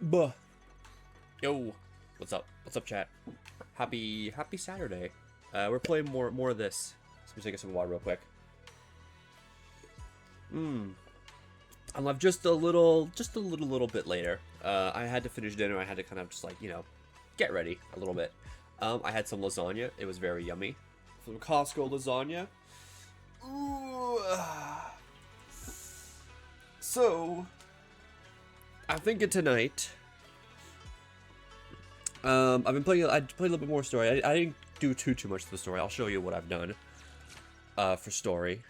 Buh. Yo, what's up? What's up, chat? Happy Saturday. We're playing more of this. So let me take some water real quick. I'm live just a little bit later. I had to finish dinner. I had to kind of just like, get ready a little bit. I had some lasagna. It was very yummy. Some Costco lasagna. Ooh. So, I'm thinking tonight. I've been playing. I played a little bit more story. I didn't do too much to the story. I'll show you what I've done. For story.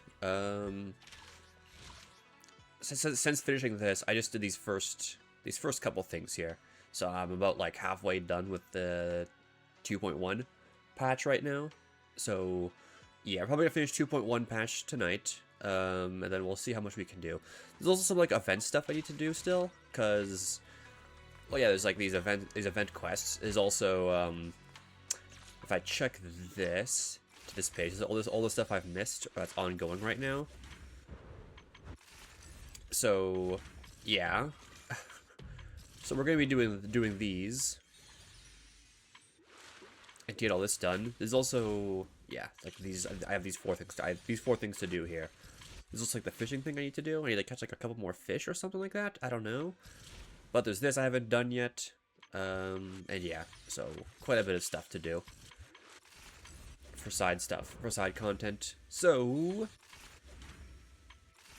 Since finishing this, I just did these first couple things here. So I'm about like halfway done with the 2.1 patch right now. So yeah, I'm probably gonna finish 2.1 patch tonight. And then we'll see how much we can do. There's also some like event stuff I need to do still, cause well yeah, there's like these event quests. There's also if I check this to this page, there's all the stuff I've missed that's ongoing right now. So yeah. So we're gonna be doing these and get all this done. There's also like these. I have these four things to do here. There's also like the fishing thing I need to do. I need to catch like a couple more fish or something like that. I don't know. But there's this I haven't done yet. And yeah, so quite a bit of stuff to do for side content. So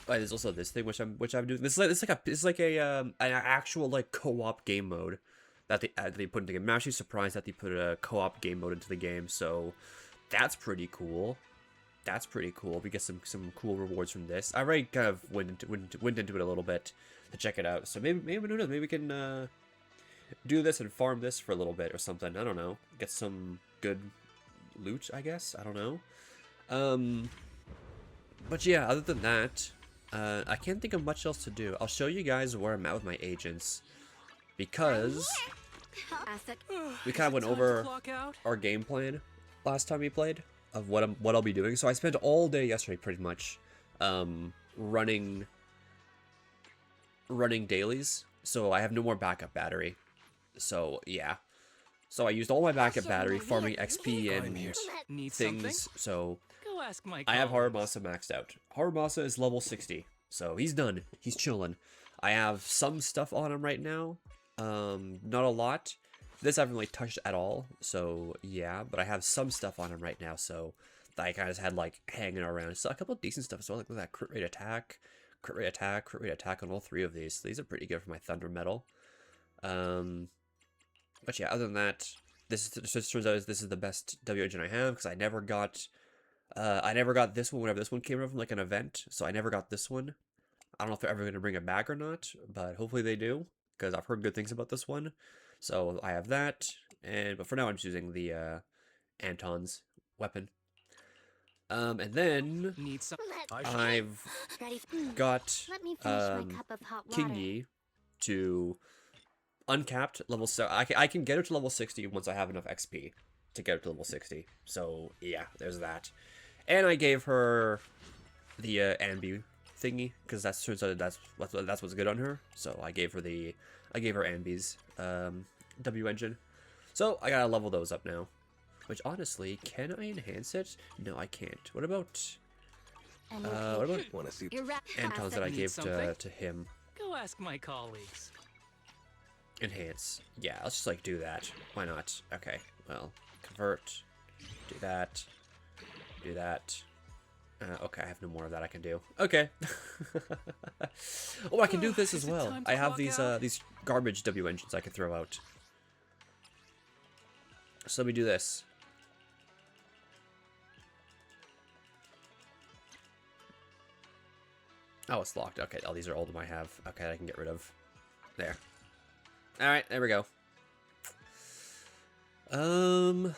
there's also this thing which I'm doing. This is like an actual like co-op game mode that they put into the game. I'm actually surprised that they put a co-op game mode into the game. So that's pretty cool. That's pretty cool. We get some cool rewards from this. I already kind of went into it a little bit to check it out. So maybe who knows? Maybe we can do this and farm this for a little bit or something. I don't know. Get some good loot, I guess. I don't know. But yeah, other than that, I can't think of much else to do. I'll show you guys where I'm at with my agents, because we kind of went over our game plan last time we played of what I'll be doing. So I spent all day yesterday pretty much running dailies. So I have no more backup battery. So yeah. So I used all my backup battery farming XP and things. So I have Haramasa maxed out. Haramasa is level 60. So he's done. He's chilling. I have some stuff on him right now. Not a lot. This I haven't really touched at all, so yeah, but I have some stuff on him right now, so that I kind of had like hanging around. So a couple of decent stuff as well, like that crit rate attack on all three of these. So these are pretty good for my Thunder Metal. But yeah, other than that, this turns out this is the best W engine I have, because I never got this one whenever this one came out from like an event, so I never got this one. I don't know if they're ever going to bring it back or not, but hopefully they do, because I've heard good things about this one. So I have that, but for now I'm just using the Anton's weapon. And then I've got King Yi to uncapped level 7. I can get it to level 60 once I have enough XP to get it to level 60. So yeah, there's that. And I gave her the Ambi thingy, because that's what's good on her. So I gave her Ambi's W engine. So I gotta level those up now. Which honestly, can I enhance it? No, I can't. What about Anton's that I gave to him? Go ask my colleagues. Enhance. Yeah, let's just like do that. Why not? Okay. Well, convert. Do that. Do that. Okay, I have no more of that I can do. Okay. Oh, I can do this as well. I have these garbage W engines I can throw out. So let me do this. Oh, it's locked. Okay, all these are all of them I have. Okay, I can get rid of. There. Alright, there we go. Alrighty.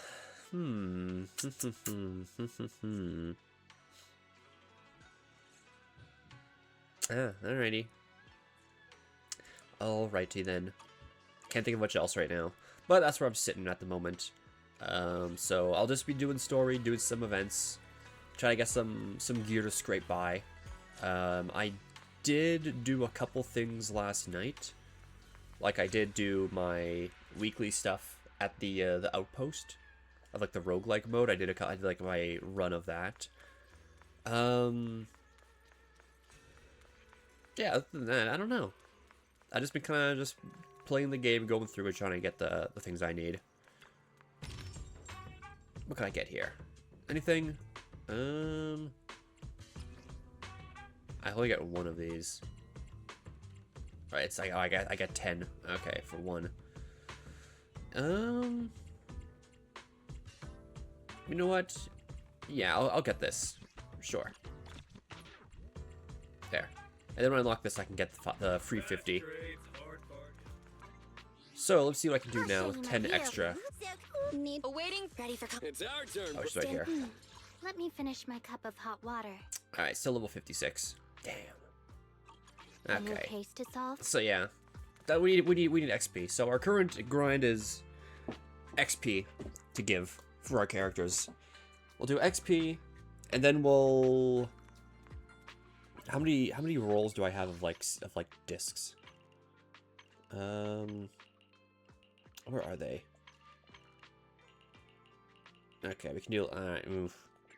Alrighty then. Can't think of much else right now. But that's where I'm sitting at the moment. So I'll just be doing story, doing some events. Try to get some gear to scrape by. I did do a couple things last night. Like I did do my weekly stuff at the outpost of like the roguelike mode. I did like my run of that. Yeah, other than that, I don't know. I just been kind of just playing the game, going through it, trying to get the things I need. What can I get here? Anything? I only get one of these. Alright, it's like, oh, I get 10. Okay, for one. You know what? Yeah, I'll get this. Sure. There. And then when I unlock this, I can get the free 50. So, let's see what I can do now with 10 extra. Awaiting. Ready for. It's our turn. Oh, it's right here. Let me finish my cup of hot water. Alright, still level 56. Damn. A new Okay. case to solve. So yeah, that we need XP. So our current grind is XP to give for our characters. We'll do XP, and then we'll. How many rolls do I have of like discs? Where are they? Okay, we can do. Alright,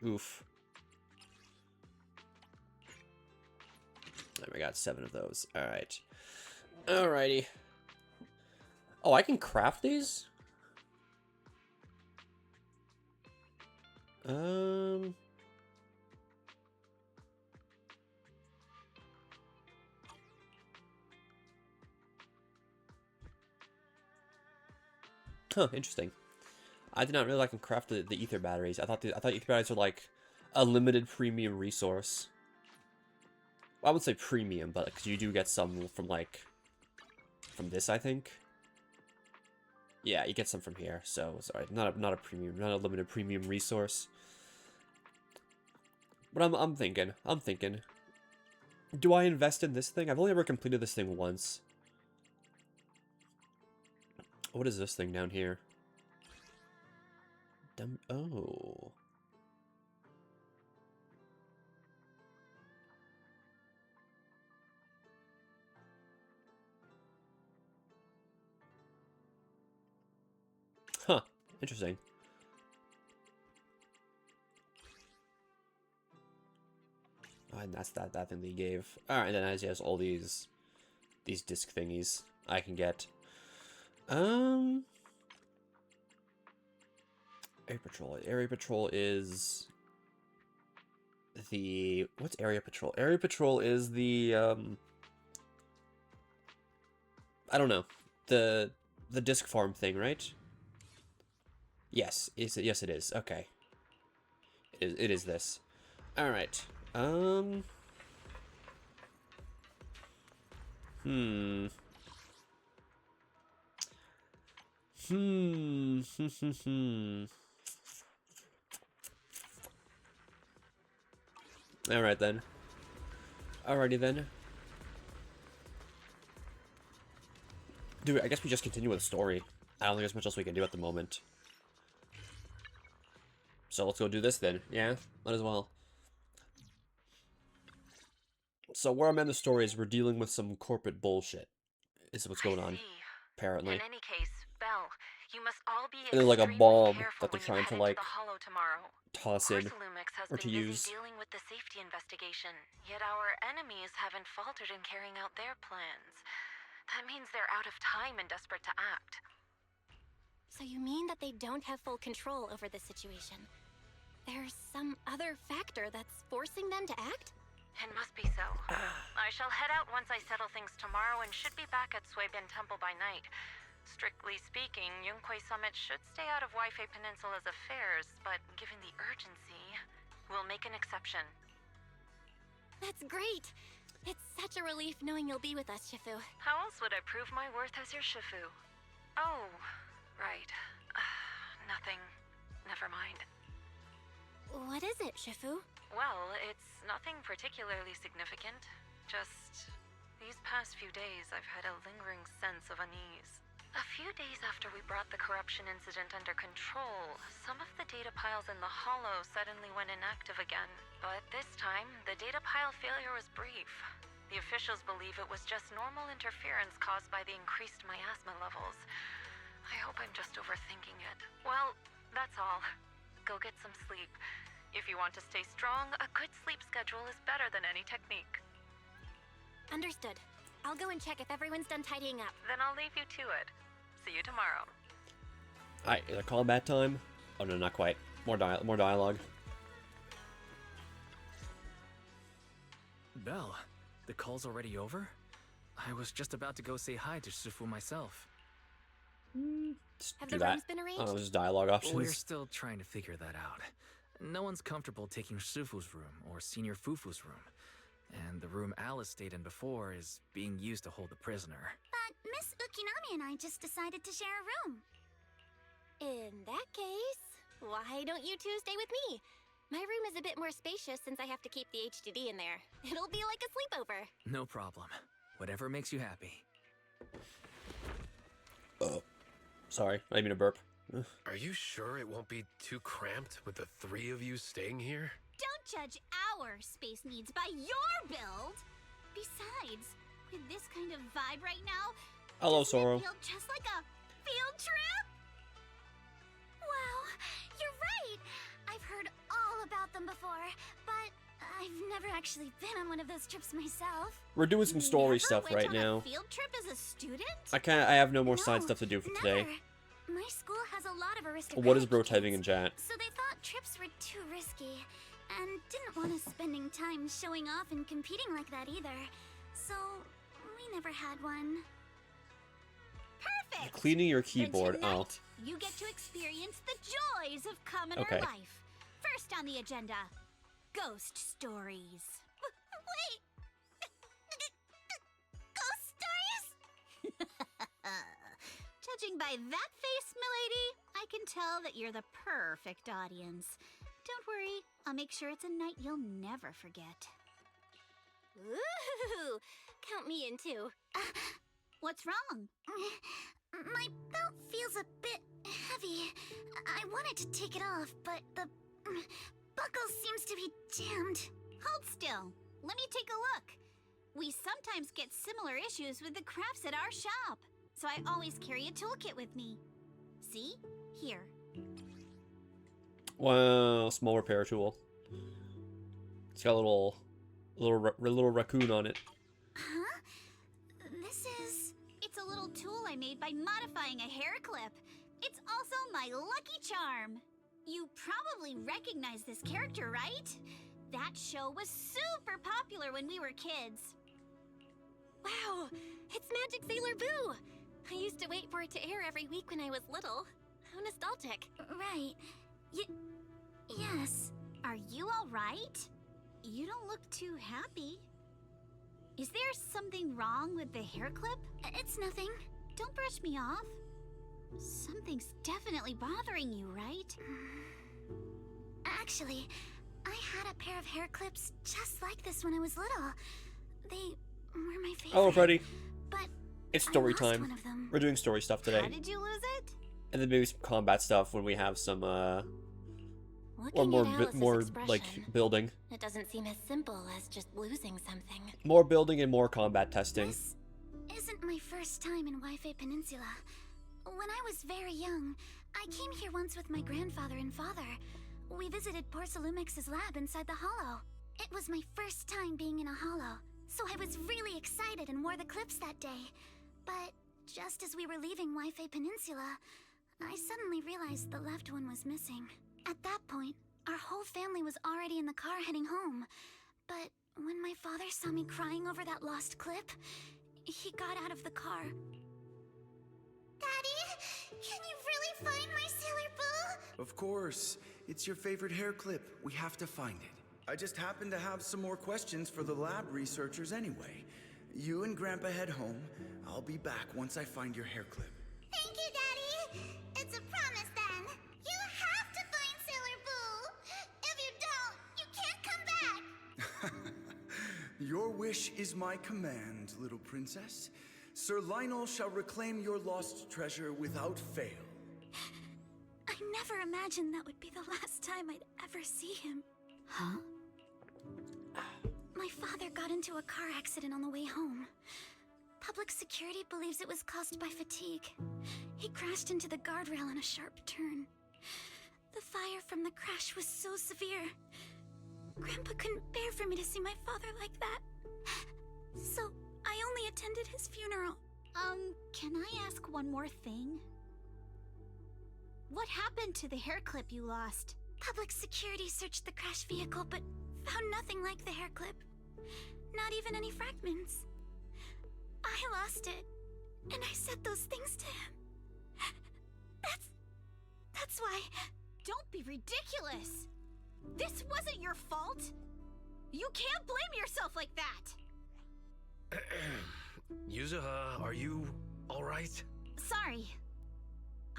oof. I got 7 of those. Alright. Alrighty. Oh, I can craft these? Huh, interesting. I did not realize I can craft the ether batteries. I thought ether batteries are like a limited premium resource. Well, I would say premium, but because you do get some from like from this, I think. Yeah, you get some from here. So sorry, not a premium, not a limited premium resource. But I'm thinking. Do I invest in this thing? I've only ever completed this thing once. What is this thing down here? Oh. Huh. Interesting. Oh, and that's that thing they gave. Alright, and then as he has all these disc thingies I can get. Area Patrol. Area Patrol is the... What's Area Patrol? Area Patrol is the, I don't know. The disc farm thing, right? Yes. Yes, it is. Okay. It is this. Alright. Alright then. Alrighty then. Dude, I guess we just continue with the story. I don't think there's much else we can do at the moment. So let's go do this then. Yeah, might as well. So where I'm at in the story is we're dealing with some corporate bullshit. Is what's going on, apparently. In any case, Belle, you must all be And there's like a extremely bomb careful that they're when you trying to head into like the Hollow tomorrow. toss in Lumix has or been to busy use. dealing with the safety investigation, yet our enemies haven't faltered in carrying out their plans. That means they're out of time and desperate to act. So you mean that they don't have full control over the situation? There's some other factor that's forcing them to act? It must be so. I shall head out once I settle things tomorrow and should be back at Suibin Temple by night. Strictly speaking, Yunquay Summit should stay out of Waifei Peninsula's affairs, but given the urgency, we'll make an exception. That's great! It's such a relief knowing you'll be with us, Shifu. How else would I prove my worth as your Shifu? Oh, right. Nothing. Never mind. What is it, Shifu? Well, it's nothing particularly significant. Just these past few days, I've had a lingering sense of unease. A few days after we brought the corruption incident under control, some of the data piles in the Hollow suddenly went inactive again. But this time, the data pile failure was brief. The officials believe it was just normal interference caused by the increased miasma levels. I hope I'm just overthinking it. Well, that's all. Go get some sleep. If you want to stay strong, a good sleep schedule is better than any technique. Understood. I'll go and check if everyone's done tidying up. Then I'll leave you to it. See you tomorrow. Alright, is it combat time? Oh no, not quite. More dialogue. Belle, the call's already over? I was just about to go say hi to Shifu myself. Just Have do the that. rooms been arranged? Oh, there's dialogue We're options. still trying to figure that out. No one's comfortable taking Shifu's room or Senior Fufu's room. And the room Alice stayed in before is being used to hold the prisoner. But Miss Ukinami and I just decided to share a room. In that case, why don't you two stay with me? My room is a bit more spacious since I have to keep the HDD in there. It'll be like a sleepover. No problem. Whatever makes you happy. Sorry, I didn't mean to burp. Are you sure it won't be too cramped with the three of you staying here? Don't judge our space needs by your build. Besides, with this kind of vibe right now, Hello, doesn't it Soro. feel just like a field trip? Wow, you're right. I've heard all about them before, but I've never actually been on one of those trips myself. We're doing some story Never stuff went right on a now. field trip as a student? I have no more side No, stuff to do for never. today. My school has a lot of aristocratic What is bro typing kids, in chat? so they thought trips were too risky, and didn't want us spending time showing off and competing like that either. So we never had one. Perfect! Cleaning your Then keyboard. Oh. tonight, you get to experience the joys of commoner Okay. life. First on the agenda, ghost stories. Wait! Ghost stories? Judging by that face, milady, I can tell that you're the perfect audience. Don't worry, I'll make sure it's a night you'll never forget. Ooh, count me in too. What's wrong? My belt feels a bit heavy. I wanted to take it off, but the buckle seems to be jammed. Hold still. Let me take a look. We sometimes get similar issues with the crafts at our shop, so I always carry a toolkit with me. See? Here. Wow, small repair tool. It's got a little raccoon on it. Huh? It's a little tool I made by modifying a hair clip. It's also my lucky charm. You probably recognize this character, right? That show was super popular when we were kids. Wow, it's Magic Sailor Boo! I used to wait for it to air every week when I was little. How nostalgic. Right. Yes. Are you all right? You don't look too happy. Is there something wrong with the hair clip? It's nothing. Don't brush me off. Something's definitely bothering you, right? Actually, I had a pair of hair clips just like this when I was little. They were my favorite. Oh, Freddy. But It's I story lost time. one of them. We're doing story stuff How today. did you lose it? And then maybe some combat stuff when we have some, or Looking more, at Alice's more, expression, like, building. it doesn't seem as simple as just losing something. More building and more combat testing. This isn't my first time in Waifei Peninsula. When I was very young, I came here once with my grandfather and father. We visited Porcelumix's lab inside the hollow. It was my first time being in a hollow, so I was really excited and wore the clips that day. But just as we were leaving Waifei Peninsula, I suddenly realized the left one was missing. At that point, our whole family was already in the car heading home. But when my father saw me crying over that lost clip, he got out of the car. Daddy, can you really find my Sailor Boo? Of course. It's your favorite hair clip. We have to find it. I just happen to have some more questions for the lab researchers anyway. You and Grandpa head home. I'll be back once I find your hair clip. Thank you, Daddy. It's a promise then. You have to find Sailor Boo. If you don't, you can't come back. Your wish is my command, little princess. Sir Lionel shall reclaim your lost treasure without fail. I never imagined that would be the last time I'd ever see him. Huh? My My father got into a car accident on the way home. Public security believes it was caused by fatigue. He crashed into the guardrail on a sharp turn. The fire from the crash was so severe. Grandpa couldn't bear for me to see my father like that. So, I only attended his funeral. Can I ask one more thing? What happened to the hair clip you lost? Public security searched the crashed vehicle, but found nothing like the hair clip. Not even any fragments. I lost it, and I said those things to him. That's why... Don't be ridiculous! This wasn't your fault! You can't blame yourself like that! Yuzuha, are you alright? Sorry.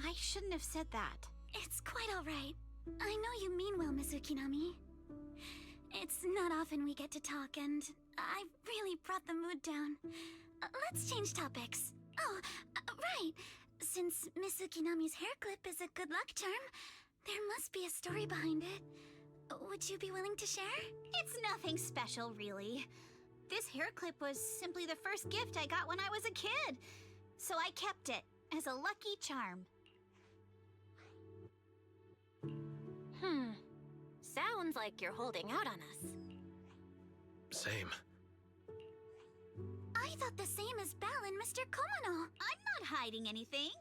I shouldn't have said that. It's quite alright. I know you mean well, Miss Ukinami. It's not often we get to talk, and I really brought the mood down. Let's change topics. Oh, right. Since Miss Ukinami's hair clip is a good luck charm, there must be a story behind it. Would you be willing to share? It's nothing special, really. This hair clip was simply the first gift I got when I was a kid. So I kept it as a lucky charm. Sounds like you're holding out on us. Same. I thought the same as Belle and Mr. Komono. I'm not hiding anything.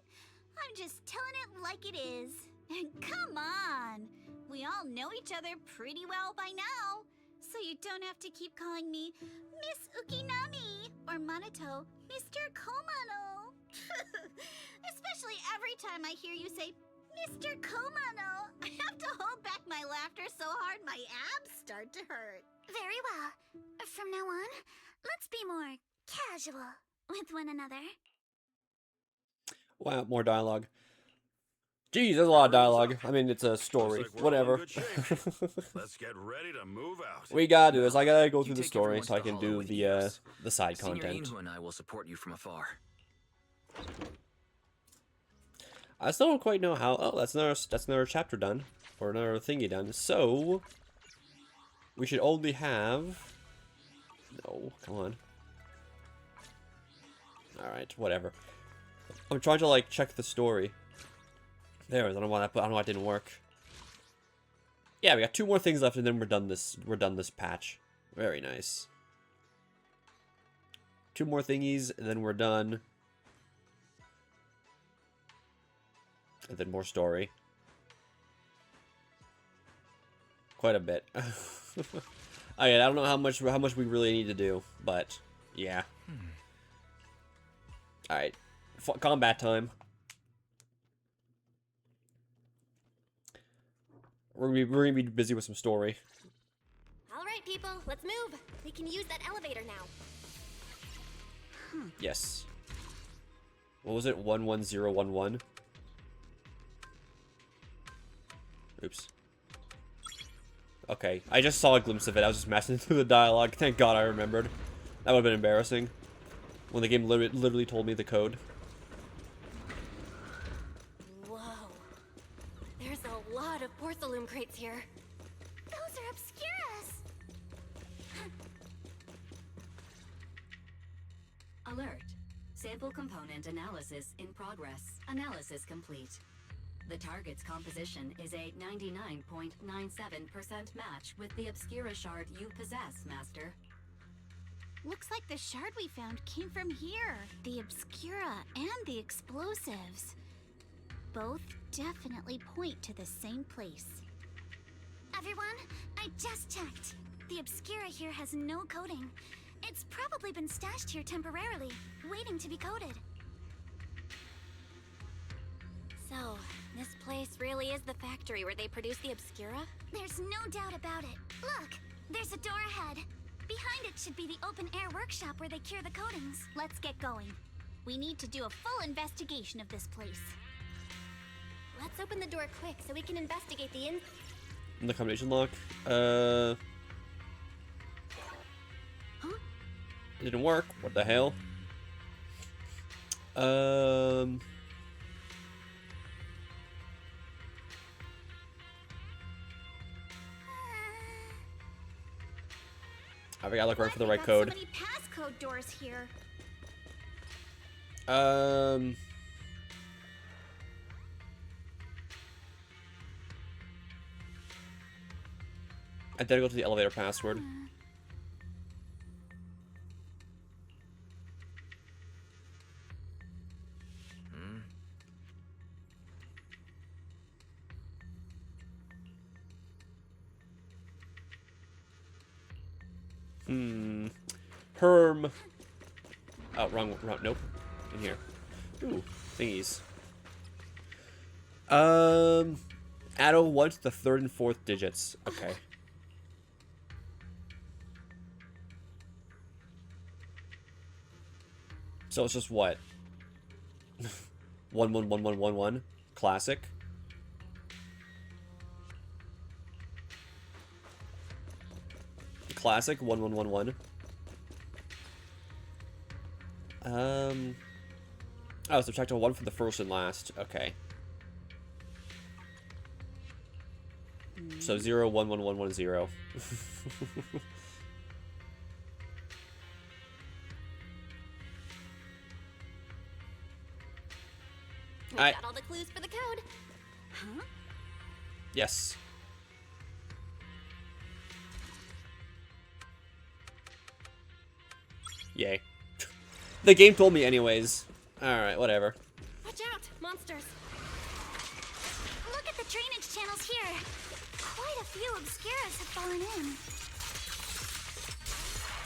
I'm just telling it like it is. And come on! We all know each other pretty well by now. So you don't have to keep calling me Miss Ukinami or Manato Mr. Komono. Especially every time I hear you say Mr. Komono, I have to hold back my laughter so hard my abs start to hurt. Very well. From now on, let's be more casual with one another. Wow, more dialogue. Geez, there's a lot of dialogue. I mean, it's a story. Looks like we're all in Whatever. good shape. Let's get ready to move out. We gotta do this. I gotta go You through the take story everyone so I to the can Hollow do with you. the side Senior content. Inhu and I will support you from afar. I still don't quite know how. Oh, that's another chapter done, or another thingy done. So we should only have. No, come on. All right, whatever. I'm trying to like check the story. There, I don't know why that. I don't know why it didn't work. Yeah, we got 2 more things left, and then we're done this. We're done this patch. Very nice. 2 more thingies, and then we're done. And then more story. Quite a bit. Okay, I don't know how much we really need to do, but yeah. All right, combat time. We're gonna be busy with some story. All right, people, let's move. We can use that elevator now. Yes. What was it? 11011. Oops. Okay, I just saw a glimpse of it. I was just messing through the dialogue. Thank God I remembered. That would have been embarrassing. When the game literally told me the code. Whoa. There's a lot of porcelain crates here. Those are Obscuras! Alert. Sample component analysis in progress. Analysis complete. The target's composition is a 99.97% match with the Obscura shard you possess, Master. Looks like the shard we found came from here. The Obscura and the explosives. Both definitely point to the same place. Everyone, I just checked. The Obscura here has no coding. It's probably been stashed here temporarily, waiting to be coded. So, this place really is the factory where they produce the Obscura? There's no doubt about it. Look, there's a door ahead. Behind it should be the open-air workshop where they cure the coatings. Let's get going. We need to do a full investigation of this place. Let's open the door quick so we can investigate the The combination lock. Huh? It didn't work. What the hell? I gotta look Why right for the they right got code. So many passcode doors here. Identical to the elevator password. Herm. Oh, wrong, nope. In here. Ooh, thingies. Add a 1 to the 3rd and 4th digits. Okay. So it's just what? 111111. Classic. Classic 1111. Oh, subtract a 1 from the first and last. Okay. So 011110. We got all the clues for the code. Huh? Yes. Yay. The game told me anyways. Alright, whatever. Watch out, monsters. Look at the drainage channels here. Quite a few Obscuras have fallen in.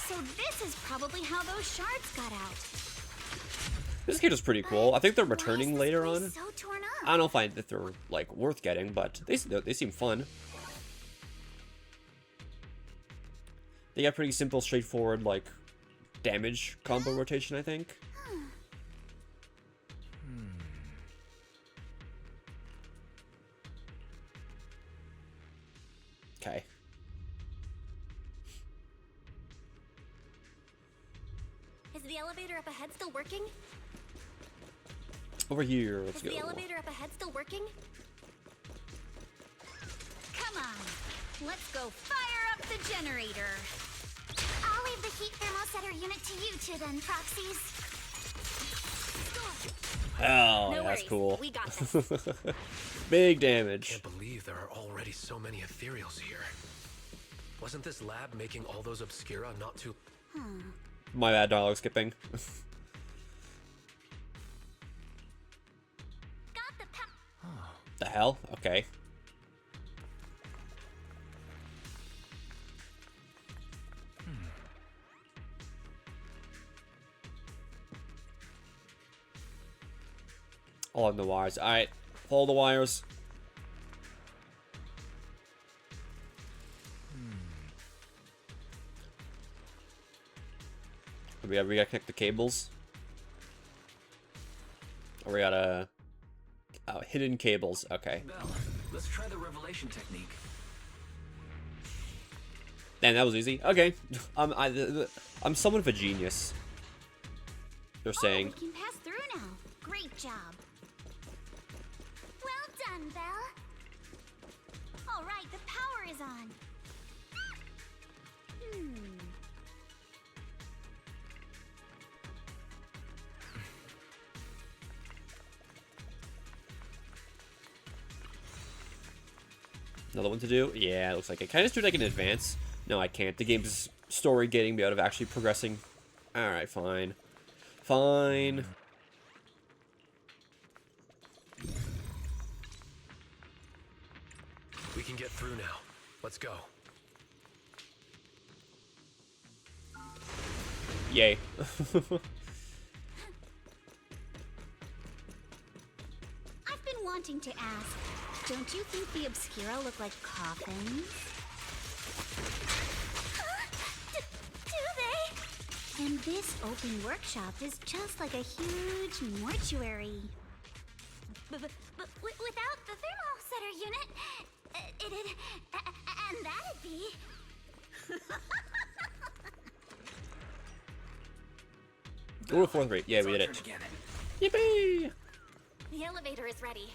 So this is probably how those shards got out. This kid is pretty cool. I think they're Why is returning this later place on. so torn up? I don't know if they're like worth getting, but they seem fun. They got pretty simple, straightforward like damage combo rotation, I think. Okay. Is the elevator up ahead still working? Over here, let's Is go. the elevator up ahead still working? Come on, let's go fire up the generator. I'll leave the heat thermosetter unit to you two then, proxies. Oh, No that's worries. cool. We got this. Big damage. Can't believe there are already so many ethereals here. Wasn't this lab making all those Obscura not too... My bad, dialogue skipping. Got the power. The hell? Okay. All on the wires. Alright. Follow the wires. We gotta connect the cables. Or we gotta... Oh, hidden cables. Okay. Belle, let's try the revelation technique. Man, that was easy. Okay. I'm somewhat of a genius. They're saying. We can pass through now. Great job. Well done, Belle. All right, the power is on. Another one to do? Yeah, it looks like it. Can I just do it like in advance? No, I can't. The game's story getting me out of actually progressing. Alright, fine. Fine. We can get through now. Let's go. Yay. I've been wanting to ask, don't you think the Obscura look like coffins? Do they? And this open workshop is just like a huge mortuary. But without the thermosetter unit, it'd... and that'd be... Rule of 4-3. Yeah, we did it. Again. Yippee! The elevator is ready.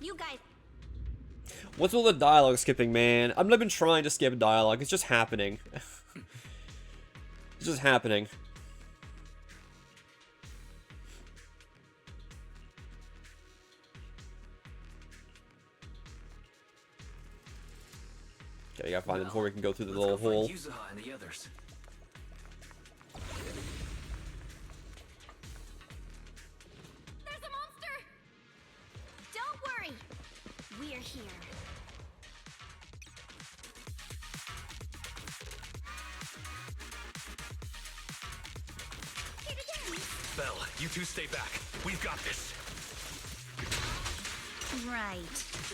You guys... What's all the dialogue skipping, man? I've not been trying to skip dialogue. It's just happening. It's just happening. Okay, we gotta find them before we can go through the Let's little go find hole. Yuzuha and the others. There's a monster! Don't worry. We're here. Hit again. Belle, you two stay back. We've got this. Right.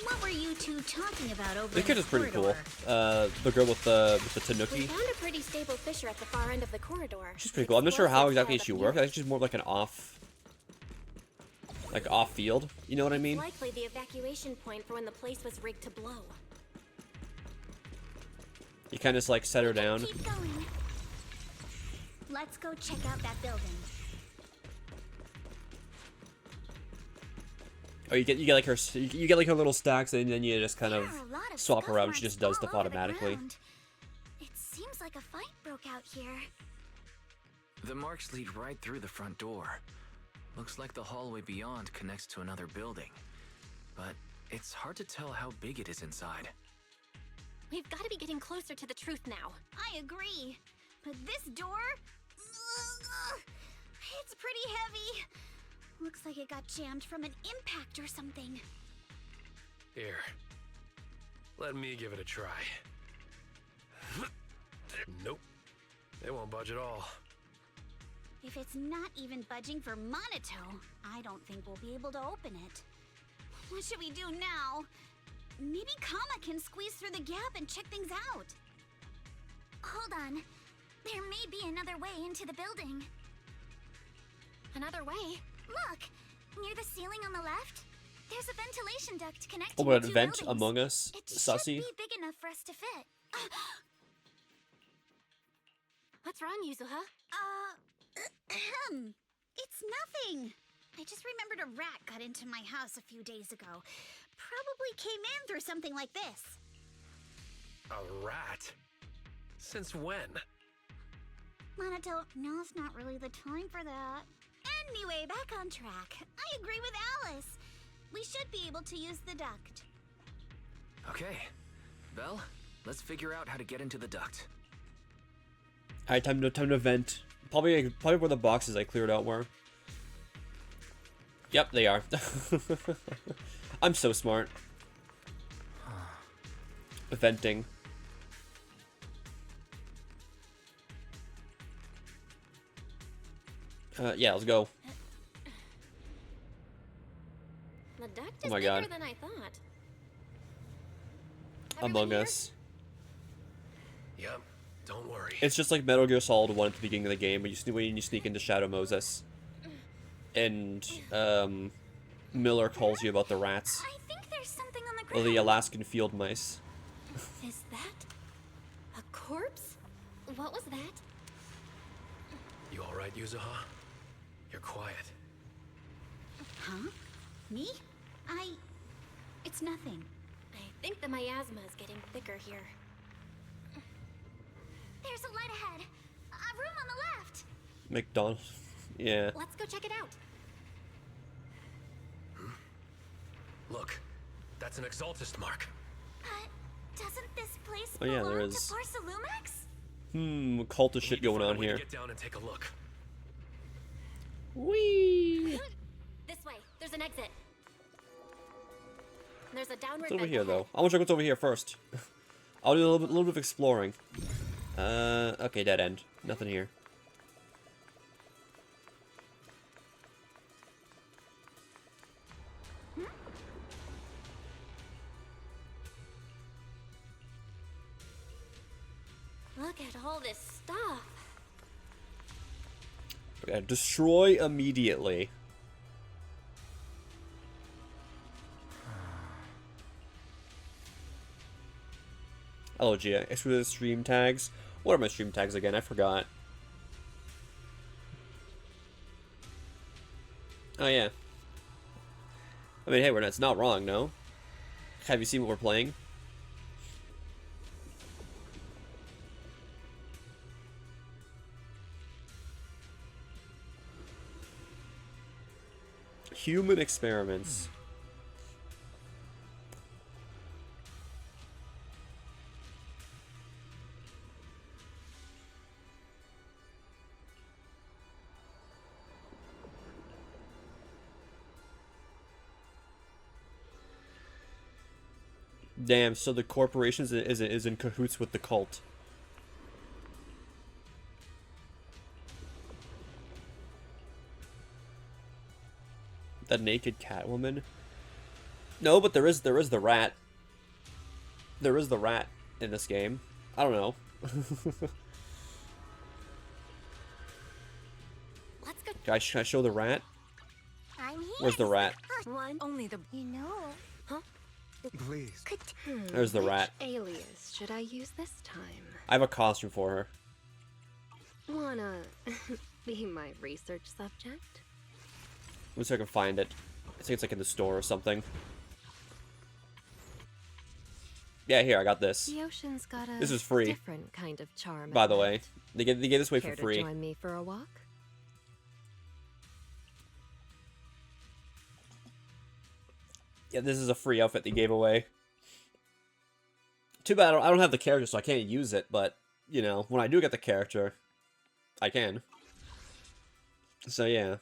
What were you two talking about over The in kid the is pretty cool. corridor? The girl with the We tanuki. found a pretty stable fissure at the far end of the corridor. She's pretty cool. I'm not sure how Explosives exactly piled she up works. I near think she's more like an off field. You know what I it. mean? Likely the evacuation point for when the place was rigged to blow. You kind of just like set her down. Keep going. Let's go check out that building. Oh, you get like her you get like her little stacks, and then you just kind of There are a lot of swap scuff around. marks She just does all stuff over the automatically. ground. It seems like a fight broke out here. The marks lead right through the front door. Looks like the hallway beyond connects to another building. But it's hard to tell how big it is inside. We've got to be getting closer to the truth now. I agree. But this door? It's pretty heavy. Looks like it got jammed from an impact or something. Here. Let me give it a try. Nope. It won't budge at all. If it's not even budging for Monato, I don't think we'll be able to open it. What should we do now? Maybe Kama can squeeze through the gap and check things out. Hold on. There may be another way into the building. Another way? Look! Near the ceiling on the left, there's a ventilation duct Oh, connecting but the two vent buildings. among us, It Sussy. should be big enough for us to fit. What's wrong, Yuzuha? It's nothing. I just remembered a rat got into my house a few days ago. Probably came in through something like this. A rat? Since when? Monato, now's not really the time for that. Anyway, back on track. I agree with Alice. We should be able to use the duct. Okay. Belle, let's figure out how to get into the duct. Alright, time to vent. Probably where the boxes I cleared out were. Yep, they are. I'm so smart. Venting. Yeah, let's go. The duct Oh is my bigger God. than I thought. Among Everyone here? Us. Yep. Don't worry. It's just like Metal Gear Solid 1 at the beginning of the game, when you sneak into Shadow Moses. And, Miller calls you about the rats. I think there's something on the Or ground. the Alaskan field mice. Is that a corpse? What was that? You alright, Yuzuha? You're quiet. Huh? Me? It's nothing. I think the miasma is getting thicker here. There's a light ahead. A room on the left. McDonald's. Yeah. Let's go check it out. Look, that's an Exaltist mark. But doesn't this place Oh, yeah, belong there to is. Porcelumex? Cultist shit Need to going find a on way to here. Get down and take a look. Whee! This way. There's an exit. There's a downward What's over vent here, ahead. though? I want to check what's over here first. I'll do a little bit of exploring. Okay, dead end. Nothing here. Look at all this stuff. Okay, destroy immediately. Hello, Gia. Extra stream tags. What are my stream tags again? I forgot. Oh, yeah. I mean, hey, it's not wrong, no? Have you seen what we're playing? Human experiments. Damn, so the corporations is in cahoots with the cult. The naked Catwoman? No, but there is the rat. There is the rat in this game. I don't know. Let's go. Can I show the rat? I'm here. Where's the rat? One. Only the. You know. Huh? Please. There's the rat. Alias should I use this time? I have a costume for her. Wanna be my research subject? Let me see if I can find it. I think it's like in the store or something. Yeah, here, I got this. The ocean's got a This is free. different kind of charm. By the way, they gave this away Care for to free. join me for a walk? Yeah, this is a free outfit they gave away. Too bad I don't have the character, so I can't use it. But you know, when I do get the character, I can. So yeah.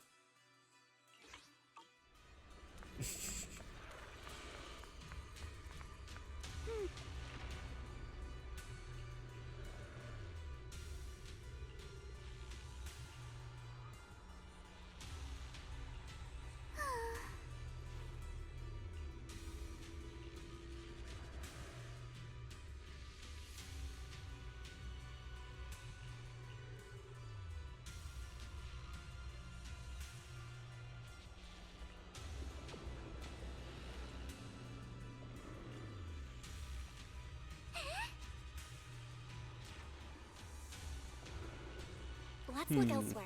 Let's look elsewhere.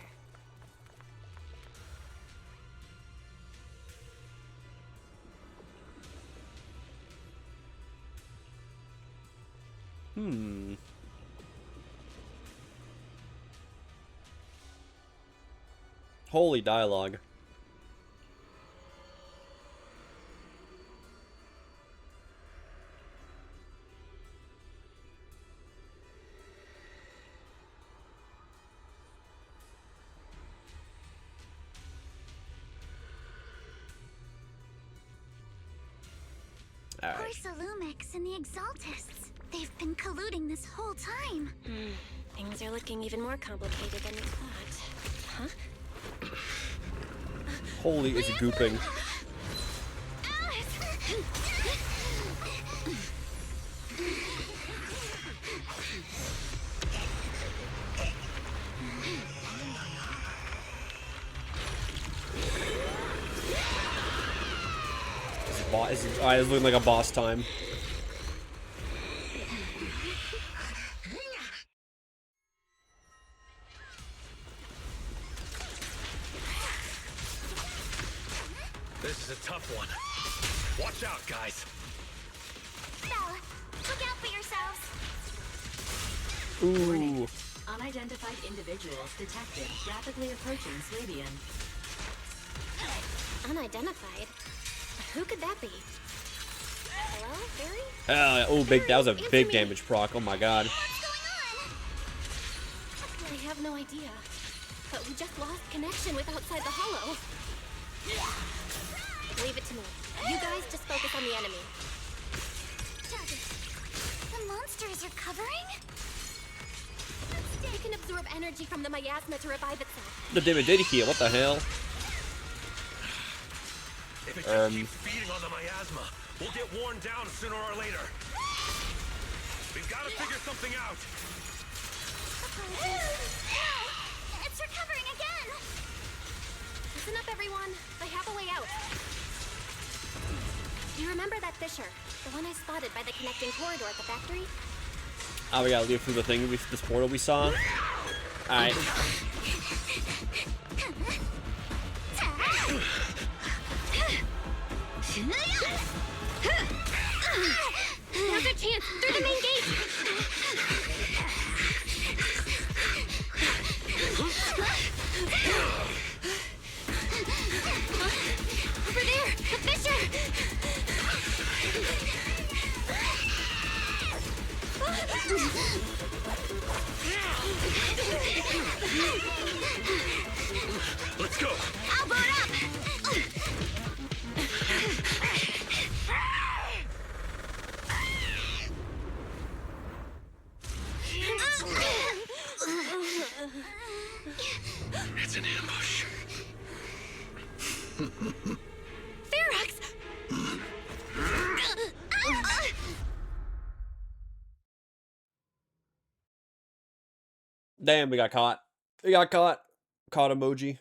Holy dialogue. Porsa Lumix and the Exaltists. They've been colluding this whole time. Things are looking even more complicated than we thought. Huh? Holy, it's gooping. Alright, it's looking like a boss time. This is a tough one. Watch out, guys. Belle, look out for yourselves. Ooh. Unidentified individuals detected rapidly approaching Swabian. Unidentified? Who could that be? Hello, Barry? Oh, big. That was a big damage proc. Oh my god. I have no idea. But we just lost connection with outside the hollow. Leave it to me. You guys just focus on the enemy. The monster is recovering? It can absorb energy from the miasma to revive itself. The David did heal. What the hell? If it just keeps feeding on the miasma, we'll get worn down sooner or later. We've got to figure something out. It's recovering again! Listen up, everyone. I have a way out. Do you remember that fissure? The one I spotted by the connecting corridor at the factory? Oh, we gotta leave through the thing, this portal we saw. Alright. Now's our chance! Through the main gate! Over there! The fissure! Let's go. I'll boot up! It's an ambush. Ferox! Damn, we got caught. We got caught. Caught emoji.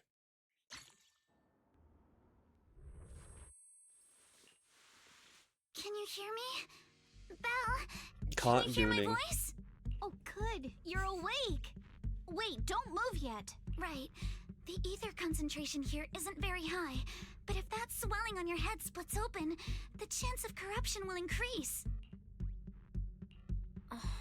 Can you hear me? Belle, Caught can you hear my gooning. voice? Oh, good. You're awake. Wait, don't move yet. Right. The ether concentration here isn't very high, but if that swelling on your head splits open, the chance of corruption will increase.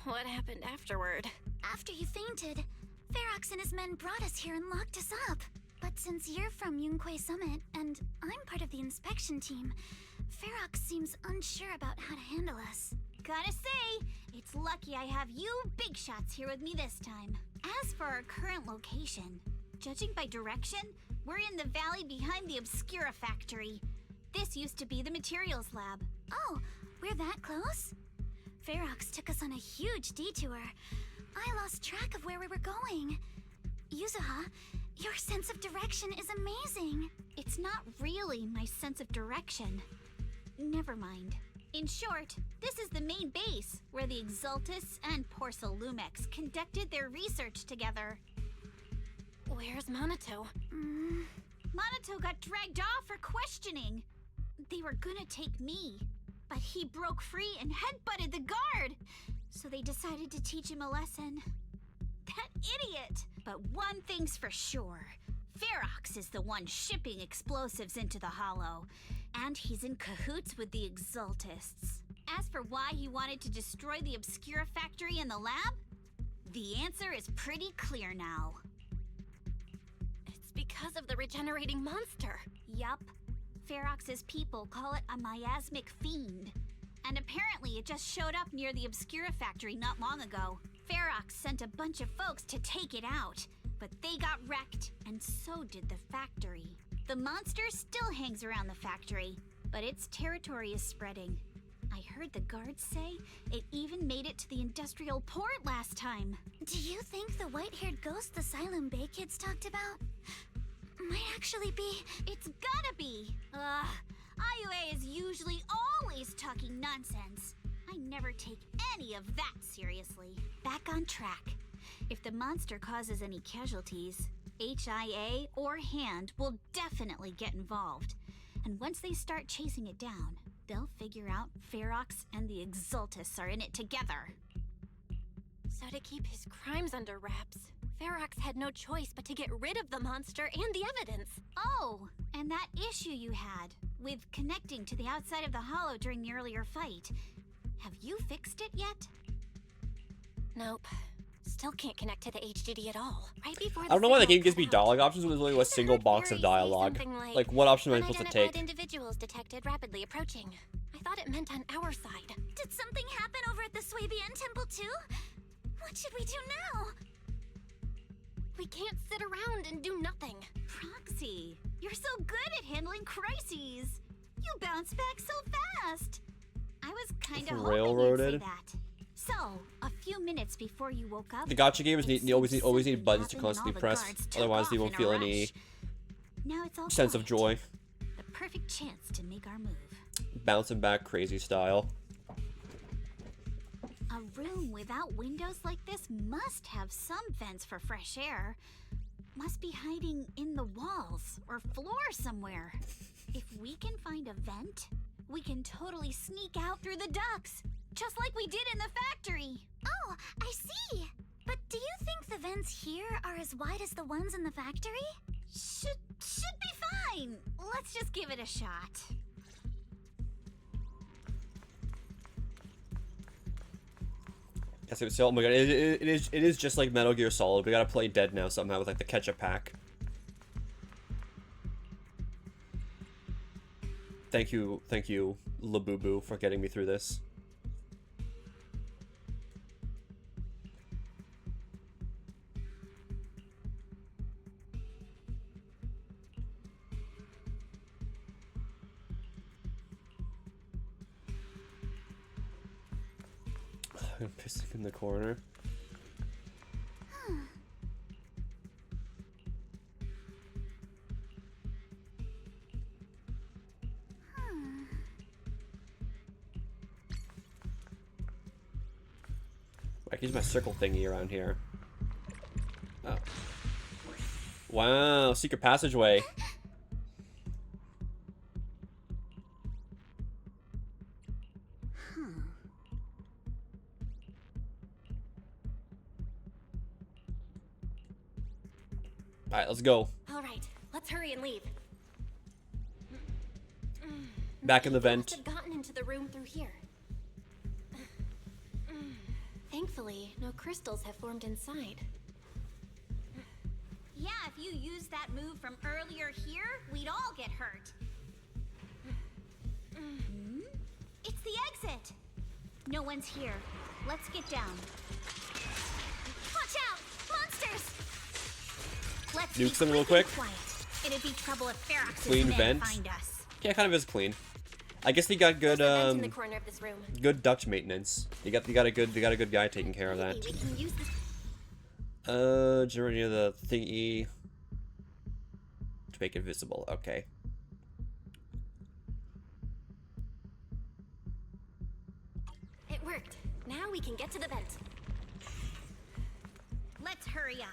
What happened afterward? After you fainted, Ferox and his men brought us here and locked us up. But since you're from Yunquei Summit, and I'm part of the inspection team, Ferox seems unsure about how to handle us. Gotta say, it's lucky I have you big shots here with me this time. As for our current location, judging by direction, we're in the valley behind the Obscura factory. This used to be the materials lab. Oh, we're that close? Ferox took us on a huge detour. I lost track of where we were going. Yuzuha, your sense of direction is amazing. It's not really my sense of direction. Never mind. In short, this is the main base, where the Exultus and Porcel Lumex conducted their research together. Where's Monato? Monato got dragged off for questioning. They were gonna take me, but he broke free and headbutted the guard. So they decided to teach him a lesson. That idiot! But one thing's for sure. Ferox is the one shipping explosives into the Hollow, and he's in cahoots with the Exultists. As for why he wanted to destroy the Obscura factory and the lab, the answer is pretty clear now. It's because of the regenerating monster. Yup. Ferox's people call it a miasmic fiend. And apparently it just showed up near the Obscura factory not long ago. Ferox sent a bunch of folks to take it out, but they got wrecked, and so did the factory. The monster still hangs around the factory, but its territory is spreading. I heard the guards say it even made it to the industrial port last time. Do you think the white-haired ghost the Silent Bay kids talked about might actually be? It's gotta be! Ugh, IUA is usually always talking nonsense. I never take any of that seriously. Back on track. If the monster causes any casualties, HIA or HAND will definitely get involved. And once they start chasing it down, they'll figure out Ferox and the Exultus are in it together. So to keep his crimes under wraps, Ferox had no choice but to get rid of the monster and the evidence. Oh, and that issue you had with connecting to the outside of the Hollow during the earlier fight. Have you fixed it yet? Nope. Still can't connect to the HDD at all. Right before I don't know why the game gives me dialogue dialogue options when there's only a single box of dialogue. Like, what option am I supposed to take? Unidentified individuals detected rapidly approaching. I thought it meant on our side. Did something happen over at the Swabian Temple too? What should we do now? We can't sit around and do nothing. Roxy, you're so good at handling crises. You bounce back so fast. I was kind of hoping you'd say Railroaded. that. So, a few minutes before you woke up, The gacha gamers always need buttons to happened when constantly all the press, guards took otherwise they off won't in a feel any rush. Now it's all sense of quiet. joy. The perfect chance to make our move. Bouncing back crazy style. A room without windows like this must have some vents for fresh air. Must be hiding in the walls or floor somewhere. If we can find a vent, we can totally sneak out through the ducts, just like we did in the factory. Oh, I see. But do you think the vents here are as wide as the ones in the factory? Should be fine. Let's just give it a shot. That's what, so, oh my god, it is just like Metal Gear Solid. We gotta play Dead now somehow with like the ketchup pack. Thank you, Labubu, for getting me through this. I'm pissing in the corner. I can use my circle thingy around here. Oh. Wow, secret passageway. Alright, let's go. Alright, let's hurry and leave. Back in the They must vent. have gotten into the room through here. Thankfully, no crystals have formed inside. Yeah, if you used that move from earlier here, we'd all get hurt. It's the exit. No one's here. Let's get down. Watch out! Monsters! Let's Nuke be them real quick quick. and quiet. It'd be trouble if Ferox's Clean men vent. find us. Yeah, kind of is clean. I guess they got good There's a vent in the corner of this room. good Dutch maintenance. You got a good guy taking care of that. Maybe we can use this. Generate the thingy to make it visible. Okay. It worked. Now we can get to the vent. Let's hurry up.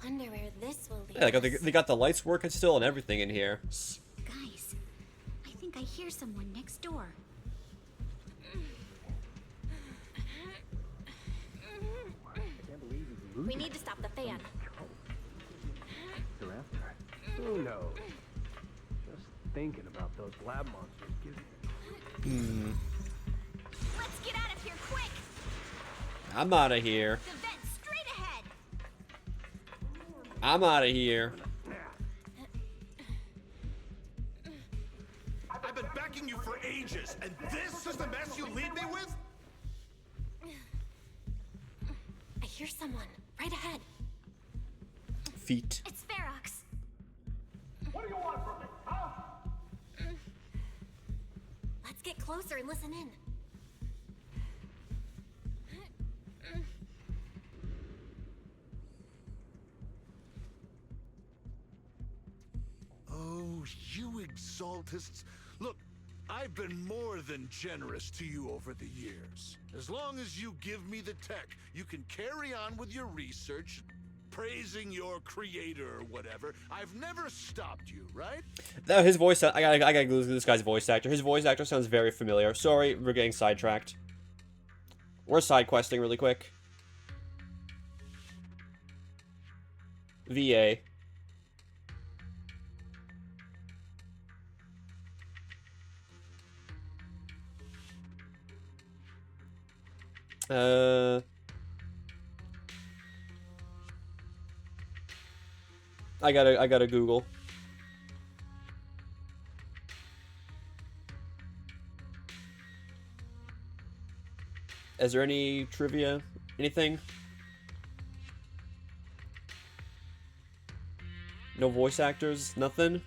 Wonder where this will lead. Yeah, they got the lights working still and everything in here. Shh, guys. I think I hear someone next door. We need to stop the fan. They're after. Who knows? Just thinking about those lab monsters gives me. Let's get out of here quick. I'm out of here. The vent straight ahead. I'm out of here. I've been backing you for ages, and this is the mess you leave me with? I hear someone right ahead. Feet. It's Ferox. What do you want from me, huh? Let's get closer and listen in. Oh, you exaltists. Look, I've been more than generous to you over the years. As long as you give me the tech, you can carry on with your research, praising your creator or whatever. I've never stopped you, right? That his voice. I gotta Google this guy's voice actor. His voice actor sounds very familiar. Sorry, we're getting sidetracked. We're side questing really quick. VA. I gotta Google. Is there any trivia? Anything? No voice actors? Nothing?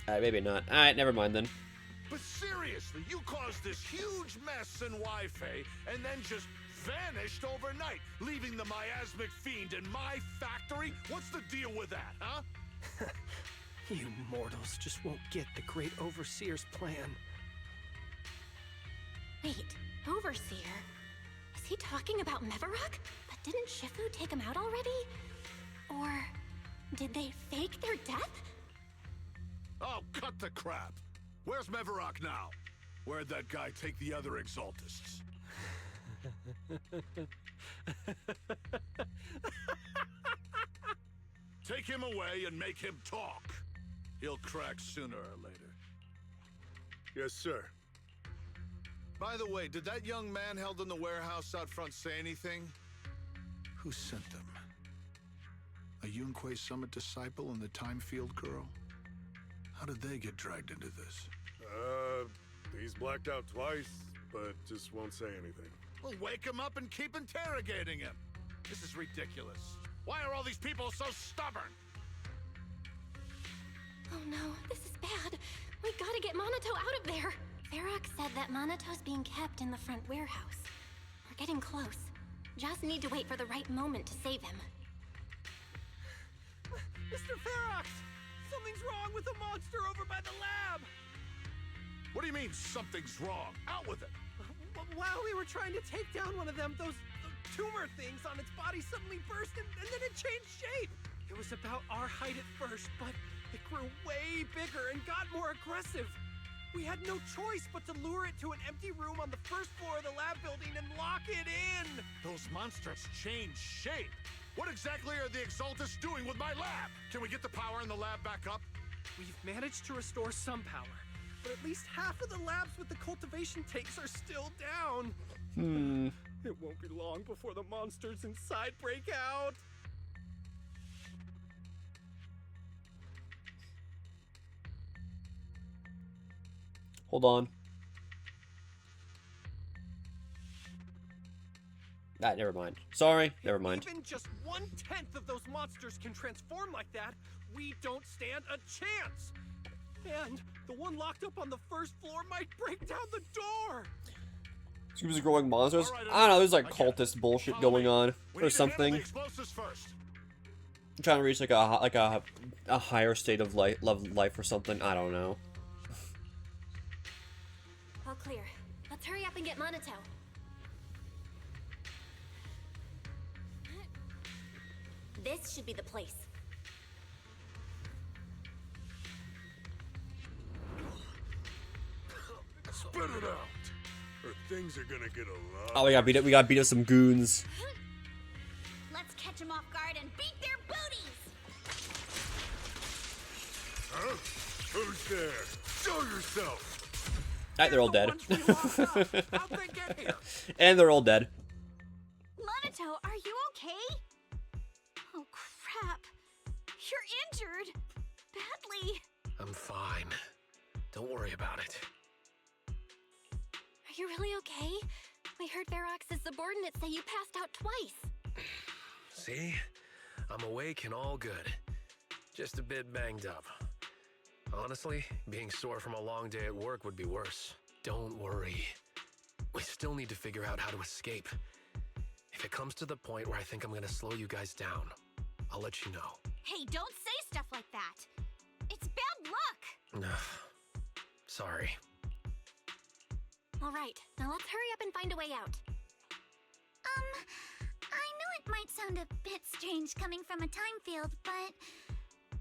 Alright, maybe not. Alright, never mind then. But seriously, you caused this huge mess in Wi-Fi and then just vanished overnight, leaving the miasmic fiend in my factory? What's the deal with that, huh? You mortals just won't get the great overseer's plan. Wait, Overseer? Is he talking about Mevarok? But didn't Shifu take him out already? Or did they fake their death? Oh, cut the crap. Where's Mevarok now? Where'd that guy take the other exaltists? Take him away and make him talk. He'll crack sooner or later. Yes, sir. By the way, did that young man held in the warehouse out front say anything? Who sent them? A Yunque Summit disciple and the Time Field girl? How did they get dragged into this? He's blacked out twice, but just won't say anything. Well, wake him up and keep interrogating him. This is ridiculous. Why are all these people so stubborn? Oh no, this is bad. We gotta get Monato out of there. Ferox said that Monato's being kept in the front warehouse. We're getting close. Just need to wait for the right moment to save him. Mr. Ferox! Something's wrong with the monster over by the lab! What do you mean, something's wrong? Out with it! While we were trying to take down one of them, those tumor things on its body suddenly burst and then it changed shape! It was about our height at first, but it grew way bigger and got more aggressive. We had no choice but to lure it to an empty room on the first floor of the lab building and lock it in! Those monsters changed shape! What exactly are the Exaltists doing with my lab? Can we get the power in the lab back up? We've managed to restore some power, but at least half of the labs with the cultivation tanks are still down. It won't be long before the monsters inside break out. Hold on. Never mind. Sorry, never mind. Even just 1/10 of those monsters can transform like that, we don't stand a chance. And the one locked up on the first floor might break down the door. Scoops growing monsters? I don't know, there's like cultist bullshit going on or something. I'm trying to reach like a higher state of life or something. I don't know. All clear. Let's hurry up and get Monato. This should be the place. Spit it out, or things are gonna get a lot. Oh, we gotta beat up some goons. Let's catch them off guard and beat their booties! Huh? Who's there? Show yourself! Alright, they're all dead. And they're all dead. Monato, are you okay? Oh crap. You're injured. Badly. I'm fine. Don't worry about it. Are you really okay? We heard Ferox's subordinates say you passed out twice. See? I'm awake and all good. Just a bit banged up. Honestly, being sore from a long day at work would be worse. Don't worry. We still need to figure out how to escape. If it comes to the point where I think I'm gonna slow you guys down, I'll let you know. Hey, don't say stuff like that. It's bad luck. Sorry. All right, now let's hurry up and find a way out. I know it might sound a bit strange coming from a time field, but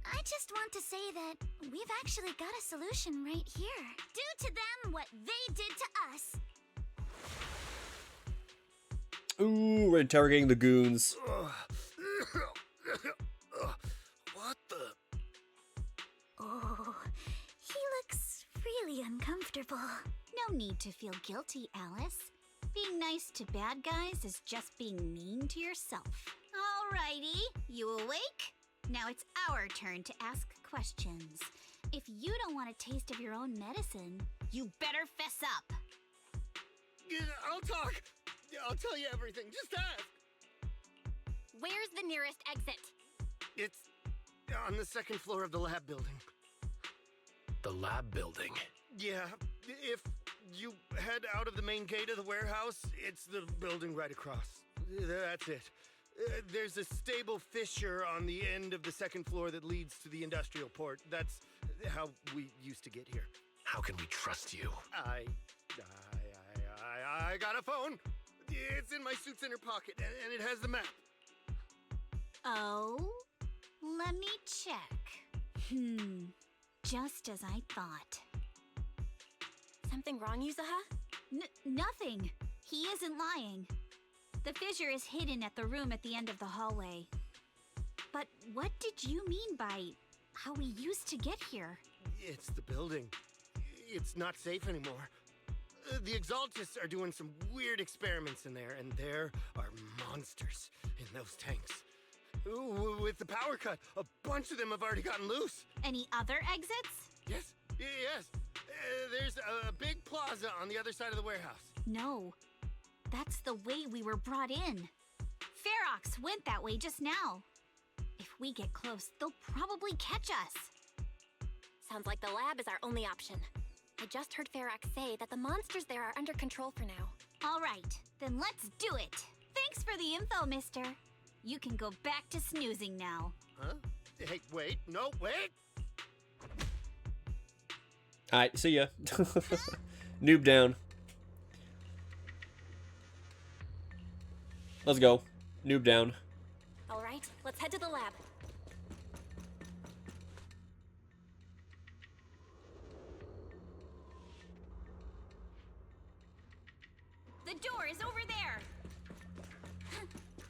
I just want to say that we've actually got a solution right here. Do to them what they did to us. Ooh, we're interrogating the goons. What the? Oh, he looks really uncomfortable. No need to feel guilty, Alice. Being nice to bad guys is just being mean to yourself. Alrighty, you awake? Now it's our turn to ask questions. If you don't want a taste of your own medicine, you better fess up. Yeah, I'll talk. Yeah, I'll tell you everything. Just ask. Where's the nearest exit? It's on the second floor of the lab building. The lab building? Yeah, if you head out of the main gate of the warehouse, it's the building right across. That's it. There's a stable fissure on the end of the second floor that leads to the industrial port. That's how we used to get here. How can we trust you? I got a phone. It's in my suit's inner pocket, and it has the map. Oh? Let me check. Just as I thought. Something wrong, Yuzuha? Nothing. He isn't lying. The fissure is hidden at the room at the end of the hallway. But what did you mean by how we used to get here? It's the building. It's not safe anymore. The Exaltists are doing some weird experiments in there, and there are monsters in those tanks. Ooh, with the power cut, a bunch of them have already gotten loose. Any other exits? Yes. There's a big plaza on the other side of the warehouse. No. That's the way we were brought in. Ferox went that way just now. If we get close, they'll probably catch us. Sounds like the lab is our only option. I just heard Ferox say that the monsters there are under control for now. All right, then let's do it. Thanks for the info, mister. You can go back to snoozing now. Huh? Hey, wait. No, wait. Alright, see ya. Noob down. Let's go. Noob down. All right, let's head to the lab. The door is over there.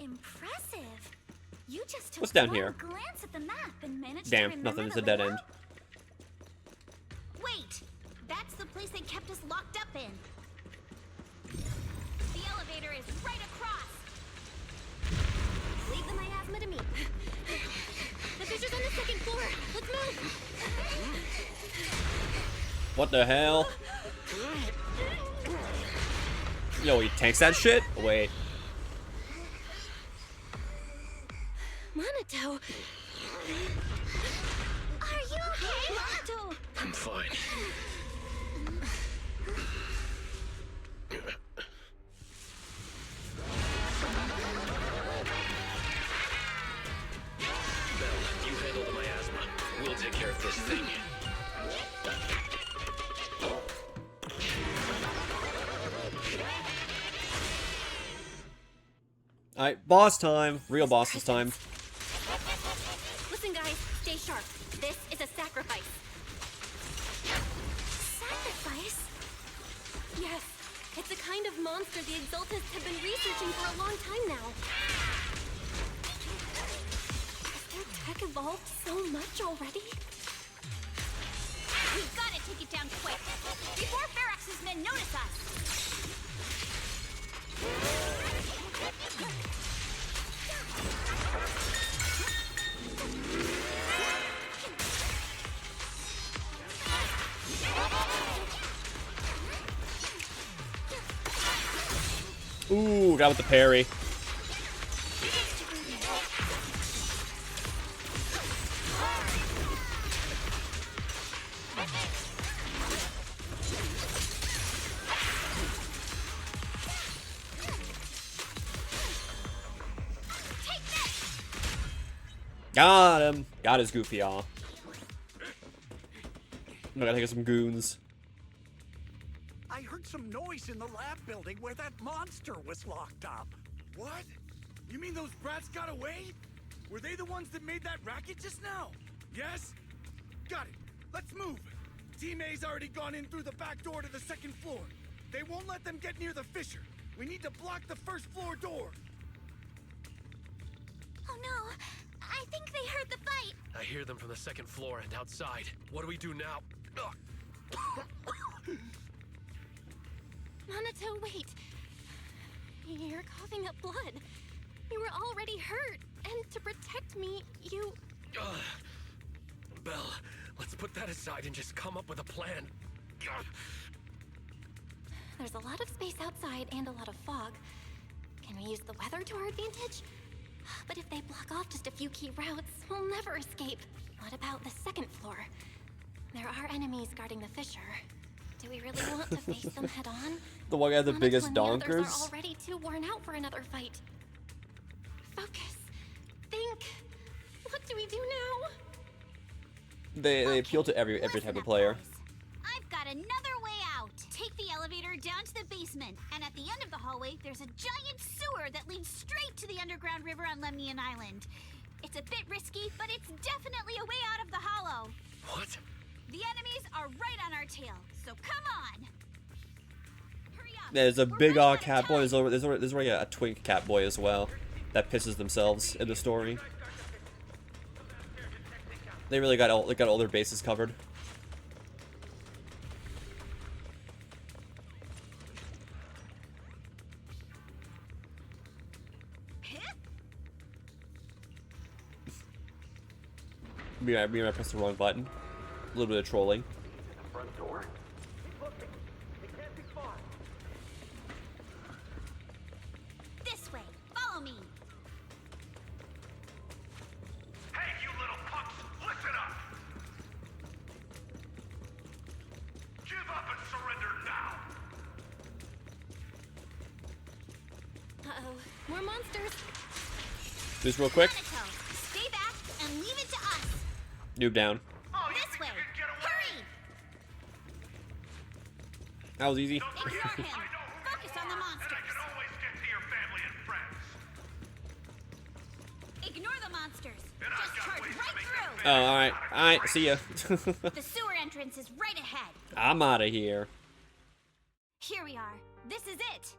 Impressive. You just took What's down one here? glance at the map and managed to Damn, remember nothing. It's the a dead layout? end. Wait, that's the place they kept us locked up in. The elevator is right across. Leave the miasma to me. The fissure's on the second floor. Let's move. What the hell? Yo, he tanks that shit? Wait. Monato. Are you okay, Monato? I'm fine. Belle, you handle the miasma. We'll take care of this thing. Alright, boss time. Real boss this time. Listen, guys, stay sharp. This is a sacrifice. Sacrifice? Yes, it's a kind of monster the Exaltists have been researching for a long time now. Has their tech evolved so much already? We've got to take it down quick, before Ferox's men notice us. Ooh, got with the parry. Got him. Got his goofy off. I'm gonna take some goons. I heard some noise in the lab building where that monster was locked up. What? You mean those brats got away? Were they the ones that made that racket just now? Yes? Got it. Let's move. Team A's already gone in through the back door to the second floor. They won't let them get near the fissure. We need to block the first floor door. Oh no, I think they heard the fight. I hear them from the second floor and outside. What do we do now? Ugh. Monato, wait. You're coughing up blood. You were already hurt, and to protect me, you... Ugh. Belle, let's put that aside and just come up with a plan. Ugh. There's a lot of space outside and a lot of fog. Can we use the weather to our advantage? But if they block off just a few key routes, we'll never escape. What about the second floor? There are enemies guarding the fissure. Do we really want to face them head on? The one guy with the Monato biggest and the others donkers. are already too worn out for another fight. Focus. Think. What do we do now? They appeal to every type of player. I've got another way out. Take the elevator down to the basement, and at the end of the hallway, there's a giant sewer that leads straight to the underground river on Lemnian Island. It's a bit risky, but it's definitely a way out of the hollow. What? The enemies are right on our tail, so come on! Hurry There's a big cat boy. There's already a twink cat boy as well that pisses themselves in the story. They really got all their bases covered. Me, I pressed the wrong button. A little bit of trolling. Front door? This way. Follow me. Hey, you little punks! Listen up! Give up and surrender now! Uh-oh. More monsters. Just real quick. Stay back and leave it to us. Noob down. This way. Hurry. That was easy. Ignore him. Focus on the monsters. I can always get to your family and friends. Ignore the monsters. Just charge right through. Oh, alright. Alright, see ya. The sewer entrance is right ahead. I'm out of here. Here we are. This is it.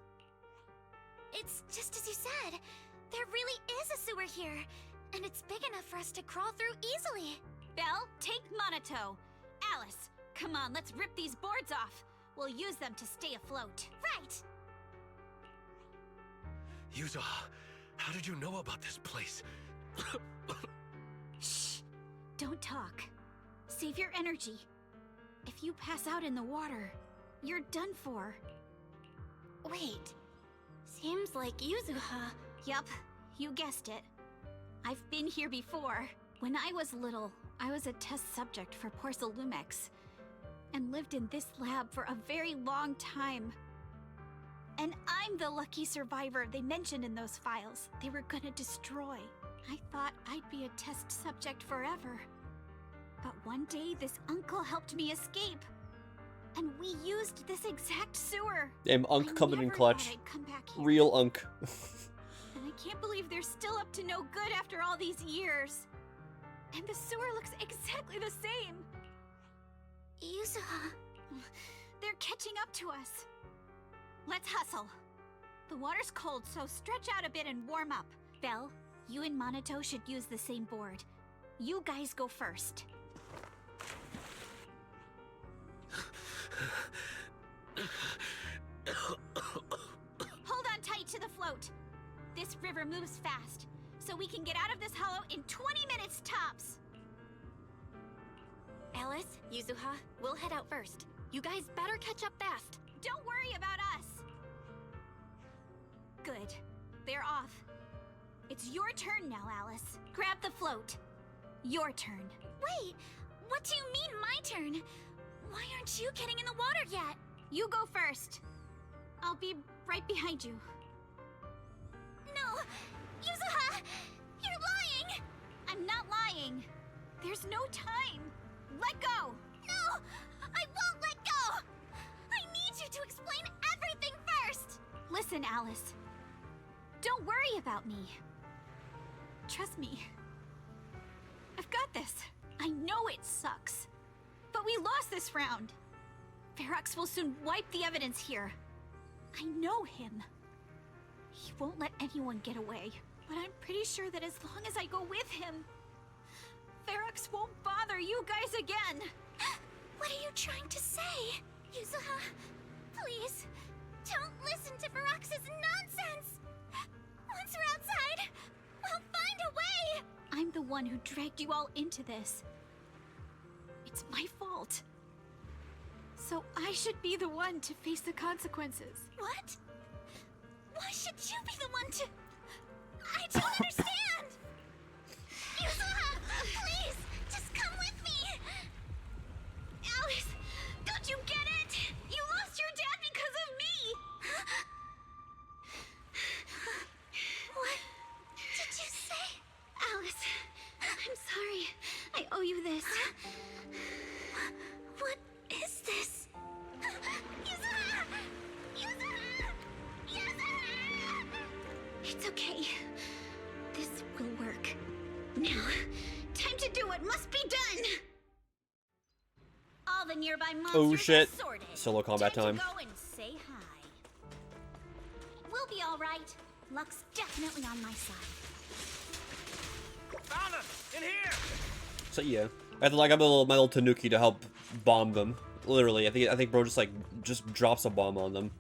It's just as you said. There really is a sewer here, and it's big enough for us to crawl through easily. Belle, take Monato. Alice, come on, let's rip these boards off. We'll use them to stay afloat. Right. Yuzo, how did you know about this place? Shh. Don't talk. Save your energy. If you pass out in the water, you're done for. Wait. Seems like Yuzuha. Yup, you guessed it. I've been here before. When I was little, I was a test subject for Porcelumex, and lived in this lab for a very long time. And I'm the lucky survivor they mentioned in those files they were gonna destroy. I thought I'd be a test subject forever. But one day, this uncle helped me escape. And we used this exact sewer. Damn, Unk coming in clutch. I'd come back here. Real Unk. And I can't believe they're still up to no good after all these years. And the sewer looks exactly the same. Yuzuha. They're catching up to us. Let's hustle. The water's cold, so stretch out a bit and warm up. Belle, you and Monato should use the same board. You guys go first. Hold on tight to the float. This river moves fast, so we can get out of this hollow in 20 minutes tops. Alice, Yuzuha, we'll head out first. You guys better catch up fast. Don't worry about us. Good. They're off. It's your turn now, Alice. Grab the float. Your turn. Wait, what do you mean my turn? Why aren't you getting in the water yet? You go first. I'll be right behind you. No! Yuzuha! You're lying! I'm not lying. There's no time. Let go! No! I won't let go! I need you to explain everything first! Listen, Alice. Don't worry about me. Trust me. I've got this. I know it sucks. But we lost this round. Ferox will soon wipe the evidence here. I know him. He won't let anyone get away. But I'm pretty sure that as long as I go with him, Ferox won't bother you guys again. What are you trying to say? Yuzuha, please, don't listen to Ferox's nonsense! Once we're outside, we'll find a way! I'm the one who dragged you all into this. It's my fault. So I should be the one to face the consequences. What? Why should you be the one to... I don't understand! Yuzuha, please, just come with me! Alice, don't you get it? You lost your dad because of me! What did you say? Alice, I'm sorry. I owe you this. What is this? Yuzuha! Yuzuha! Yuzuha! It's okay. This will work. Now, time to do what must be done! All the nearby monsters Oh shit. are sorted. Solo combat time. To go and say hi. We'll be all right. Luck's definitely on my side. Found him! In here! So yeah, I got my little tanuki to help bomb them. Literally, I think bro just drops a bomb on them.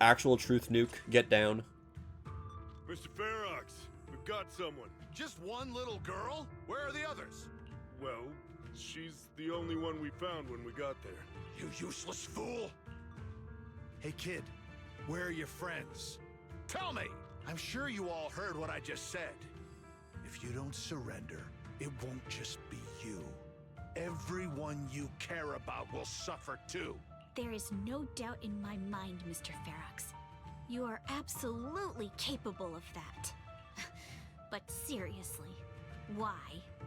Actual truth nuke, get down. Mr. Ferox, we've got someone. Just one little girl? Where are the others? Well, she's the only one we found when we got there. You useless fool! Hey kid, where are your friends? Tell me! I'm sure you all heard what I just said. If you don't surrender, it won't just be you. Everyone you care about will suffer too. There is no doubt in my mind, Mr. Ferox. You are absolutely capable of that. But seriously, why,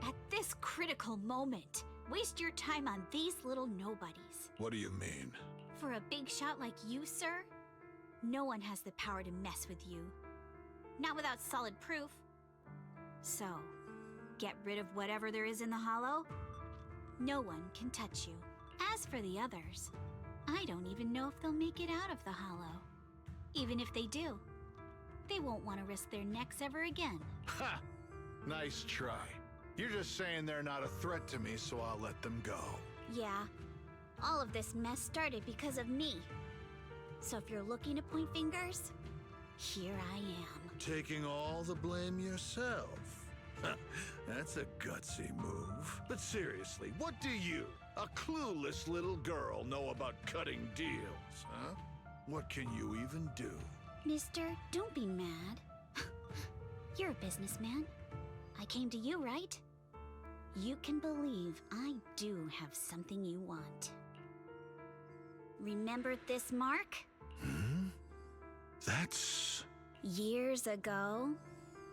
at this critical moment, waste your time on these little nobodies? What do you mean? For a big shot like you, sir, no one has the power to mess with you. Not without solid proof. So, get rid of whatever there is in the hollow. No one can touch you. As for the others, I don't even know if they'll make it out of the hollow. Even if they do, they won't want to risk their necks ever again. Ha! Nice try. You're just saying they're not a threat to me, so I'll let them go. Yeah, all of this mess started because of me. So if you're looking to point fingers, here I am. Taking all the blame yourself. That's a gutsy move. But seriously, what do you, a clueless little girl, know about cutting deals, huh? What can you even do? Mister, don't be mad. You're a businessman. I came to you, right? You can believe I do have something you want. Remember this mark? Hmm? That's... Years ago,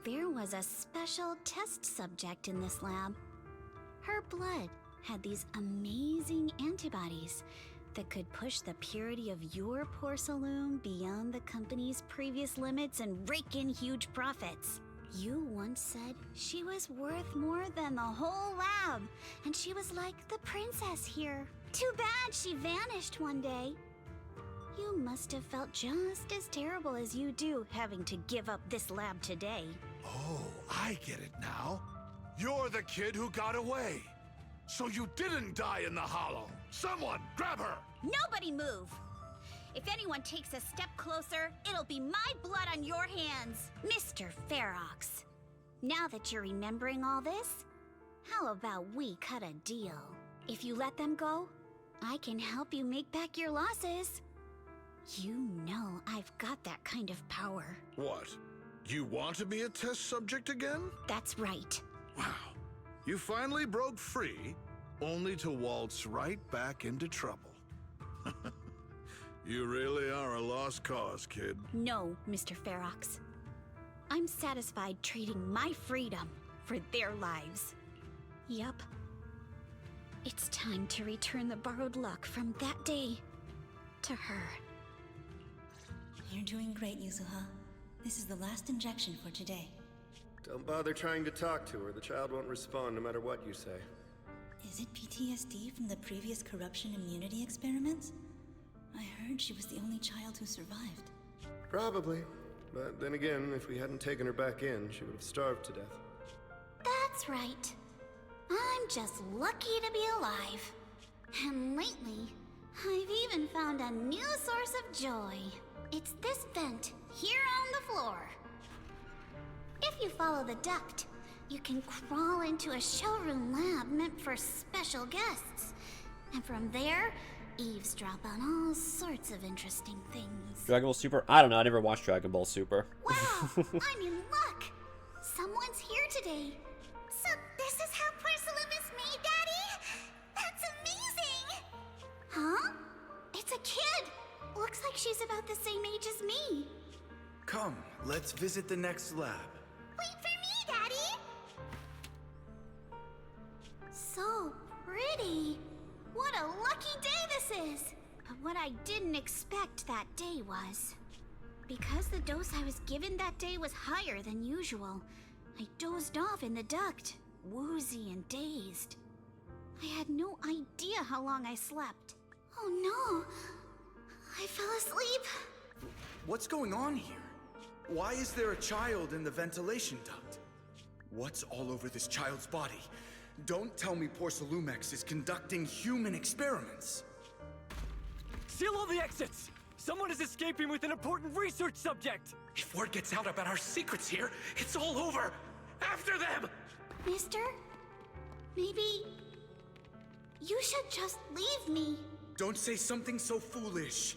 there was a special test subject in this lab. Her blood had these amazing antibodies that could push the purity of your porcelain beyond the company's previous limits and rake in huge profits. You once said she was worth more than the whole lab, and she was like the princess here. Too bad she vanished one day. You must have felt just as terrible as you do having to give up this lab today. Oh, I get it now. You're the kid who got away. So you didn't die in the hollow. Someone, grab her! Nobody move! If anyone takes a step closer, it'll be my blood on your hands, Mr. Ferox. Now that you're remembering all this, how about we cut a deal? If you let them go, I can help you make back your losses. You know I've got that kind of power. What? You want to be a test subject again? That's right. Wow. You finally broke free, only to waltz right back into trouble. You really are a lost cause, kid. No, Mr. Ferox. I'm satisfied trading my freedom for their lives. Yup. It's time to return the borrowed luck from that day to her. You're doing great, Yuzuha. This is the last injection for today. Don't bother trying to talk to her. The child won't respond no matter what you say. Is it PTSD from the previous corruption immunity experiments? I heard she was the only child who survived. Probably. But then again, if we hadn't taken her back in, she would have starved to death. That's right. I'm just lucky to be alive. And lately, I've even found a new source of joy. It's this vent here on the floor. If you follow the duct, you can crawl into a showroom lab meant for special guests. And from there, eavesdrop on all sorts of interesting things. Dragon Ball Super? I don't know. I never watched Dragon Ball Super. Wow, I'm in luck. Someone's here today. So this is how porcelain is made, Daddy? That's amazing! Huh? It's a kid. Looks like she's about the same age as me. Come, let's visit the next lab. Wait for me, Daddy! So pretty. What a lucky day this is! But what I didn't expect that day was... Because the dose I was given that day was higher than usual, I dozed off in the duct, woozy and dazed. I had no idea how long I slept. Oh no! I fell asleep. What's going on here? Why is there a child in the ventilation duct? What's all over this child's body? Don't tell me Porcelumex is conducting human experiments. Seal all the exits! Someone is escaping with an important research subject! If word gets out about our secrets here, it's all over! After them! Mister? Maybe... you should just leave me. Don't say something so foolish.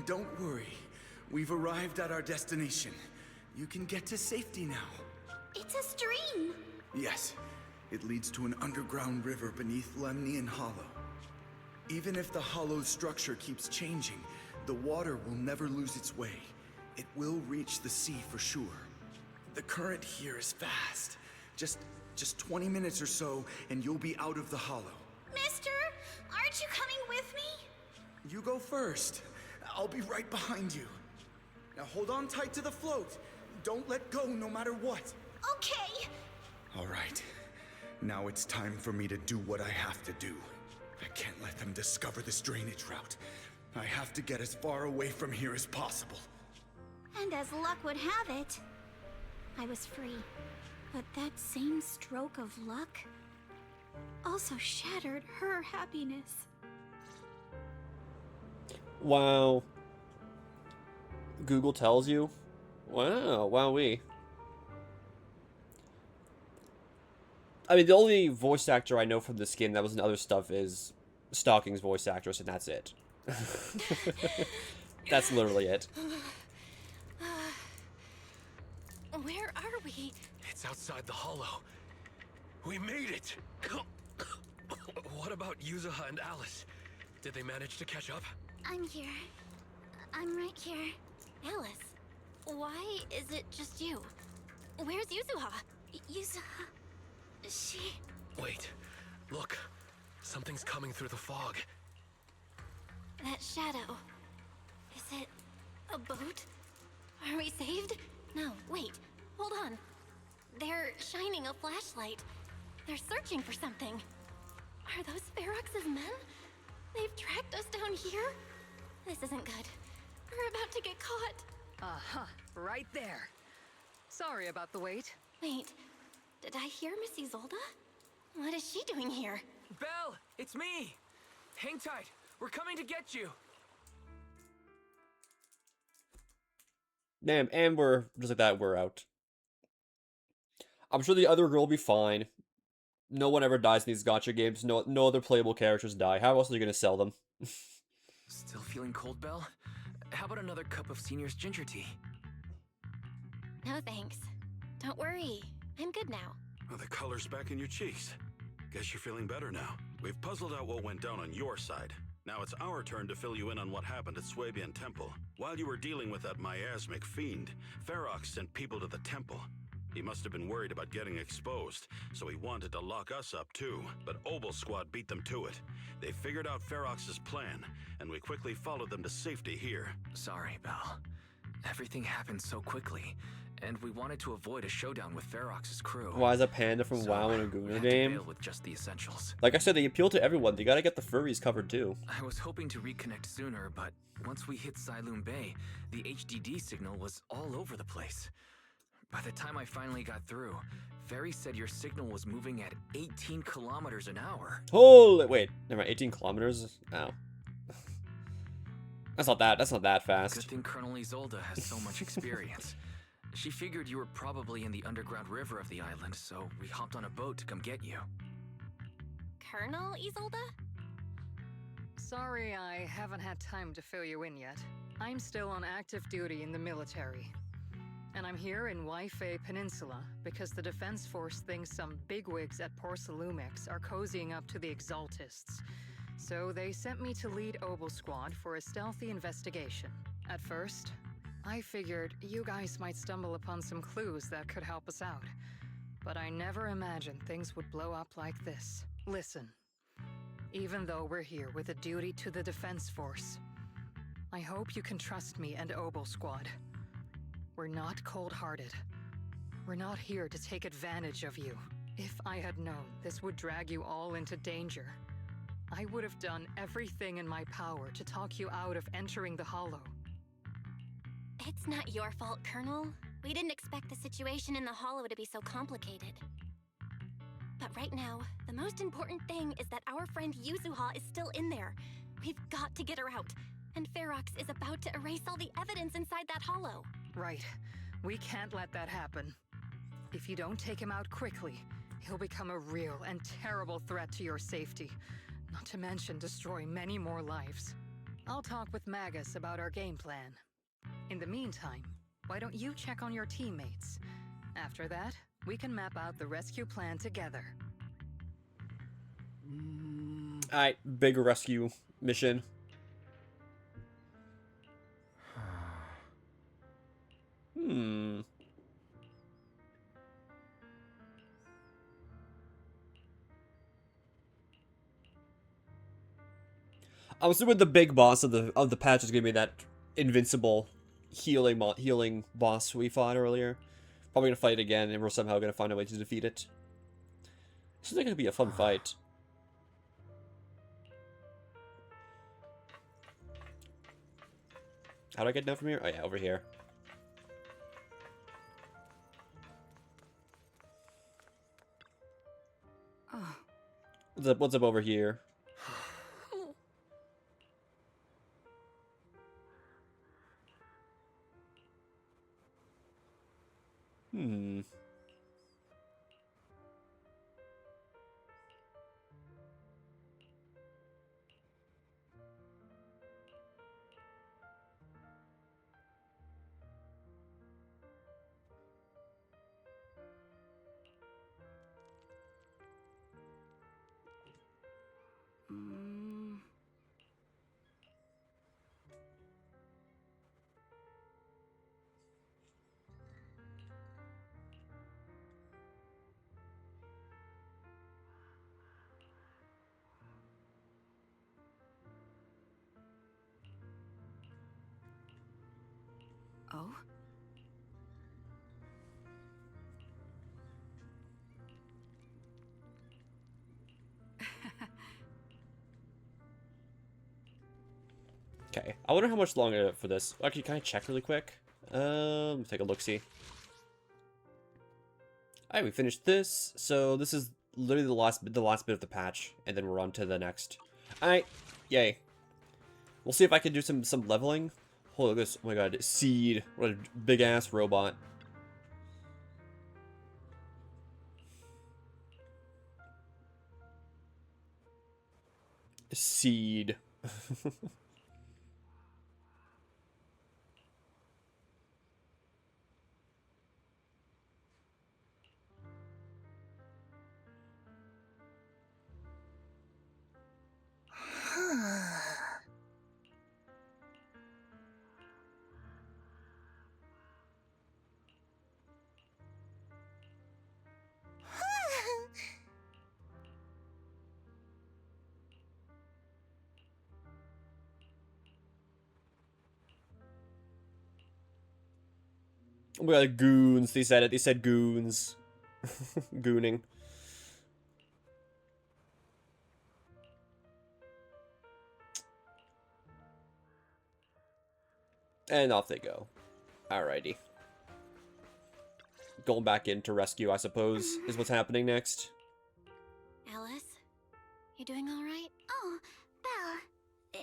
Don't worry. We've arrived at our destination. You can get to safety now. It's a stream. Yes, it leads to an underground river beneath Lemnian Hollow. Even if the hollow's structure keeps changing, the water will never lose its way. It will reach the sea for sure. The current here is fast. Just 20 minutes or so, and you'll be out of the hollow. Mister, aren't you coming with me? You go first. I'll be right behind you. Now hold on tight to the float. Don't let go no matter what. Okay. All right. Now it's time for me to do what I have to do. I can't let them discover this drainage route. I have to get as far away from here as possible. And as luck would have it, I was free. But that same stroke of luck also shattered her happiness. Wow. Google tells you? Wow, wowee. I mean, the only voice actor I know from this game that was in other stuff is Stalking's voice actress, and that's it. That's literally it. Where are we? It's outside the hollow. We made it! What about Yuzuha and Alice? Did they manage to catch up? I'm here. I'm right here. Alice, why is it just you? Where's Yuzuha? Yuzuha... she... Wait, look. Something's coming through the fog. That shadow. Is it a boat? Are we saved? No, wait. Hold on. They're shining a flashlight. They're searching for something. Are those Ferox's men? They've tracked us down here? This isn't good. We're about to get caught. Uh-huh. Right there. Sorry about the wait. Wait, did I hear Miss Isolde? What is she doing here? Belle, it's me! Hang tight. We're coming to get you. Damn, and we're, just like that, we're out. I'm sure the other girl will be fine. No one ever dies in these gacha games. No other playable characters die. How else are you going to sell them? Still feeling cold, Belle? How about another cup of Senior's ginger tea? No thanks. Don't worry. I'm good now. Oh, the color's back in your cheeks. Guess you're feeling better now. We've puzzled out what went down on your side. Now it's our turn to fill you in on what happened at Swabian Temple. While you were dealing with that miasmic fiend, Ferox sent people to the temple. He must have been worried about getting exposed, so he wanted to lock us up too. But Obel Squad beat them to it. They figured out Ferox's plan, and we quickly followed them to safety here. Sorry, Belle. Everything happened so quickly, and we wanted to avoid a showdown with Ferox's crew. Why is a panda from WoW in a Google game? With just the essentials. Like I said, they appeal to everyone. You gotta get the furries covered too. I was hoping to reconnect sooner, but once we hit Siloon Bay, the HDD signal was all over the place. By the time I finally got through, Ferry said your signal was moving at 18 kilometers an hour. Holy, wait, never mind, 18 kilometers? Oh. That's not that fast. Good thing Colonel Isolde has so much experience. She figured you were probably in the underground river of the island, so we hopped on a boat to come get you. Colonel Isolde? Sorry, I haven't had time to fill you in yet. I'm still on active duty in the military. And I'm here in Waifei Peninsula because the Defense Force thinks some bigwigs at Porcelumex are cozying up to the Exaltists. So they sent me to lead Obel Squad for a stealthy investigation. At first, I figured you guys might stumble upon some clues that could help us out. But I never imagined things would blow up like this. Listen, even though we're here with a duty to the Defense Force, I hope you can trust me and Obel Squad. We're not cold-hearted. We're not here to take advantage of you. If I had known this would drag you all into danger, I would have done everything in my power to talk you out of entering the Hollow. It's not your fault, Colonel. We didn't expect the situation in the Hollow to be so complicated. But right now, the most important thing is that our friend Yuzuha is still in there. We've got to get her out. And Ferox is about to erase all the evidence inside that Hollow. Right. We can't let that happen. If you don't take him out quickly, he'll become a real and terrible threat to your safety. Not to mention destroy many more lives. I'll talk with Magus about our game plan. In the meantime, why don't you check on your teammates? After that, we can map out the rescue plan together. Alright, big rescue mission. I'm assuming the big boss of the patch is gonna be that invincible healing boss we fought earlier. Probably gonna fight again, and we're somehow gonna find a way to defeat it. This is gonna be a fun fight. How do I get down from here? Oh yeah, over here. What's up over here? Oh? Okay, I wonder how much longer for this. Actually, can I check really quick? Take a look-see. Alright, we finished this. So this is literally the last bit of the patch, and then we're on to the next. Alright, yay. We'll see if I can do some leveling. Holy this! Oh my god, Seed! What a big ass robot. Seed. Oh my god, goons. They said it. They said goons. Gooning. And off they go. Alrighty. Going back in to rescue, I suppose, is what's happening next. Alice? You doing alright? Oh, Belle.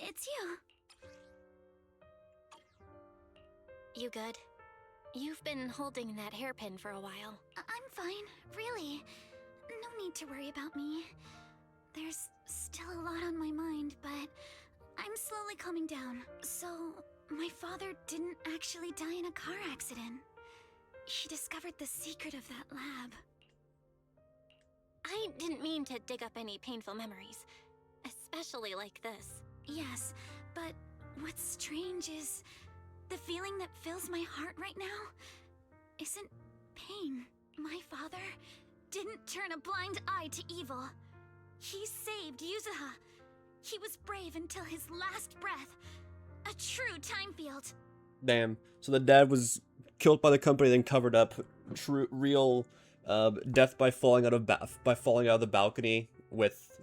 It's you. You good? You've been holding that hairpin for a while. I'm fine, really. No need to worry about me. There's still a lot on my mind, but I'm slowly calming down. So, my father didn't actually die in a car accident. He discovered the secret of that lab. I didn't mean to dig up any painful memories, especially like this. Yes, but what's strange is the feeling that fills my heart right now isn't pain. My father didn't turn a blind eye to evil. He saved Yuzuha. He was brave until his last breath. A true time field. Damn. So the dad was killed by the company, then covered up. Real death by falling out of the balcony with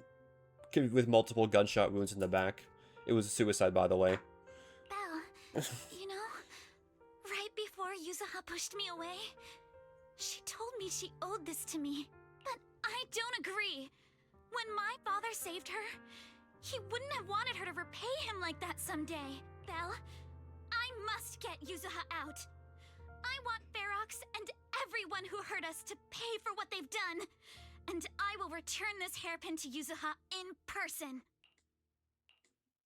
with multiple gunshot wounds in the back. It was a suicide, by the way. Belle, you know, right before Yuzuha pushed me away, she told me she owed this to me. But I don't agree. When my father saved her, he wouldn't have wanted her to repay him like that someday. Belle, I must get Yuzuha out. I want Ferox and everyone who hurt us to pay for what they've done. And I will return this hairpin to Yuzuha in person.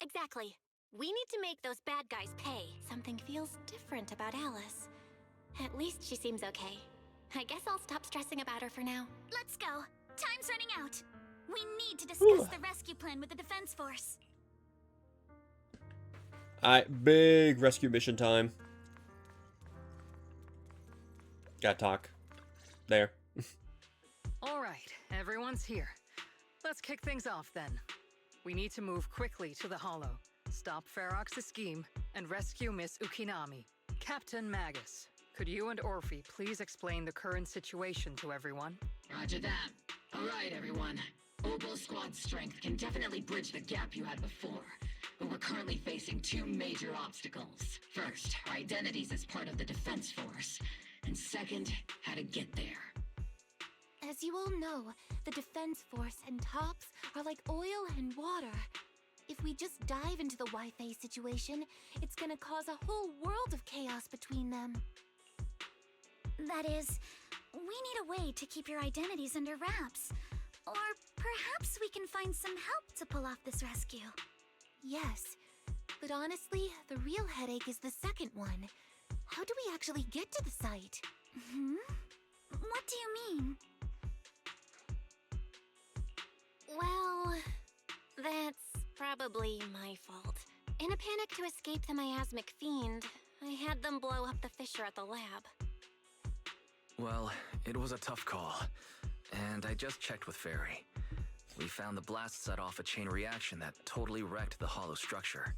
Exactly. We need to make those bad guys pay. Something feels different about Alice. At least she seems okay. I guess I'll stop stressing about her for now. Let's go. Time's running out. We need to discuss the rescue plan with the Defense Force. Alright, big rescue mission time. Gotta talk. There. Alright, everyone's here. Let's kick things off then. We need to move quickly to the Hollow, stop Ferox's scheme, and rescue Miss Ukinami. Captain Magus, could you and Orphe please explain the current situation to everyone? Roger that. Alright, everyone. Obel Squad's strength can definitely bridge the gap you had before, but we're currently facing two major obstacles. First, our identities as part of the Defense Force, and second, how to get there. As you all know, the Defense Force and TOPS are like oil and water. If we just dive into the Wi-Fi situation, it's gonna cause a whole world of chaos between them. That is, we need a way to keep your identities under wraps. Or perhaps we can find some help to pull off this rescue. Yes, but honestly, the real headache is the second one. How do we actually get to the site? What do you mean? Well, that's probably my fault. In a panic to escape the miasmic fiend, I had them blow up the fissure at the lab. Well, it was a tough call, and I just checked with Fairy. We found the blast set off a chain reaction that totally wrecked the hollow structure.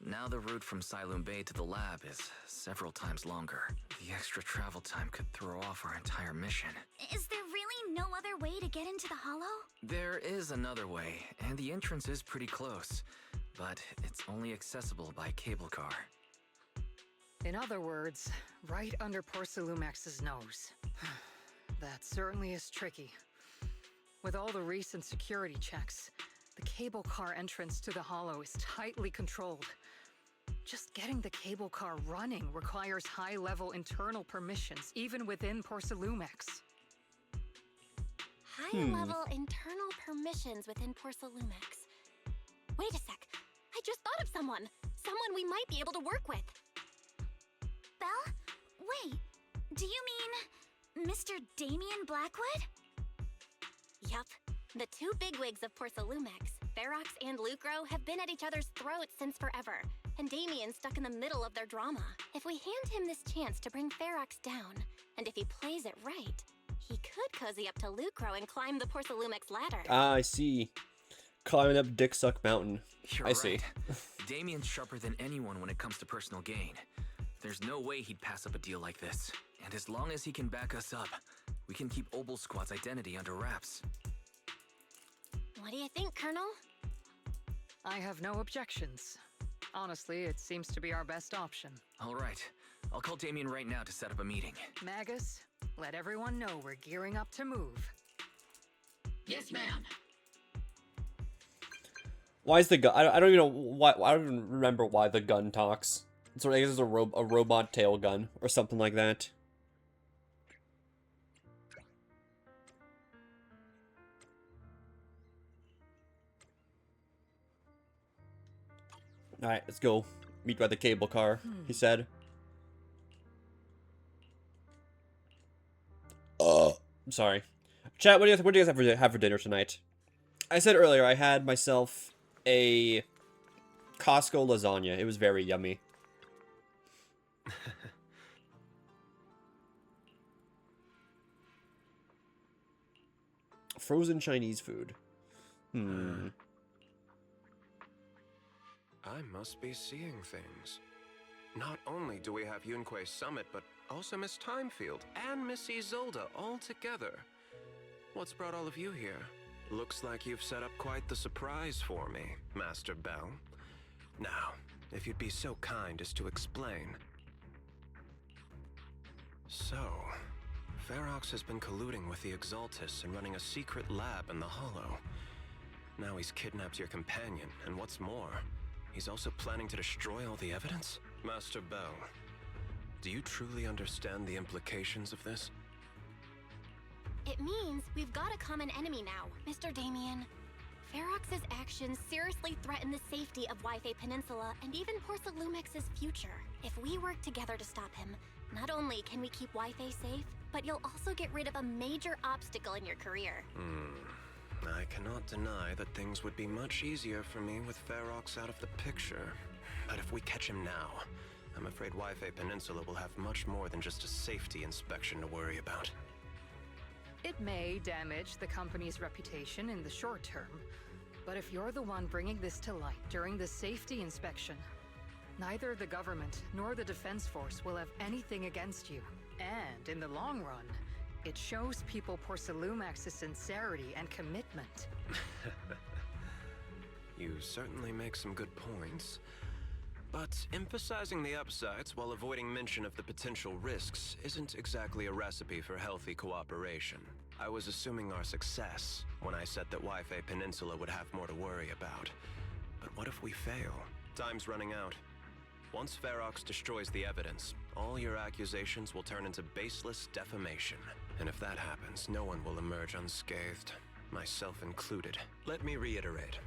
Now the route from Siloon Bay to the lab is several times longer. The extra travel time could throw off our entire mission. Is there really no other way to get into the Hollow? There is another way, and the entrance is pretty close, but it's only accessible by cable car. In other words, right under Porcelumex's nose. That certainly is tricky. With all the recent security checks, the cable car entrance to the Hollow is tightly controlled. Just getting the cable car running requires high-level internal permissions, even within Porcelumex. High-level internal permissions within Porcelumex. Wait a sec. I just thought of someone. Someone we might be able to work with. Belle? Wait, do you mean Mr. Damien Blackwood? Yup. The two bigwigs of Porcelumex, Ferox and Lucro, have been at each other's throats since forever, and Damien's stuck in the middle of their drama. If we hand him this chance to bring Ferox down, and if he plays it right, he could cozy up to Lucro and climb the Porcelumex ladder. Ah, I see. Climbing up Dick Suck Mountain. You're I see. right. Damien's sharper than anyone when it comes to personal gain. There's no way he'd pass up a deal like this. And as long as he can back us up, we can keep Obel Squad's identity under wraps. What do you think, Colonel? I have no objections. Honestly, it seems to be our best option. All right. I'll call Damien right now to set up a meeting. Magus, let everyone know we're gearing up to move. Yes, ma'am. Why is the gun? I don't even know why. I don't even remember why the gun talks. It's I guess it's a robot tail gun or something like that. All right, let's go meet by the cable car. He said. I'm sorry. Chat, what do you guys have for dinner tonight? I said earlier I had myself a Costco lasagna. It was very yummy. Frozen Chinese food. I must be seeing things. Not only do we have Yunquei Summit, but also Miss Timefield and Miss Isolde all together. What's brought all of you here? Looks like you've set up quite the surprise for me, Master Bell. Now, if you'd be so kind as to explain. So, Ferox has been colluding with the Exaltus and running a secret lab in the Hollow. Now he's kidnapped your companion, and what's more, he's also planning to destroy all the evidence? Master Bell, do you truly understand the implications of this? It means we've got a common enemy now, Mr. Damien. Ferox's actions seriously threaten the safety of Wi-Fi Peninsula and even Porsalumex's future. If we work together to stop him, not only can we keep Wi-Fi safe, but you'll also get rid of a major obstacle in your career. I cannot deny that things would be much easier for me with Ferox out of the picture. But if we catch him now, I'm afraid Wi-Fi Peninsula will have much more than just a safety inspection to worry about. It may damage the company's reputation in the short term, but if you're the one bringing this to light during the safety inspection, neither the government nor the Defense Force will have anything against you. And in the long run, it shows people Porsalumex's sincerity and commitment. You certainly make some good points. But emphasizing the upsides while avoiding mention of the potential risks isn't exactly a recipe for healthy cooperation. I was assuming our success when I said that Wi-Fi Peninsula would have more to worry about. But what if we fail? Time's running out. Once Ferox destroys the evidence, all your accusations will turn into baseless defamation. And if that happens, no one will emerge unscathed, myself included. Let me reiterate.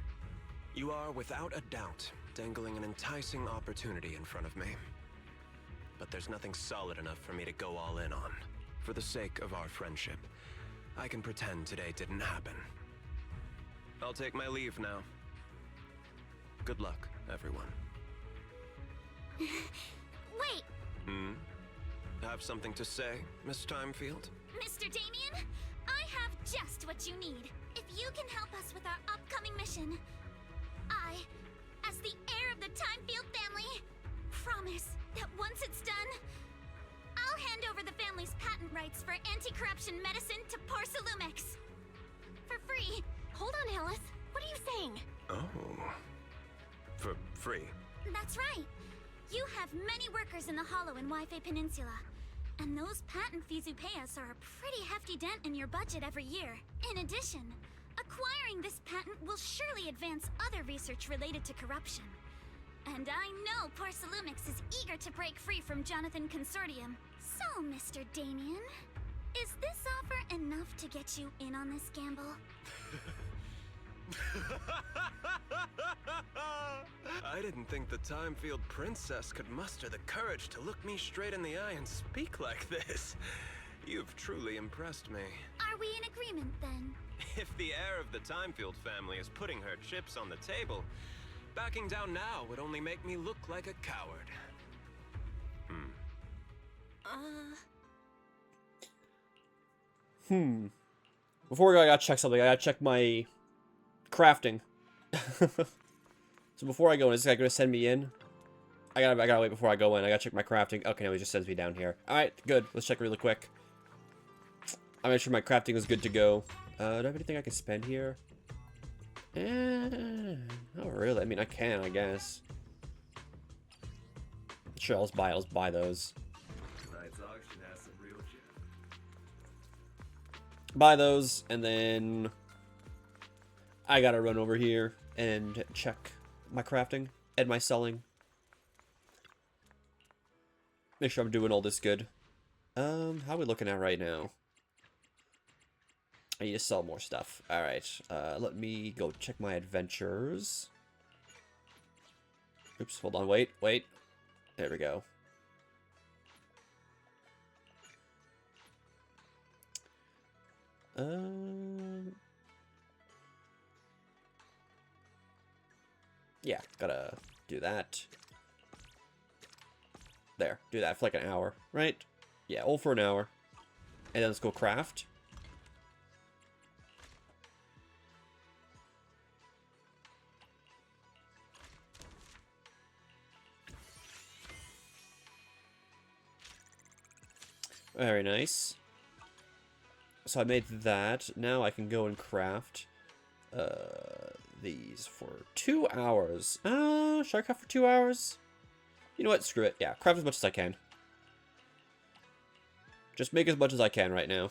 You are, without a doubt, dangling an enticing opportunity in front of me. But there's nothing solid enough for me to go all in on. For the sake of our friendship, I can pretend today didn't happen. I'll take my leave now. Good luck, everyone. Wait! Have something to say, Miss Timefield? Mr. Damien, I have just what you need. If you can help us with our upcoming mission, I, as the heir of the Timefield family, promise that once it's done, I'll hand over the family's patent rights for anti-corruption medicine to Porsalumex. For free. Hold on, Alice. What are you saying? Oh. For free? That's right. You have many workers in the Hollow and Wi-Fi Peninsula. And those patent fees you pay us are a pretty hefty dent in your budget every year. In addition, acquiring this patent will surely advance other research related to corruption. And I know Porsalumix is eager to break free from Jonathan Consortium. So, Mr. Damien, is this offer enough to get you in on this gamble? I didn't think the Timefield princess could muster the courage to look me straight in the eye and speak like this. You've truly impressed me. Are we in agreement, then? If the heir of the Timefield family is putting her chips on the table, backing down now would only make me look like a coward. Before we go, I gotta check something. I gotta check my crafting. So before I go in, is this guy gonna send me in? I gotta wait before I go in. I gotta check my crafting. Okay, no, he just sends me down here. Alright, good. Let's check really quick. I made sure my crafting was good to go. Do I have anything I can spend here? Not really. I mean, I can, I guess. Sure, I'll just buy those. Tonight's auction has some real shit. Buy those, and then I gotta run over here and check my crafting and my selling. Make sure I'm doing all this good. How are we looking at right now? I need to sell more stuff. Alright, let me go check my adventures. Oops, hold on, wait. There we go. Yeah, gotta do that. There, do that for like an hour, right? Yeah, all for an hour. And then let's go craft. Very nice. So I made that. Now I can go and craft these for 2 hours. Should I craft for 2 hours? You know what? Screw it. Yeah, craft as much as I can. Just make as much as I can right now.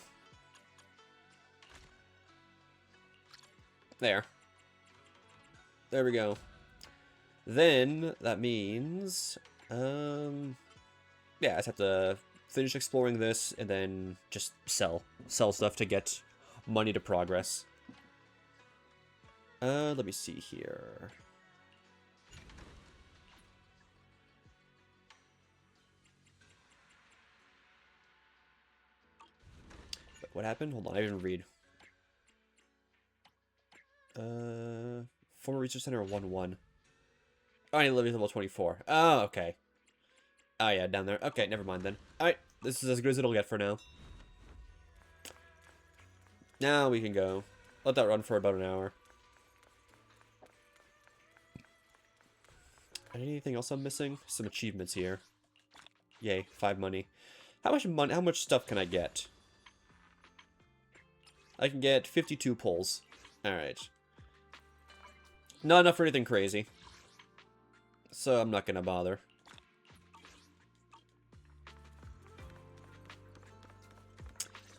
There. There we go. Then, that means... yeah, I just have to finish exploring this and then just sell. Sell stuff to get money to progress. Let me see here. What happened? Hold on, I didn't read. Former Research Center 1-1. Oh, I need to live level 24. Oh, okay. Oh, yeah, down there. Okay, never mind then. Alright, this is as good as it'll get for now. Now we can go. Let that run for about an hour. Anything else I'm missing? Some achievements here. Yay, 5 money. How much stuff can I get? I can get 52 pulls. Alright. Not enough for anything crazy. So I'm not gonna bother.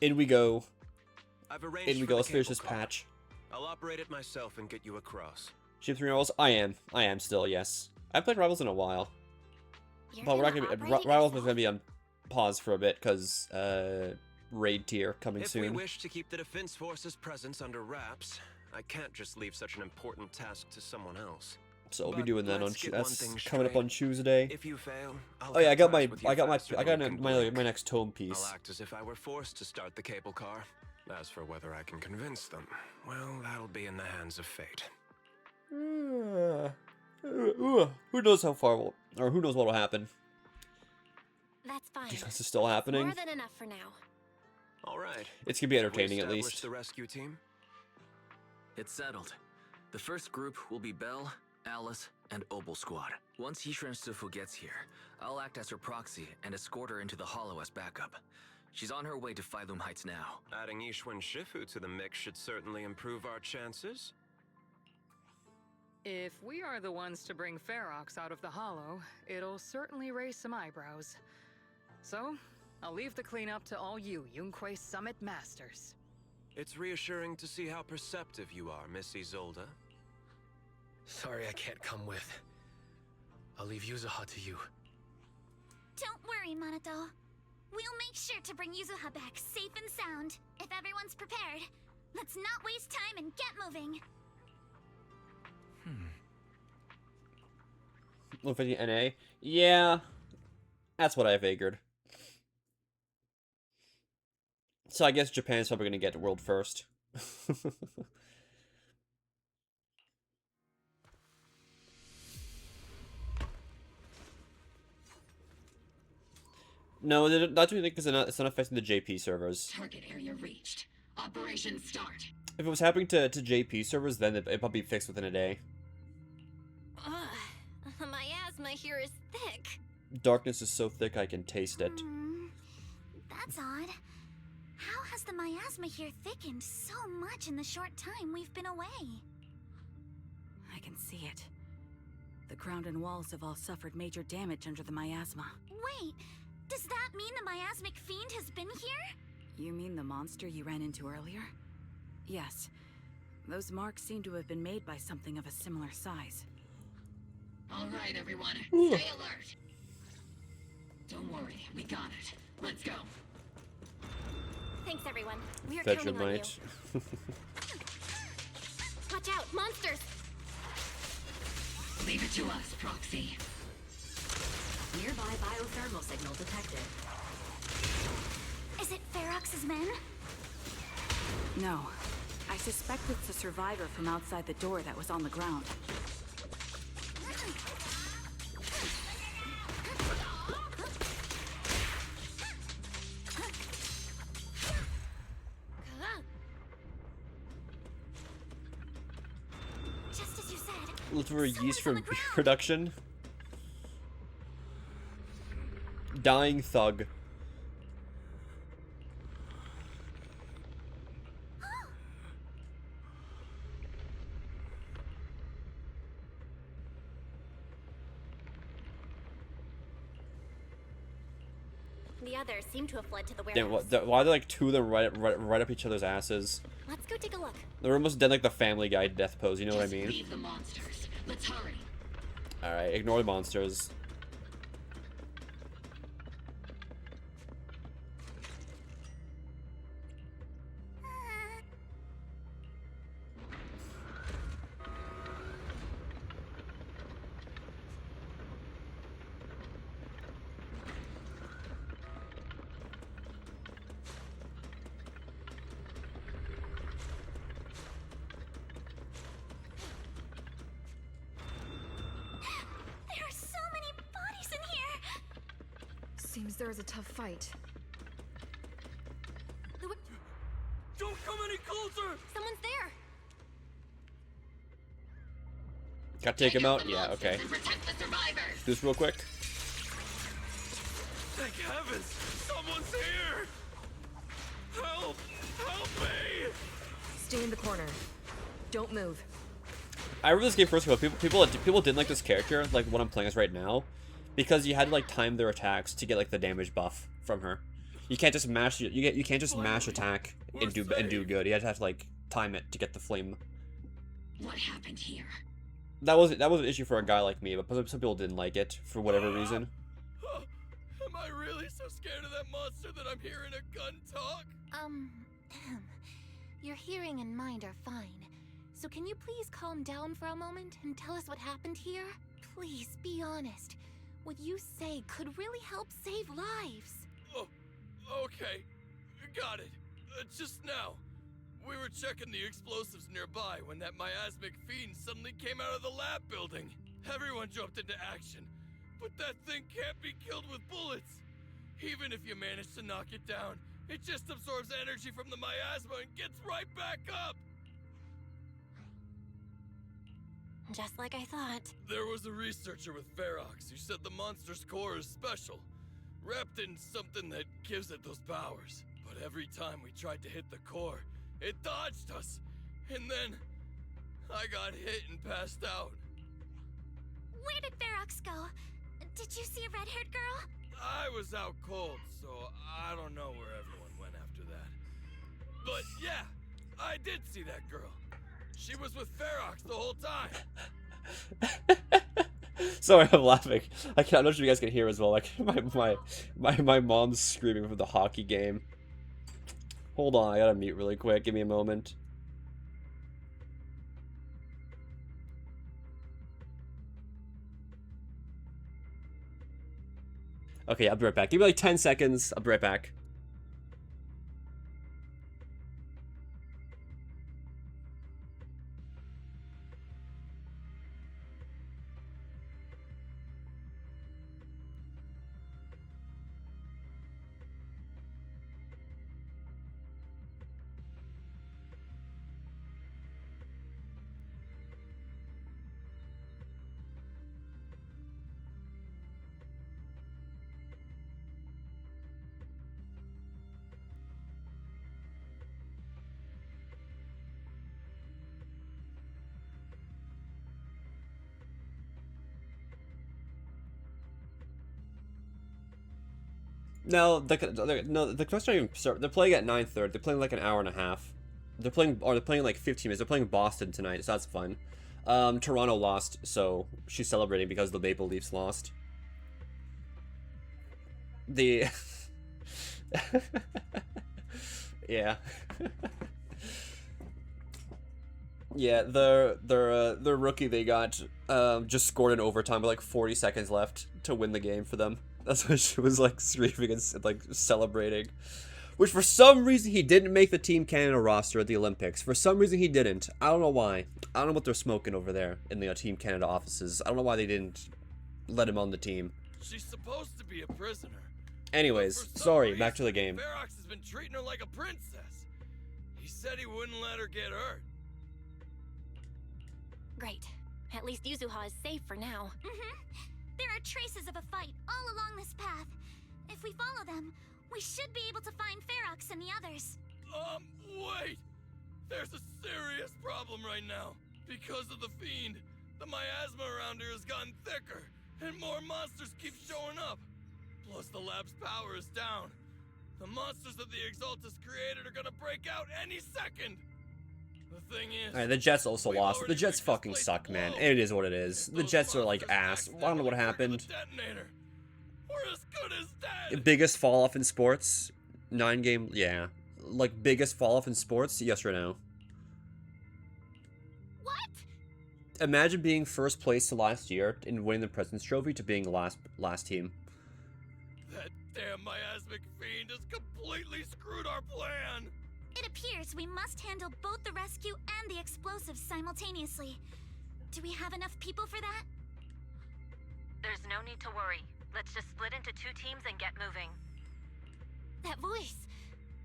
In we go. In we go. Let's finish this patch. I'll operate it myself and get you across. Ship 3 Rivals? I am still, yes. I haven't played Rivals in a while. But we're not gonna be, Rivals is gonna be on pause for a bit because raid tier coming soon. If we wish to keep the Defense Force's presence under wraps, I can't just leave such an important task to someone else. So we'll be doing that on that's coming up on Tuesday. If you fail, oh yeah, I got my next tome piece. I'll act as if I were forced to start the cable car. As for whether I can convince them, well, that'll be in the hands of fate. Who knows how far will, or who knows what will happen? That's fine. This is still happening. More than enough for now. All right. It's gonna be entertaining at least. The rescue team. It's settled. The first group will be Belle, Alice, and Obel Squad. Once Yisha Sufu gets here, I'll act as her proxy and escort her into the Hollow as backup. She's on her way to Phylum Heights now. Adding Yishun Shifu to the mix should certainly improve our chances. If we are the ones to bring Ferox out of the Hollow, it'll certainly raise some eyebrows. So, I'll leave the cleanup to all you Yunquei Summit Masters. It's reassuring to see how perceptive you are, Miss Isolde. Sorry I can't come with. I'll leave Yuzuha to you. Don't worry, Minato. We'll make sure to bring Yuzuha back safe and sound, if everyone's prepared. Let's not waste time and get moving. 150 NA? Yeah. That's what I figured. So I guess Japan's probably gonna get world first. No, that's what you think because it's not affecting the JP servers. Target area reached. Operation start. If it was happening to JP servers, then it'd probably be fixed within a day. Ugh, my asthma here is thick. Darkness is so thick I can taste it. That's odd. How has the miasma here thickened so much in the short time we've been away? I can see it. The ground and walls have all suffered major damage under the miasma. Wait, does that mean the miasmic fiend has been here? You mean the monster you ran into earlier? Yes. Those marks seem to have been made by something of a similar size. All right, everyone. Stay alert. Don't worry, we got it. Let's go. Thanks, everyone. We're Fetch counting on you. might. Watch out, monsters! Leave it to us, Proxy. Nearby biothermal signal detected. Is it Ferox's men? No. I suspect it's a survivor from outside the door that was on the ground. Just as you said. Look for yeast from beer production. Dying thug. The others seem to have fled to the warehouse. Damn, why are there like two of them right up each other's asses? Let's go take a look. They're almost dead like the Family Guy death pose, you know what I mean? Leave the monsters. Let's hurry. Alright, ignore the monsters. There are so many bodies in here. Seems there is a tough fight. Don't come any closer! Someone's there. Gotta take him out? Yeah, okay. Do this real quick. Thank heavens! Someone's here! Help! Help me! Stay in the corner. Don't move. I remember this game first of all. People didn't like this character, like what I'm playing as right now, because you had to like time their attacks to get like the damage buff from her. You can't just mash you can't just mash attack and do good. You have to like time it to get the flame. What happened here? That was an issue for a guy like me, but some people didn't like it for whatever reason. Am I really so scared of that monster that I'm hearing a gun talk? Your hearing and mind are fine. So can you please calm down for a moment and tell us what happened here? Please, be honest. What you say could really help save lives. Oh, okay. Got it. Just now. We were checking the explosives nearby when that miasmic fiend suddenly came out of the lab building. Everyone jumped into action. But that thing can't be killed with bullets. Even if you manage to knock it down, it just absorbs energy from the miasma and gets right back up. Just like I thought. There was a researcher with Ferox who said the monster's core is special, wrapped in something that gives it those powers. But every time we tried to hit the core, it dodged us. And then I got hit and passed out. Where did Ferox go? Did you see a red-haired girl? I was out cold, so I don't know where everyone went after that. But yeah, I did see that girl. She was with Ferox the whole time. Sorry, I'm laughing. I'm not sure you guys can hear as well. Like my mom's screaming from the hockey game. Hold on, I gotta mute really quick. Give me a moment. Okay, I'll be right back. Give me like 10 seconds. I'll be right back. No, the question even start. They're playing at 9:30. They're playing like an hour and a half. They're playing like 15 minutes. They're playing Boston tonight, so that's fun. Toronto lost, so she's celebrating because the Maple Leafs lost. The yeah. Yeah, the rookie they got just scored in overtime with like 40 seconds left to win the game for them. That's why she was like screaming and like celebrating. Which for some reason he didn't make the Team Canada roster at the Olympics. For some reason he didn't. I don't know why. I don't know what they're smoking over there in the Team Canada offices. I don't know why they didn't let him on the team. She's supposed to be a prisoner. Anyways, sorry, back to the game. Ferox has been treating her like a princess. He said he wouldn't let her get hurt. Great. At least Yuzuha is safe for now. There are traces of a fight all along this path. If we follow them, we should be able to find Ferox and the others. Wait! There's a serious problem right now. Because of the fiend, the miasma around here has gotten thicker, and more monsters keep showing up. Plus the lab's power is down. The monsters that the Exaltus created are gonna break out any second. The thing is, Alright, the Jets also lost. The Jets fucking suck, man. It is what it is. The Jets are like ass. I don't know what happened. we're as good as dead. Biggest fall off in sports? 9-game, yeah. Like biggest fall off in sports? Yes or no? What? Imagine being first place to last year and winning the President's Trophy to being last team. That damn miasmic fiend has completely screwed our plan. It appears we must handle both the rescue and the explosives simultaneously. Do we have enough people for that? There's no need to worry. Let's just split into 2 teams and get moving. That voice.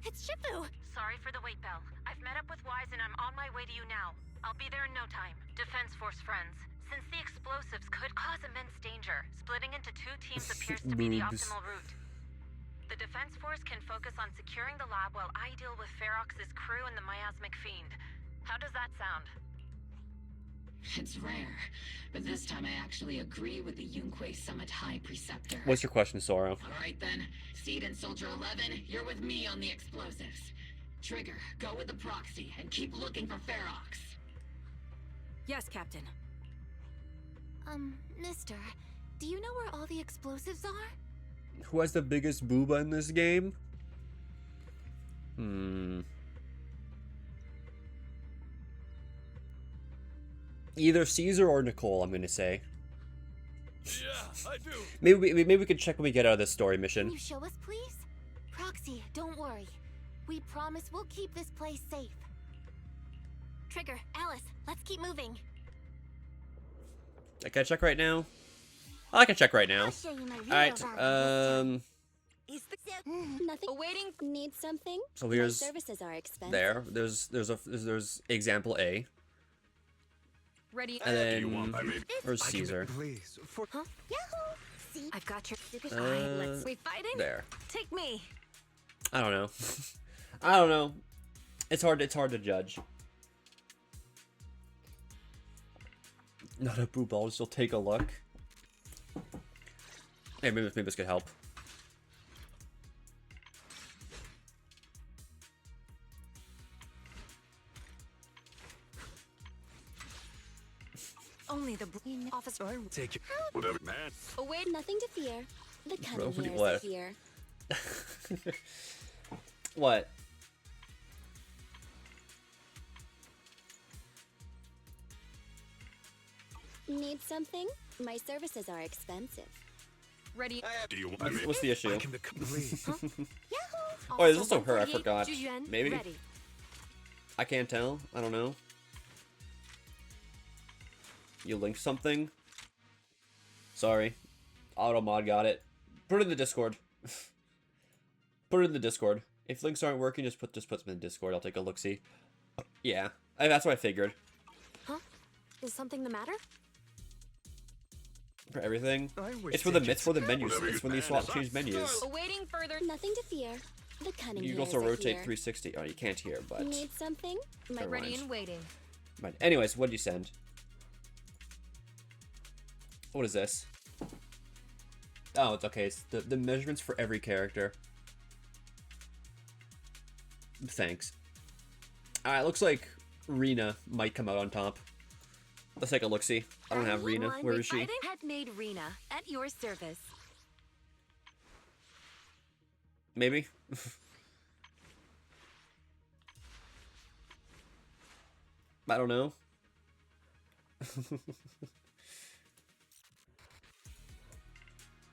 It's Shifu. Sorry for the wait, Belle. I've met up with Wise and I'm on my way to you now. I'll be there in no time. Defense Force friends. Since the explosives could cause immense danger, splitting into 2 teams appears to be the optimal route. The Defense Force can focus on securing the lab while I deal with Ferox's crew and the miasmic fiend. How does that sound? It's rare, but this time I actually agree with the Yunque Summit High Preceptor. What's your question, Sora? Alright then, Seed and Soldier 11, you're with me on the explosives. Trigger, go with the proxy and keep looking for Ferox. Yes, Captain. Mister, do you know where all the explosives are? Who has the biggest booba in this game? Either Caesar or Nicole, I'm gonna say. Yeah, I do. Maybe we could check when we get out of this story mission. Can you show us, please? Proxy, don't worry. We promise we'll keep this place safe. Trigger, Alice, let's keep moving. Can I check right now? Oh, I can check right now. I'll show you my real Alright, value Nothing. Waiting. Need something? So here's My services are expensive. there. There's example A. Ready? And then where's Caesar? Please, Huh? Yahoo! See? I've got your... Uh, We fighting? there. Take me. I don't know. I don't know. It's hard to judge. Not a boo ball, just take a look. Hey, maybe this could help. Only the officer. Take it. Whatever, man. Oh, wait, nothing to fear. The cunning Nobody hairs left. are here. What? Need something? My services are expensive. Ready? Do you want me? What's the issue? Please. Oh, there's also her. I forgot. Maybe. Ready. I can't tell. I don't know. You linked something? Sorry. Automod got it. Put it in the Discord. Put it in the Discord. If links aren't working, just put them in the Discord. I'll take a look-see. Yeah. That's what I figured. Huh? Is something the matter? For everything. wish It's for the they it's for the just- menus. It's when you swap change menus. Awaiting further. Nothing to fear. The cunning You can hairs also are rotate here. 360. Oh, you can't hear, but Need something? My Never Ready mind. and waiting. But anyways, what did you send? What is this? Oh, it's okay. It's the measurements for every character. Thanks. Alright, looks like Rena might come out on top. Let's take a look-see. I don't have Rena. Where is she? Handmade Rena at your service. Maybe? I don't know.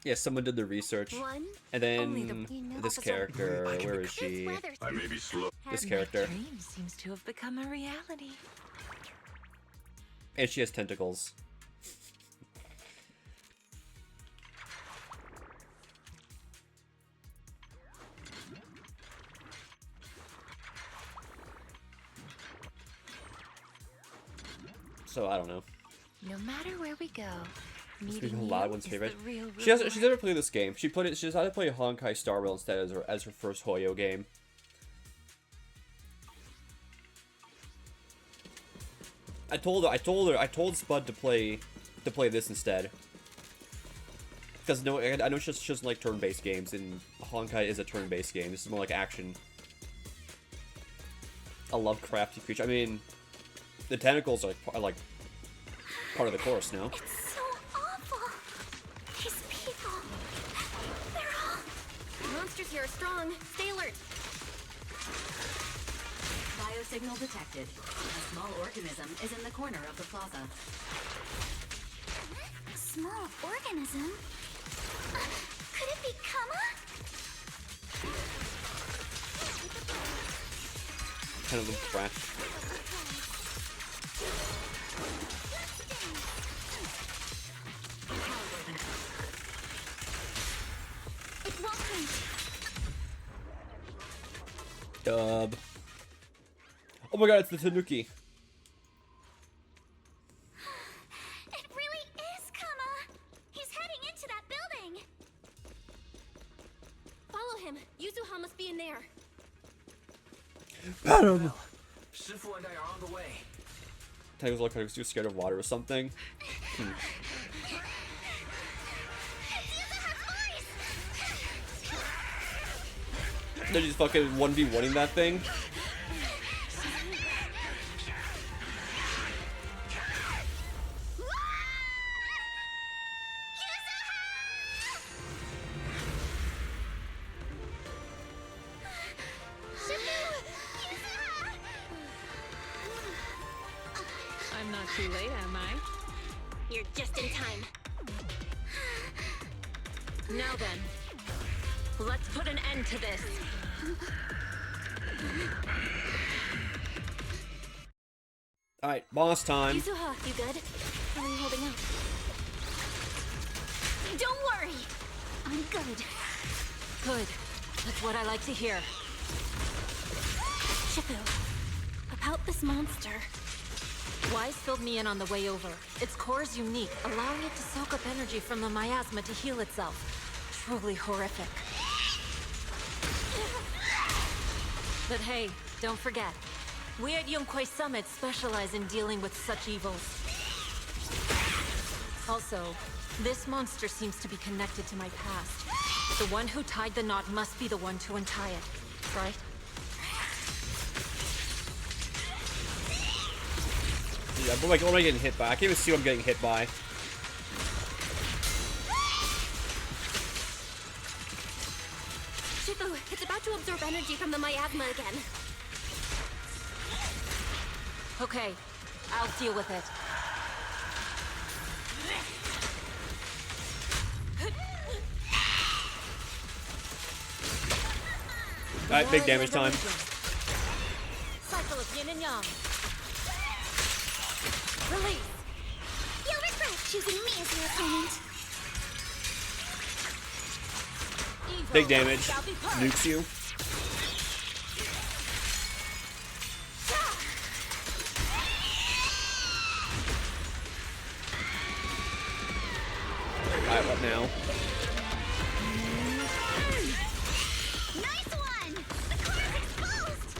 Yeah, someone did the research. One, And only then the- this character, where is she? I may be slow. This character. dream seems to have become a reality. And she has tentacles. So I don't know. No matter where we go, This meeting is you Loud One's is favorite. the real She's never played this game. She decided to play Honkai Star Rail instead as her first Hoyo game. I told Spud to play this instead. Because no, I know she doesn't like turn-based games, and Honkai is a turn-based game. This is more like action. A Lovecrafty creature. I mean, the tentacles are like part of the course, no? It's so awful. These people, they're all... The monsters here are strong. Stay alert. Biosignal detected. A small organism is in the corner of the plaza. A small organism? Could it be Kama? Kind of looks fresh. It won't hurt. Dub. Oh my god, it's the Tanuki. It really is Kama. He's heading into that building. Follow him. Yuzuha must be in there. Pat him. Shifu and I are on the way. Tentacles look like he's too scared of water or something. They're just fucking 1v1ing that thing. I'm not too late, am I? You're just in time. Now then, let's put an end to this. Alright, boss time. Yuzuha, you good? How are you holding up? Don't worry. I'm good. Good. That's what I like to hear. Shifu, about this monster. Wise filled me in on the way over. Its core is unique, allowing it to soak up energy from the miasma to heal itself. Truly horrific. But hey, don't forget, we at Yunkwei Summit specialize in dealing with such evils. Also, this monster seems to be connected to my past. The one who tied the knot must be the one to untie it, right? Yeah, but like, what am I getting hit by? I can't even see what I'm getting hit by. Shifu, it's about to absorb energy from the miasma again. Okay, I'll deal with it. Alright, big damage time. Cycle of yin and yang. Release. You'll regret choosing me as your opponent. Big damage. Nukes you. Alright, what now? Nice one! The core is exposed!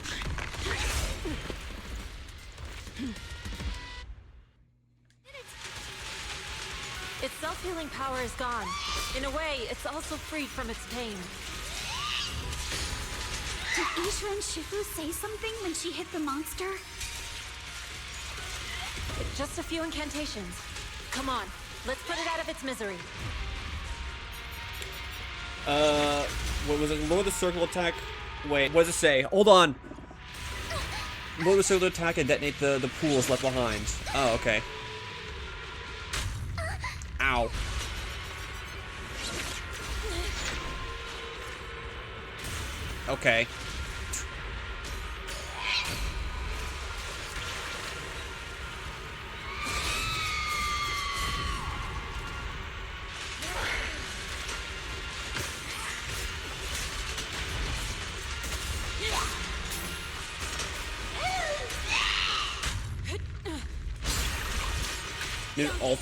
Its self-healing power is gone. In a way, it's also freed from its pain. Did Ishra and Shifu say something when she hit the monster? Just a few incantations. Come on, let's put it out of its misery. What was it? Lower the circle attack? Wait, what does it say? Hold on! Lower the circle attack and detonate the pools left behind. Oh, okay. Ow. Okay. Need an ult.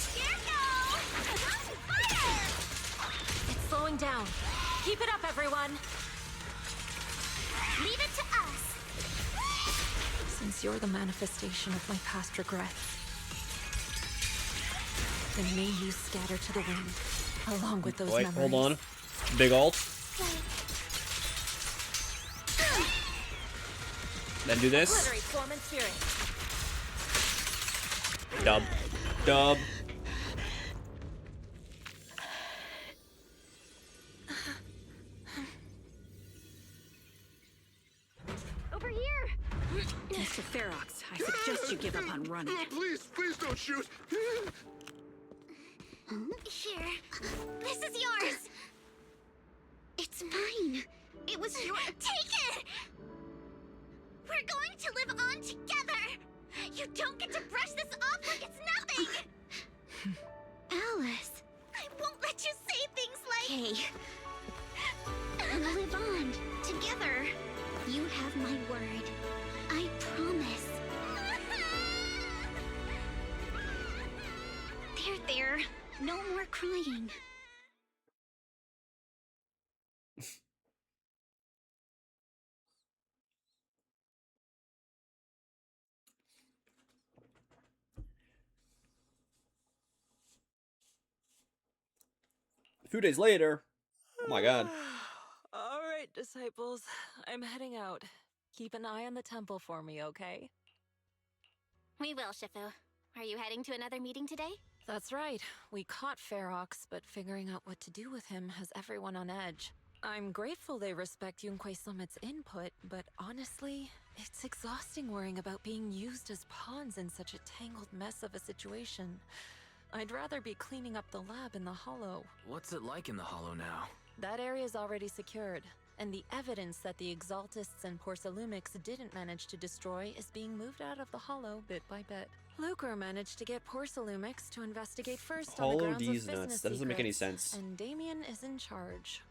It's slowing down. Keep it up, everyone. Leave it to us. Since you're the manifestation of my past regrets, then may you scatter to the wind. Along with those Wait, memories. hold on. Big alt. Then do this. Obliterate form and spirit. Dub. Dub. Over here! Mr. Ferox, I suggest you give up on running. Please don't shoot. Here. This is yours. It's mine. It was your. Take it! We're going to live on together. You don't get to brush this off like it's nothing. Alice. I won't let you say things like. Hey. We'll live on together. You have my word. I promise. There. No more crying. A few days later. Oh my god. All right, disciples. I'm heading out. Keep an eye on the temple for me, okay? We will, Shifu. Are you heading to another meeting today? That's right. We caught Ferox, but figuring out what to do with him has everyone on edge. I'm grateful they respect Yunque Summit's input, but honestly, it's exhausting worrying about being used as pawns in such a tangled mess of a situation. I'd rather be cleaning up the lab in the Hollow. What's it like in the Hollow now? That area's already secured, and the evidence that the Exaltists and Porcelumix didn't manage to destroy is being moved out of the Hollow bit by bit. Lucre managed to get Porcelumix to investigate first on the Hollow grounds D's of business nuts. That doesn't make any secrets, sense. and Damien is in charge.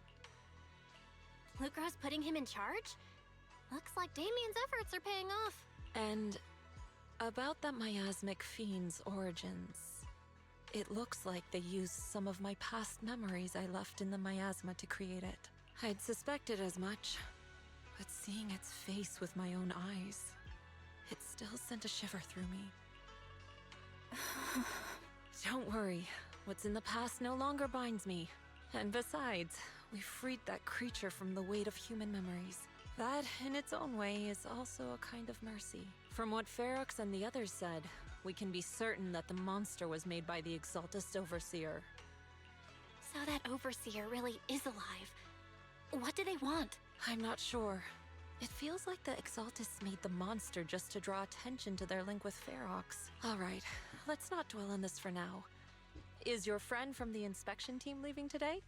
Lucro's putting him in charge? Looks like Damien's efforts are paying off. And about that miasmic fiend's origins. It looks like they used some of my past memories I left in the miasma to create it. I'd suspected as much, but seeing its face with my own eyes, it still sent a shiver through me. Don't worry, what's in the past no longer binds me. And besides, we freed that creature from the weight of human memories. That, in its own way, is also a kind of mercy. From what Ferox and the others said, we can be certain that the monster was made by the Exaltist Overseer. So that Overseer really is alive. What do they want? I'm not sure. It feels like the Exaltists made the monster just to draw attention to their link with Ferox. Alright, let's not dwell on this for now. Is your friend from the inspection team leaving today?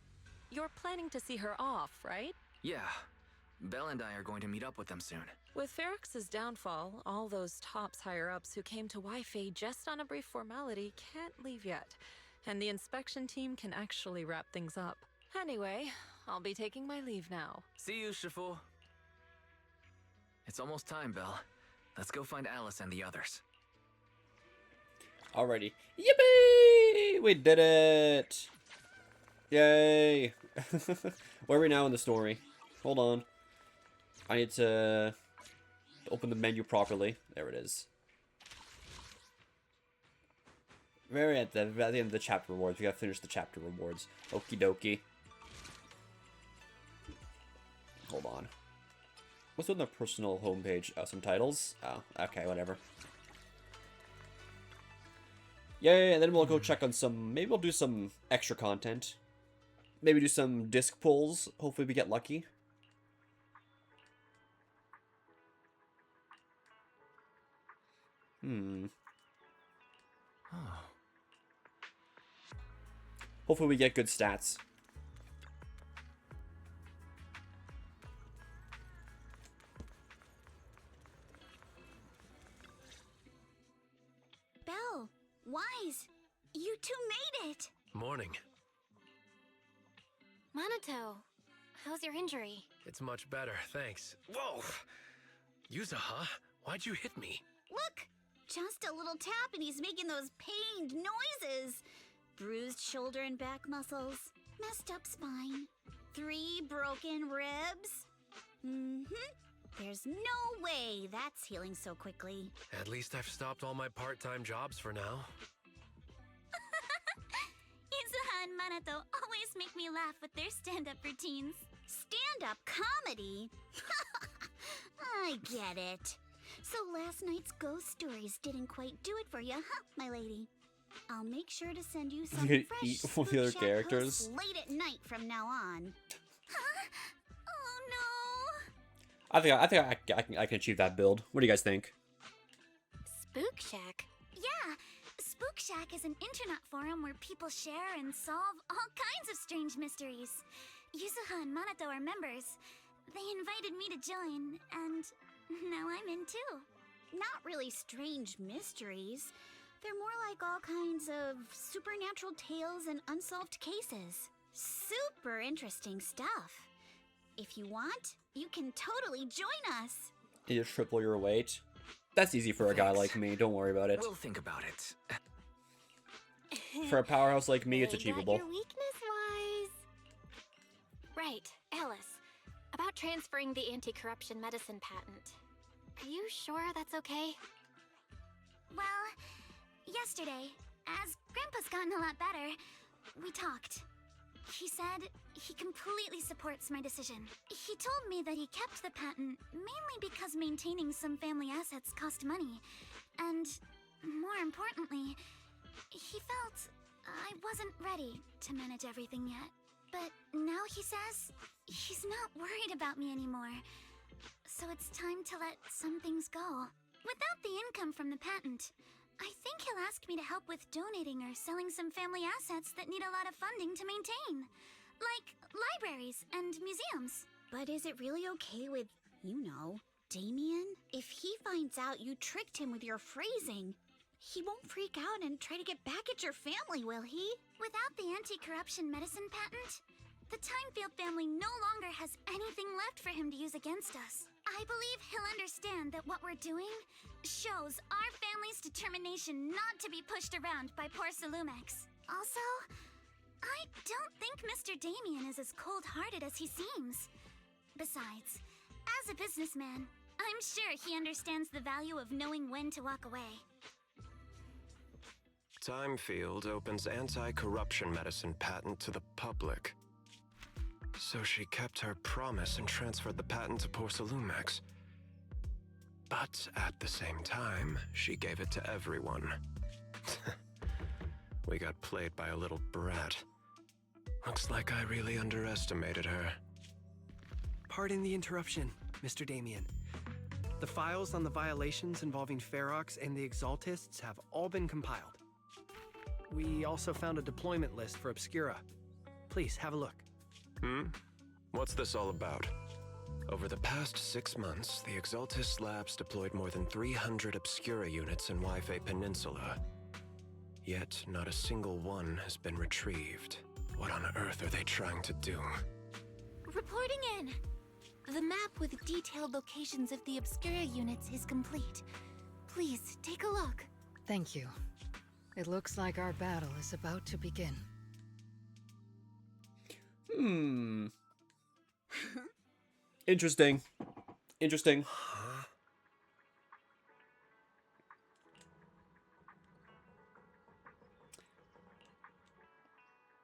You're planning to see her off, right? Yeah. Belle and I are going to meet up with them soon. With Ferox's downfall, all those tops higher-ups who came to Wi-Fi just on a brief formality can't leave yet, and the inspection team can actually wrap things up. Anyway, I'll be taking my leave now. See you, Shifu. It's almost time, Belle. Let's go find Alice and the others. Alrighty. Yippee! We did it! Yay! Where are we now in the story? Hold on. I need to open the menu properly. There it is. Very at the end of the chapter rewards. We gotta finish the chapter rewards. Okie dokie. Hold on. What's on the personal homepage? Oh, some titles? Oh, okay, whatever. Yay, and then we'll go check on some... Maybe we'll do some extra content. Maybe do some disc pulls. Hopefully we get lucky. Hopefully we get good stats. Belle, Wise, you two made it. Morning. Minato, how's your injury? It's much better, thanks. Whoa! Yuza, huh? Why'd you hit me? Look, just a little tap and he's making those pained noises. Bruised shoulder and back muscles, messed up spine, 3 broken ribs. There's no way that's healing so quickly. At least I've stopped all my part-time jobs for now. Izuhan, Manato always make me laugh with their stand-up routines. Stand-up comedy? I get it. So last night's ghost stories didn't quite do it for you, huh, my lady? I'll make sure to send you some You could fresh eat one of the other Spook Shack characters. hosts late at night from now on. I think I can achieve that build. What do you guys think? Spook Shack? Yeah, Spook Shack is an internet forum where people share and solve all kinds of strange mysteries. Yuzuha and Manato are members. They invited me to join, and now I'm in too. Not really strange mysteries. They're more like all kinds of supernatural tales and unsolved cases. Super interesting stuff. If you want, you can totally join us. You triple your weight. That's easy for a guy like me. Don't worry about it. We'll think about it. For a powerhouse like me, it's They got achievable. your weakness-wise. Right, Alice. About transferring the anti-corruption medicine patent. Are you sure that's okay? Well, yesterday, as Grandpa's gotten a lot better, we talked. He said he completely supports my decision. He told me that he kept the patent mainly because maintaining some family assets cost money. And, more importantly, he felt I wasn't ready to manage everything yet. But now he says he's not worried about me anymore. So it's time to let some things go. Without the income from the patent, I think he'll ask me to help with donating or selling some family assets that need a lot of funding to maintain. Like libraries and museums. But is it really okay with, Damien? If he finds out you tricked him with your phrasing, he won't freak out and try to get back at your family, will he? Without the anti-corruption medicine patent, the Timefield family no longer has anything left for him to use against us. I believe he'll understand that what we're doing shows our family's determination not to be pushed around by poor Salumex. Also, I don't think Mr. Damien is as cold-hearted as he seems. Besides, as a businessman, I'm sure he understands the value of knowing when to walk away. Timefield opens anti-corruption medicine patent to the public. So she kept her promise and transferred the patent to Porcelumex. But at the same time, she gave it to everyone. We got played by a little brat. Looks like I really underestimated her. Pardon the interruption, Mr. Damien. The files on the violations involving Ferox and the Exaltists have all been compiled. We also found a deployment list for Obscura. Please, have a look. What's this all about? Over the past 6 months, the Exaltist Labs deployed more than 300 Obscura units in Waifei Peninsula. Yet, not a single one has been retrieved. What on earth are they trying to do? Reporting in. The map with detailed locations of the Obscura units is complete. Please, take a look. Thank you. It looks like our battle is about to begin. Interesting. Interesting.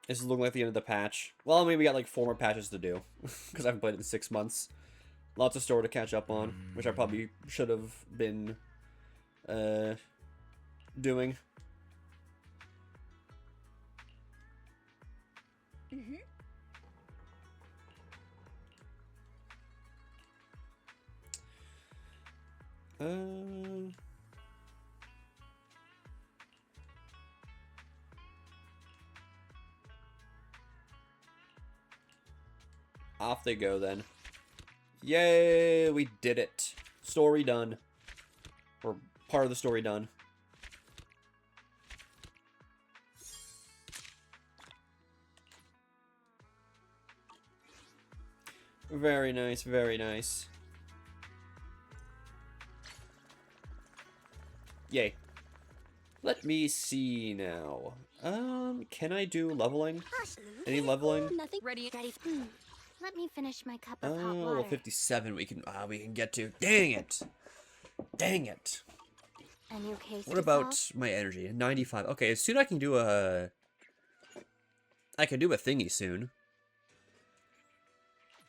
This is looking like the end of the patch. Well, I mean, we got like 4 more patches to do. Because I haven't played it in 6 months. Lots of story to catch up on. Which I probably should have been doing. Off they go then. Yay, we did it. Story done. Or part of the story done. Very nice, very nice. Yay. Let me see now. Can I do leveling? Any leveling? Nothing ready. Let me finish my cup of hot Oh, water. 57 we can get to. Dang it. Dang it. A new case What to about solve? my energy? 95. Okay, soon I can do a I could do a thingy soon.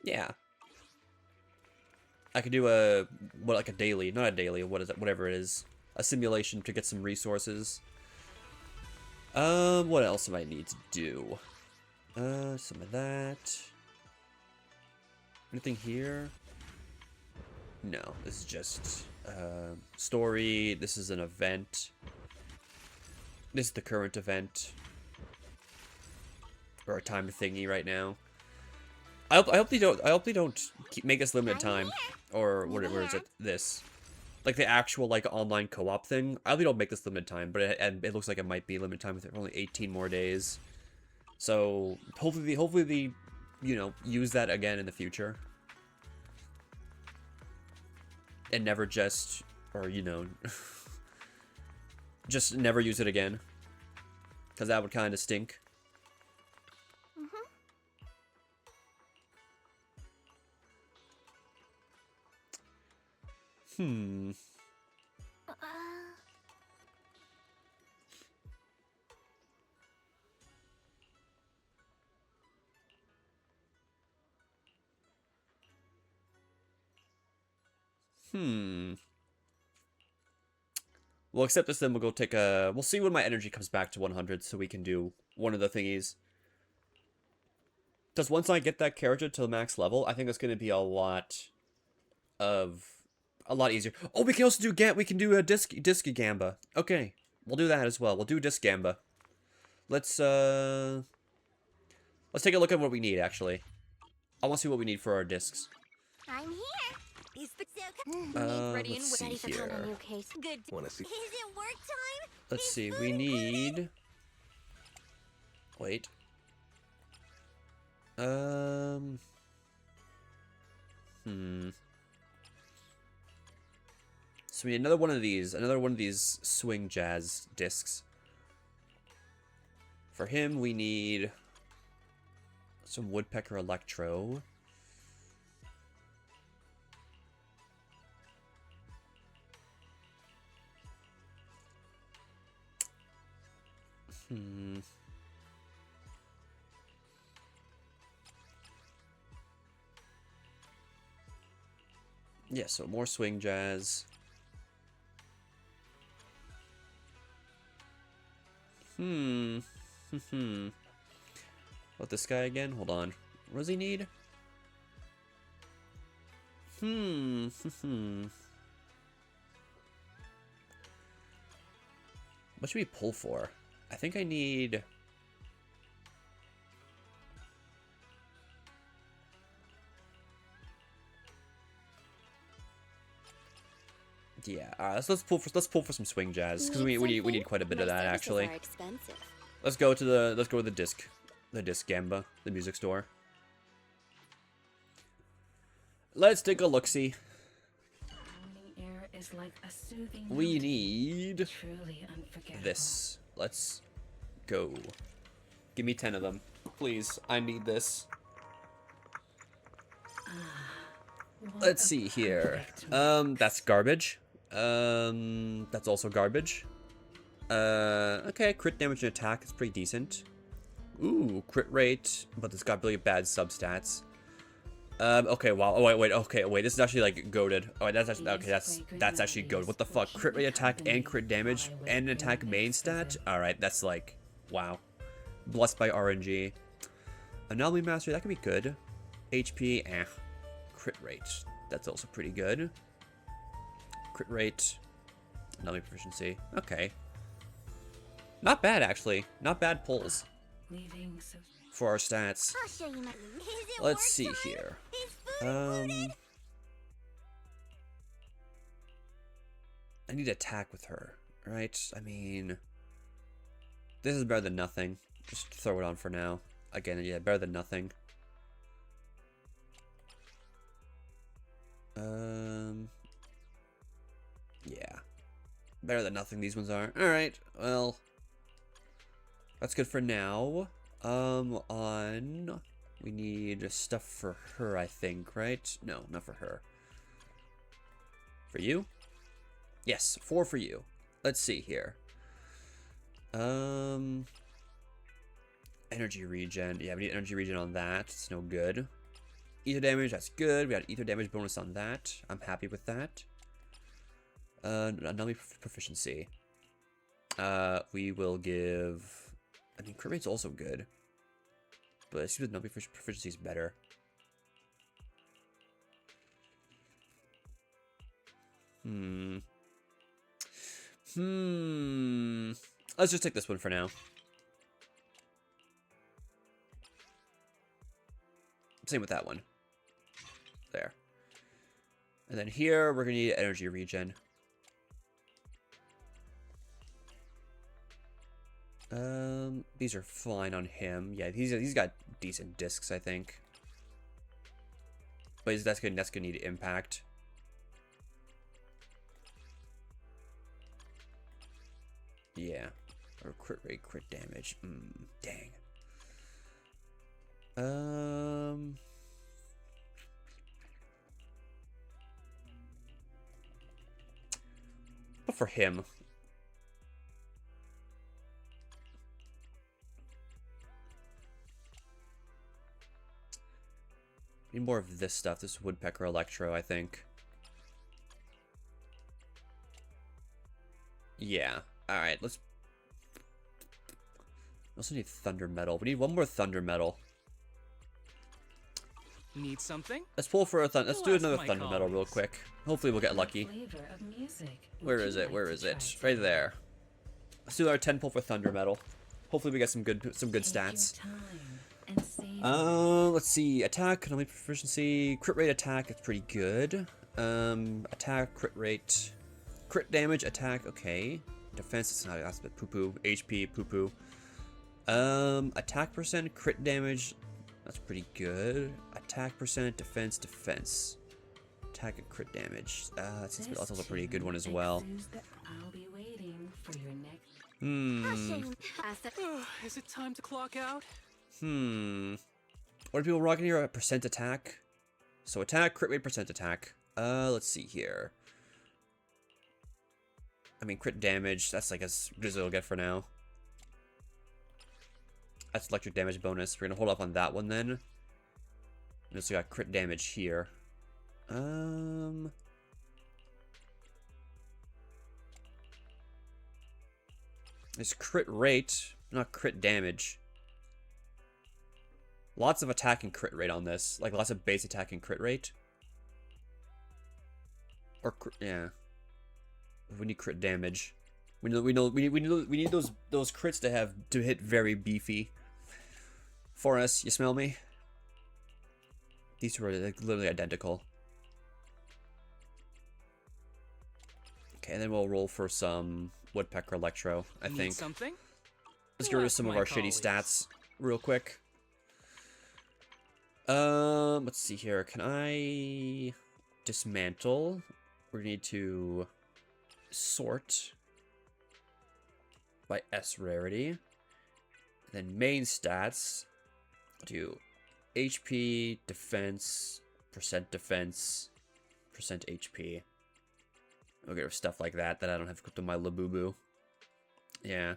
Yeah. I could do like a daily, not a daily, what is it, whatever it is. A simulation to get some resources. What else do I need to do? Some of that. Anything here? No, this is just, story. This is an event. This is the current event. Or a time thingy right now. I hope they don't make this limited time. Or whatever is it, this. Like the actual, like, online co-op thing. I hope they don't make this limited time, but it looks like it might be limited time with only 18 more days. So, hopefully they, you know, use that again in the future. And never just, or, you know, just never use it again. Because that would kind of stink. Hmm. We'll accept this, then we'll go take a... We'll see when my energy comes back to 100 so we can do one of the thingies. Because once I get that character to the max level, I think it's going to be a lot easier. Oh, we can also do we can do a disc gamba. Okay, we'll do that as well. We'll do disc gamba. Let's take a look at what we need, actually. I want to see what we need for our discs. I'm here. Is the Let's see here. Good. Wanna see? Is it work time? Let's see, we need... Wait. So we need another one of these swing jazz discs. For him, we need some woodpecker electro. Yeah, so more swing jazz. What, this guy again? Hold on. What does he need? What should we pull for? I think I need... Yeah, let's pull for some swing jazz, because we need quite a bit of that, actually. Let's go to the disc gamba, the music store. Let's take a look-see. We need this. Let's go. Give me 10 of them, please. I need this. Let's see here. That's garbage. That's also garbage. Okay, crit damage and attack is pretty decent. Ooh, crit rate, but it's got really bad substats. Okay, wow. Oh, wait, okay, this is actually, like, goated. Oh, that's actually, okay, that's actually goated. What the fuck? Crit rate attack and crit damage and an attack main stat? Alright, that's, like, wow. Blessed by RNG. Anomaly Mastery, that could be good. HP, Crit rate, that's also pretty good. Crit rate, anomaly proficiency, okay. Not bad, actually. Not bad pulls for our stats. Let's see here. I need to attack with her, right? I mean, this is better than nothing. Just throw it on for now. Again, yeah, better than nothing. Yeah. Better than nothing, these ones are. Alright, well. That's good for now. We need stuff for her, I think, right? No, not for her. For you? Yes, 4 for you. Let's see here. Energy regen. Yeah, we need energy regen on that. It's no good. Ether damage, that's good. We got ether damage bonus on that. I'm happy with that. Anomaly proficiency. We will give... I mean, crit rate's also good. But it seems that anomaly proficiency is better. Let's just take this one for now. Same with that one. There. And then here, we're gonna need energy regen. These are fine on him. Yeah, he's got decent discs, I think. But that's gonna need impact. Yeah. Or crit rate, crit damage. Dang. But for him. Need more of this stuff. This Woodpecker Electro, I think. Yeah. Alright, let's... We also need Thunder Metal. We need one more Thunder Metal. Need something? Let's pull for a thunder. Let's do another Thunder Metal real quick. Hopefully we'll get lucky. Where is it? Where is it? Right there. Let's do our 10 pull for Thunder Metal. Hopefully we get some good stats. Let's see. Attack, anomaly proficiency, crit rate attack. It's pretty good. Attack, crit rate, crit damage, attack. Okay. Defense. It's not. That's a bit poo poo. HP, poo poo. Attack percent, crit damage. That's pretty good. Attack percent, defense, defense. Attack and crit damage. That's also a pretty good one as well. Is it time to clock out? What are people rocking here? A percent attack. So attack, crit rate, percent attack. Let's see here. I mean, crit damage. That's like as good as it'll get for now. That's electric damage bonus. We're gonna hold up on that one then. We also got crit damage here. It's crit rate, not crit damage. Lots of attack and crit rate on this. Like lots of base attack and crit rate. Or yeah. We need crit damage. We need those crits to hit very beefy. For us, you smell me? These two are like literally identical. Okay, and then we'll roll for some Woodpecker Electro, I think. Something? Let's get rid of some of our shitty stats real quick. Let's see here. Can I dismantle? We need to sort by S rarity. And then main stats. Do HP, defense, percent HP. I'll get rid of stuff like that I don't have equipped on my Labubu. Yeah.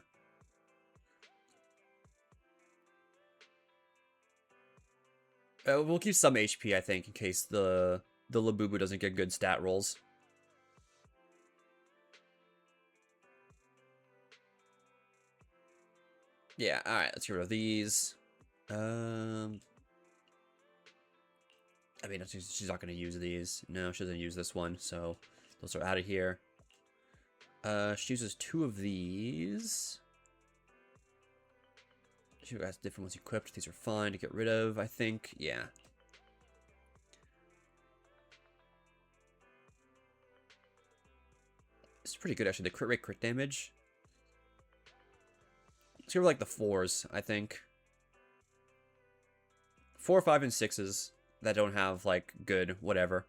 We'll keep some HP, I think, in case the Labubu doesn't get good stat rolls. Yeah, alright, let's get rid of these. I mean, she's not going to use these. No, she doesn't use this one, so those are out of here. She uses 2 of these. She has different ones equipped. These are fine to get rid of, I think. Yeah. It's pretty good, actually. The crit rate, crit damage. Let's go with, like, the 4s, I think. 4, 5, and 6s that don't have, like, good whatever.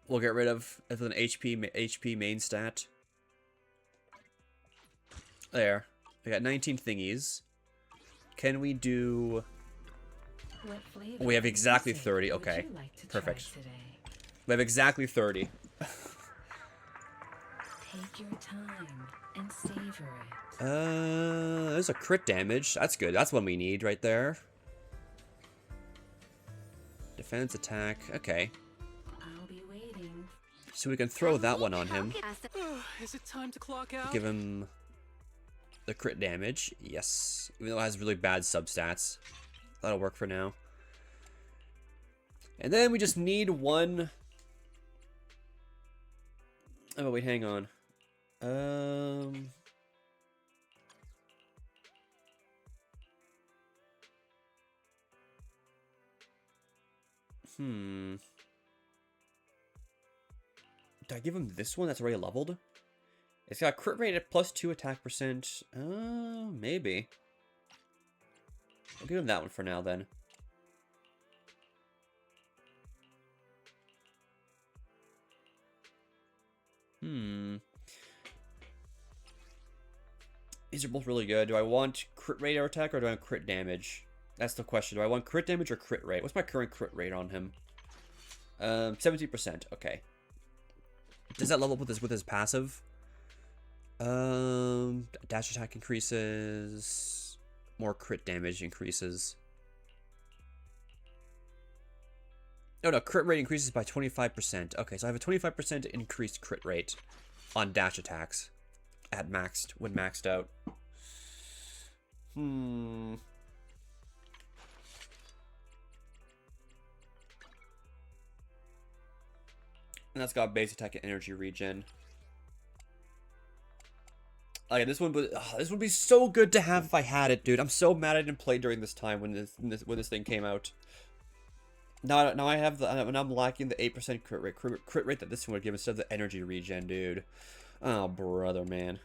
We'll get rid of as an HP main stat. There. We got 19 thingies. Can we do... We have exactly 30. Okay. Perfect. We have exactly 30. Take your time and savor it. There's a crit damage. That's good. That's what we need right there. Defense attack. Okay. I'll be waiting. So we can throw that one on him. Is it time to clock out? Give him the crit damage. Yes. Even though it has really bad substats. That'll work for now. And then we just need one. Oh, wait, hang on. Do I give him this one that's already leveled? It's got crit rate at +2 attack percent. Maybe. I'll give him that one for now then. These are both really good. Do I want crit rate or attack, or do I want crit damage? That's the question. Do I want crit damage or crit rate? What's my current crit rate on him? 70%. Okay. Does that level up with his passive? Dash attack increases. More crit damage increases. No, crit rate increases by 25%. Okay, so I have a 25% increased crit rate on dash attacks at maxed, when maxed out. And that's got base attack and energy regen. Okay, this one would be so good to have if I had it, dude. I'm so mad I didn't play during this time when this thing came out. Now I have now I'm lacking the 8% crit rate that this one would give instead of the energy regen, dude. Oh, brother, man.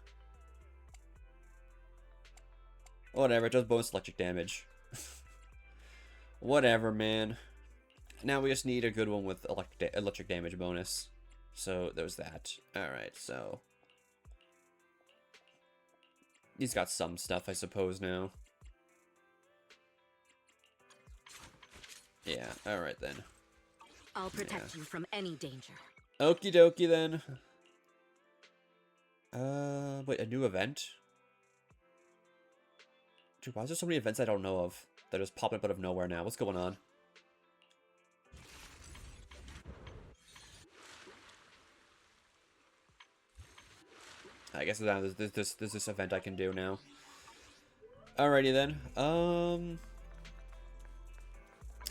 Whatever, it does bonus electric damage. Whatever, man. Now we just need a good one with electric damage bonus. So there's that. Alright, so he's got some stuff, I suppose, now. Yeah, alright then. I'll protect you from any danger. Okie dokie then. Wait, a new event? Dude, why is there so many events I don't know of that are just popping up out of nowhere now? What's going on? I guess there's this event I can do now. Alrighty then.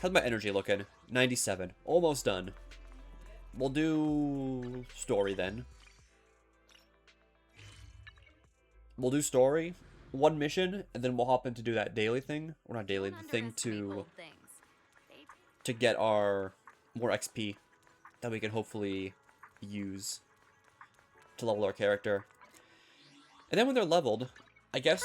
How's my energy looking? 97. Almost done. We'll do story then. We'll do story, one mission, and then we'll hop in to do that daily thing. Or not daily, the thing to get our more XP that we can hopefully use to level our character. And then when they're leveled, I guess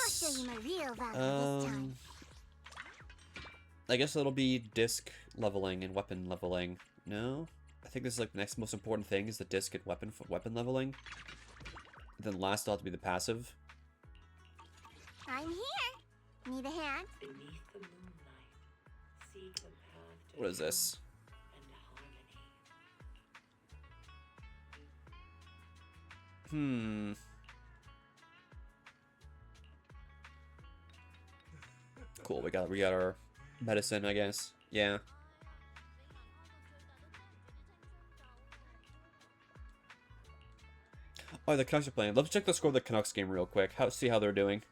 I guess it'll be disc leveling and weapon leveling. No? I think this is like the next most important thing is the disc and weapon leveling. And then last ought to be the passive. I'm here. Need a hand? What is this? Cool, we got our medicine, I guess. Yeah. Oh, the Canucks are playing. Let's check the score of the Canucks game real quick. See how they're doing.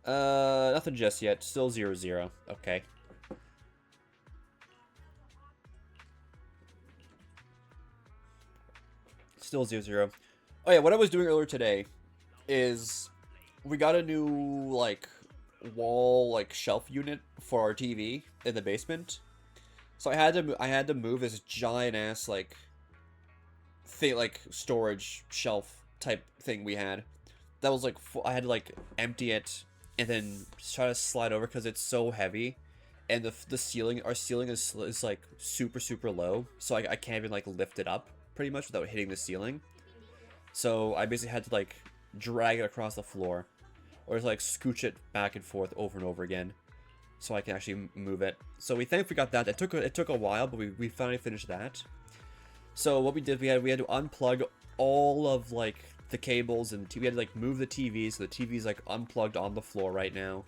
Nothing just yet. Still 0-0. Okay. Still 0-0. Oh yeah, what I was doing earlier today is we got a new, like, wall, like, shelf unit for our TV in the basement. So I had to move this giant ass, like, thing, like, storage shelf type thing we had. That was like, I had to, like, empty it and then try to slide over because it's so heavy, and the ceiling, our ceiling is like super low, so I can't even like lift it up pretty much without hitting the ceiling. So I basically had to like drag it across the floor, or just like scooch it back and forth over and over again, so I can actually move it. So we thankfully got that. It took a while, but we finally finished that. So what we did, we had to unplug all of like the cables and we had to like move the TV, so the TV's like unplugged on the floor right now.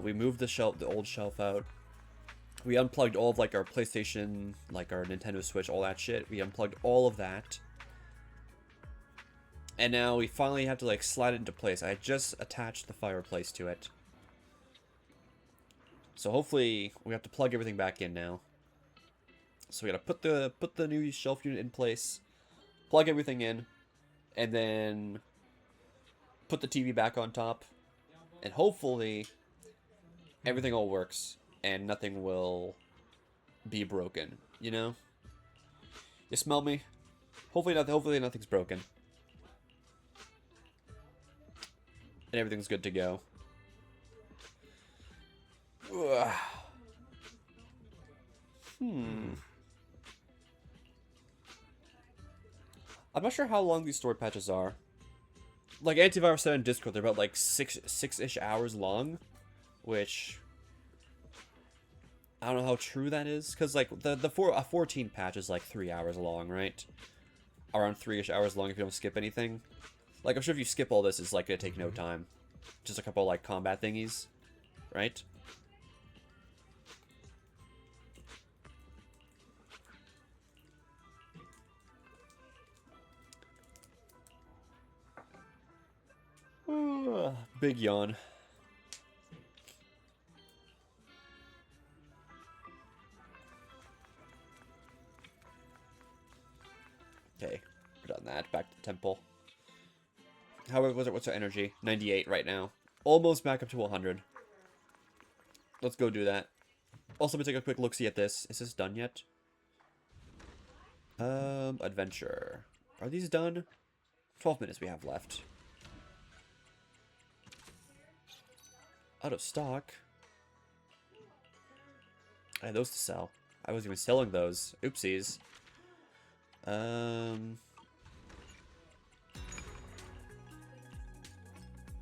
We moved the old shelf out. We unplugged all of like our PlayStation, like our Nintendo Switch, all that shit. We unplugged all of that. And now we finally have to like slide it into place. I just attached the fireplace to it. So hopefully we have to plug everything back in now. So we gotta put the new shelf unit in place, plug everything in, and then put the TV back on top. And hopefully everything all works and nothing will be broken, you know? You smell me? Hopefully nothing's broken. And everything's good to go. Ugh. I'm not sure how long these story patches are. Like Antivirus said on Discord, they're about like six-ish hours long, which I don't know how true that is, because like a 14 patch is like 3 hours long, right? Around 3-ish hours long if you don't skip anything. Like I'm sure if you skip all this, it's like gonna take no time. Just a couple like combat thingies, right? Big yawn. Okay, put on that. Back to the temple. How was it? What's our energy? 98 right now. Almost back up to 100. Let's go do that. Also, let me take a quick look-see at this. Is this done yet? Adventure. Are these done? 12 minutes we have left. Out of stock. I had those to sell. I wasn't even selling those. Oopsies.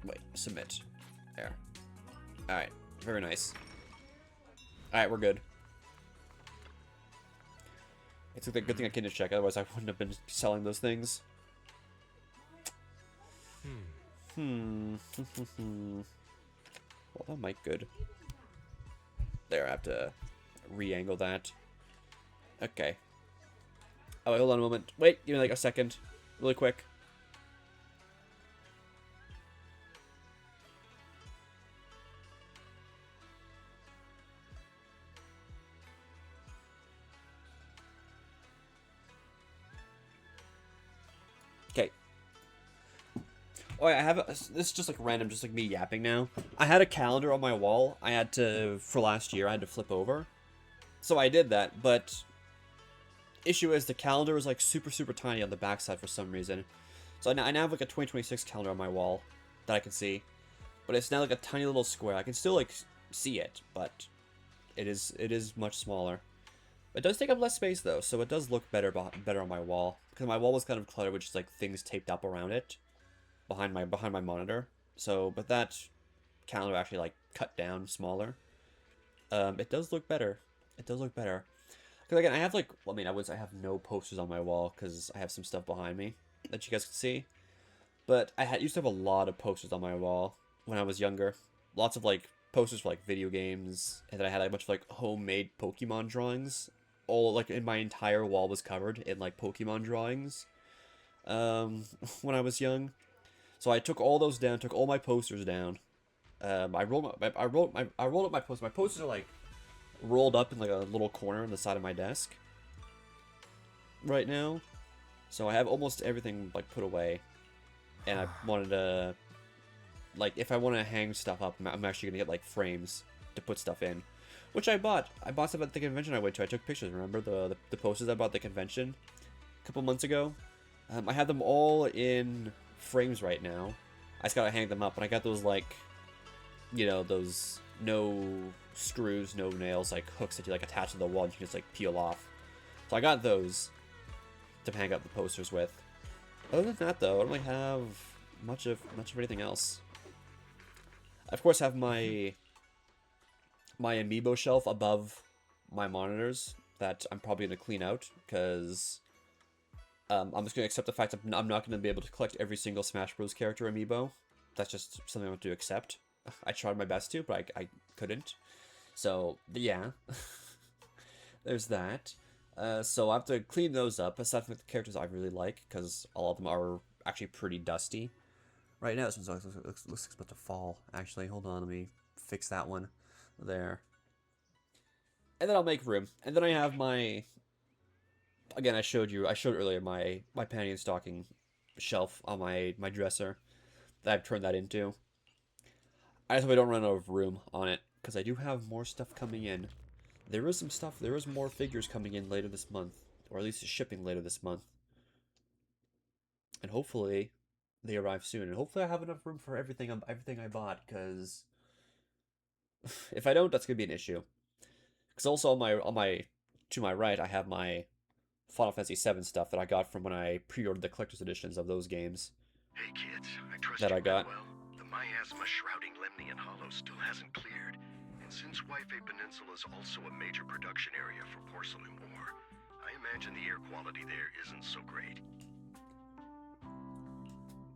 Wait, submit. There. Alright, very nice. Alright, we're good. It's a good thing I came to check, otherwise I wouldn't have been selling those things. Well, that might good. There, I have to re-angle that. Okay. Oh, wait, hold on a moment. Wait, give me like a second. Really quick. Okay. Oh, I have this is just like random, just like me yapping now. I had a calendar on my wall. I had to, for last year, I had to flip over. So I did that, but issue is the calendar is like super tiny on the backside for some reason. So I now have like a 2026 calendar on my wall that I can see, but it's now like a tiny little square. I can still like see it, but it is much smaller. It does take up less space though, so it does look better on my wall, because my wall was kind of cluttered with just like things taped up around it behind my monitor. So, but that calendar actually like cut down smaller. It does look better. It does look better. Because again, I have like, well, I mean, I have no posters on my wall because I have some stuff behind me that you guys can see. But I used to have a lot of posters on my wall when I was younger. Lots of like posters for like video games, and then I had like, a bunch of like homemade Pokemon drawings. All like in my entire wall was covered in like Pokemon drawings. When I was young, so I took all those down, took all my posters down. I rolled up my posters. My posters are like rolled up in like a little corner on the side of my desk right now, so I have almost everything like put away, and I wanted to, like, if I want to hang stuff up, I'm actually gonna get like frames to put stuff in, which I bought stuff at the convention I went to. I took pictures. Remember the posters I bought at the convention a couple months ago? I have them all in frames right now. I just gotta hang them up, and I got those like, you know, those no screws, no nails, like hooks that you like attach to the wall and you can just like peel off. So I got those to hang up the posters with. Other than that though, I don't really have much of anything else. I of course have my amiibo shelf above my monitors that I'm probably gonna clean out, because I'm just gonna accept the fact that I'm not gonna be able to collect every single Smash Bros. Character amiibo. That's just something I have to accept. I tried my best to, but I couldn't. So, yeah. There's that. So I have to clean those up, aside from the characters I really like, because all of them are actually pretty dusty. Right now, this one looks like it's about to fall. Actually, hold on, let me fix that one. There. And then I'll make room. And then I have my... Again, I showed earlier my panty and stocking shelf on my dresser that I've turned that into. I just hope I don't run out of room on it, because I do have more stuff coming in. There is more figures coming in later this month, or at least shipping later this month. And hopefully they arrive soon, and hopefully I have enough room for everything I bought, because if I don't, that's gonna be an issue. Because also to my right, I have my Final Fantasy VII stuff that I got from when I pre-ordered the collector's editions of those games. Hey kids, I trust that you I got. well. The miasma shrouding Lemnian Hollow still hasn't cleared, and since Wi-Fi Peninsula is also a major production area for porcelain ore, I imagine the air quality there isn't so great.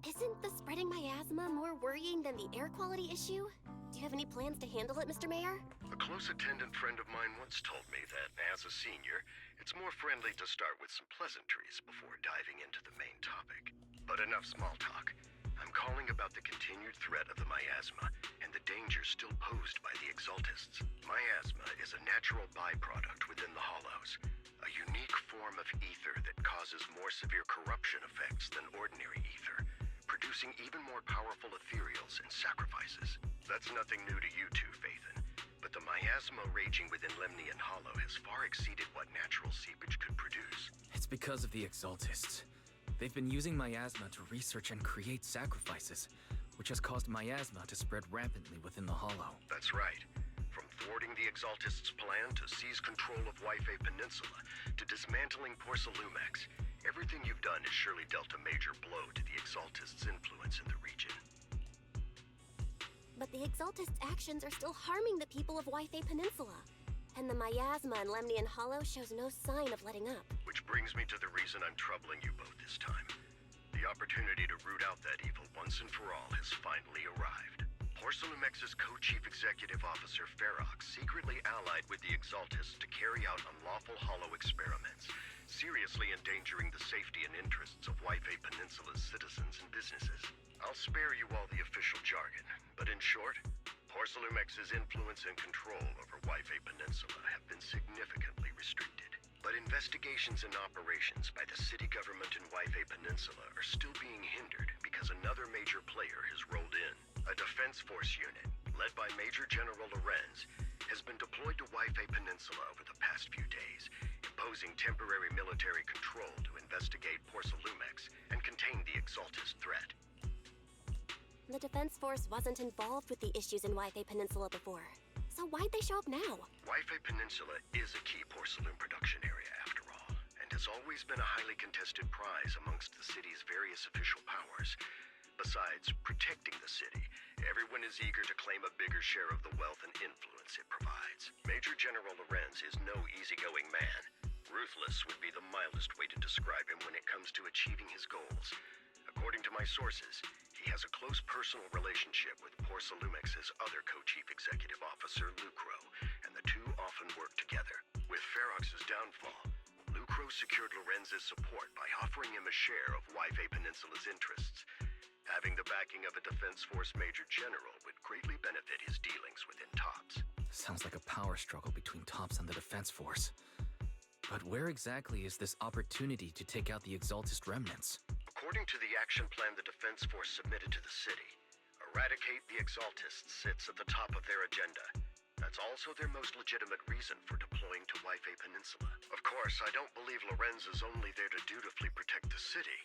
Isn't the spreading miasma more worrying than the air quality issue? Do you have any plans to handle it, Mr. Mayor? A close attendant friend of mine once told me that, as a senior, it's more friendly to start with some pleasantries before diving into the main topic. But enough small talk. I'm calling about the continued threat of the miasma and the dangers still posed by the Exaltists. Miasma is a natural byproduct within the Hollows, a unique form of ether that causes more severe corruption effects than ordinary ether, producing even more powerful ethereals and sacrifices. That's nothing new to you two, Phaethon, but the miasma raging within Lemnian Hollow has far exceeded what natural seepage could produce. It's because of the Exaltists. They've been using miasma to research and create sacrifices, which has caused miasma to spread rampantly within the Hollow. That's right. From thwarting the Exaltists' plan to seize control of Wi-Fi Peninsula to dismantling Porcelumex, everything you've done has surely dealt a major blow to the Exaltists' influence in the region. But the Exaltists' actions are still harming the people of Wi-Fi Peninsula. And the miasma in Lemnian Hollow shows no sign of letting up. Which brings me to the reason I'm troubling you both this time. The opportunity to root out that evil once and for all has finally arrived. Porcelumex's co-chief executive officer Ferox secretly allied with the Exaltists to carry out unlawful hollow experiments, seriously endangering the safety and interests of Wi-Fi Peninsula's citizens and businesses. I'll spare you all the official jargon, but in short, Porcelumex's influence and control over Wi-Fi Peninsula have been significantly restricted. But investigations and operations by the city government in Wi-Fi Peninsula are still being hindered because another major player has rolled in. A defense force unit, led by Major General Lorenz, has been deployed to Wi-Fi Peninsula over the past few days, imposing temporary military control to investigate Porcelumex and contain the Exaltist threat. The Defense Force wasn't involved with the issues in Wi-Fi Peninsula before. So why'd they show up now? Wi-Fi Peninsula is a key porcelain production area after all, and has always been a highly contested prize amongst the city's various official powers. Besides protecting the city, everyone is eager to claim a bigger share of the wealth and influence it provides. Major General Lorenz is no easygoing man. Ruthless would be the mildest way to describe him when it comes to achieving his goals. According to my sources, he has a close personal relationship with Porcelumex's other co-chief executive officer, Lucro, and the two often work together. With Ferox's downfall, Lucro secured Lorenz's support by offering him a share of Wi-Fi Peninsula's interests. Having the backing of a Defense Force Major General would greatly benefit his dealings within TOPS. Sounds like a power struggle between TOPS and the Defense Force. But where exactly is this opportunity to take out the Exaltist remnants? According to the action plan the Defense Force submitted to the city, eradicate the Exaltists sits at the top of their agenda. That's also their most legitimate reason for deploying to Wi-Fi Peninsula. Of course, I don't believe Lorenz is only there to dutifully protect the city,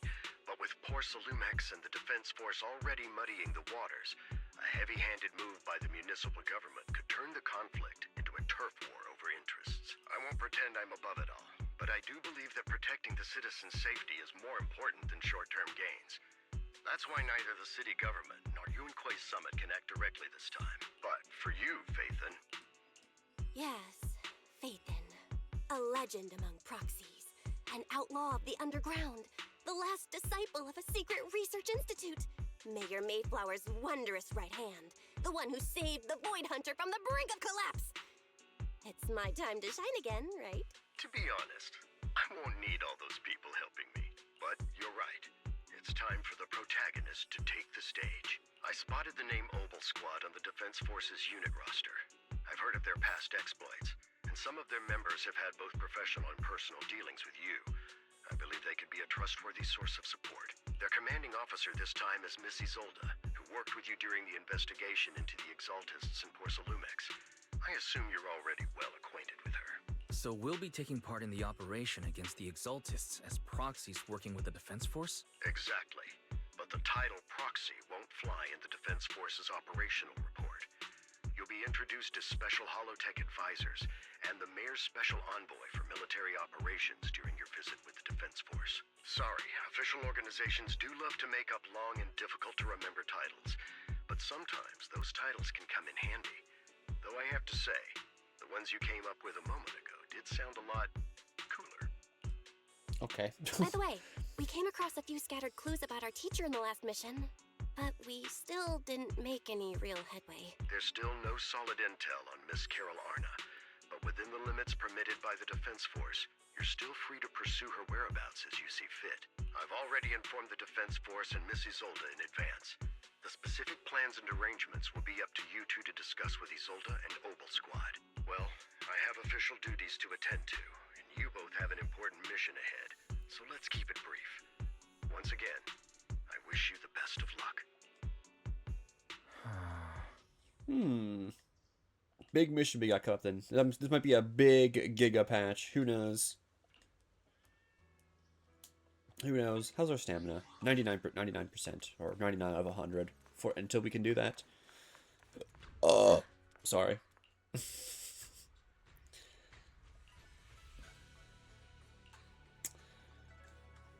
but with Porcelumex and the Defense Force already muddying the waters, a heavy-handed move by the municipal government could turn the conflict into a turf war over interests. I won't pretend I'm above it all, but I do believe that protecting the citizens' safety is more important than short-term gains. That's why neither the city government nor Yunquay Summit can act directly this time. But for you, Phaethon... Yes, Phaethon. A legend among proxies. an outlaw of the underground, the last disciple of a secret research institute, Mayor Mayflower's wondrous right hand, the one who saved the Void Hunter from the brink of collapse. It's my time to shine again, right? To be honest, I won't need all those people helping me. But you're right. It's time for the protagonist to take the stage. I spotted the name Obel Squad on the Defense Forces unit roster. I've heard of their past exploits, and some of their members have had both professional and personal dealings with you. I believe they could be a trustworthy source of support. Their commanding officer this time is Miss Isolde, who worked with you during the investigation into the Exaltists in Porsalumex. I assume you're already well acquainted with her. So we'll be taking part in the operation against the Exaltists as proxies working with the Defense Force? Exactly. But the title proxy won't fly in the Defense Force's operational report. You'll be introduced as Special Holotech Advisors and the Mayor's Special Envoy for Military Operations during your visit with the Defense Force. Sorry, official organizations do love to make up long and difficult-to-remember titles, but sometimes those titles can come in handy. Though I have to say, the ones you came up with a moment ago did sound a lot cooler. Okay. By the way, we came across a few scattered clues about our teacher in the last mission, but we still didn't make any real headway. There's still no solid intel on Miss Carol Arna, but within the limits permitted by the Defense Force, you're still free to pursue her whereabouts as you see fit. I've already informed the Defense Force and Miss Isolde in advance. The specific plans and arrangements will be up to you two to discuss with Isolde and Obel Squad. Well, I have official duties to attend to, and you both have an important mission ahead, so let's keep it brief. Once again, I wish you the best of luck. Big mission we got cut up then. This might be a big Giga patch. Who knows? Who knows? How's our stamina? 99% or 99 out of 100 for until we can do that. Sorry.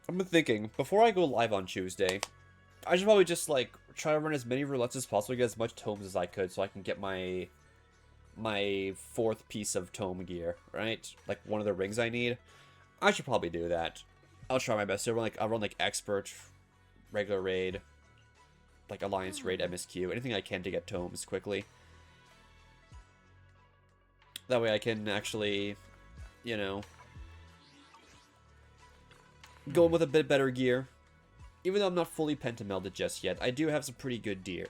I've been thinking, before I go live on Tuesday, I should probably just, like, try to run as many roulettes as possible, get as much tomes as I could, so I can get my fourth piece of tome gear, right? Like, one of the rings I need. I should probably do that. I'll try my best. I'll run, like, Expert, regular raid, like, Alliance raid, MSQ, anything I can to get tomes quickly. That way I can actually, you know, go with a bit better gear. Even though I'm not fully pentamelded just yet, I do have some pretty good gear.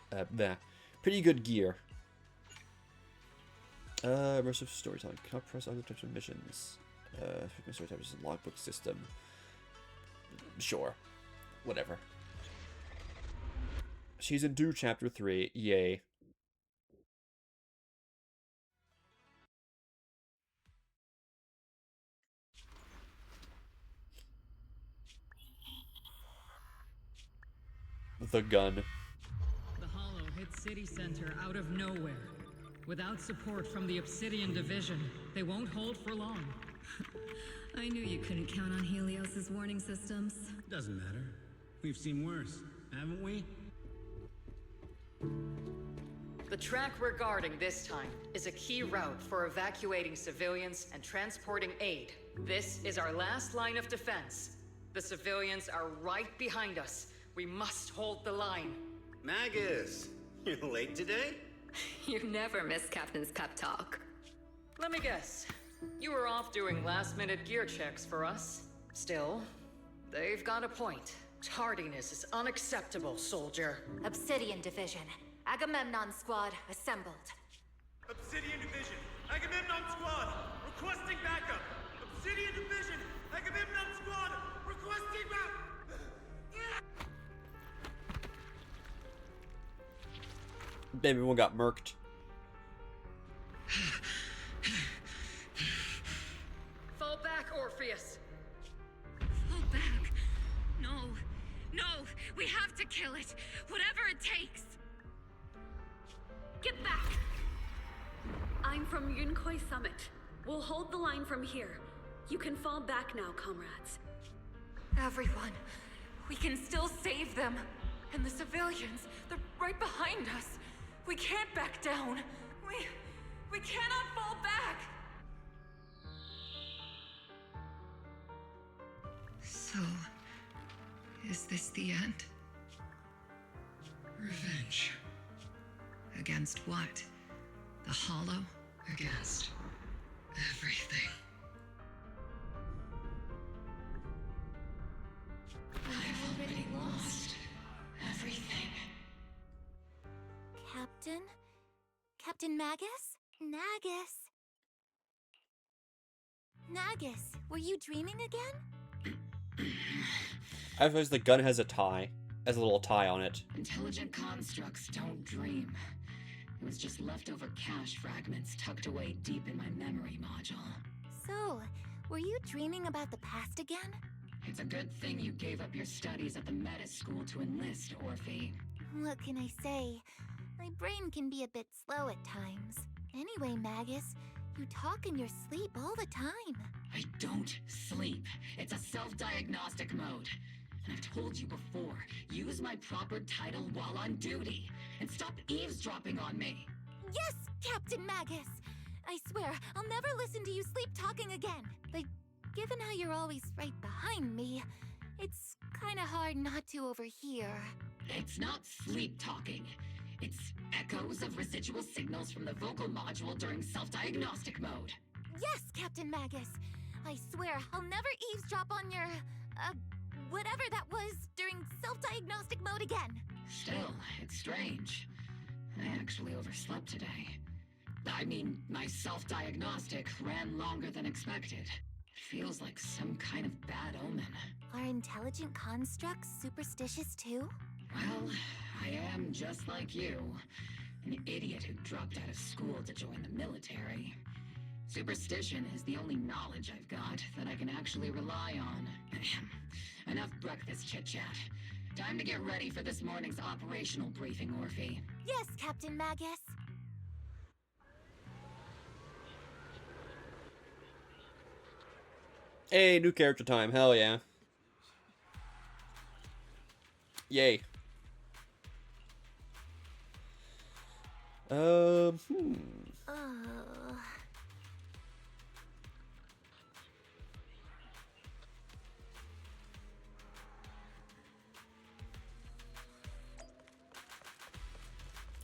Immersive storytelling. Cannot press other types of missions. Storytelling is a logbook system. Sure. Whatever. Season 2, Chapter 3. Yay. The gun. The Hollow hit City Center out of nowhere. Without support from the Obsidian Division, they won't hold for long. I knew you couldn't count on Helios's warning systems. Doesn't matter. We've seen worse, haven't we? The track we're guarding this time is a key route for evacuating civilians and transporting aid. This is our last line of defense. The civilians are right behind us. We must hold the line. Magus, you're late today? You never miss Captain's pep talk. Let me guess. You were off doing last-minute gear checks for us. Still, they've got a point. Tardiness is unacceptable, soldier. Obsidian Division. Agamemnon Squad assembled. Obsidian Division, Agamemnon Squad, requesting backup. Obsidian Division, Agamemnon Squad, requesting backup. Everyone got murked. Fall back, Orpheus. Fall back. No. No. We have to kill it. Whatever it takes. Get back. I'm from Yunkoi Summit. We'll hold the line from here. You can fall back now, comrades. Everyone. We can still save them. And the civilians, they're right behind us. We can't back down. We cannot fall back. So, is this the end? Revenge. Against what? The Hollow? Against everything. I've already lost everything. Captain? Captain Magus? Nagus? Nagus, were you dreaming again? I suppose the gun has a tie. Has a little tie on it. Intelligent constructs don't dream. It was just leftover cache fragments tucked away deep in my memory module. So, were you dreaming about the past again? It's a good thing you gave up your studies at the Meta School to enlist, Orphe. What can I say? My brain can be a bit slow at times. Anyway, Magus, you talk in your sleep all the time. I don't sleep. It's a self-diagnostic mode. And I've told you before, use my proper title while on duty, and stop eavesdropping on me. Yes, Captain Magus! I swear, I'll never listen to you sleep-talking again. But given how you're always right behind me, it's kinda hard not to overhear. It's not sleep-talking. It's echoes of residual signals from the vocal module during self-diagnostic mode. Yes, Captain Magus! I swear, I'll never eavesdrop on your, whatever that was during self-diagnostic mode again. Still, it's strange. I actually overslept today. I mean, my self-diagnostic ran longer than expected. It feels like some kind of bad omen. Are intelligent constructs superstitious too? Well, I am just like you. An idiot who dropped out of school to join the military. Superstition is the only knowledge I've got that I can actually rely on. Enough breakfast chit-chat. Time to get ready for this morning's operational briefing, Orphe. Yes, Captain Magus. Hey, new character time. Hell yeah. Yay.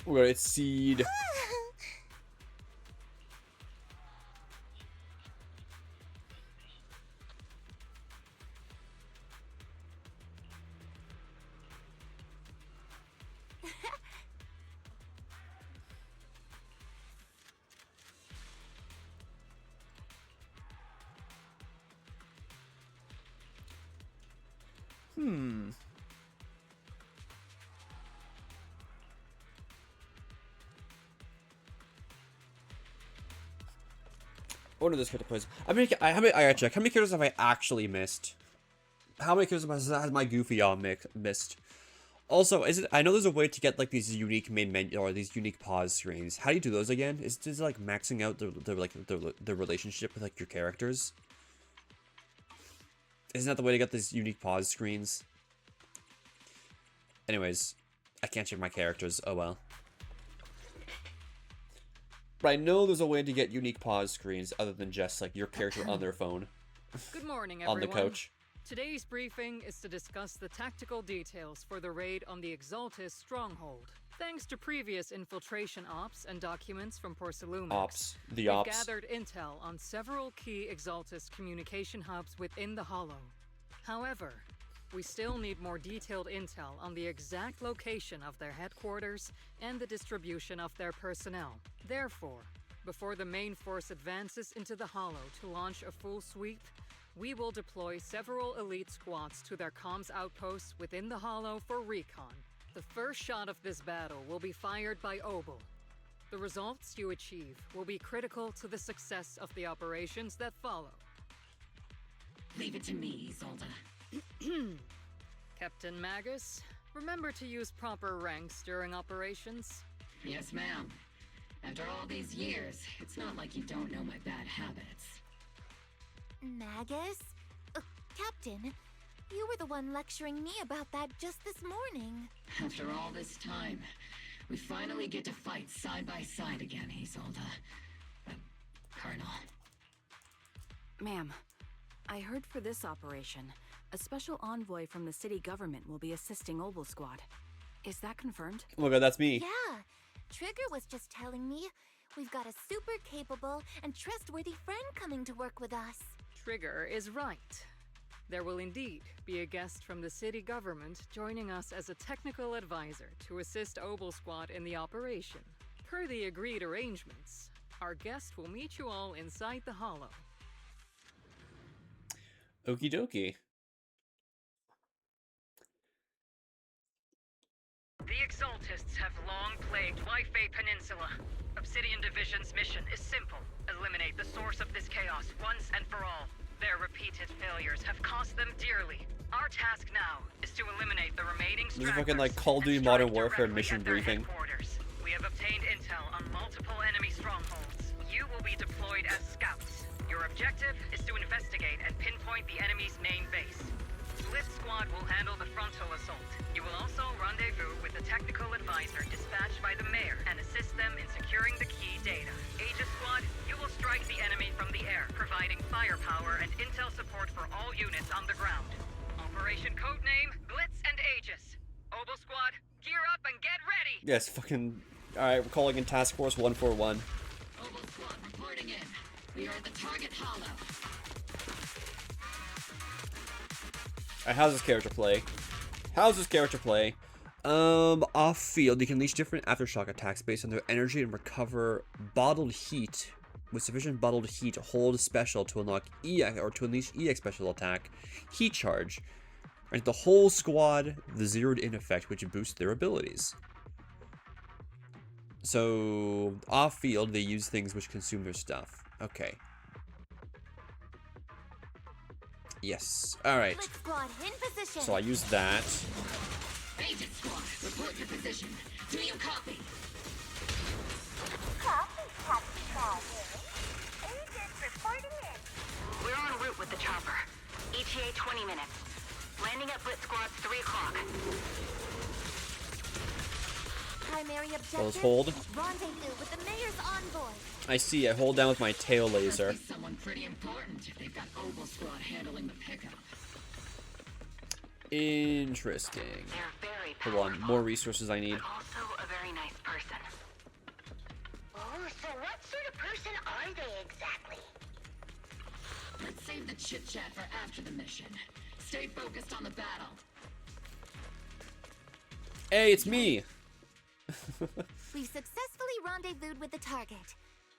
We're at Seed. What are this character plays? I gotta check. How many characters have I actually missed? How many characters has my Goofy all missed? Also, I know there's a way to get like these unique main menu or these unique pause screens. How do you do those again? Is it like maxing out the relationship with like your characters? Isn't that the way to get these unique pause screens? Anyways, I can't change my characters. Oh well. But I know there's a way to get unique pause screens other than just like your character on their phone. Good morning, everyone. On the couch. Today's briefing is to discuss the tactical details for the raid on the Exaltus stronghold. Thanks to previous infiltration ops and documents from Porcelumex, we've gathered intel on several key Exaltus communication hubs within the Hollow. However, we still need more detailed intel on the exact location of their headquarters and the distribution of their personnel. Therefore, before the main force advances into the Hollow to launch a full sweep, we will deploy several elite squads to their comms outposts within the Hollow for recon. The first shot of this battle will be fired by Obel. The results you achieve will be critical to the success of the operations that follow. Leave it to me, Isolde. Captain Magus, remember to use proper ranks during operations? Yes, ma'am. After all these years, it's not like you don't know my bad habits. Magus? Captain, you were the one lecturing me about that just this morning. After all this time, we finally get to fight side by side again, Isolde. Colonel. Ma'am, I heard for this operation, A special envoy from the city government will be assisting Obel Squad. Is that confirmed? Oh my god, that's me. Yeah, Trigger was just telling me we've got a super capable and trustworthy friend coming to work with us. Trigger is right. There will indeed be a guest from the city government joining us as a technical advisor to assist Obel Squad in the operation. Per the agreed arrangements, our guest will meet you all inside the Hollow. Okie dokie. The Exaltists have long plagued Wi-Fi Peninsula. Obsidian Division's mission is simple. Eliminate the source of this chaos once and for all. Their repeated failures have cost them dearly. Our task now is to eliminate the remaining This is fucking like Call of Duty Modern Warfare mission briefing. We have obtained intel on multiple enemy strongholds. You will be deployed as scouts. Your objective is to investigate and pinpoint the enemy's main base. Blitz Squad will handle the frontal assault. You will also rendezvous with the technical advisor dispatched by the mayor and assist them in securing the key data. Aegis Squad, you will strike the enemy from the air, providing firepower and intel support for all units on the ground. Operation codename Blitz and Aegis. Obel Squad, gear up and get ready! Yes, fucking... Alright, we're calling in Task Force 141. Obel Squad reporting in. We are at the target hollow. Alright, how's this character play? Off field, you can unleash different aftershock attacks based on their energy and recover bottled heat. With sufficient bottled heat, hold special to unlock EX or to unleash EX special attack, heat charge. Right, the whole squad, the zeroed in effect, which boosts their abilities. So off field, they use things which consume their stuff. Okay. Yes. All right. So I use that. Agent Squad, report your position. Do you copy? Copy, Captain. Agents reporting in. We're en route with the chopper. ETA 20 minutes. Landing at Blitz Squad 3 o'clock. Primary objective, Let's hold. rendezvous with the mayor's envoy. I see. I hold down with my tail laser. Must be someone pretty important if they've got Obel Squad handling the pickup. Interesting. Hold on. More resources I need. Also a very nice person. Oh, so what sort of person are they exactly? Let's save the chit-chat for after the mission. Stay focused on the battle. Hey, it's me! We've successfully rendezvoused with the target.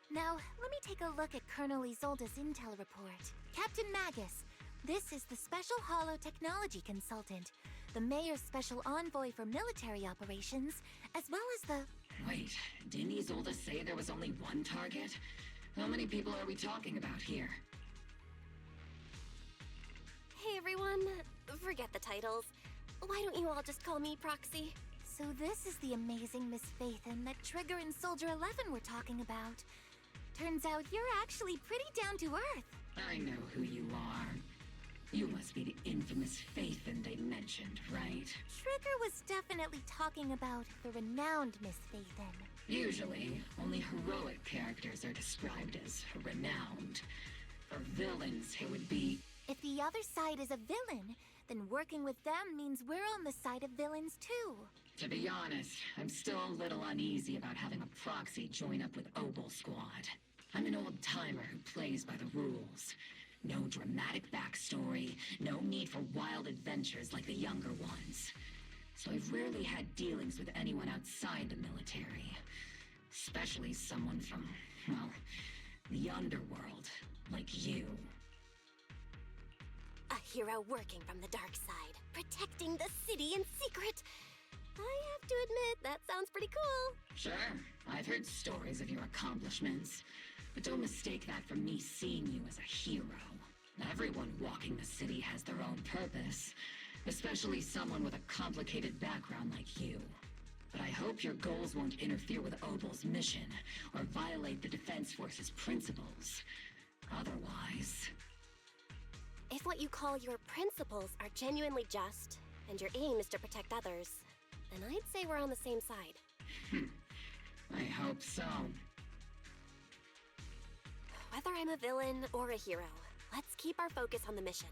Now, let me take a look at Colonel Isolde's intel report. Captain Magus, this is the Special Hollow Technology Consultant, the Mayor's Special Envoy for Military Operations, as well as the... Wait, didn't Isolde say there was only one target? How many people are we talking about here? Hey everyone, forget the titles. Why don't you all just call me Proxy? So this is the amazing Miss Phaethon that Trigger and Soldier 11 were talking about. Turns out you're actually pretty down to earth. I know who you are. You must be the infamous Phaethon they mentioned, right? Trigger was definitely talking about the renowned Miss Phaethon. Usually, only heroic characters are described as renowned. For villains, it would be... If the other side is a villain, then working with them means we're on the side of villains too. To be honest, I'm still a little uneasy about having a proxy join up with Obel Squad. I'm an old-timer who plays by the rules. No dramatic backstory, no need for wild adventures like the younger ones. So I've rarely had dealings with anyone outside the military. Especially someone from, well, the underworld, like you. A hero working from the dark side, protecting the city in secret. I have to admit, that sounds pretty cool. Sure, I've heard stories of your accomplishments. But don't mistake that for me seeing you as a hero. Everyone walking the city has their own purpose, especially someone with a complicated background like you. But I hope your goals won't interfere with Obel's mission, or violate the Defense Force's principles. Otherwise... If what you call your principles are genuinely just, and your aim is to protect others, then I'd say we're on the same side. I hope so. Whether I'm a villain or a hero, let's keep our focus on the mission.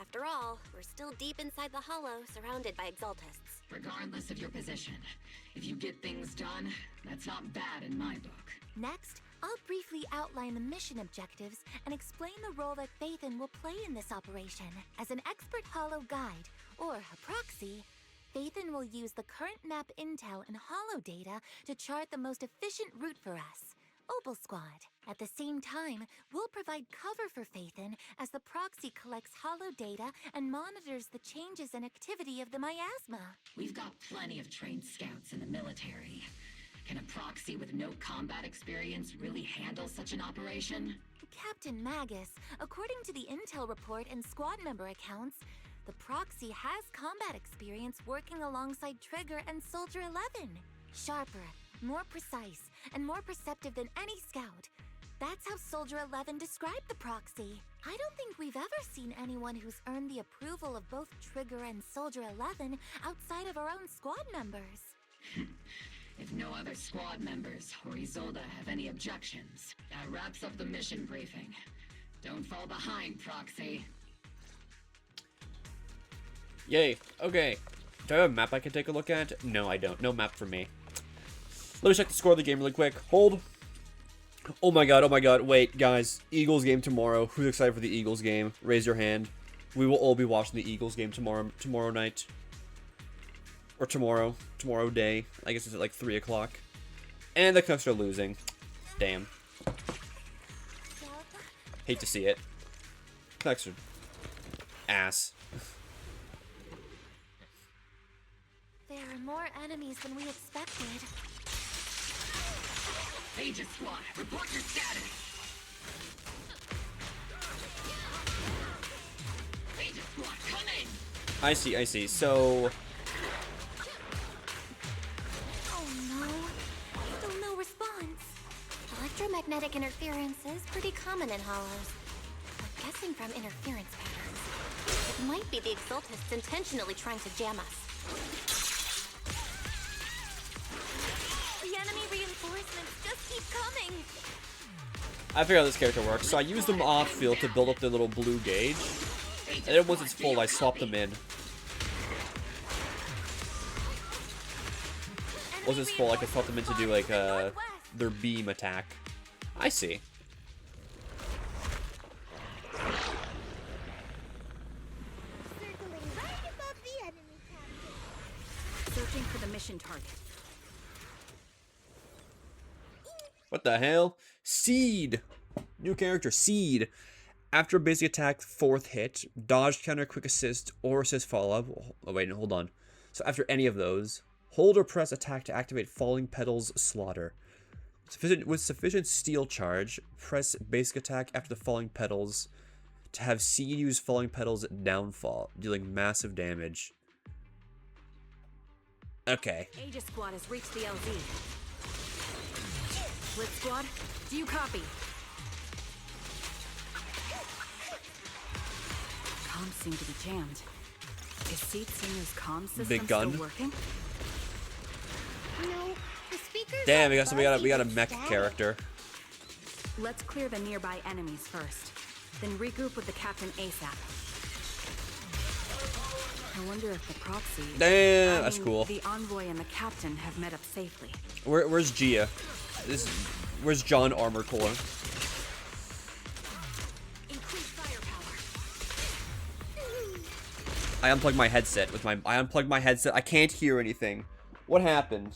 After all, we're still deep inside the Hollow, surrounded by Exaltists. Regardless of your position, if you get things done, that's not bad in my book. Next, I'll briefly outline the mission objectives and explain the role that Phaethon will play in this operation. As an expert Hollow guide, or a proxy, Phaethon will use the current map intel and Hollow data to chart the most efficient route for us, Opal Squad. At the same time, we'll provide cover for Phaethon as the proxy collects Hollow data and monitors the changes and activity of the miasma. We've got plenty of trained scouts in the military. Can a proxy with no combat experience really handle such an operation? Captain Magus, according to the intel report and squad member accounts, the proxy has combat experience working alongside Trigger and Soldier 11. Sharper, more precise, and more perceptive than any scout. That's how Soldier 11 described the proxy. I don't think we've ever seen anyone who's earned the approval of both Trigger and Soldier 11 outside of our own squad members. If no other squad members or Isolde have any objections, that wraps up the mission briefing. Don't fall behind, Proxy. Yay. Okay. Do I have a map I can take a look at? No, I don't. No map for me. Let me check the score of the game really quick. Hold. Oh my god, oh my god. Wait, guys. Eagles game tomorrow. Who's excited for the Eagles game? Raise your hand. We will all be watching the Eagles game tomorrow night. Or tomorrow day. I guess it's at like 3 o'clock. And the Canucks are losing. Damn. Hate to see it. Canucks are ass. There are more enemies than we expected. Aegis Squad, report your status! Aegis Squad, come in! I see. So... Electromagnetic interference is pretty common in Hollows. I'm guessing from interference patterns. It might be the Exaltists intentionally trying to jam us. The enemy reinforcements just keep coming! I figured out how this character works. So I use them off field to build up their little blue gauge. And then once it's full, I swap them in. Once it's full, I can swap them in to do like their beam attack. I see. Searching for the mission target. What the hell? Seed! New character, Seed. After a basic attack, 4th hit, dodge, counter, quick assist, or assist follow-up. Oh wait, no, hold on. So after any of those, hold or press attack to activate Falling Petals Slaughter. With sufficient steel charge, press basic attack after the Falling Petals to have Seed use Falling Petals Downfall, dealing massive damage. Okay. Aegis Squad has reached the LZ. Blitz Squad, do you copy? Comms seem to be jammed. Is Seed Singer's comm system Big gun. still working? No, the speakers. Damn, we got a mech character. Let's clear the nearby enemies first, then regroup with the captain ASAP. I wonder if the proxy. Damn, that's cool. The envoy and the captain have met up safely. Where's Gia? Where's John Armor Core? Increase firepower. I unplugged my headset I can't hear anything. What happened?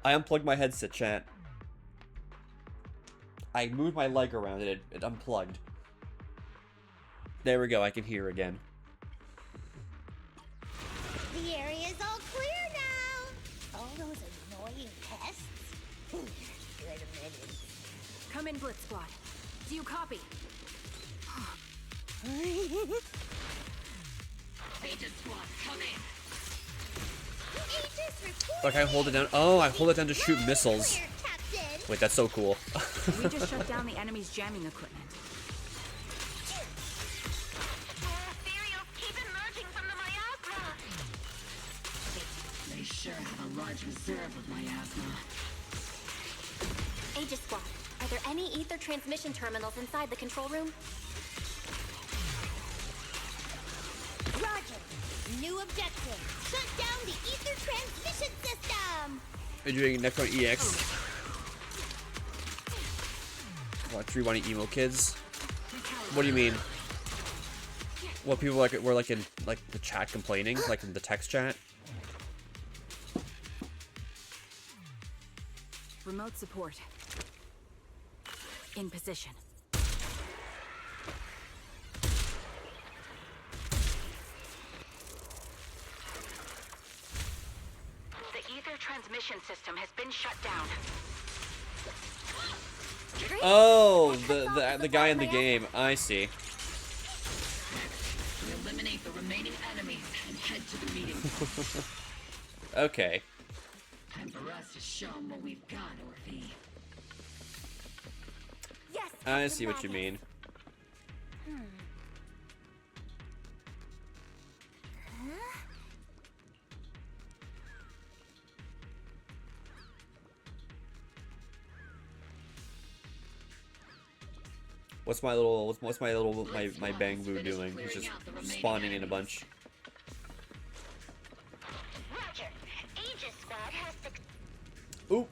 I unplugged my headset, chat. I moved my leg around it. It unplugged. There we go. I can hear again. The area's all clear now. All those annoying pests. Good minute. Come in, Blitz Squad. Do you copy? Aegis Squad, come in. Like I hold it down. Oh, I hold it down to shoot missiles. Wait, that's so cool. We just shut down the enemy's jamming equipment. They sure have a large reserve of miasma. Aegis Squad, are there any ether transmission terminals inside the control room? New objective. Shut down the ether transmission system. Are you doing Necron EX? What, 3 emo kids? What do you mean? What people like were like in like the chat complaining, like in the text chat? Remote support. In position. The ether transmission system has been shut down. Oh, the guy in the game. I see. Eliminate the remaining enemies and head to the meeting. Okay. Time for us to show them what we've got, Orphe. Yes. I see what you mean. What's my bang boo doing? He's just spawning in a bunch. Roger. Aegis Squad has Ooh.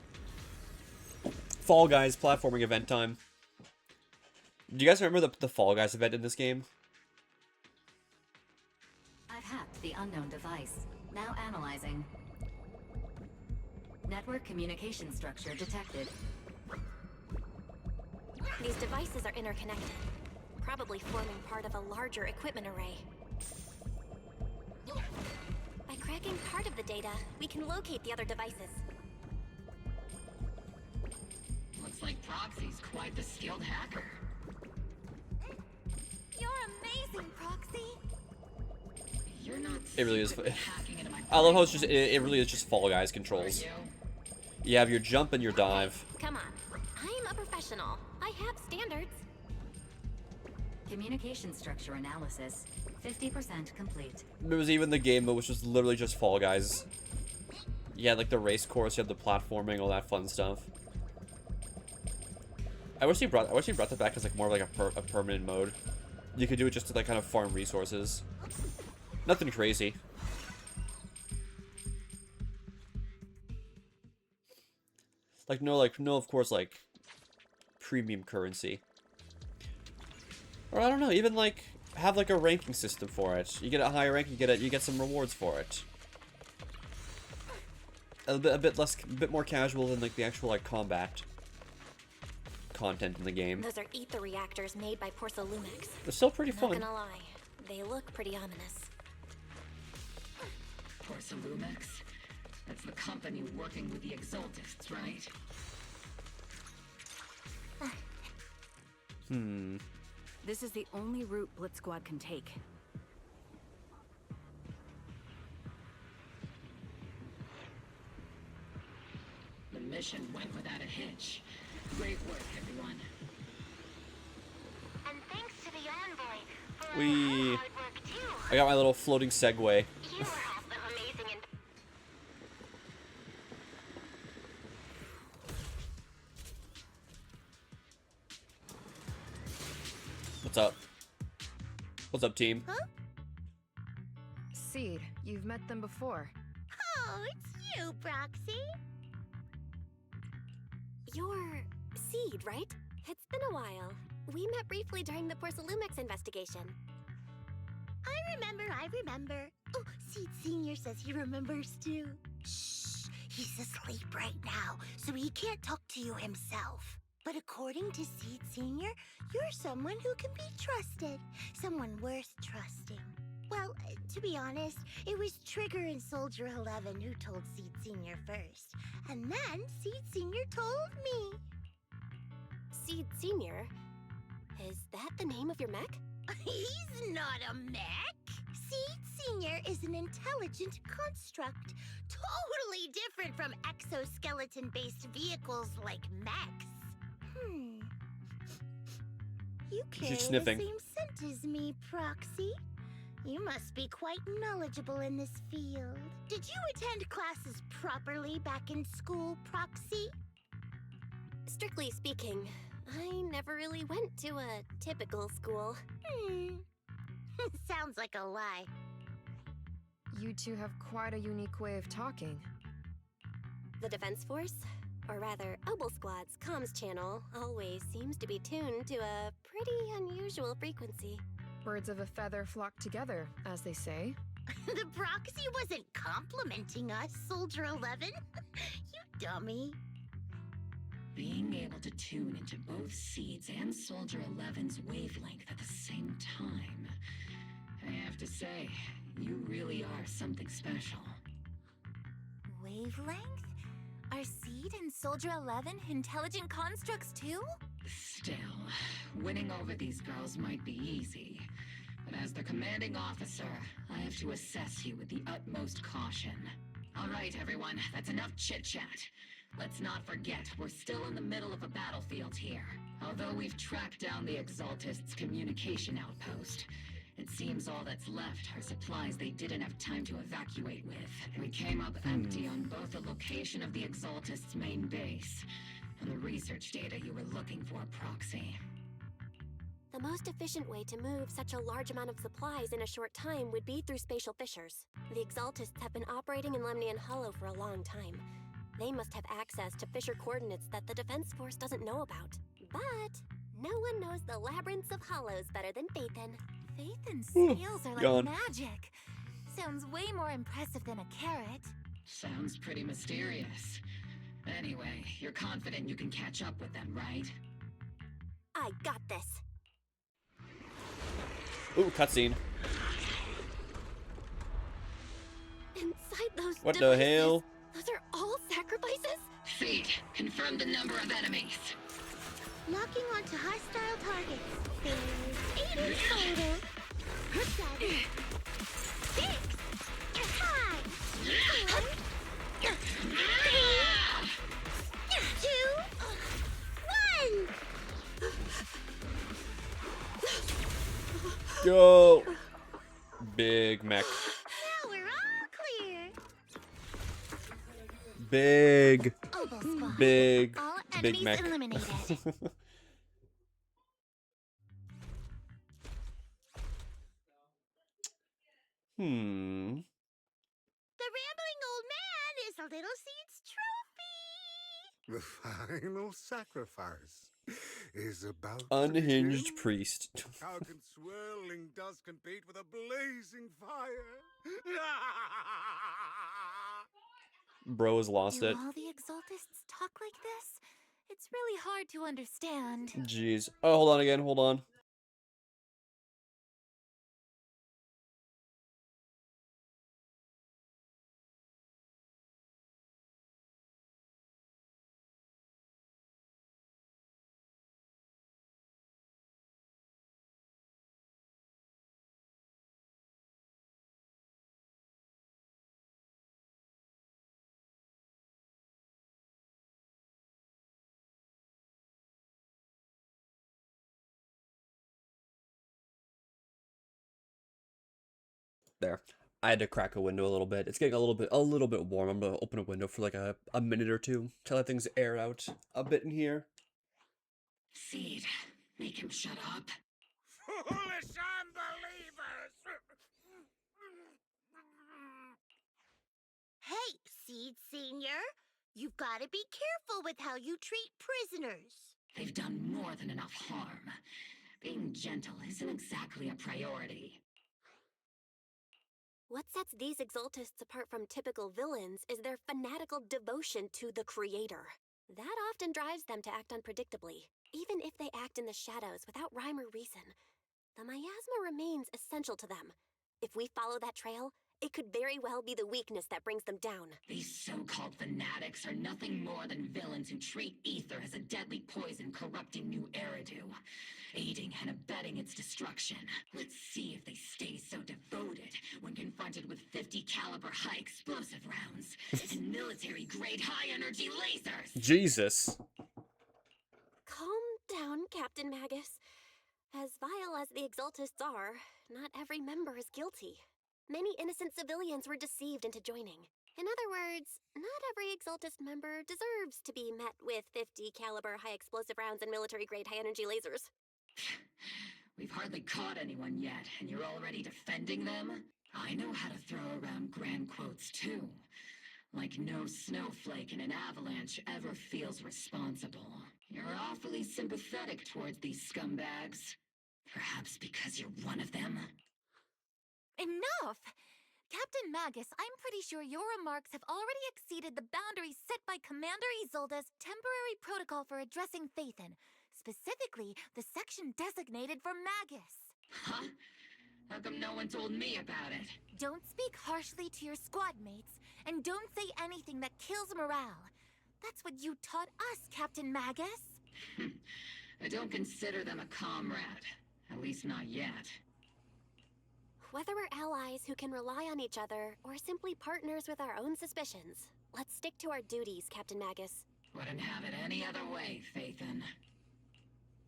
Fall Guys platforming event time. Do you guys remember the Fall Guys event in this game? I've hacked the unknown device. Now analyzing. Network communication structure detected. These devices are interconnected, probably forming part of a larger equipment array. By cracking part of the data, we can locate the other devices. Looks like Proxy's quite the skilled hacker. You're amazing, Proxy. You're not. It really is. Hacking into my I love how it's just it really is just Fall Guys controls. You have your jump and your dive. Come on, I'm a professional. I have standards. Communication structure analysis, 50% complete. There was even the game that was just literally just Fall Guys. Yeah, like the race course, you have the platforming, all that fun stuff. I wish he brought that back as like more of like a permanent mode. You could do it just to like kind of farm resources. Nothing crazy. No, of course, like premium currency. Or I don't know, even like have like a ranking system for it. You get a higher rank, you get some rewards for it. A bit more casual than like the actual like combat content in the game. Those are ether reactors made by Porsalumex. They're still pretty fun. Not gonna lie, they look pretty ominous. Porsalumex? That's the company working with the Exaltists, right? This is the only route Blitz Squad can take. The mission went without a hitch. Great work, everyone. And thanks to the envoy for Wee. hard work too. I got my little floating Segway. You were also amazing and What's up? What's up, team? Huh? Seed, you've met them before. Oh, it's you, Proxy. You're Seed, right? It's been a while. We met briefly during the Porsalumex investigation. I remember. Oh, Seed Senior says he remembers too. Shh, he's asleep right now, so he can't talk to you himself. But according to Seed Senior, you're someone who can be trusted. Someone worth trusting. Well, to be honest, it was Trigger and Soldier 11 who told Seed Senior first. And then Seed Senior told me. Seed Senior? Is that the name of your mech? He's not a mech. Seed Senior is an intelligent construct, totally different from exoskeleton-based vehicles like mechs. You carry the sniffing. same scent as me, Proxy. You must be quite knowledgeable in this field. Did you attend classes properly back in school, Proxy? Strictly speaking, I never really went to a typical school. Sounds like a lie. You two have quite a unique way of talking. The Defense Force, or rather, Obel Squad's comms channel, always seems to be tuned to a pretty unusual frequency. Birds of a feather flock together, as they say. The proxy wasn't complimenting us, Soldier 11. You dummy. Being able to tune into both Seeds and Soldier 11's wavelength at the same time, I have to say, you really are something special. Wavelength? Are Seed and Soldier 11 intelligent constructs too? Still, winning over these girls might be easy. But as their commanding officer, I have to assess you with the utmost caution. All right, everyone, that's enough chit-chat. Let's not forget, we're still in the middle of a battlefield here. Although we've tracked down the Exaltists' communication outpost, it seems all that's left are supplies they didn't have time to evacuate with. We came up empty on both the location of the Exaltists' main base and the research data you were looking for, Proxy. The most efficient way to move such a large amount of supplies in a short time would be through spatial fissures. The Exaltists have been operating in Lemnian Hollow for a long time. They must have access to fissure coordinates that the Defense Force doesn't know about. But no one knows the labyrinths of hollows better than Phaethon. Phaethon's scales are like magic. Sounds way more impressive than a carrot. Sounds pretty mysterious. Anyway, you're confident you can catch up with them, right? I got this. Ooh, cutscene. Inside those What devices, the hell? Those are all sacrifices? Seed, confirm the number of enemies. Locking onto hostile targets. There's 8 in total. 7, 6, 5, 4, 3, 2, 1. Go! Big mech. Now we're all clear. Big. Obel Squad. Big. All Big enemies mech. eliminated. The rambling old man is a little Seed's trophy. The final sacrifice is about to Unhinged begin. priest. How can swirling dust compete with a blazing fire? Bro has lost Do it. all the Exaltists talk like this? It's really hard to understand. Jeez. Oh, hold on again. Hold on. There. I had to crack a window a little bit. It's getting a little bit warm. I'm gonna open a window for like a minute or two to let things air out a bit in here. Seed, make him shut up. Foolish unbelievers! Hey, Seed Senior. You've got to be careful with how you treat prisoners. They've done more than enough harm. Being gentle isn't exactly a priority. What sets these Exaltists apart from typical villains is their fanatical devotion to the Creator. That often drives them to act unpredictably, even if they act in the shadows without rhyme or reason. The miasma remains essential to them. If we follow that trail, it could very well be the weakness that brings them down. These so-called fanatics are nothing more than villains who treat ether as a deadly poison corrupting New Eridu, aiding and abetting its destruction. Let's see if they stay so devoted when confronted with 50 caliber high explosive rounds and military-grade high-energy lasers. Jesus. Calm down, Captain Magus. As vile as the Exaltists are, not every member is guilty. Many innocent civilians were deceived into joining. In other words, not every Exaltist member deserves to be met with 50 caliber high explosive rounds and military-grade high-energy lasers. We've hardly caught anyone yet, and you're already defending them? I know how to throw around grand quotes too. Like no snowflake in an avalanche ever feels responsible. You're awfully sympathetic towards these scumbags. Perhaps because you're one of them? Enough! Captain Magus, I'm pretty sure your remarks have already exceeded the boundaries set by Commander Isolda's temporary protocol for addressing Phaethon, specifically the section designated for Magus. Huh? How come no one told me about it? Don't speak harshly to your squad mates, and don't say anything that kills morale. That's what you taught us, Captain Magus. I don't consider them a comrade. At least not yet. Whether we're allies who can rely on each other, or simply partners with our own suspicions, let's stick to our duties, Captain Magus. Wouldn't have it any other way, Phaethon.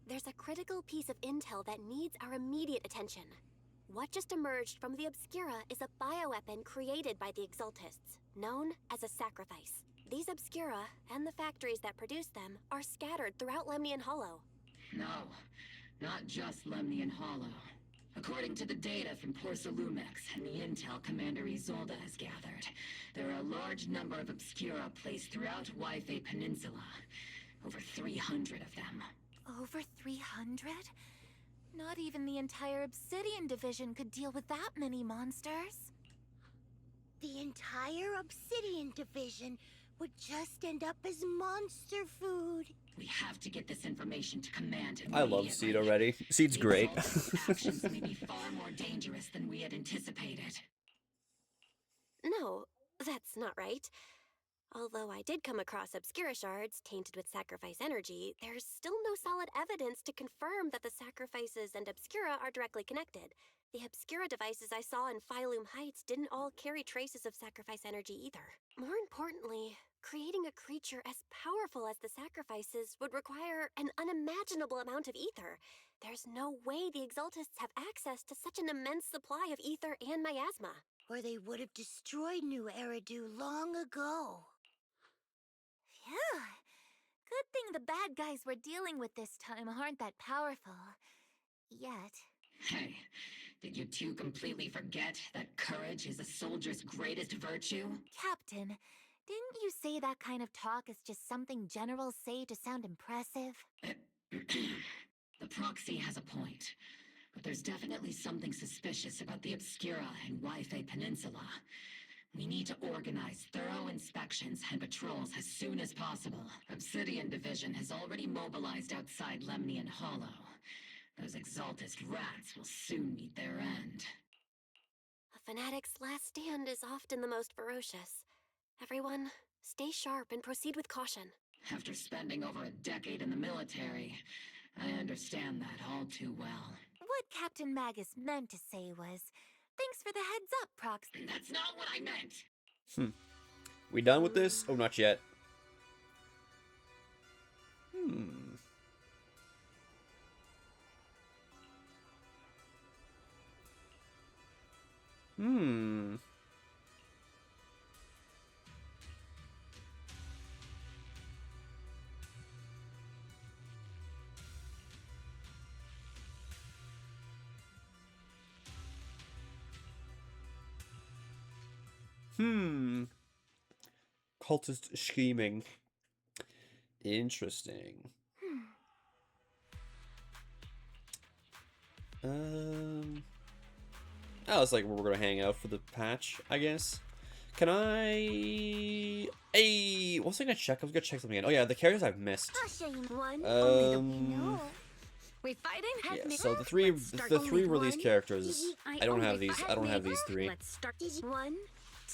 There's a critical piece of intel that needs our immediate attention. What just emerged from the Obscura is a bioweapon created by the Exaltists, known as a sacrifice. These Obscura, and the factories that produce them, are scattered throughout Lemnian Hollow. No, not just Lemnian Hollow. According to the data from Porsalumex and the intel Commander Isolda has gathered, there are a large number of Obscura placed throughout Wi-Fi Peninsula. Over 300 of them. Over 300? Not even the entire Obsidian Division could deal with that many monsters. The entire Obsidian Division would just end up as monster food. We have to get this information to Command I love Seed already. Seed's great. Actions may be far more dangerous than we had anticipated. No, that's not right. Although I did come across Obscura shards tainted with sacrifice energy, there's still no solid evidence to confirm that the sacrifices and Obscura are directly connected. The Obscura devices I saw in Phylum Heights didn't all carry traces of sacrifice energy either. More importantly, creating a creature as powerful as the sacrifices would require an unimaginable amount of ether. There's no way the Exaltists have access to such an immense supply of ether and miasma. Or they would have destroyed New Eridu long ago. Phew. Good thing the bad guys we're dealing with this time aren't that powerful. Yet. Hey, did you two completely forget that courage is a soldier's greatest virtue? Captain, didn't you say that kind of talk is just something generals say to sound impressive? The proxy has a point, but there's definitely something suspicious about the Obscura and Wi-Fi Peninsula. We need to organize thorough inspections and patrols as soon as possible. Obsidian Division has already mobilized outside Lemnian Hollow. Those Exaltist rats will soon meet their end. A fanatic's last stand is often the most ferocious. Everyone, stay sharp and proceed with caution. After spending over a decade in the military, I understand that all too well. What Captain Magus meant to say was, thanks for the heads up, Prox. That's not what I meant! We done with this? Oh, not yet. Cultist scheming. Interesting. Oh, it's like we're gonna hang out for the patch, I guess. Can I? Hey, what was I gonna check? I was gonna check something again. Oh yeah, the characters I've missed. I'll show you one. Only that we know. We fighting? Yeah, so the three released characters. I don't have these. I don't have these three. Let's start. 1,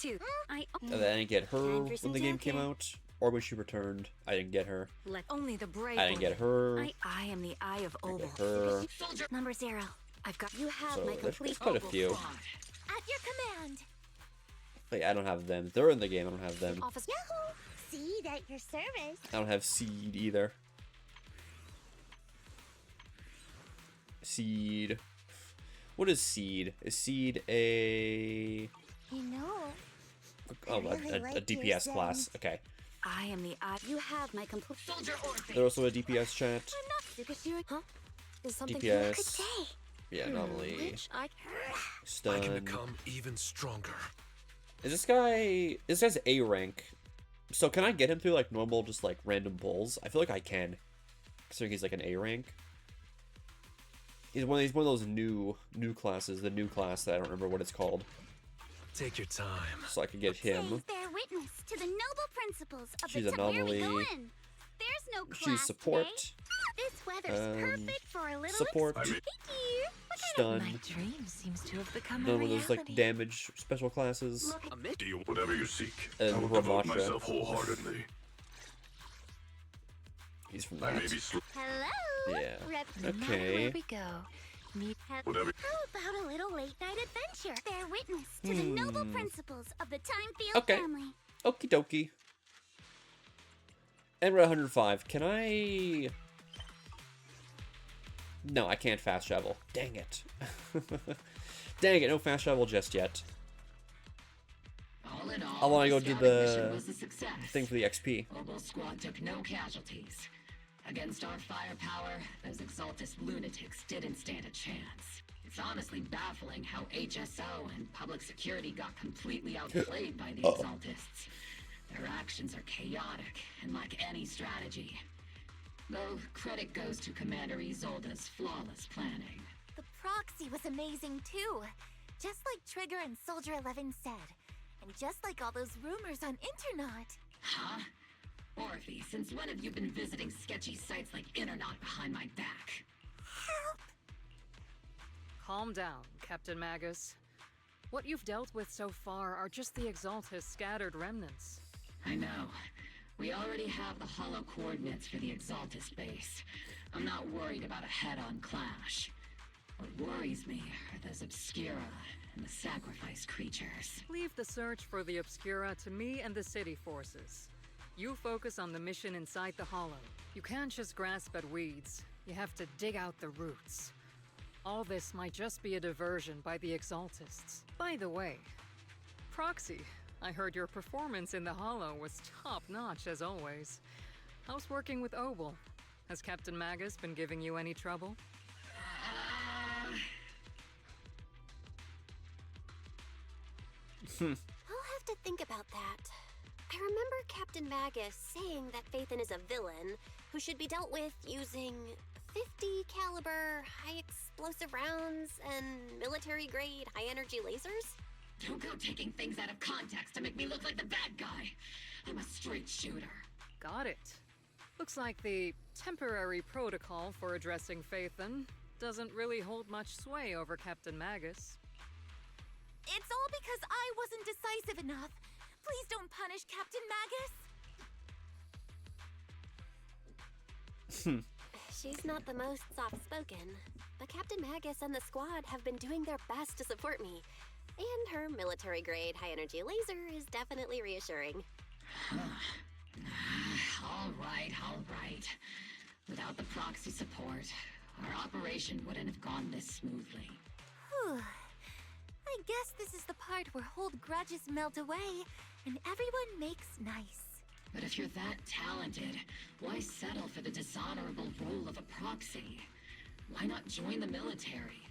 2. I didn't get her when the game came out, or when she returned. I didn't get her. Only the brave. I didn't get her. I am the Eye of Oval. Her. Number 0. I've got. You have So my there's complete quite a few. At your command. Wait, I don't have them. They're in the game. I don't have them. Office. Yahoo! Seed at your service. I don't have Seed either. Seed. What is Seed? Is Seed a... You know. Oh, a DPS class. Okay. I am the Eye. You have my complete soldier order. They're also a DPS chat. I'm not super serious. Huh? Is something DPS. you could say? Yeah, anomaly. I Stun. can become even stronger. Is this guy... This guy's A rank. So can I get him through, like, normal, just, like, random bulls? I feel like I can. Considering he's, like, an A rank. He's one of those new classes. The new class that I don't remember what it's called. Take your time. So I could get him. Bear witness to the noble principles of She's the anomaly. Where we going? There's no class She's support. today. This weather's perfect for a little Support. Hey, dear. Stun. My dream seems to have become None a of those, like, reality. damage special classes. Do you whatever you seek? And I will devote Ramasha. myself wholeheartedly. He's from I may that. be slow. Hello. Yeah. No matter where Okay. we go, meet Whatever. How about a little late night adventure? Bear witness to the noble principles of the Timefield Okay. family. Okie dokie. And we're at 105. Can I... No, I can't fast travel. Dang it. Dang it, no fast travel just yet. All in all, I want to go do scouting mission the was a success. thing for the XP. Obel Squad took no casualties. Against our firepower, those Exaltus lunatics didn't stand a chance. It's honestly baffling how HSO and public security got completely outplayed by the Exaltists. Their actions are chaotic and lack any strategy. Though credit goes to Commander Isolde's flawless planning. The proxy was amazing too. Just like Trigger and Soldier 11 said. And just like all those rumors on Internet. Huh? Orphe, since when have you been visiting sketchy sites like Internet behind my back? Calm down, Captain Magus. What you've dealt with so far are just the Exaltus scattered remnants. I know. We already have the hollow coordinates for the Exaltus base. I'm not worried about a head-on clash. What worries me are those Obscura and the sacrifice creatures. Leave the search for the Obscura to me and the city forces. You focus on the mission inside the Hollow. You can't just grasp at weeds. You have to dig out the roots. All this might just be a diversion by the Exaltists. By the way, Proxy, I heard your performance in the Hollow was top-notch as always. How's working with Obel? Has Captain Magus been giving you any trouble? I'll have to think about that. I remember Captain Magus saying that Phaethon is a villain who should be dealt with using 50 caliber high explosive rounds and military grade high energy lasers. Don't go taking things out of context to make me look like the bad guy. I'm a straight shooter. Got it. Looks like the temporary protocol for addressing Phaethon doesn't really hold much sway over Captain Magus. It's all because I wasn't decisive enough. Please don't punish Captain Magus. She's not the most soft-spoken, but Captain Magus and the squad have been doing their best to support me. And her military-grade high-energy laser is definitely reassuring. All right. Without the proxy support, our operation wouldn't have gone this smoothly. Whew. I guess this is the part where old grudges melt away and everyone makes nice. But if you're that talented, why settle for the dishonorable role of a proxy? Why not join the military,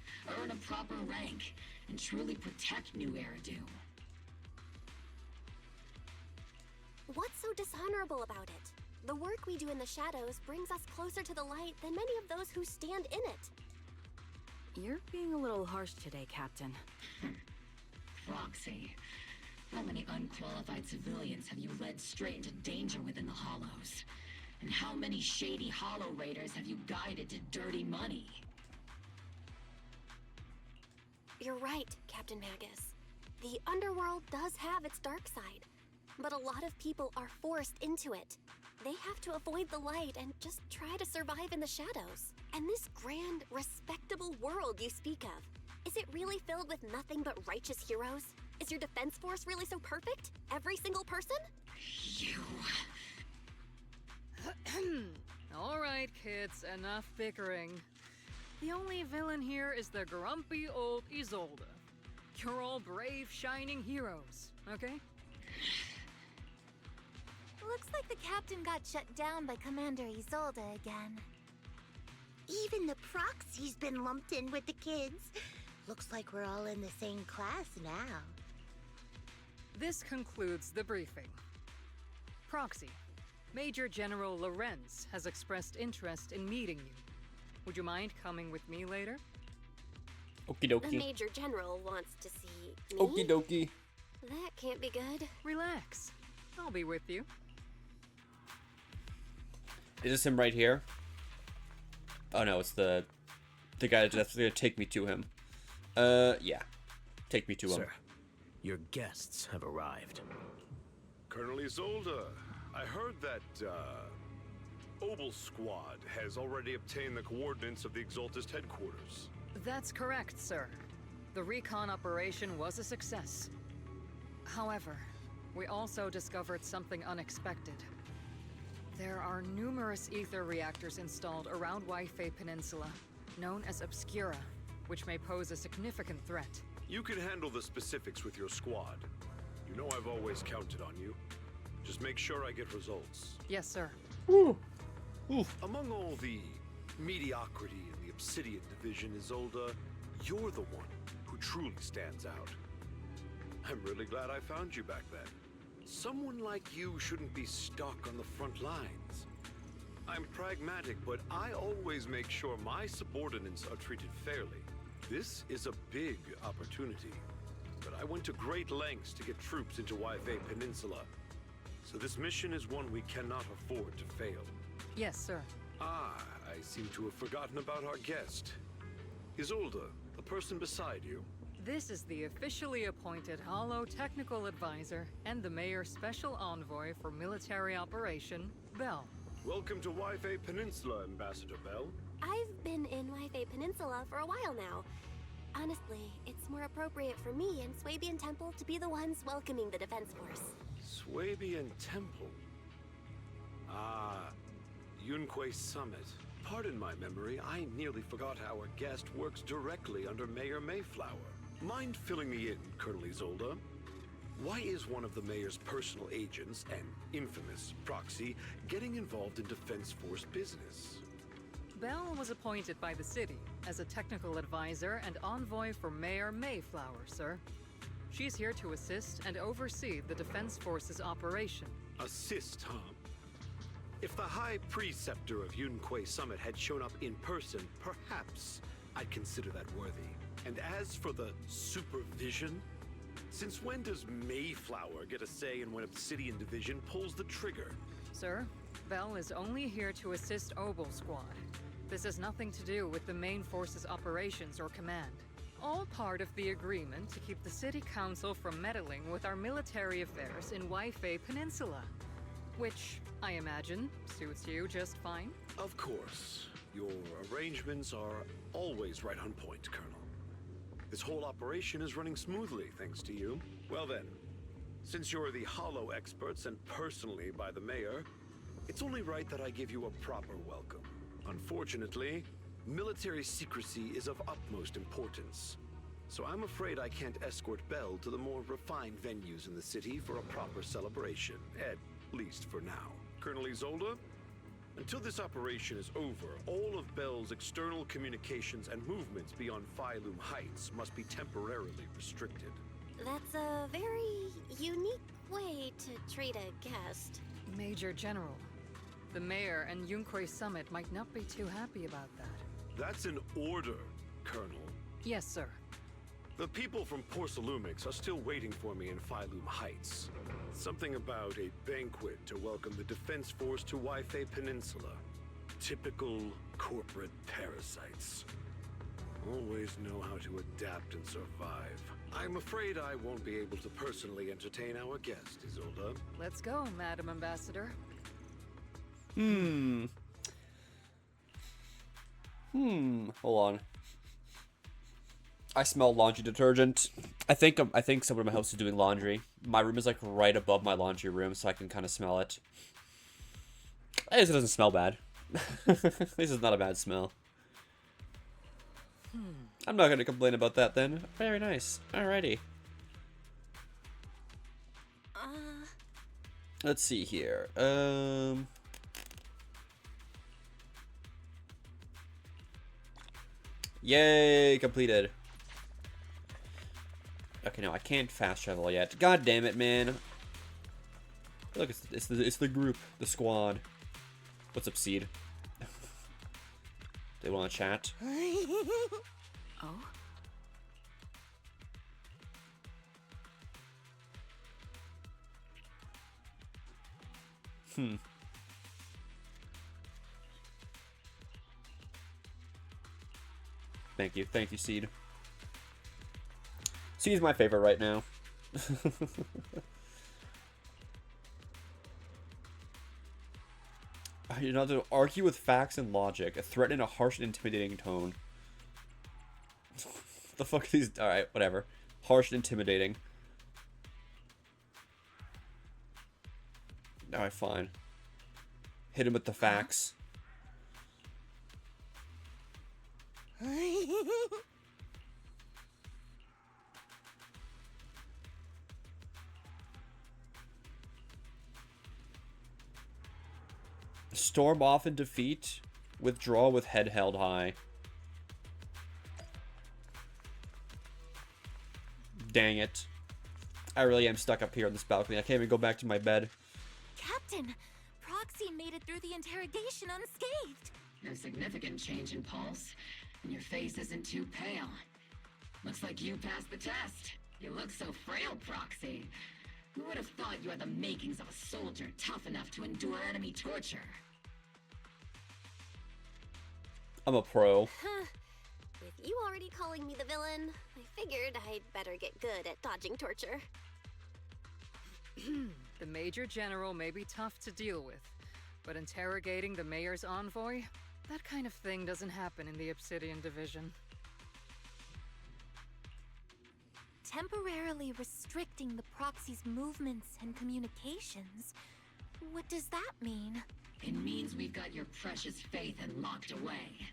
earn a proper rank, and truly protect New Eridu? What's so dishonorable about it? The work we do in the shadows brings us closer to the light than many of those who stand in it. You're being a little harsh today, Captain. Proxy. How many unqualified civilians have you led straight into danger within the Hollows? And how many shady Hollow Raiders have you guided to dirty money? You're right, Captain Magus. The underworld does have its dark side, but a lot of people are forced into it. They have to avoid the light and just try to survive in the shadows. And this grand, respectable world you speak of, is it really filled with nothing but righteous heroes? Is your defense force really so perfect? Every single person? You... All right, kids, enough bickering. The only villain here is the grumpy old Isolde. You're all brave, shining heroes, okay? Looks like the captain got shut down by Commander Isolde again. Even the proxy's been lumped in with the kids. Looks like we're all in the same class now. This concludes the briefing. Proxy, Major General Lorenz has expressed interest in meeting you. Would you mind coming with me later? Okie The dokie. Major General wants to see me? Okie dokie. That can't be good. Relax. I'll be with you. Is this him right here? Oh no, it's the guy that's gonna take me to him. Yeah. Take me to him. Sir, your guests have arrived. Colonel Isolde, I heard that, Obel Squad has already obtained the coordinates of the Exaltist headquarters. That's correct, sir. The recon operation was a success. However, we also discovered something unexpected. There are numerous ether reactors installed around Waifei Peninsula, known as Obscura, which may pose a significant threat. You can handle the specifics with your squad. You know I've always counted on you. Just make sure I get results. Yes, sir. Among all the mediocrity in the Obsidian Division, Isolde, you're the one who truly stands out. I'm really glad I found you back then. Someone like you shouldn't be stuck on the front lines. I'm pragmatic, but I always make sure my subordinates are treated fairly. This is a big opportunity, but I went to great lengths to get troops into Waifei Peninsula. So this mission is one we cannot afford to fail. Yes, sir. Ah, I seem to have forgotten about our guest. Isolde, the person beside you. This is the officially appointed Hollow Technical Advisor and the Mayor's Special Envoy for Military Operation, Bell. Welcome to Waifei Peninsula, Ambassador Bell. I've been in Waifei Peninsula for a while now. Honestly, it's more appropriate for me and Swabian Temple to be the ones welcoming the Defense Force. Swabian Temple? Ah, Yunque Summit. Pardon my memory, I nearly forgot our guest works directly under Mayor Mayflower. Mind filling me in, Colonel Isolde? Why is one of the mayor's personal agents, an infamous proxy, getting involved in Defense Force business? Bell was appointed by the city as a technical advisor and envoy for Mayor Mayflower, sir. She's here to assist and oversee the Defense Force's operation. Assist, huh? If the High Preceptor of Yunque Summit had shown up in person, perhaps I'd consider that worthy. And as for the supervision, since when does Mayflower get a say in when Obsidian Division pulls the trigger? Sir, Bell is only here to assist Obel Squad. This has nothing to do with the main force's operations or command. All part of the agreement to keep the City Council from meddling with our military affairs in Waifei Peninsula. Which, I imagine, suits you just fine? Of course. Your arrangements are always right on point, Colonel. This whole operation is running smoothly, thanks to you. Well then, since you're the Hollow experts and personally by the Mayor, it's only right that I give you a proper welcome. Unfortunately, military secrecy is of utmost importance. So I'm afraid I can't escort Bell to the more refined venues in the city for a proper celebration, at least for now. Colonel Isolde, until this operation is over, all of Bell's external communications and movements beyond Phylum Heights must be temporarily restricted. That's a very unique way to treat a guest. Major General, the Mayor and Yunque Summit might not be too happy about that. That's an order, Colonel. Yes, sir. The people from Porcelumix are still waiting for me in Phylum Heights. Something about a banquet to welcome the Defense Force to Waifei Peninsula. Typical corporate parasites. Always know how to adapt and survive. I'm afraid I won't be able to personally entertain our guest, Isolde. Let's go, Madam Ambassador. Hold on. I smell laundry detergent. I think someone in my house is doing laundry. My room is like right above my laundry room, so I can kind of smell it. I guess it doesn't smell bad. This is not a bad smell. I'm not gonna complain about that then. Very nice. Alrighty. Let's see here. Yay, completed. Okay, no, I can't fast travel yet. God damn it, man. Look, it's the group, the squad. What's up, Seed? They want to chat? Oh? Thank you, Seed. Seed's my favorite right now. You know, to argue with facts and logic, a threat in a harsh and intimidating tone. The fuck are these? Alright, whatever. Harsh and intimidating. Alright, fine. Hit him with the facts. Storm off in defeat. Withdraw with head held high. Dang it. I really am stuck up here on this balcony. I can't even go back to my bed. Captain, Proxy made it through the interrogation unscathed. No significant change in pulse, and your face isn't too pale. Looks like you passed the test. You look so frail, Proxy. Who would have thought you had the makings of a soldier tough enough to endure enemy torture? I'm a pro. With you already calling me the villain, I figured I'd better get good at dodging torture. The Major General may be tough to deal with, but interrogating the Mayor's envoy? That kind of thing doesn't happen in the Obsidian Division. Temporarily restricting the Proxy's movements and communications. What does that mean? It means we've got your precious faith and locked away.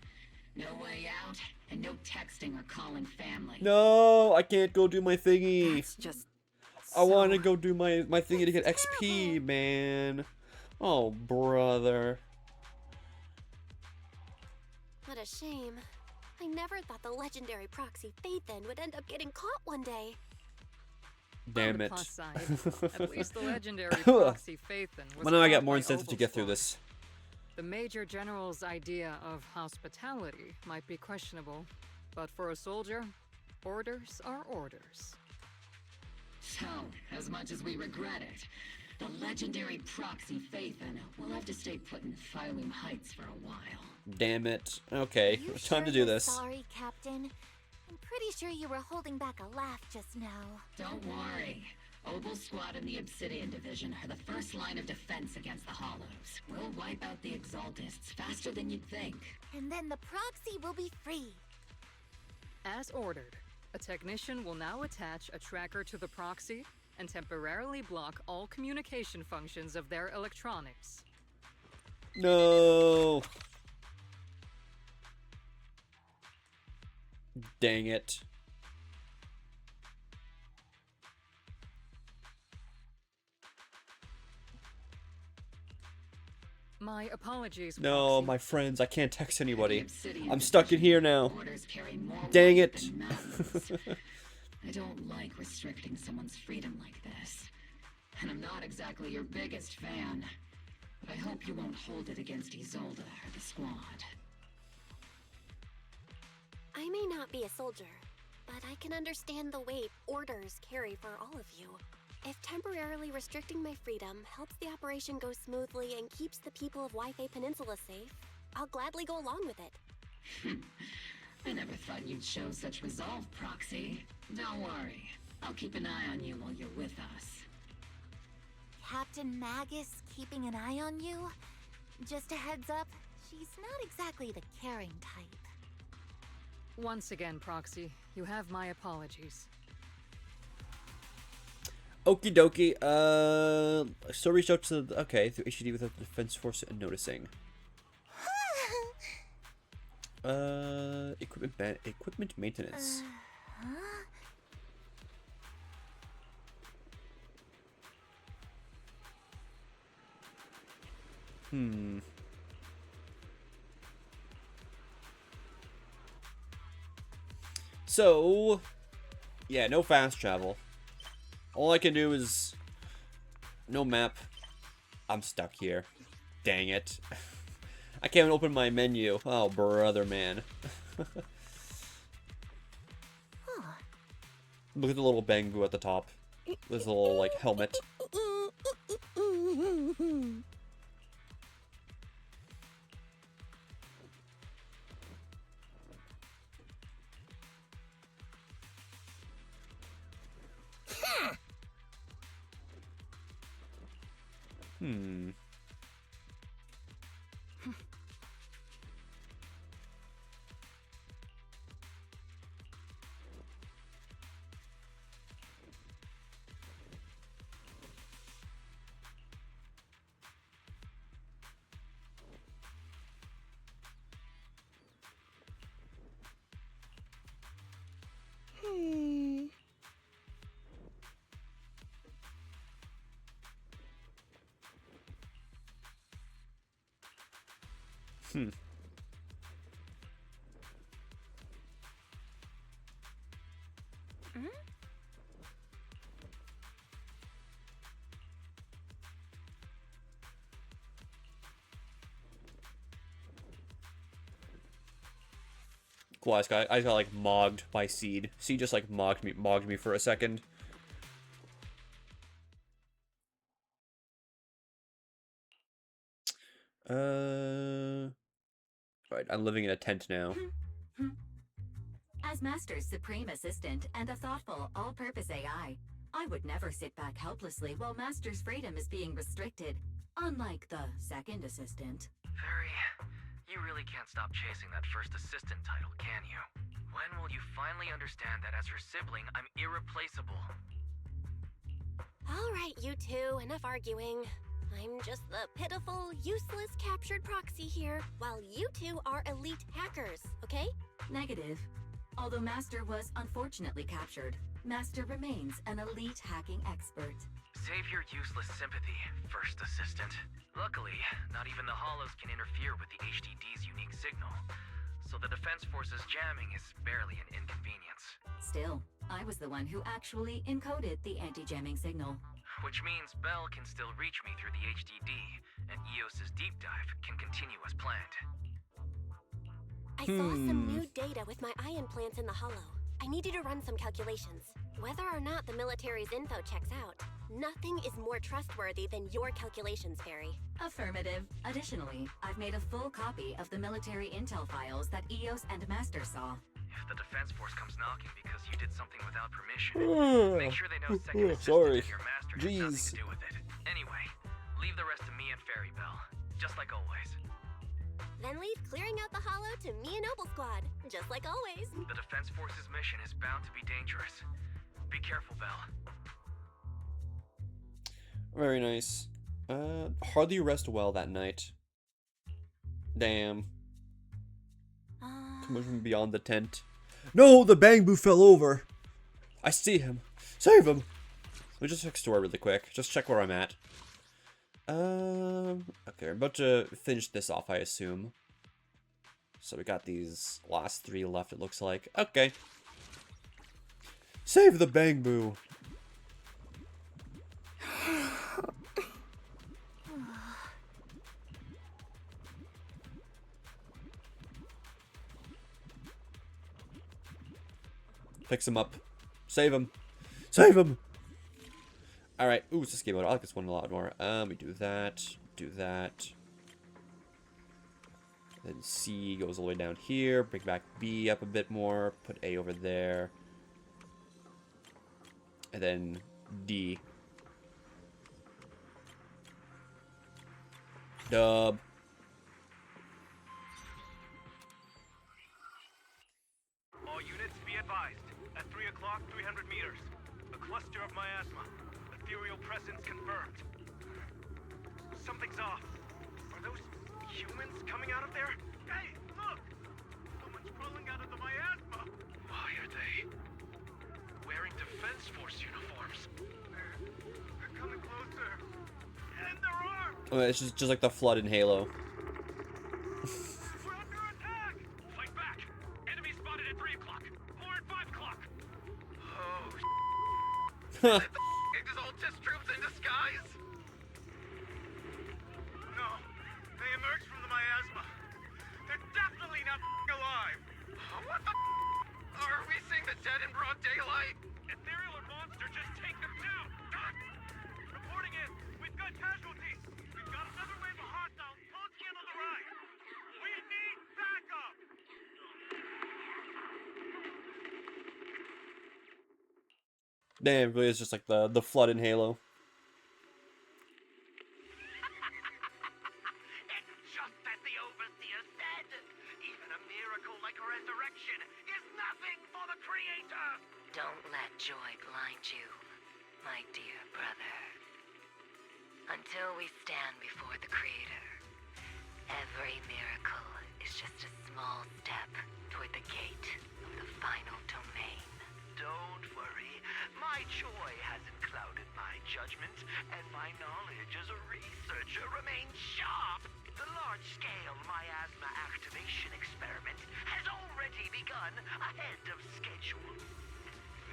No way out, and no texting or calling family. No, I can't go do my thingy. That's just I want to go do my thingy to get XP, man. Oh, brother. What a shame. I never thought the legendary Proxy Phaethon would end up getting caught one day. Damn On the it. plus side, at least the legendary Proxy Phaethon was Well, now I got caught more by incentive to get through Obel's this. The Major General's idea of hospitality might be questionable, but for a soldier, orders are orders. So, as much as we regret it, the legendary Proxy Phaethon will have to stay put in Phylum Heights for a while. Damn it. Okay, You time to sure do you're this. Sorry, Captain. I'm pretty sure you were holding back a laugh just now. Don't worry. Obel's squad and the Obsidian Division are the first line of defense against the Hollows. We'll wipe out the Exaltists faster than you'd think. And then the Proxy will be free. As ordered, a technician will now attach a tracker to the proxy and temporarily block all communication functions of their electronics. No. Dang it. My apologies. No, Proxy. my friends, I can't text anybody. Obsidian I'm stuck in here now. Orders carry more Dang weight it. than mountains. I don't like restricting someone's freedom like this. And I'm not exactly your biggest fan. But I hope you won't hold it against Isolde or the squad. I may not be a soldier, but I can understand the weight orders carry for all of you. If temporarily restricting my freedom helps the operation go smoothly and keeps the people of Wi-Fi Peninsula safe, I'll gladly go along with it. I never thought you'd show such resolve, Proxy. Don't worry. I'll keep an eye on you while you're with us. Captain Magus keeping an eye on you? Just a heads up, she's not exactly the caring type. Once again, Proxy, you have my apologies. Okie dokie. So reached out to the, okay, through HUD without the defense force noticing. Equipment maintenance. So, yeah, no fast travel. All I can do is no map. I'm stuck here. Dang it. I can't open my menu. Oh, brother, man. Look at the little Bangboo at the top. This little, like, helmet. Hmm. Hmm. Cool, I got like mogged by Seed. Seed just like mogged me for a second. Right, I'm living in a tent now. As Master's supreme assistant and a thoughtful, all-purpose AI, I would never sit back helplessly while Master's freedom is being restricted, unlike the second assistant. Fairy, you really can't stop chasing that first assistant title, can you? When will you finally understand that as her sibling, I'm irreplaceable? All right, you two, enough arguing. I'm just the pitiful, useless captured proxy here, while you two are elite hackers, okay? Negative. Although Master was unfortunately captured, Master remains an elite hacking expert. Save your useless sympathy, first assistant. Luckily, not even the Hollows can interfere with the HDD's unique signal, so the Defense Force's jamming is barely an inconvenience. Still, I was the one who actually encoded the anti-jamming signal. Which means Bell can still reach me through the HDD, and EOS's deep dive can continue as planned. I saw some new data with my eye implants in the Hollow. I need you to run some calculations. Whether or not the military's info checks out, nothing is more trustworthy than your calculations, Fairy. Affirmative. Additionally, I've made a full copy of the military intel files that EOS and Master saw. If the Defense Force comes knocking because you did something without permission, make sure they know second assistant Sorry. and your master has nothing to do with it. Anyway, leave the rest to me and Fairy Bell, just like always. Then leave clearing out the Hollow to me and Noble Squad, just like always. The Defense Force's mission is bound to be dangerous. Be careful, Bell. Very nice. Hardly rest well that night. Damn. Coming from beyond the tent. No, the Bangboo fell over. I see him. Save him. Let me just check store really quick. Just check where I'm at. Okay, I'm about to finish this off, I assume. So we got these last 3 left, it looks like. Okay. Save the Bangboo. Picks him up. Save him. Save him! Alright. Ooh, it's escape mode. I like this one a lot more. We do that. Do that. Then C goes all the way down here. Bring back B up a bit more. Put A over there. And then D. Dub. All units be advised. At 3 o'clock, 300 meters. A cluster of miasma. Ethereal presence confirmed. Something's off. Are those humans coming out of there? Hey, look! Someone's crawling out of the miasma! Why are they wearing Defense Force uniforms? They're coming closer. And they're armed! Oh, it's just like the flood in Halo. We're under attack! Fight back! Enemy spotted at 3 o'clock. More at 5 o'clock. Exaltus troops in disguise? No, they emerged from the miasma. They're definitely not alive. What the Are we seeing the dead in broad daylight? Ethereal or monster, just take them too. Reporting in. We've got casualties. We've got another wave of hostiles launching in on the right. We need backup. Damn, it really is just like the flood in Halo. It's just as the Overseer said. Even a miracle like resurrection is nothing for the Creator. Don't let joy blind you, my dear brother. Until we stand before the Creator, every miracle is just a small step toward the gate of the final domain. Don't worry. My joy hasn't clouded my judgment, and my knowledge as a researcher remains sharp. The large-scale miasma activation experiment has already begun ahead of schedule.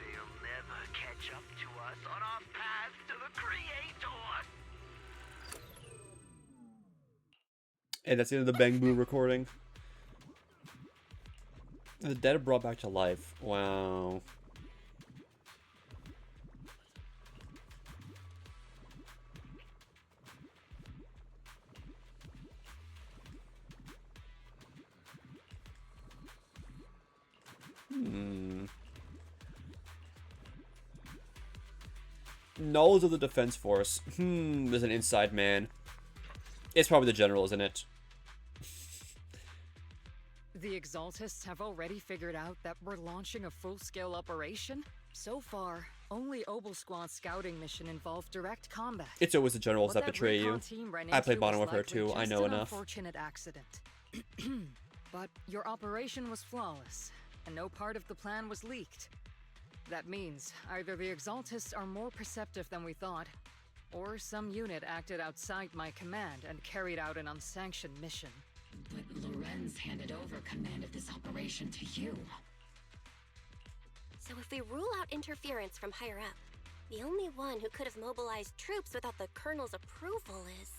They'll never catch up to us on our path to the Creator. And that's the end of the Bang Boo recording. The dead are brought back to life. Wow. Knowledge of the Defense Force. There's an inside man. It's probably the general, isn't it? The Exaltists have already figured out that we're launching a full-scale operation? So far, only Obelsquad's scouting mission involved direct combat. It's always the generals What that betray you. recon team ran I played into Modern was Warfare likely 2. I just know an enough. Unfortunate accident. But your operation was flawless, and no part of the plan was leaked. That means either the Exaltists are more perceptive than we thought, or some unit acted outside my command and carried out an unsanctioned mission. But Lorenz handed over command of this operation to you. So if we rule out interference from higher up, the only one who could have mobilized troops without the Colonel's approval is...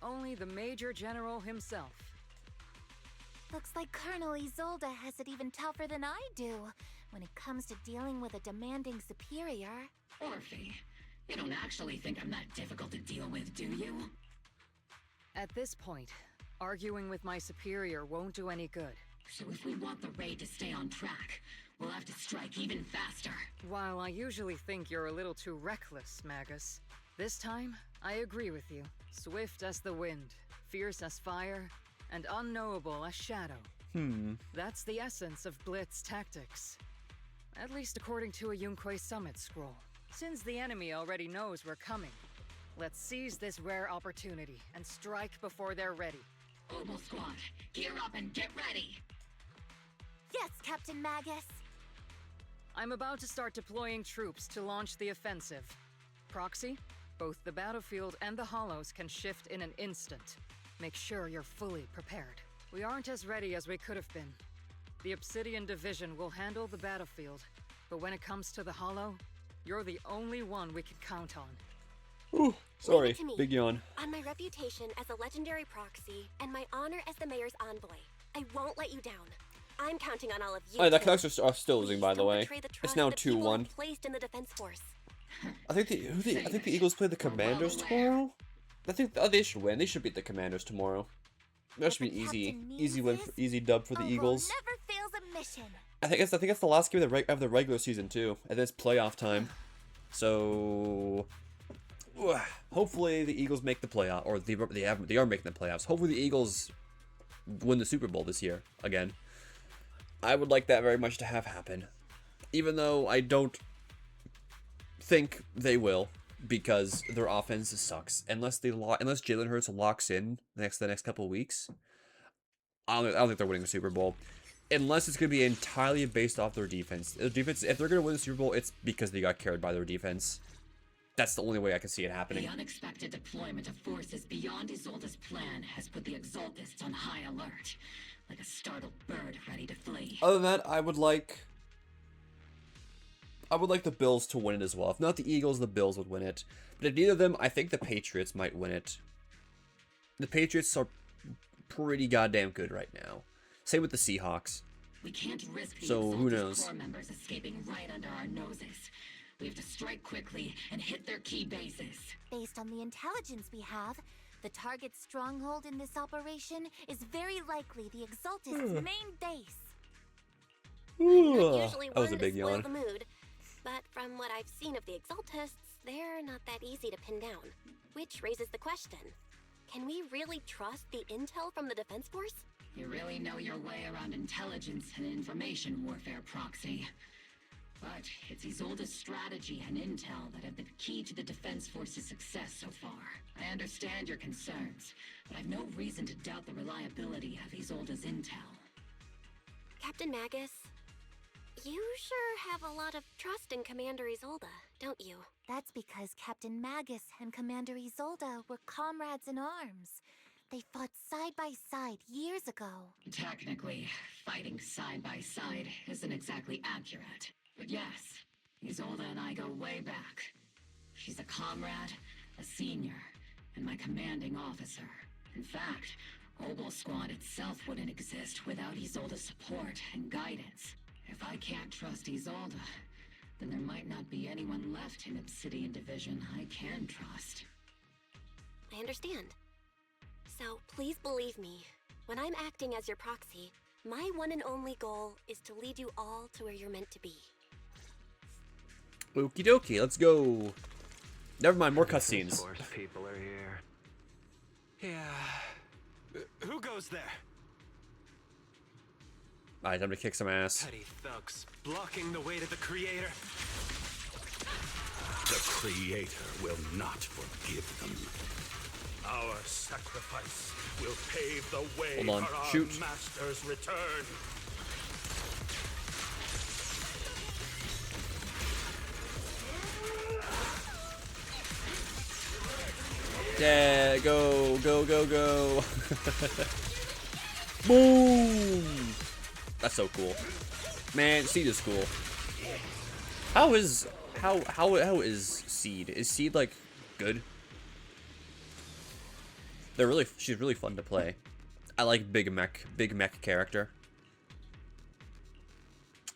Only the Major General himself. Looks like Colonel Isolde has it even tougher than I do when it comes to dealing with a demanding superior. Orphe, you don't actually think I'm that difficult to deal with, do you? At this point, arguing with my superior won't do any good. So if we want the raid to stay on track, we'll have to strike even faster. While I usually think you're a little too reckless, Magus, this time, I agree with you. Swift as the wind, fierce as fire, and unknowable as shadow. That's the essence of Blitz tactics. At least according to a Yunque Summit scroll. Since the enemy already knows we're coming, let's seize this rare opportunity and strike before they're ready. Obel Squad, gear up and get ready! Yes, Captain Magus! I'm about to start deploying troops to launch the offensive. Proxy, both the battlefield and the hollows can shift in an instant. Make sure you're fully prepared. We aren't as ready as we could have been. The Obsidian Division will handle the battlefield, but when it comes to the hollow, you're the only one we can count on. Ooh, sorry, Leave it to me. big yawn. On my reputation as a legendary proxy and my honor as the mayor's envoy, I won't let you down. I'm counting on all of you. Oh, the too. Canucks are still losing, by the Don't way. betray the It's trust now that people 2-1. have placed in the defense force. I think the Eagles play the Commanders tomorrow. I think they should win. They should beat the Commanders tomorrow. That should be an easy win, easy dub for the Eagles. Never fails a mission. I think it's the last game of the regular season too, and then it's playoff time. So hopefully the Eagles make the playoff, or they are making the playoffs. Hopefully the Eagles win the Super Bowl this year again. I would like that very much to have happen, even though I don't think they will, because their offense sucks. Unless Jalen Hurts locks in the next couple of weeks, I don't think they're winning the Super Bowl. Unless it's going to be entirely based off their defense. Their defense, if they're going to win the Super Bowl, it's because they got carried by their defense. That's the only way I can see it happening. The unexpected deployment of forces beyond Isolde's plan has put the Exaltists on high alert, like a startled bird ready to flee. Other than that, I would like I would like the Bills to win it as well. If not the Eagles, the Bills would win it. But if neither of them, I think the Patriots might win it. The Patriots are pretty goddamn good right now. Same with the Seahawks. We can't risk the So who Exalted knows? Corps members escaping right under our noses. We have to strike quickly and hit their key bases. Based on the intelligence we have, the target's stronghold in this operation is very likely the Exaltist's main base. Not usually That was one a big to spoil yawn. the mood, but from what I've seen of the Exaltists, they're not that easy to pin down. Which raises the question, can we really trust the intel from the Defense Force? You really know your way around intelligence and information warfare, Proxy. But it's Isolde's strategy and intel that have been key to the Defense Force's success so far. I understand your concerns, but I've no reason to doubt the reliability of Isolde's intel. Captain Magus, you sure have a lot of trust in Commander Isolde, don't you? That's because Captain Magus and Commander Isolde were comrades in arms. They fought side by side years ago. Technically, fighting side by side isn't exactly accurate. But yes, Isolde and I go way back. She's a comrade, a senior, and my commanding officer. In fact, Obel Squad itself wouldn't exist without Isolde's support and guidance. If I can't trust Isolde, then there might not be anyone left in Obsidian Division I can trust. I understand. So please believe me, when I'm acting as your proxy, my one and only goal is to lead you all to where you're meant to be. Okie dokie, let's go. Never mind, more cutscenes. Force people are here. Yeah. Who goes there? Alright, time to kick some ass. Petty thugs blocking the way to the Creator. The Creator will not forgive them. Our sacrifice will pave the way Hold on, for our shoot. master's return. Yeah, go, go, go, go. Boom! That's so cool. Man, Seed is cool. How is Seed? Is Seed like good? She's really fun to play. I like big mech character.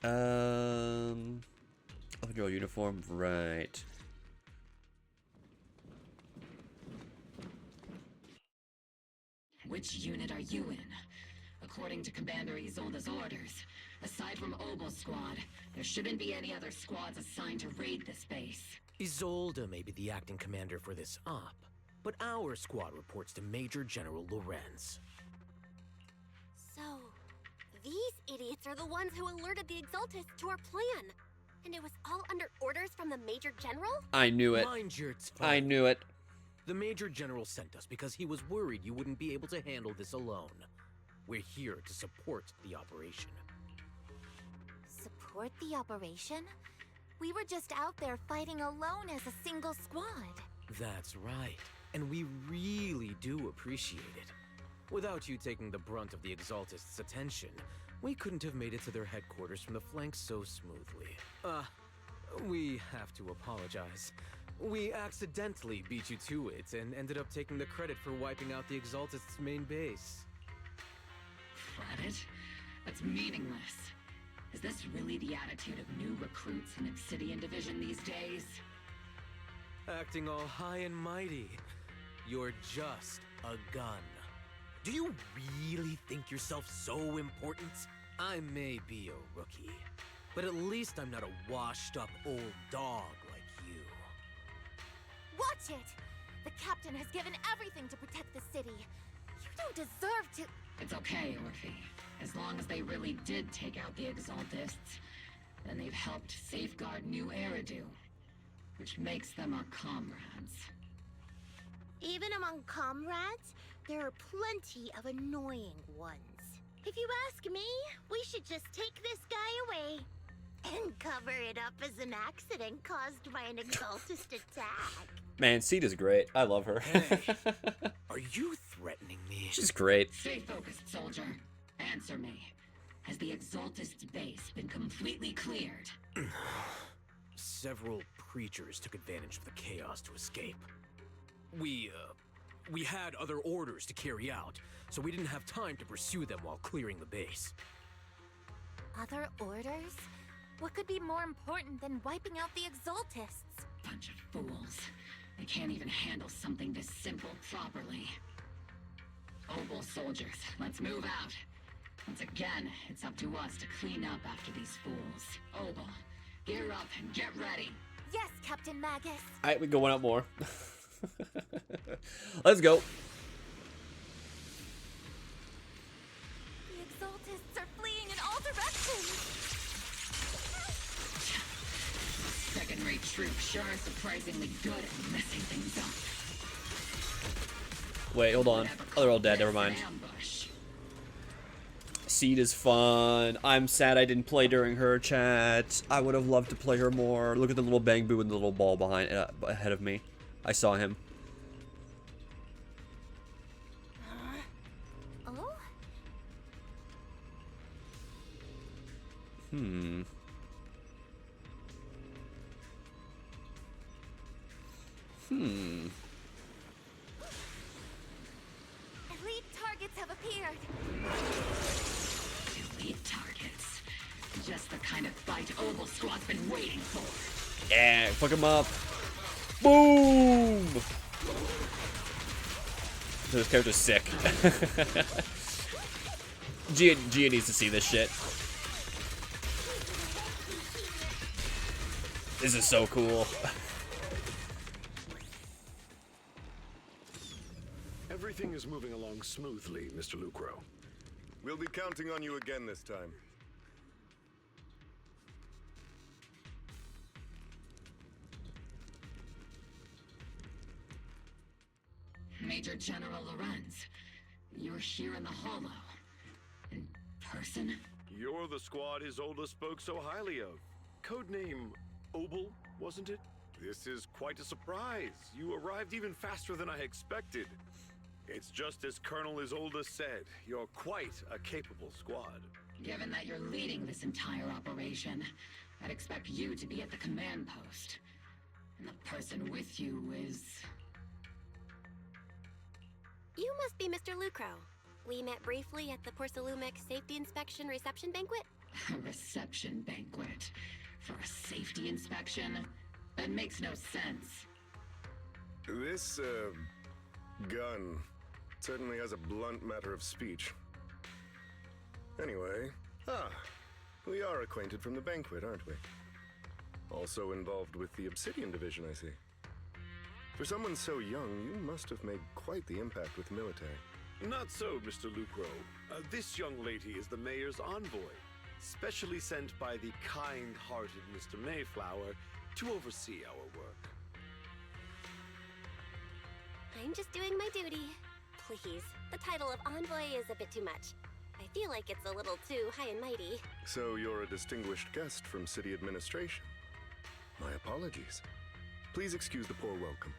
Open your uniform, right. Which unit are you in? According to Commander Isolde's orders, aside from Obel Squad, there shouldn't be any other squads assigned to raid this base. Isolde may be the acting commander for this op, but our squad reports to Major General Lorenz. So, these idiots are the ones who alerted the Exaltists to our plan. And it was all under orders from the Major General? I knew it. Mind your tone. I knew it. The Major General sent us because he was worried you wouldn't be able to handle this alone. We're here to support the operation. Support the operation? We were just out there fighting alone as a single squad. That's right, and we really do appreciate it. Without you taking the brunt of the Exaltists' attention, we couldn't have made it to their headquarters from the flank so smoothly. We have to apologize. We accidentally beat you to it and ended up taking the credit for wiping out the Exaltists' main base. Credit? That's meaningless. Is this really the attitude of new recruits in Obsidian Division these days? Acting all high and mighty. You're just a gun. Do you really think yourself so important? I may be a rookie, but at least I'm not a washed-up old dog like you. Watch it! The captain has given everything to protect the city. You don't deserve to... It's okay, Orphe. As long as they really did take out the Exaltists, then they've helped safeguard New Eridu, which makes them our comrades. Even among comrades, there are plenty of annoying ones. If you ask me, we should just take this guy away and cover it up as an accident caused by an Exaltist attack. Man, Seed is great. I love her. Hey, are you threatening me? She's great. Stay focused, soldier. Answer me. Has the Exaltist's base been completely cleared? several preachers took advantage of the chaos to escape. We had other orders to carry out, so we didn't have time to pursue them while clearing the base. Other orders? What could be more important than wiping out the Exaltists? Bunch of fools. They can't even handle something this simple properly. Opal soldiers, let's move out. Once again, it's up to us to clean up after these fools. Opal, gear up and get ready. Yes, Captain Magus. Alright, we go one up more. Let's go. The Exaltists are fleeing in all directions. Second-rate troops sure are surprisingly good at messing things up. Wait, hold on. Oh, they're all dead. Never mind. Seed is fun. I'm sad I didn't play during her chat. I would have loved to play her more. Look at the little bang boo and the little ball behind ahead of me. I saw him. Oh? Hmm. Elite targets have appeared. Elite targets. Just the kind of fight Opal Squad's been waiting for. Yeah, fuck him up. Boom! This character's sick. Gia needs to see this shit. This is so cool. Everything is moving along smoothly, Mr. Lucro. We'll be counting on you again this time. Major General Lorenz, you're here in the Hollow. In person? You're the squad Isolde spoke so highly of. Codename Obel, wasn't it? This is quite a surprise. You arrived even faster than I expected. It's just as Colonel Isolde said, you're quite a capable squad. Given that you're leading this entire operation, I'd expect you to be at the command post. And the person with you is... You must be Mr. Lucro. We met briefly at the Porcelumex Safety Inspection Reception Banquet. A reception banquet? For a safety inspection? That makes no sense. This, gun certainly has a blunt matter of speech. Anyway, we are acquainted from the banquet, aren't we? Also involved with the Obsidian Division, I see. For someone so young, you must have made quite the impact with the military. Not so, Mr. Lucro. This young lady is the mayor's envoy, specially sent by the kind-hearted Mr. Mayflower to oversee our work. I'm just doing my duty. Please, the title of envoy is a bit too much. I feel like it's a little too high and mighty. So you're a distinguished guest from city administration. My apologies. Please excuse the poor welcome.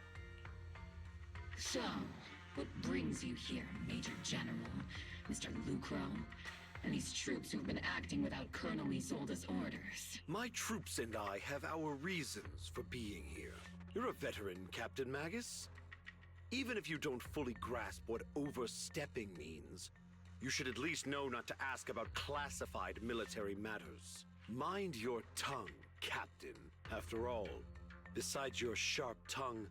So, what brings you here, Major General, Mr. Lucro, and these troops who've been acting without Colonel Isolde's orders? My troops and I have our reasons for being here. You're a veteran, Captain Magus. Even if you don't fully grasp what overstepping means, you should at least know not to ask about classified military matters. Mind your tongue, Captain. After all, besides your sharp tongue,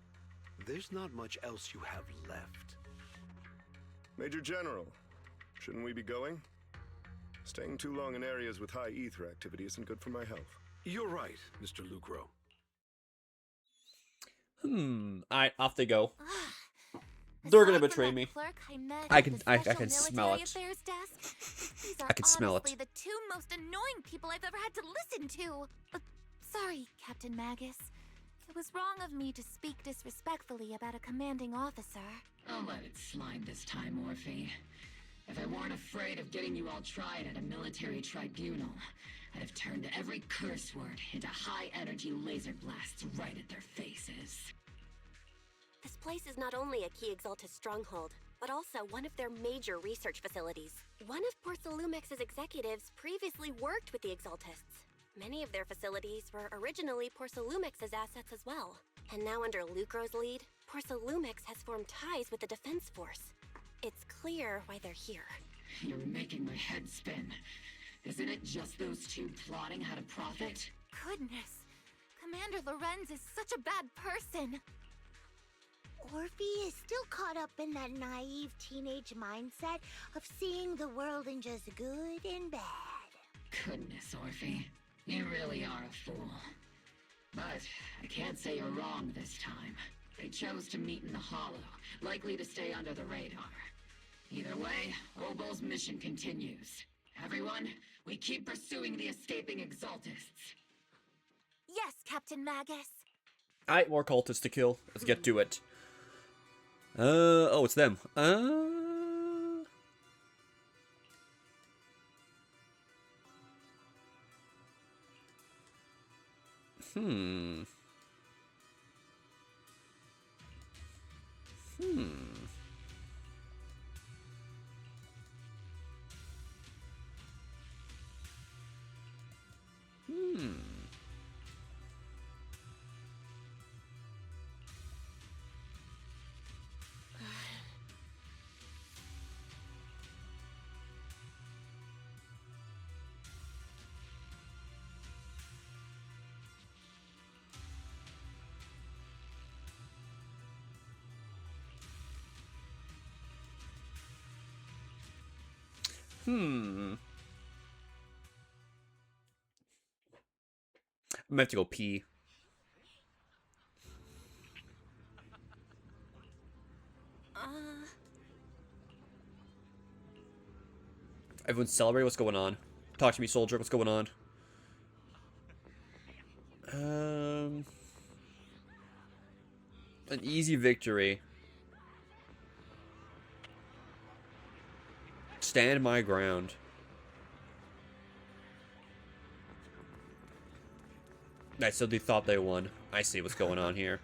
there's not much else you have left. Major General, shouldn't we be going? Staying too long in areas with high ether activity isn't good for my health. You're right, Mr. Lucro. Alright, off they go. They're gonna betray me. I can smell it. I can smell it. The two most annoying people I've ever had to listen to. Sorry, Captain Magus. It was wrong of me to speak disrespectfully about a commanding officer. I'll let it slide this time, Morphe. If I weren't afraid of getting you all tried at a military tribunal, I'd have turned every curse word into high-energy laser blasts right at their faces. This place is not only a key Exaltus stronghold, but also one of their major research facilities. One of Porcelumex's executives previously worked with the Exaltists. Many of their facilities were originally Porsalumix's assets as well. And now under Lucro's lead, Porsalumix has formed ties with the Defense Force. It's clear why they're here. You're making my head spin. Isn't it just those two plotting how to profit? Goodness, Commander Lorenz is such a bad person. Orphe is still caught up in that naive teenage mindset of seeing the world in just good and bad. Goodness, Orphe. You really are a fool. But I can't say you're wrong this time. They chose to meet in the Hollow, likely to stay under the radar. Either way, Obol's mission continues. Everyone, we keep pursuing the escaping Exaltists. Yes, Captain Magus. Alright, more cultists to kill. Let's get to it. Oh, it's them. Hmm. I'm gonna have to go pee. Everyone celebrate. What's going on? Talk to me, soldier. What's going on? An easy victory. Stand my ground. Right, so they thought they won. I see what's going on here.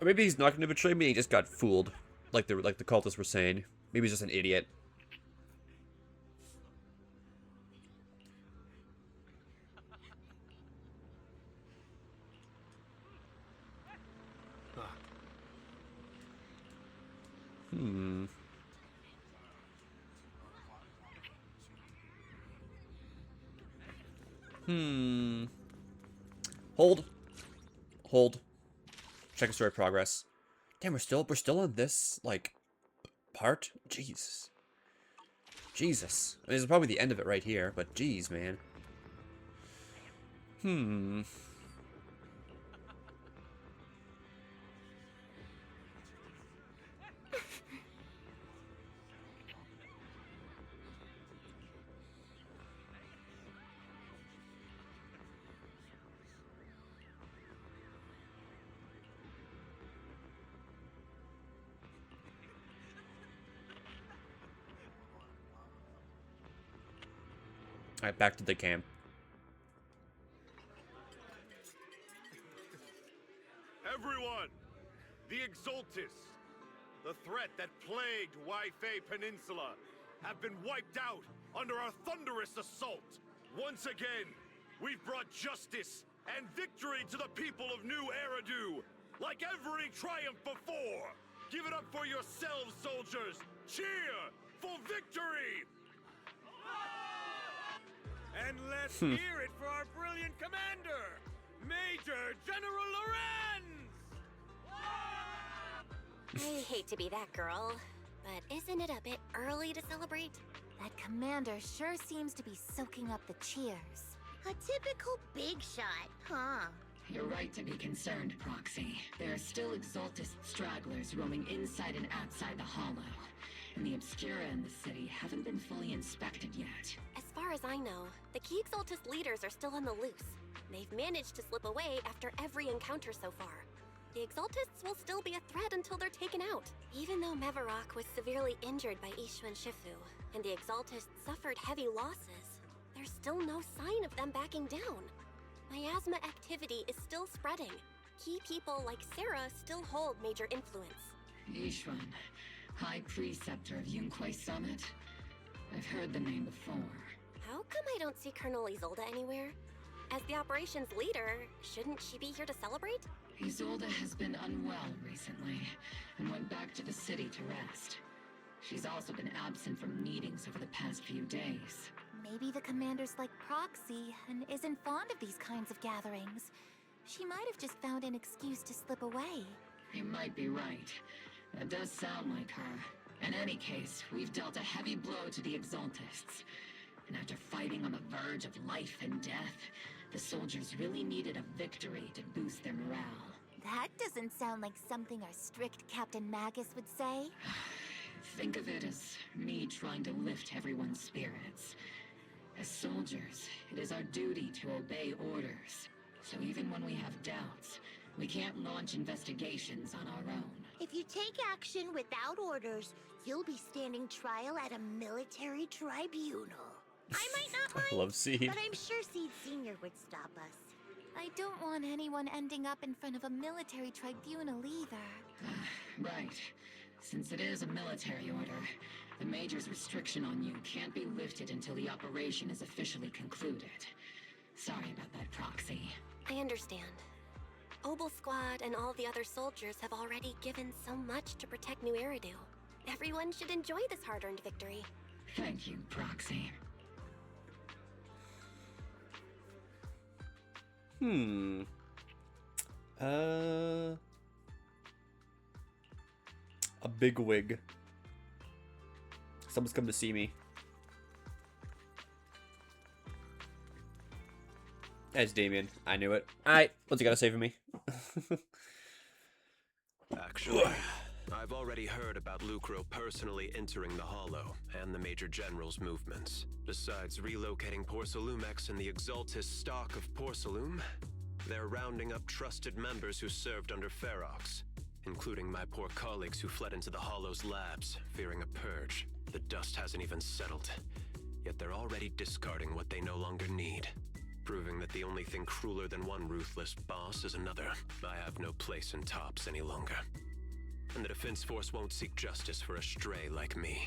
Or maybe he's not going to betray me. He just got fooled, like the cultists were saying. Maybe he's just an idiot. Hold. Check story progress. Damn, we're still on this like part. Jesus. I mean, this is probably the end of it right here, but jeez, man. Alright, back to the camp. Everyone! The Exaltists, the threat that plagued Waifei Peninsula, have been wiped out under our thunderous assault. Once again, we've brought justice and victory to the people of New Eridu, like every triumph before. Give it up for yourselves, soldiers! Cheer for victory! And let's hear it for our brilliant commander, Major General Lorenz! I hate to be that girl, but isn't it a bit early to celebrate? That commander sure seems to be soaking up the cheers. A typical big shot, huh? You're right to be concerned, Proxy. There are still Exaltist stragglers roaming inside and outside the Hollow. And the Obscura in the city haven't been fully inspected yet. As far as I know, the key Exaltist leaders are still on the loose. They've managed to slip away after every encounter so far. The Exaltists will still be a threat until they're taken out. Even though Mevarok was severely injured by Ishu and Shifu, and the Exaltists suffered heavy losses, there's still no sign of them backing down. Miasma activity is still spreading. Key people like Sarah still hold major influence. Yishuan, High Preceptor of Yunquay Summit. I've heard the name before. How come I don't see Colonel Isolde anywhere? As the operations leader, shouldn't she be here to celebrate? Isolde has been unwell recently and went back to the city to rest. She's also been absent from meetings over the past few days. Maybe the commander's like Proxy and isn't fond of these kinds of gatherings. She might have just found an excuse to slip away. You might be right. That does sound like her. In any case, we've dealt a heavy blow to the Exaltists. And after fighting on the verge of life and death, the soldiers really needed a victory to boost their morale. That doesn't sound like something our strict Captain Magus would say. Think of it as me trying to lift everyone's spirits. As soldiers, it is our duty to obey orders. So even when we have doubts, we can't launch investigations on our own. If you take action without orders, you'll be standing trial at a military tribunal. I might not mind, I love Seed. but I'm sure Seed Sr. would stop us. I don't want anyone ending up in front of a military tribunal either. Right. Since it is a military order, the Major's restriction on you can't be lifted until the operation is officially concluded. Sorry about that, Proxy. I understand. Obel Squad and all the other soldiers have already given so much to protect New Eridu. Everyone should enjoy this hard-earned victory. Thank you, Proxy. A big wig. Someone's come to see me. It's Damien. I knew it. Alright, what's he got to say for me? Actually, I've already heard about Lucro personally entering the Hollow and the Major General's movements. Besides relocating Porcelumex and the Exaltist stock of Porcelume, they're rounding up trusted members who served under Ferox, including my poor colleagues who fled into the Hollow's labs, fearing a purge. The dust hasn't even settled, yet they're already discarding what they no longer need, proving that the only thing crueler than one ruthless boss is another. I have no place in TOPS any longer, and the Defense Force won't seek justice for a stray like me.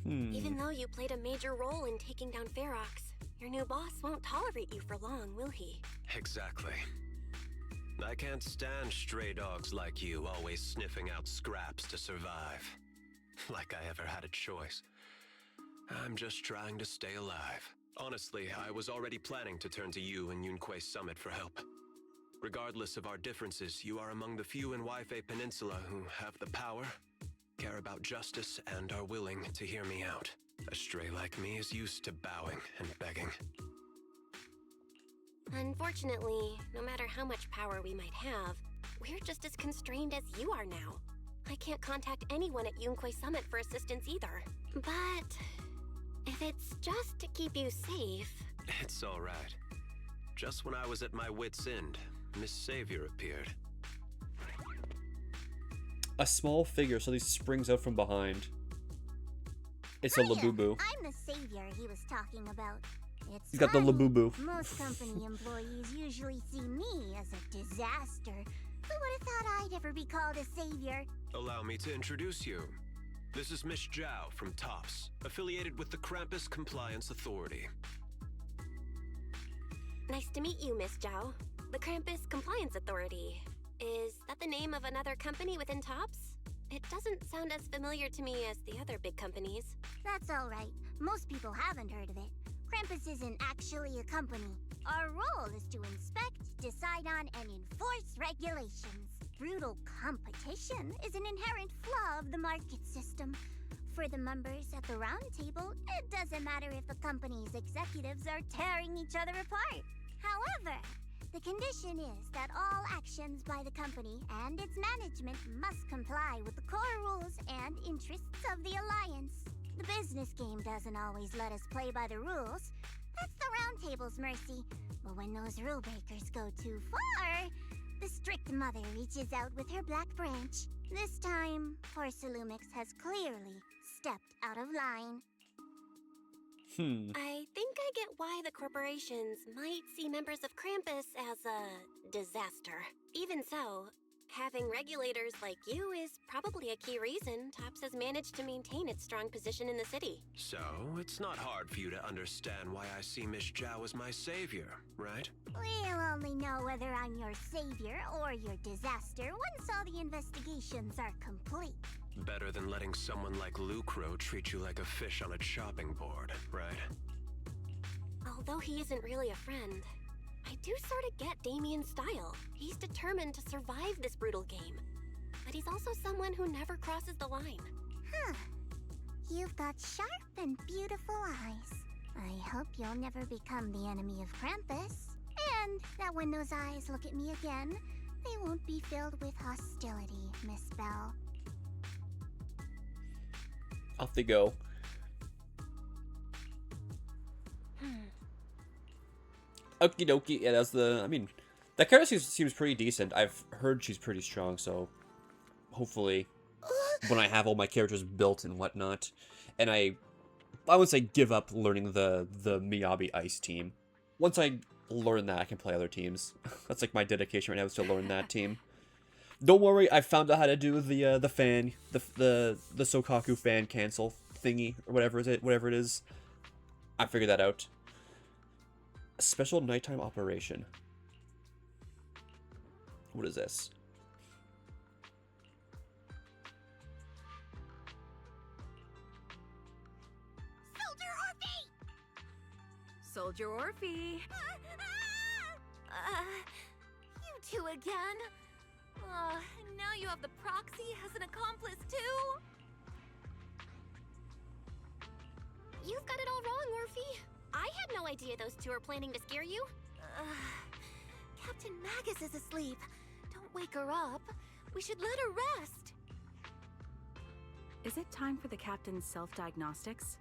Even though you played a major role in taking down Ferox, your new boss won't tolerate you for long, will he? Exactly. I can't stand stray dogs like you always sniffing out scraps to survive. Like I ever had a choice. I'm just trying to stay alive. Honestly, I was already planning to turn to you and Yunquay Summit for help. Regardless of our differences, you are among the few in Waifei Peninsula who have the power, care about justice, and are willing to hear me out. A stray like me is used to bowing and begging. Unfortunately, no matter how much power we might have, we're just as constrained as you are now. I can't contact anyone at Yunquay Summit for assistance either. But if it's just to keep you safe... It's all right. Just when I was at my wit's end, Miss Savior appeared. A small figure suddenly springs out from behind. It's a Labubu. I'm the savior he was talking about. It's He's got the funny. Labubu. Most company employees usually see me as a disaster. Who would have thought I'd ever be called a savior? Allow me to introduce you. This is Miss Zhao from TOPS, affiliated with the Krampus Compliance Authority. Nice to meet you, Miss Zhao. The Krampus Compliance Authority. Is that the name of another company within TOPS? It doesn't sound as familiar to me as the other big companies. That's all right. Most people haven't heard of it. Krampus isn't actually a company. Our role is to inspect, decide on, and enforce regulations. Brutal competition is an inherent flaw of the market system. For the members at the round table, it doesn't matter if the company's executives are tearing each other apart. However, the condition is that all actions by the company and its management must comply with the core rules and interests of the Alliance. The business game doesn't always let us play by the rules. That's the round table's mercy. But when those rule breakers go too far, The strict mother reaches out with her black branch. This time, Porsalumix has clearly stepped out of line. I think I get why the corporations might see members of Krampus as a disaster. Even so, having regulators like you is probably a key reason Tops has managed to maintain its strong position in the city. So, it's not hard for you to understand why I see Miss Zhao as my savior, right? We'll only know whether I'm your savior or your disaster once all the investigations are complete. Better than letting someone like Lucro treat you like a fish on a chopping board, right? Although he isn't really a friend, I do sort of get Damien's style. He's determined to survive this brutal game. But he's also someone who never crosses the line. Huh. You've got sharp and beautiful eyes. I hope you'll never become the enemy of Krampus. And that when those eyes look at me again, they won't be filled with hostility, Miss Bell. Off they go. Okie dokie. Yeah, that's the. I mean, that character seems pretty decent. I've heard she's pretty strong, so hopefully, when I have all my characters built and whatnot, and I would say give up learning the Miyabi Ice team. Once I learn that, I can play other teams. That's like my dedication right now is to learn that team. Don't worry, I found out how to do the fan, the Sokaku fan cancel thingy or whatever it is. I figured that out. A special nighttime operation. What is this? Soldier Orphe! You two again? Now you have the proxy as an accomplice too? You've got it all wrong, Orphe. I had no idea those two are planning to scare you. Captain Magus is asleep. Don't wake her up. We should let her rest. Is it time for the captain's self-diagnostics?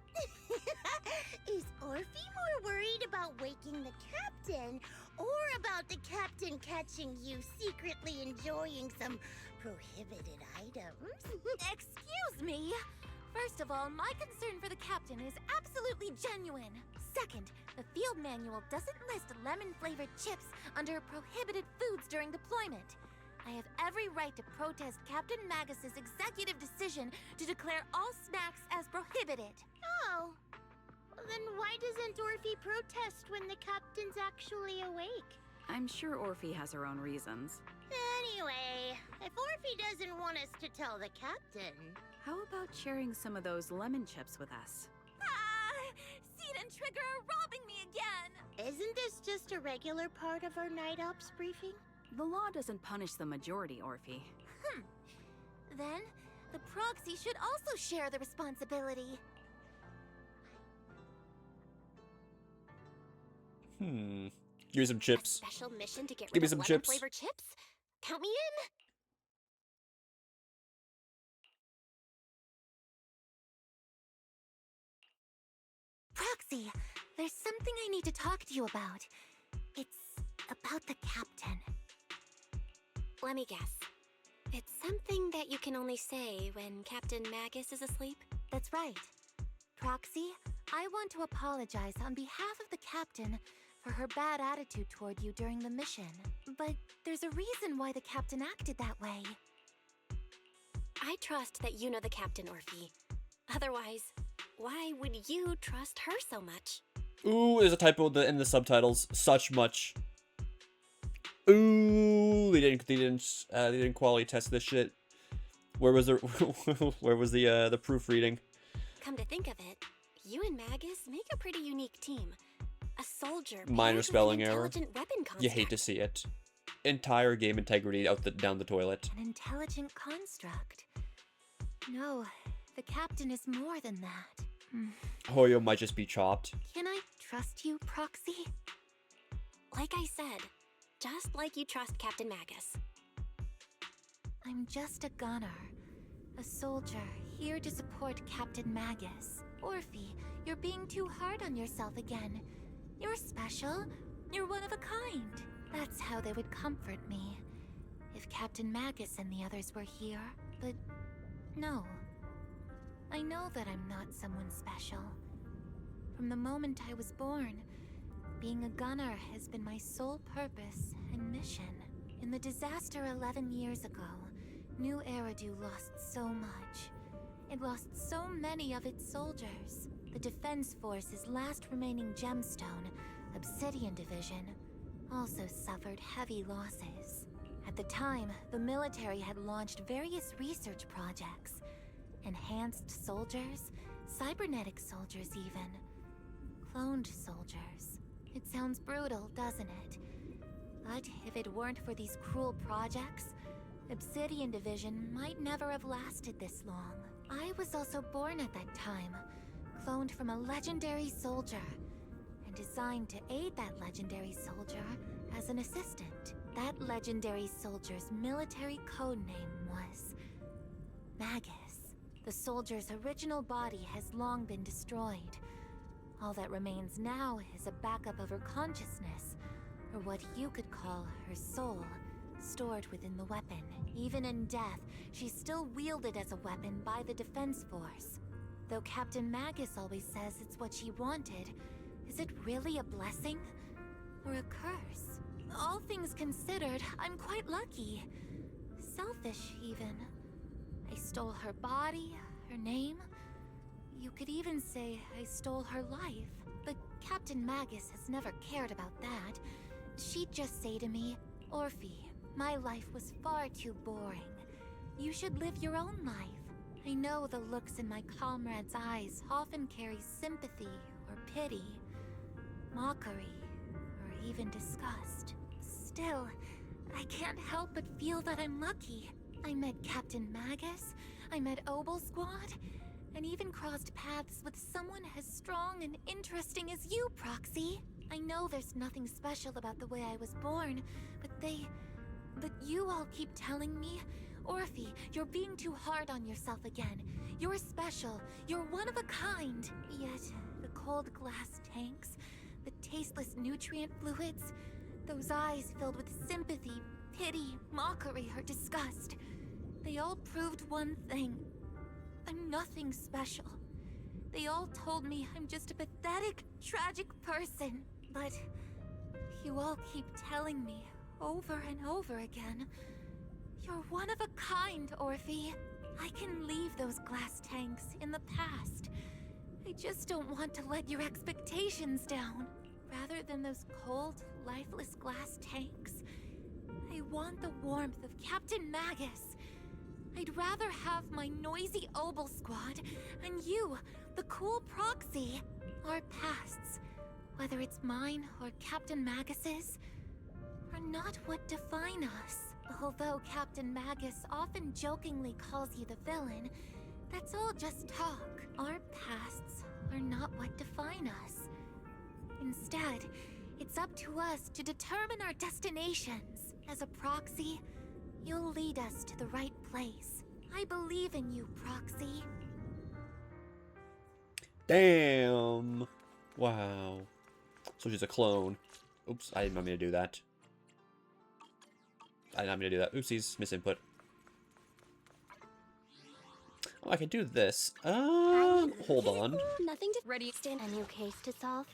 Is Orphe more worried about waking the captain or about the captain catching you secretly enjoying some prohibited items? Excuse me. First of all, my concern for the captain is absolutely genuine. Second, the field manual doesn't list lemon-flavored chips under prohibited foods during deployment. I have every right to protest Captain Magus's executive decision to declare all snacks as prohibited. Oh. Then why doesn't Orphe protest when the captain's actually awake? I'm sure Orphe has her own reasons. Anyway, if Orphe doesn't want us to tell the captain... How about sharing some of those lemon chips with us? Seed and Trigger are robbing me again! Isn't this just a regular part of our night ops briefing? The law doesn't punish the majority, Orphe. Then, the proxy should also share the responsibility. Give me some chips. Special mission to get Give me rid some of chips. lemon-flavored chips? Count me in! Proxy, there's something I need to talk to you about. It's about the captain. Let me guess. It's something that you can only say when Captain Magus is asleep? That's right. Proxy, I want to apologize on behalf of the captain for her bad attitude toward you during the mission. But there's a reason why the captain acted that way. I trust that you know the captain, Orphe. Otherwise, why would you trust her so much? Ooh, there's a typo in the subtitles. Such much. Ooh, they didn't quality test this shit. Where was the proofreading? Come to think of it, you and Magus make a pretty unique team. A soldier. Minor spelling error. Intelligent weapon construct. You hate to see it. Entire game integrity down the toilet. An intelligent construct. No, the captain is more than that. Hoyo might just be chopped. Can I trust you, Proxy? Like I said, just like you trust Captain Magus. I'm just a gunner. A soldier, here to support Captain Magus. Orphe, you're being too hard on yourself again. You're special. You're one of a kind. That's how they would comfort me. if Captain Magus and the others were here, but no. I know that I'm not someone special. From the moment I was born, being a gunner has been my sole purpose and mission. In the disaster 11 years ago, New Eridu lost so much. It lost so many of its soldiers. The Defense Force's last remaining gemstone, Obsidian Division, also suffered heavy losses. At the time, the military had launched various research projects. Enhanced soldiers, cybernetic soldiers even. Cloned soldiers. It sounds brutal, doesn't it? But if it weren't for these cruel projects, Obsidian Division might never have lasted this long. I was also born at that time, cloned from a legendary soldier, and designed to aid that legendary soldier as an assistant. That legendary soldier's military code name was Magus. The soldier's original body has long been destroyed. All that remains now is a backup of her consciousness, or what you could call her soul, stored within the weapon. Even in death, she's still wielded as a weapon by the Defense Force. Though Captain Magus always says it's what she wanted, is it really a blessing? Or a curse? All things considered, I'm quite lucky. Selfish, even. I stole her body, her name. You could even say I stole her life. But Captain Magus has never cared about that. She'd just say to me, Orphe, my life was far too boring. You should live your own life. I know the looks in my comrades' eyes often carry sympathy or pity, mockery, or even disgust. Still, I can't help but feel that I'm lucky. I met Captain Magus, I met Obel Squad, and even crossed paths with someone as strong and interesting as you, Proxy. I know there's nothing special about the way I was born, but you all keep telling me, Orphe, you're being too hard on yourself again. You're special, you're one of a kind. Yet, the cold glass tanks, the tasteless nutrient fluids, those eyes filled with sympathy, pity, mockery, or disgust, they all proved one thing. I'm nothing special. They all told me I'm just a pathetic, tragic person. But you all keep telling me over and over again, you're one of a kind, Orphe. I can leave those glass tanks in the past. I just don't want to let your expectations down. Rather than those cold, lifeless glass tanks, I want the warmth of Captain Magus. I'd rather have my noisy Obel Squad and you, the cool Proxy. Our pasts, whether it's mine or Captain Magus's, are not what define us. Although Captain Magus often jokingly calls you the villain, that's all just talk. Our pasts are not what define us. Instead, it's up to us to determine our destinations. As a Proxy, you'll lead us to the right place. I believe in you, Proxy. Damn. Wow. So she's a clone. Oops, I didn't mean to do that. I didn't mean to do that. Oopsies, misinput. Oh, I could do this. Hold on. Nothing to ready. Stand a new case to solve.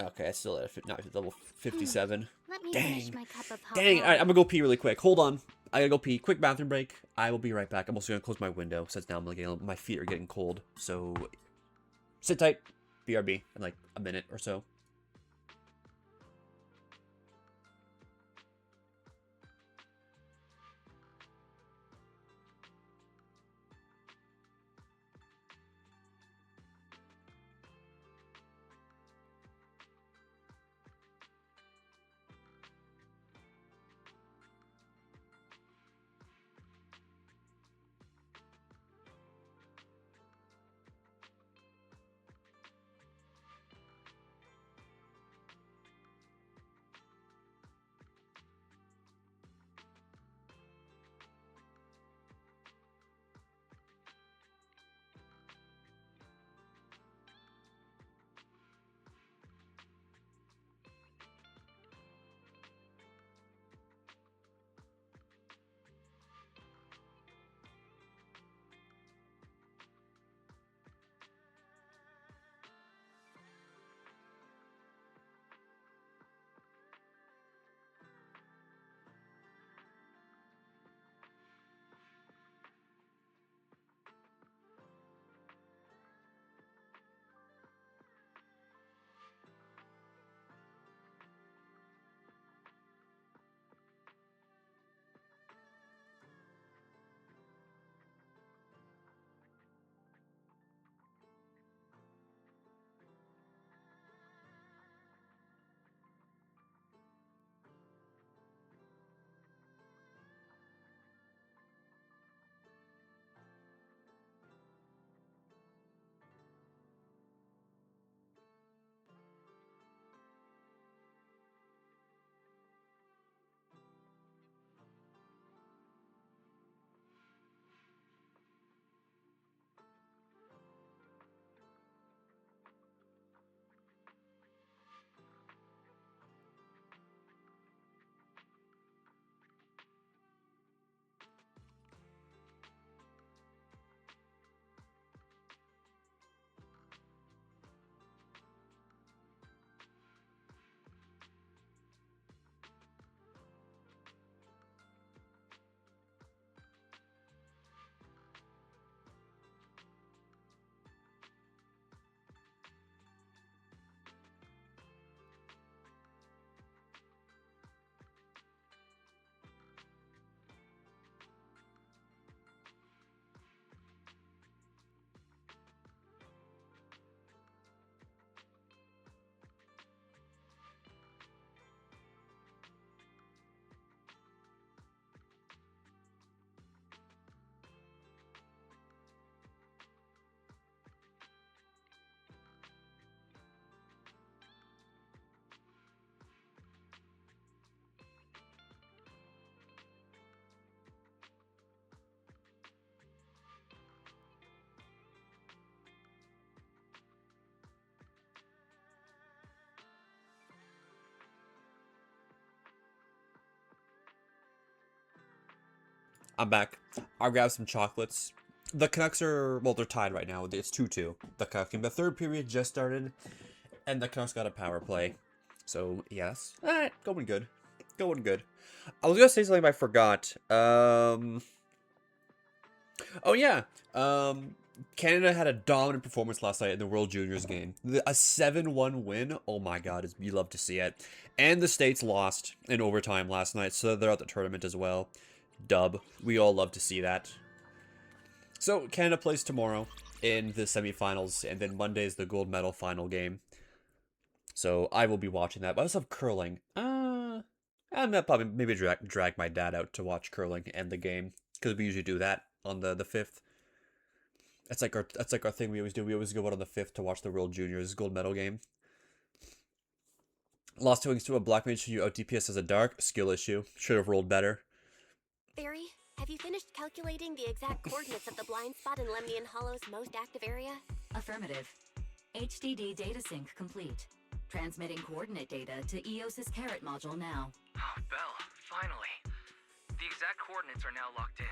Okay, I still at not level 57. Let me Dang. finish my cup of hot Dang, water. alright, I'm gonna go pee really quick. Hold on. I gotta go pee. Quick bathroom break. I will be right back. I'm also gonna close my window since now my feet are getting cold. So, sit tight. BRB in like a minute or so. I'm back. I grabbed some chocolates. The Canucks are, well, they're tied right now. It's 2-2. The Canucks game. The third period just started, and the Canucks got a power play. So, yes. Alright, going good. Going good. I was gonna say something I forgot. Oh, yeah. Canada had a dominant performance last night in the World Juniors game. A 7-1 win. Oh my god, you love to see it. And the States lost in overtime last night, so they're at the tournament as well. Dub. We all love to see that. So, Canada plays tomorrow in the semifinals, and then Monday is the gold medal final game. So, I will be watching that. But I also have curling. I'm gonna probably maybe drag my dad out to watch curling and the game, because we usually do that on the 5th. That's like our thing we always do. We always go out on the 5th to watch the World Juniors gold medal game. Lost 2 to a black mage who out DPS as a dark. Skill issue. Should have rolled better. Barry, have you finished calculating the exact coordinates of the blind spot in Lemnian Hollow's most active area? Affirmative. HDD data sync complete. Transmitting coordinate data to EOS's Carrot module now. Oh, Belle, finally. The exact coordinates are now locked in.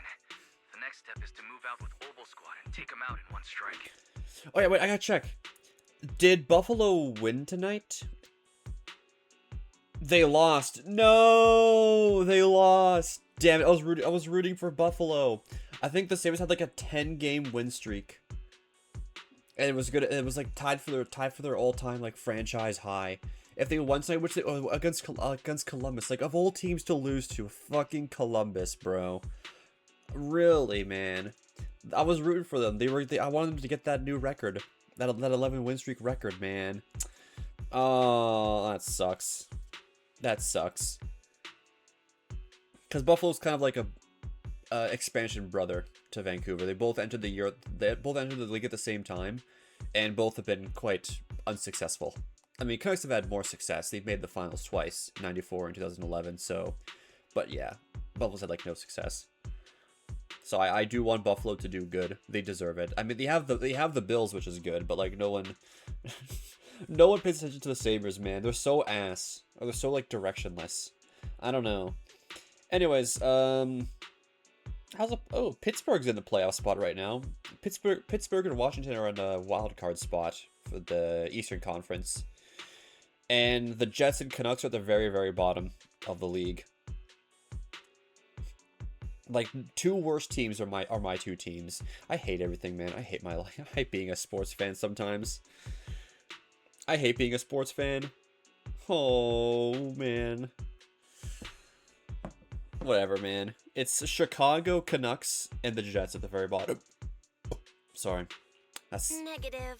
The next step is to move out with Obel Squad and take them out in one strike. Oh yeah, wait, I gotta check. Did Buffalo win tonight? They lost. No, they lost. Damn it! I was rooting for Buffalo. I think the Sabres had like a 10-game win streak, and it was good. It was like tied for their all-time like franchise high. If they won tonight, which they against Columbus, like of all teams to lose to, fucking Columbus, bro. Really, man. I was rooting for them. I wanted them to get that new record, that 11 win streak record, man. Oh, that sucks. That sucks. Because Buffalo's kind of like a expansion brother to Vancouver. They both entered the league at the same time, and both have been quite unsuccessful. I mean, Canucks have had more success. They've made the finals twice, 94 and 2011. So, but yeah, Buffalo's had like no success. So I do want Buffalo to do good. They deserve it. I mean, they have the Bills, which is good, but like no one pays attention to the Sabres, man. They're so ass, or they're so like directionless. I don't know. Anyways, Pittsburgh's in the playoff spot right now. Pittsburgh and Washington are in a wild card spot for the Eastern Conference, and the Jets and Canucks are at the very, very bottom of the league. Like, 2 worst teams are my 2 teams. I hate everything, man. I hate my life. I hate being a sports fan sometimes. I hate being a sports fan. Oh, man. Whatever, man. It's Chicago, Canucks, and the Jets at the very bottom. Oh, sorry. That's... Negative.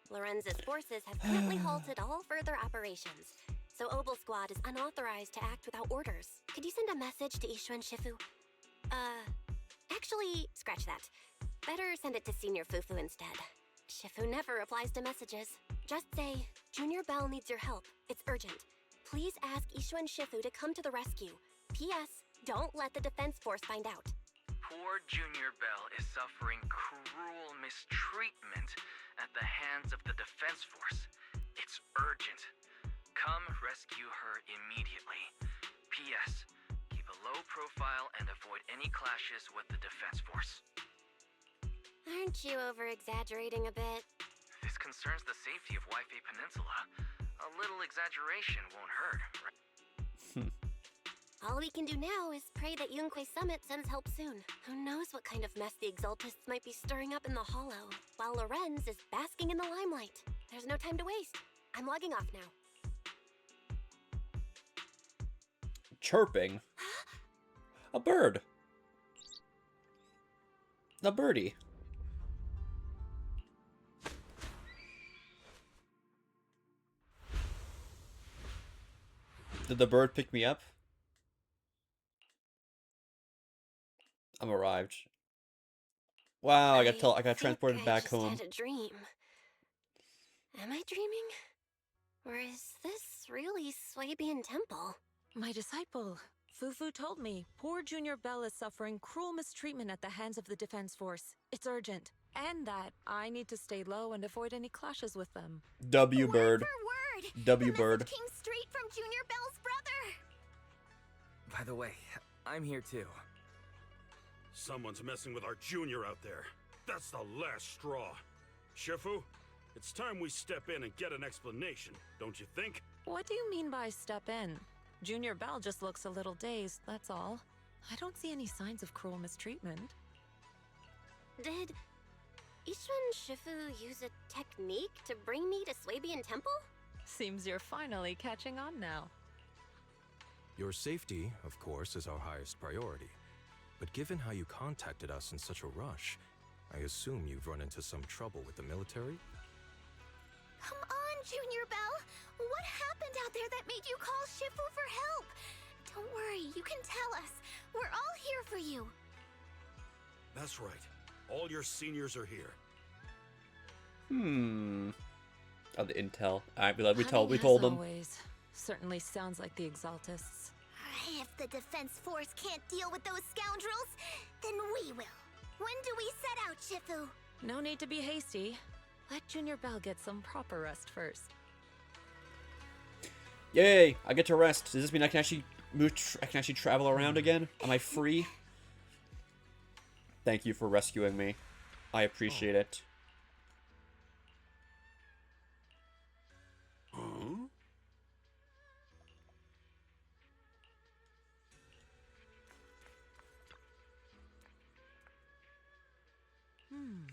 Lorenz's forces have currently halted all further operations, so Obel Squad is unauthorized to act without orders. Could you send a message to Ishuen Shifu? Actually, scratch that. Better send it to Senior Fufu instead. Shifu never replies to messages. Just say, Junior Bell needs your help. It's urgent. Please ask Ishuen Shifu to come to the rescue. P.S. Don't let the defense force find out. Poor Junior Bell is suffering cruel mistreatment at the hands of the defense force. It's urgent. Come rescue her immediately. P.S. Keep a low profile and avoid any clashes with the defense force. Aren't you over-exaggerating a bit? This concerns the safety of Waifei Peninsula. A little exaggeration won't hurt, right? All we can do now is pray that Yunquay Summit sends help soon. Who knows what kind of mess the Exaltists might be stirring up in the Hollow, while Lorenz is basking in the limelight. There's no time to waste. I'm logging off now. Chirping? A bird. A birdie. Did the bird pick me up? I'm arrived. Wow, I got transported back home. I just had a dream. Am I dreaming? Or is this really Swabian Temple? My disciple, Fufu told me poor Junior Bell is suffering cruel mistreatment at the hands of the defense force. It's urgent. And that I need to stay low and avoid any clashes with them. W bird. W bird. Came straight from Junior Bell's brother. By the way, I'm here too. Someone's messing with our junior out there. That's the last straw. Shifu, it's time we step in and get an explanation, don't you think? What do you mean by step in? Junior Bell just looks a little dazed, that's all. I don't see any signs of cruel mistreatment. Did Ishun Shifu use a technique to bring me to Swabian Temple? Seems you're finally catching on now. Your safety, of course, is our highest priority. But given how you contacted us in such a rush, I assume you've run into some trouble with the military? Come on, Junior Bell! What happened out there that made you call Shifu for help? Don't worry, you can tell us. We're all here for you. That's right. All your seniors are here. Oh, the intel. Alright, we told them. Always. Certainly sounds like the Exaltists. If the Defense Force can't deal with those scoundrels, then we will. When do we set out, Shifu? No need to be hasty. Let Junior Bell get some proper rest first. Yay! I get to rest. Does this mean I can actually move? I can actually travel around again? Am I free? Thank you for rescuing me. I appreciate it. Huh?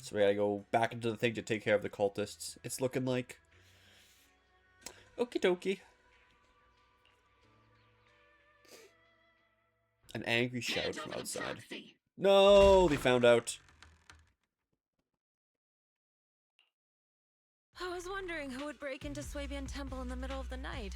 So we gotta go back into the thing to take care of the cultists. It's looking like... Okie dokie. An angry shout from outside. No! They found out. I was wondering who would break into Swabian Temple in the middle of the night.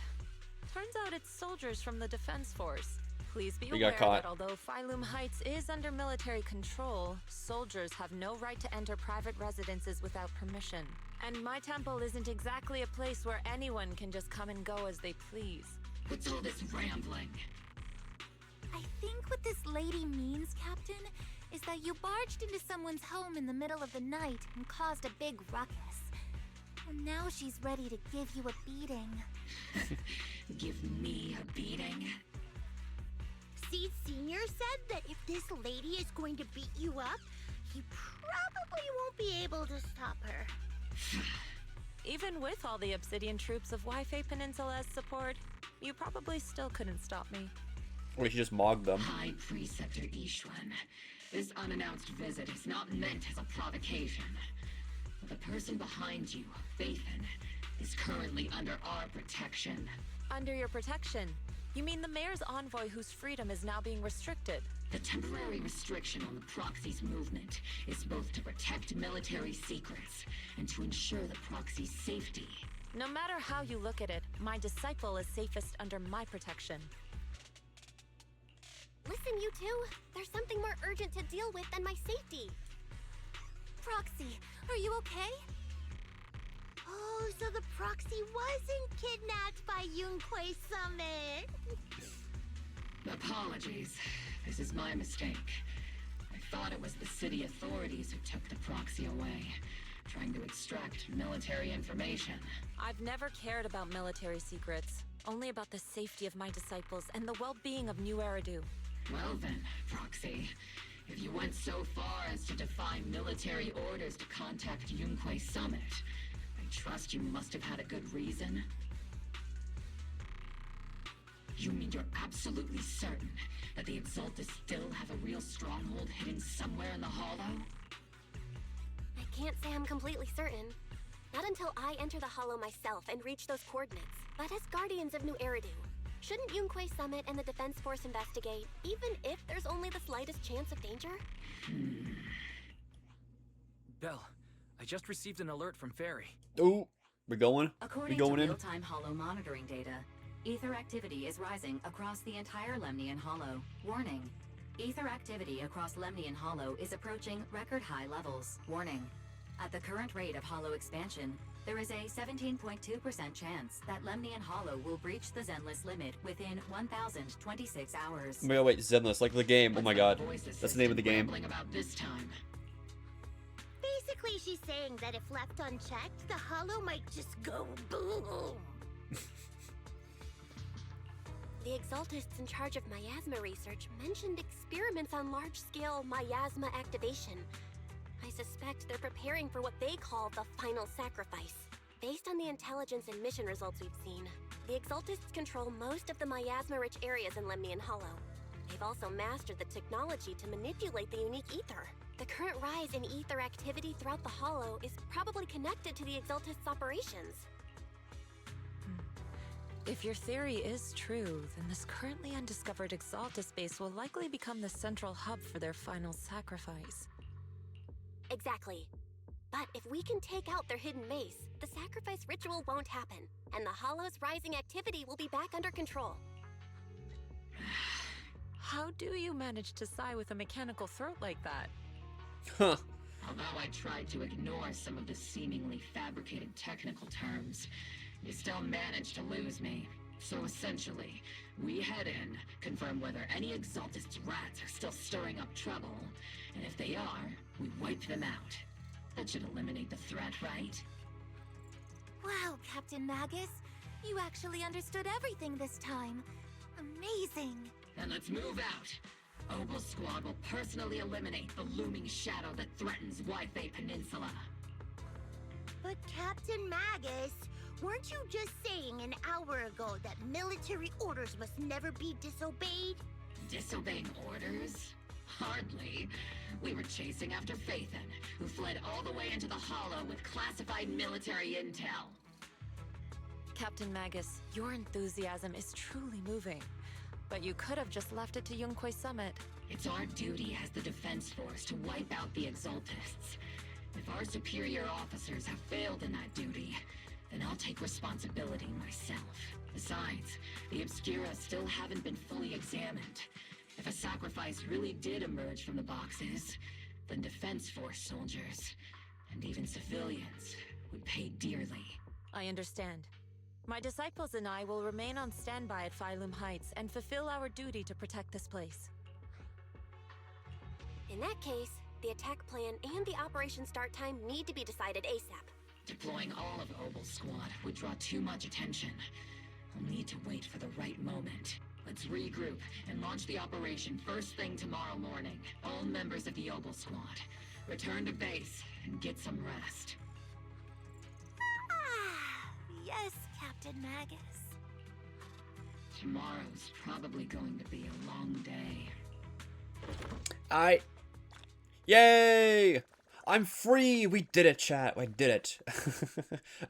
Turns out it's soldiers from the Defense Force. Please be aware that although Phylum Heights is under military control, soldiers have no right to enter private residences without permission. And my temple isn't exactly a place where anyone can just come and go as they please. What's all this rambling? I think what this lady means, Captain, is that you barged into someone's home in the middle of the night and caused a big ruckus. And now she's ready to give you a beating. Give me a beating? Seed Senior said that if this lady is going to beat you up, he probably won't be able to stop her. Even with all the Obsidian troops of Wi-Fi Peninsula's support, you probably still couldn't stop me. Or you should just mog them. High Preceptor Ishwan, this unannounced visit is not meant as a provocation. The person behind you, Phaethon, is currently under our protection. Under your protection? You mean the mayor's envoy whose freedom is now being restricted? The temporary restriction on the proxy's movement is both to protect military secrets and to ensure the proxy's safety. No matter how you look at it, my disciple is safest under my protection. Listen, you two. There's something more urgent to deal with than my safety. Proxy, are you okay? Oh, so the proxy wasn't kidnapped by Yunquay Summit. Apologies. This is my mistake. I thought it was the city authorities who took the proxy away, trying to extract military information. I've never cared about military secrets, only about the safety of my disciples and the well-being of New Eridu. Well then, Proxy, if you went so far as to defy military orders to contact Yunquay Summit, I trust you must have had a good reason. You mean you're absolutely certain that the Exaltists still have a real stronghold hidden somewhere in the Hollow? I can't say I'm completely certain. Not until I enter the Hollow myself and reach those coordinates. But as Guardians of New Eridu, shouldn't Yunquay Summit and the Defense Force investigate, even if there's only the slightest chance of danger? Bell, I just received an alert from Fairy. Oh, we're going? According we going to in? real-time Hollow monitoring data, ether activity is rising across the entire Lemnian Hollow. Warning. Ether activity across Lemnian Hollow is approaching record-high levels. Warning. At the current rate of Hollow expansion, there is a 17.2% chance that Lemnian Hollow will breach the Zenless limit within 1,026 hours. Oh my god, wait, Zenless, like the game. Oh my god. That's the name of the game. About this time. Basically, she's saying that if left unchecked, the Hollow might just go boom. The the Exaltists in charge of miasma research mentioned experiments on large-scale miasma activation. I suspect they're preparing for what they call the final sacrifice. Based on the intelligence and mission results we've seen, the Exaltists control most of the miasma-rich areas in Lemnian Hollow. They've also mastered the technology to manipulate the unique ether. The current rise in ether activity throughout the Hollow is probably connected to the Exaltists' operations. If your theory is true, then this currently undiscovered Exaltus base will likely become the central hub for their final sacrifice. Exactly. But if we can take out their hidden base, the sacrifice ritual won't happen, and the Hollow's rising activity will be back under control. How do you manage to sigh with a mechanical throat like that? Huh. Although I tried to ignore some of the seemingly fabricated technical terms, you still managed to lose me. So essentially, we head in, confirm whether any Exaltist rats are still stirring up trouble, and if they are, we wipe them out. That should eliminate the threat, right? Wow, Captain Magus. You actually understood everything this time. Amazing. Then let's move out. Obel Squad will personally eliminate the looming shadow that threatens Wi-Fi Peninsula. But Captain Magus, weren't you just saying an hour ago that military orders must never be disobeyed? Disobeying orders? Hardly. We were chasing after Phaethon, who fled all the way into the Hollow with classified military intel. Captain Magus, your enthusiasm is truly moving. But you could have just left it to Yunquay Summit. It's our duty as the Defense Force to wipe out the Exaltists. If our superior officers have failed in that duty, then I'll take responsibility myself. Besides, the Obscura still haven't been fully examined. If a sacrifice really did emerge from the boxes, then Defense Force soldiers, and even civilians, would pay dearly. I understand. My disciples and I will remain on standby at Phylum Heights and fulfill our duty to protect this place. In that case, the attack plan and the operation start time need to be decided ASAP. Deploying all of Obel Squad would draw too much attention. We'll need to wait for the right moment. Let's regroup and launch the operation first thing tomorrow morning. All members of the Obel Squad, return to base and get some rest. Yes, Captain Magus. Tomorrow's probably going to be a long day. Yay! I'm free! We did it, chat. I did it.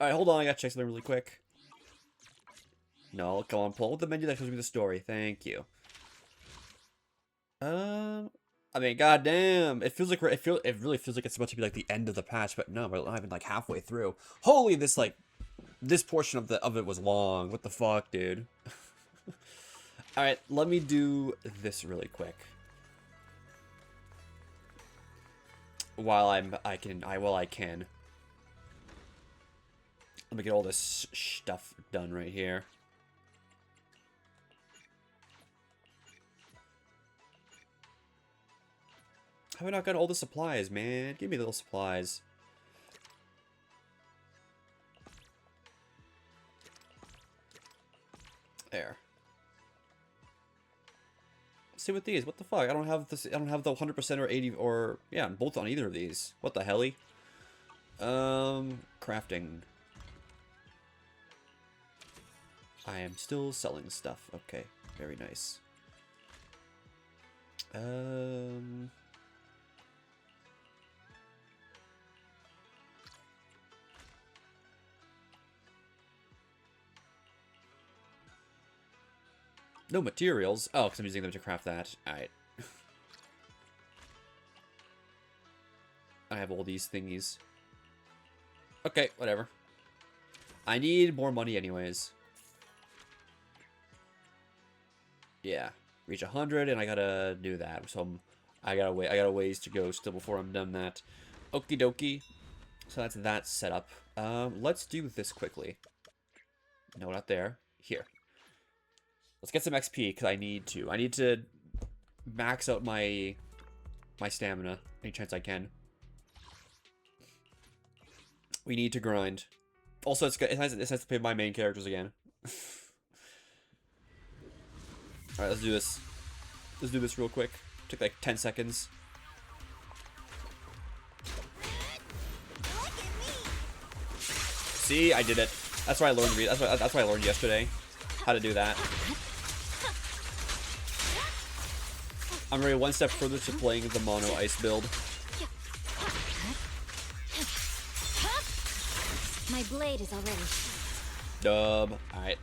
Alright, hold on. I gotta check something really quick. No, come on. Pull up the menu that shows me the story. Thank you. I mean, goddamn. It feels like it really feels like it's about to be like the end of the patch, but no, we're not even like halfway through. Holy, this portion of it was long. What the fuck, dude? Alright, let me do this really quick. While I can. Let me get all this stuff done right here. How have I not got all the supplies, man? Give me the little supplies. There. Same with these. What the fuck? I don't have this. I don't have the 100% or 80 or yeah, both on either of these. What the helly? Crafting. I am still selling stuff. Okay, very nice. No materials. Oh, because I'm using them to craft that. Alright. I have all these thingies. Okay, whatever. I need more money anyways. Yeah. Reach 100 and I gotta do that. So I got a ways to go still before I'm done that. Okie dokie. So that's that setup. Let's do this quickly. No, not there. Here. Let's get some XP, because I need to. I need to max out my stamina any chance I can. We need to grind. Also, it has to pay my main characters again. Alright, let's do this. Let's do this real quick. Took like 10 seconds. See, I did it. That's why I learned. That's why I learned yesterday how to do that. I'm already one step further to playing the mono ice build. My blade is already. Dub. All right.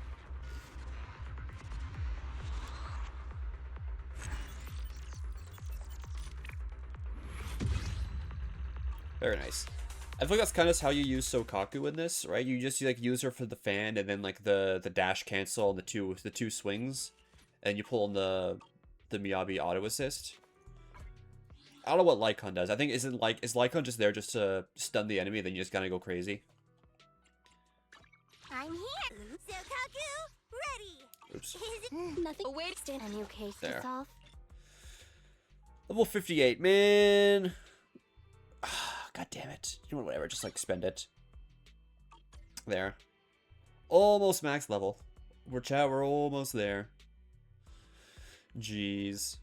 Very nice. I feel like that's kind of how you use Sokaku in this, right? You just like use her for the fan, and then like the dash cancel and the two swings, and you pull on the Miyabi auto assist. I don't know what Lycon does. I think is Lycon just there just to stun the enemy, and then you just kind of go crazy. I'm here. Sokaku, ready. Oops. Nothing. Wait, stand a new case There. to solve. Level 58, man. God damn it. You know what, whatever, just like spend it. There. Almost max level. We're almost there. Jeez.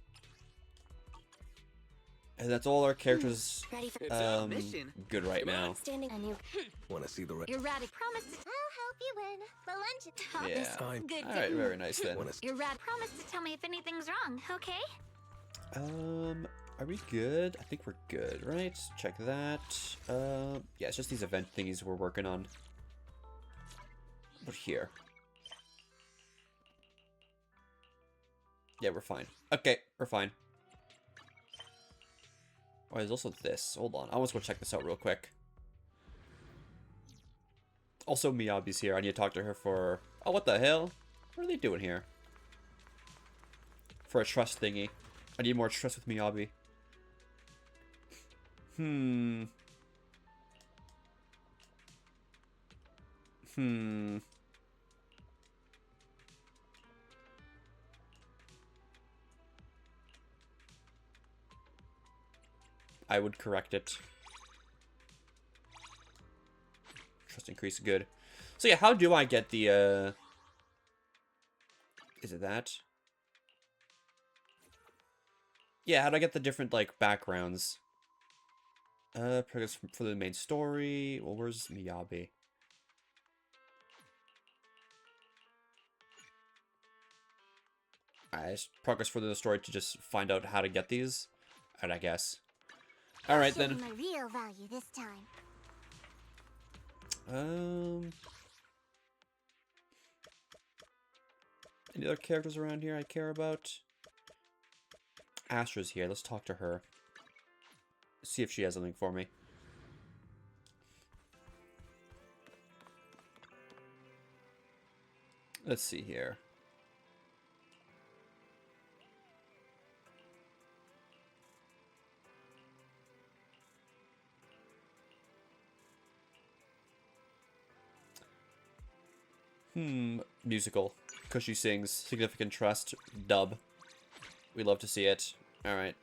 And that's all our characters good right now. Standing a new. Want to see the You're radic. Promise to. I'll help you win the lunch. Yeah. Fine. Good. Alright, very nice then. You're rad. Promise to tell me if anything's wrong, okay? Are we good? I think we're good, right? Check that. Yeah, it's just these event thingies we're working on. But here. Yeah, we're fine. Okay, we're fine. Oh, there's also this. Hold on. I want to go check this out real quick. Also, Miyabi's here. I need to talk to her for... Oh, what the hell? What are they doing here? For a trust thingy. I need more trust with Miyabi. I would correct it. Trust increase, good. So yeah, how do I get the, Is it that? Yeah, how do I get the different, like, backgrounds? Progress for the main story. Well, where's Miyabi? Alright, progress further the story to just find out how to get these. And I guess. Alright then. My real value this time. Any other characters around here I care about? Astra's here. Let's talk to her. See if she has something for me. Let's see here. Musical. Because she sings Significant Trust. Dub. We love to see it. Alright.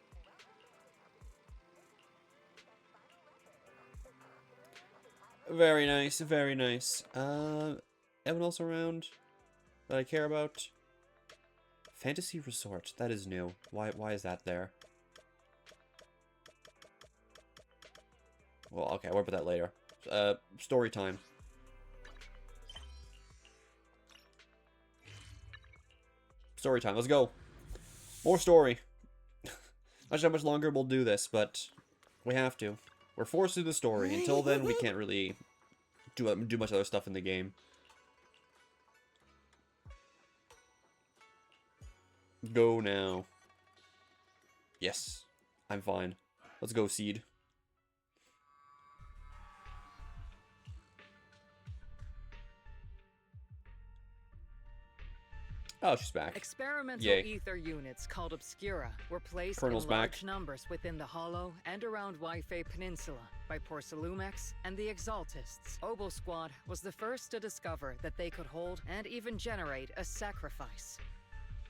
Very nice, very nice. Anyone else around that I care about? Fantasy Resort. That is new. Why is that there? Well, okay, I'll worry about that later. Story time. Story time, let's go. More story. Not sure how much longer we'll do this, but we have to. We're forced to do the story. Until then, we can't really do much other stuff in the game. Go now. Yes, I'm fine. Let's go, Seed. Oh, she's back. Experimental Yay. ether units called Obscura were placed Colonel's in back. large numbers within the Hollow and around Waifei Peninsula by Porcelumex and the Exaltists. Obo Squad was the first to discover that they could hold and even generate a sacrifice.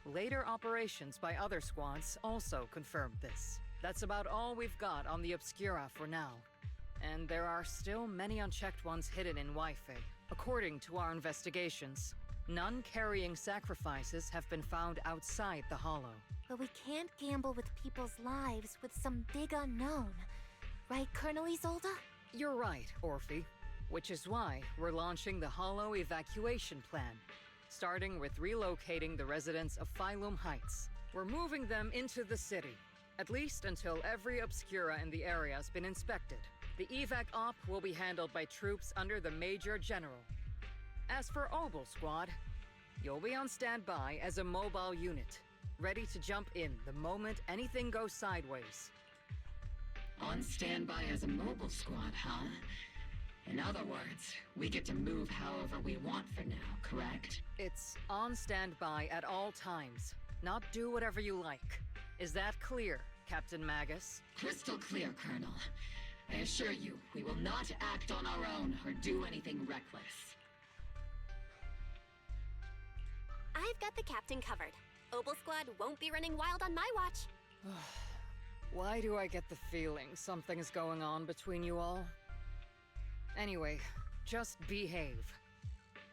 Later operations by other squads also confirmed this. That's about all we've got on the Obscura for now. And there are still many unchecked ones hidden in Waifei. According to our investigations, none carrying sacrifices have been found outside the Hollow. But we can't gamble with people's lives with some big unknown. Right, Colonel Isolde? You're right, Orphe. Which is why we're launching the Hollow evacuation plan. Starting with relocating the residents of Phylum Heights. We're moving them into the city. At least until every Obscura in the area has been inspected. The evac op will be handled by troops under the Major General. As for Obel Squad, you'll be on standby as a mobile unit, ready to jump in the moment anything goes sideways. On standby as a mobile squad, huh? In other words, we get to move however we want for now, correct? It's on standby at all times, not do whatever you like. Is that clear, Captain Magus? Crystal clear, Colonel. I assure you, we will not act on our own or do anything reckless. I've got the captain covered. Obel Squad won't be running wild on my watch. Why do I get the feeling something's going on between you all? Anyway, just behave.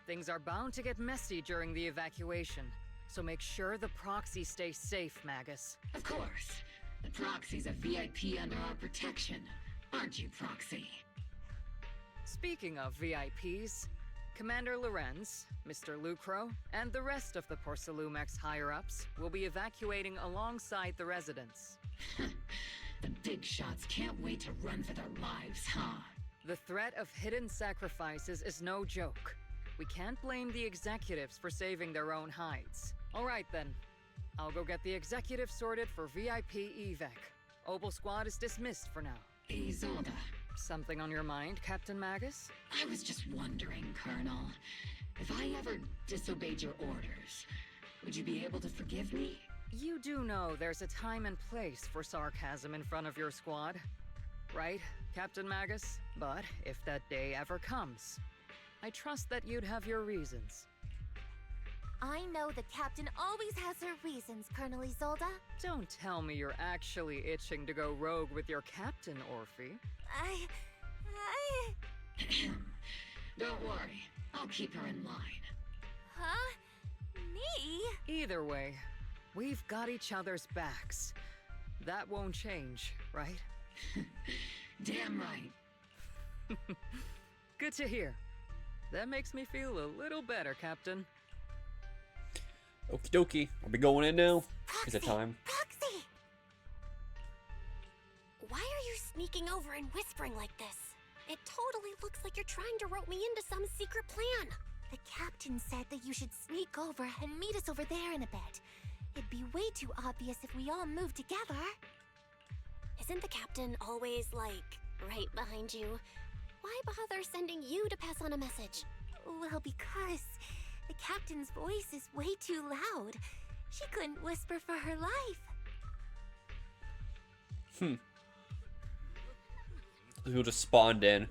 Things are bound to get messy during the evacuation, so make sure the proxy stays safe, Magus. Of course. The proxy's a VIP under our protection. Aren't you, Proxy? Speaking of VIPs, Commander Lorenz, Mr. Lucro, and the rest of the Porcelumex higher-ups will be evacuating alongside the residents. The big shots can't wait to run for their lives, huh? The threat of hidden sacrifices is no joke. We can't blame the executives for saving their own hides. All right then. I'll go get the executives sorted for VIP evac. Obel Squad is dismissed for now. Isolde. Something on your mind, Captain Magus? I was just wondering, Colonel. If I ever disobeyed your orders, would you be able to forgive me? You do know there's a time and place for sarcasm in front of your squad, right, Captain Magus? But if that day ever comes, I trust that you'd have your reasons. I know the captain always has her reasons, Colonel Isolde. Don't tell me you're actually itching to go rogue with your captain, Orphe. Don't worry. I'll keep her in line. Huh? Me? Either way, we've got each other's backs. That won't change, right? Damn right. Good to hear. That makes me feel a little better, Captain. Okie dokie. Are we going in now? Proxy, Is it time? Proxy! Why are you sneaking over and whispering like this? It totally looks like you're trying to rope me into some secret plan. The captain said that you should sneak over and meet us over there in a bit. It'd be way too obvious if we all moved together. Isn't the captain always, like, right behind you? Why bother sending you to pass on a message? Well, because the captain's voice is way too loud. She couldn't whisper for her life. People just spawned in.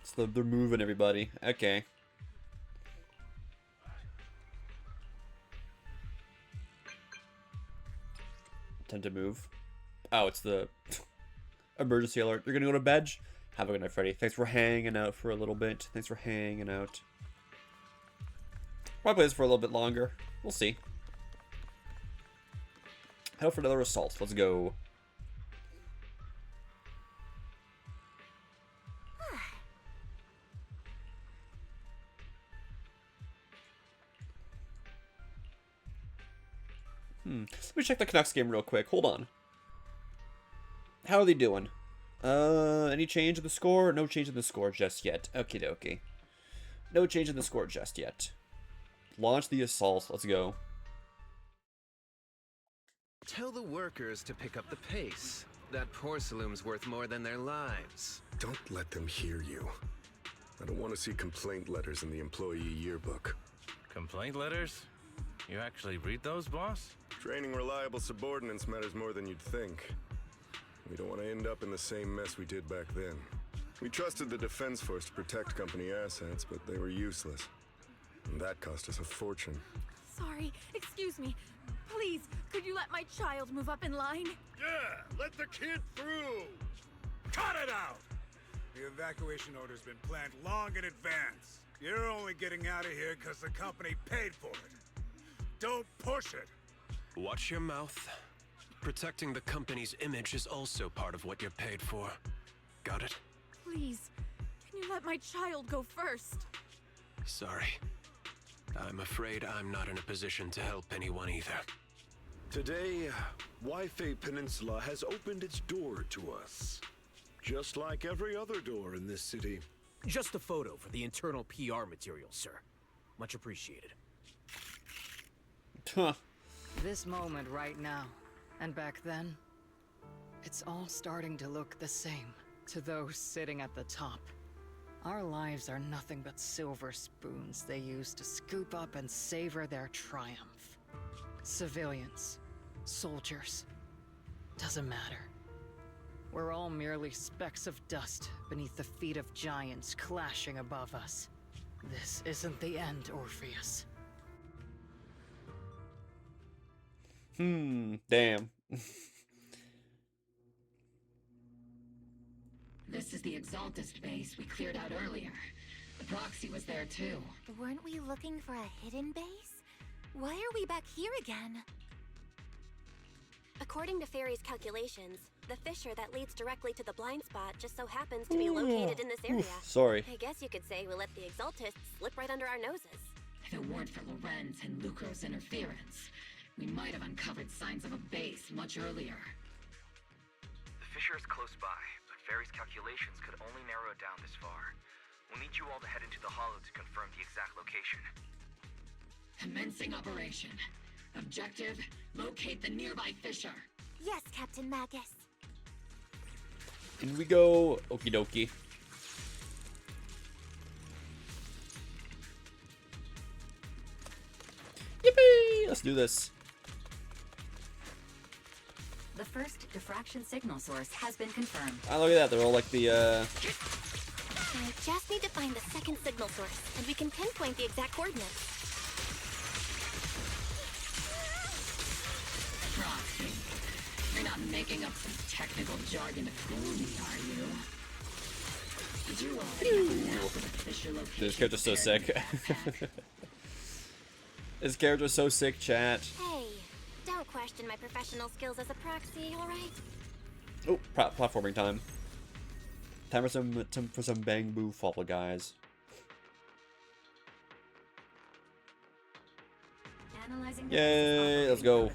So they're moving everybody. Okay. Time to move. Oh, it's the emergency alert. You're gonna go to bed? Have a good night, Freddy. Thanks for hanging out for a little bit. Thanks for hanging out. Probably play this for a little bit longer. We'll see. Head out for another assault. Let's go. Let me check the Canucks game real quick. Hold on. How are they doing? Any change in the score? No change in the score just yet. Okie dokie. No change in the score just yet. Launch the assault. Let's go. Tell the workers to pick up the pace. That Porcelume's worth more than their lives. Don't let them hear you. I don't want to see complaint letters in the employee yearbook. Complaint letters? You actually read those, boss? Training reliable subordinates matters more than you'd think. We don't want to end up in the same mess we did back then. We trusted the Defense Force to protect company assets, but they were useless. And that cost us a fortune. Sorry, excuse me. Please, could you let my child move up in line? Yeah, let the kid through! Cut it out! The evacuation order's been planned long in advance. You're only getting out of here because the company paid for it. Don't push it! Watch your mouth. Protecting the company's image is also part of what you're paid for. Got it? Please, can you let my child go first? Sorry. I'm afraid I'm not in a position to help anyone either. Today, Wi-Fi Peninsula has opened its door to us. Just like every other door in this city. Just a photo for the internal PR material, sir. Much appreciated. Huh. This moment right now, and back then, it's all starting to look the same to those sitting at the top. Our lives are nothing but silver spoons they use to scoop up and savor their triumph. Civilians, soldiers, doesn't matter. We're all merely specks of dust beneath the feet of giants clashing above us. This isn't the end, Orpheus. Damn. This is the Exaltist base we cleared out earlier. The proxy was there too. Weren't we looking for a hidden base? Why are we back here again? According to Fairy's calculations, the fissure that leads directly to the blind spot just so happens to be located in this area. Oof, sorry. I guess you could say we let the Exaltists slip right under our noses. If it weren't for Lorenz and Lucro's interference, we might have uncovered signs of a base much earlier. The fissure is close by, but Fairy's calculations could only narrow it down this far. We'll need you all to head into the hollow to confirm the exact location. Commencing operation. Objective, locate the nearby fissure. Yes, Captain Magus. In we go. Okie dokie. Yippee! Let's do this. The first diffraction signal source has been confirmed. Ah, look at that. They're all like the, I just need to find the second signal source, and we can pinpoint the exact coordinates. Proxy. You're not making up some technical jargon to fool me, are you? Did you already have a map of the fissure location? This character's so sick. This character's so sick, chat. Hey, don't question my professional skills as a proxy, alright? Oh, platforming time. Time for some bang boo fall guys. Analyzing Yay, let's go.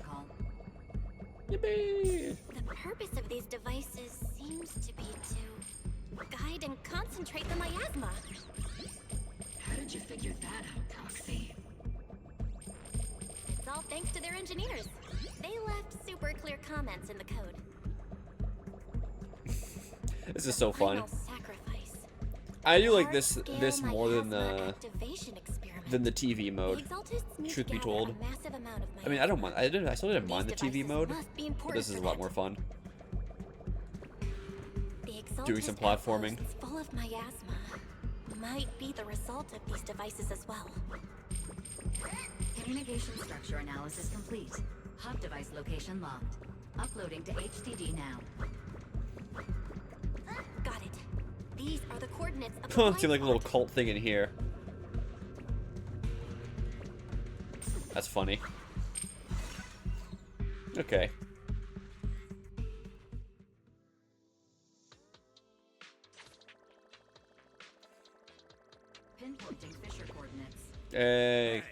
Yippee! The purpose of these devices seems to be to guide and concentrate the miasma. How did you figure that out, Proxy? It's all thanks to their engineers. They left super clear comments in the code. This is so fun. Final sacrifice. I do like this Large-scale more than miasma activation experiment. the TV mode. The Exaltists need Truth to be gather told, a massive amount of I mean, I don't mind. I still didn't mind the These TV devices mode, must be but important this is a for lot that. more fun. The Doing some Exaltist platforming. outpost is full of miasma. Might be the result of these devices as well. Communication structure analysis complete. Hub device location locked. Uploading to HDD now. Got it. These are the coordinates of the Huh, blind seemed like a little spot. cult thing in here. That's funny. Okay. Pinpointing fissure coordinates. Hey.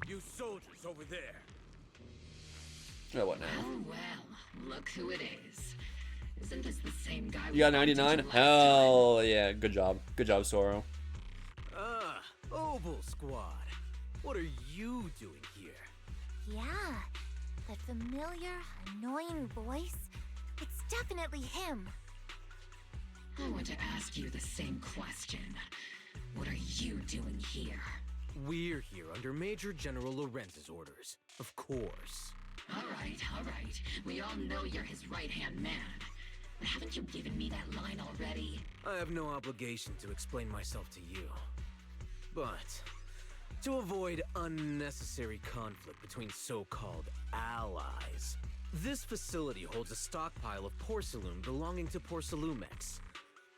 You soldiers over there. Oh, what now? Oh well, look who it is. Isn't this the same guy? You got 99? Hell yeah. Good job. Good job, Soro. Ah, Oval Squad. What are you doing here? Yeah, that familiar, annoying voice. It's definitely him. I want to ask you the same question. What are you doing here? We're here under Major General Lorenz's orders, of course. All right. We all know you're his right-hand man. But haven't you given me that line already? I have no obligation to explain myself to you. But to avoid unnecessary conflict between so-called allies, this facility holds a stockpile of porcelain belonging to Porcelumex.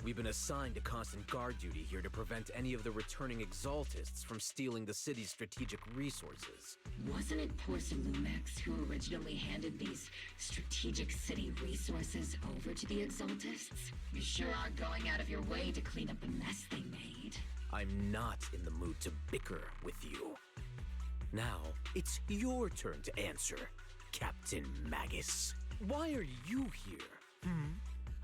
We've been assigned to constant guard duty here to prevent any of the returning Exaltists from stealing the city's strategic resources. Wasn't it Porcelumex who originally handed these strategic city resources over to the Exaltists? You sure are going out of your way to clean up the mess they made. I'm not in the mood to bicker with you. Now, it's your turn to answer, Captain Magus. Why are you here?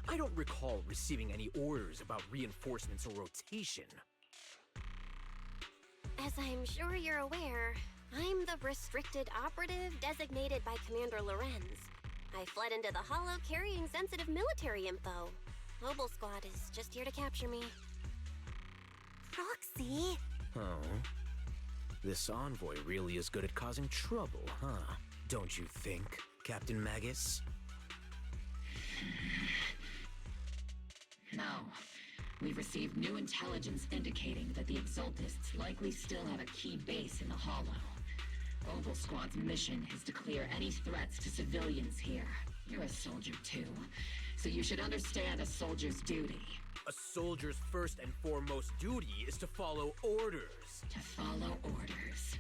I don't recall receiving any orders about reinforcements or rotation. As I'm sure you're aware, I'm the restricted operative designated by Commander Lorenz. I fled into the Hollow carrying sensitive military info. Mobile Squad is just here to capture me. Proxy? Oh. This envoy really is good at causing trouble, huh? Don't you think, Captain Magus? No. We've received new intelligence indicating that the Exaltists likely still have a key base in the Hollow. Oval Squad's mission is to clear any threats to civilians here. You're a soldier too, so you should understand a soldier's duty. A soldier's first and foremost duty is to follow orders. To follow orders.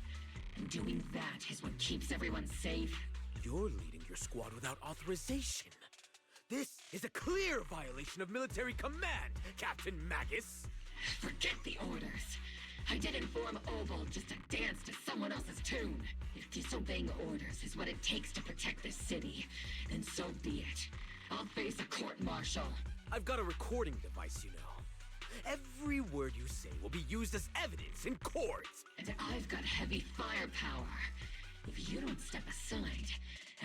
And doing that is what keeps everyone safe. You're leading your squad without authorization. This is a clear violation of military command, Captain Magus! Forget the orders. I didn't form Oval just to dance to someone else's tune. If disobeying orders is what it takes to protect this city, then so be it. I'll face a court-martial. I've got a recording device, you know. Every word you say will be used as evidence in court. And I've got heavy firepower. If you don't step aside,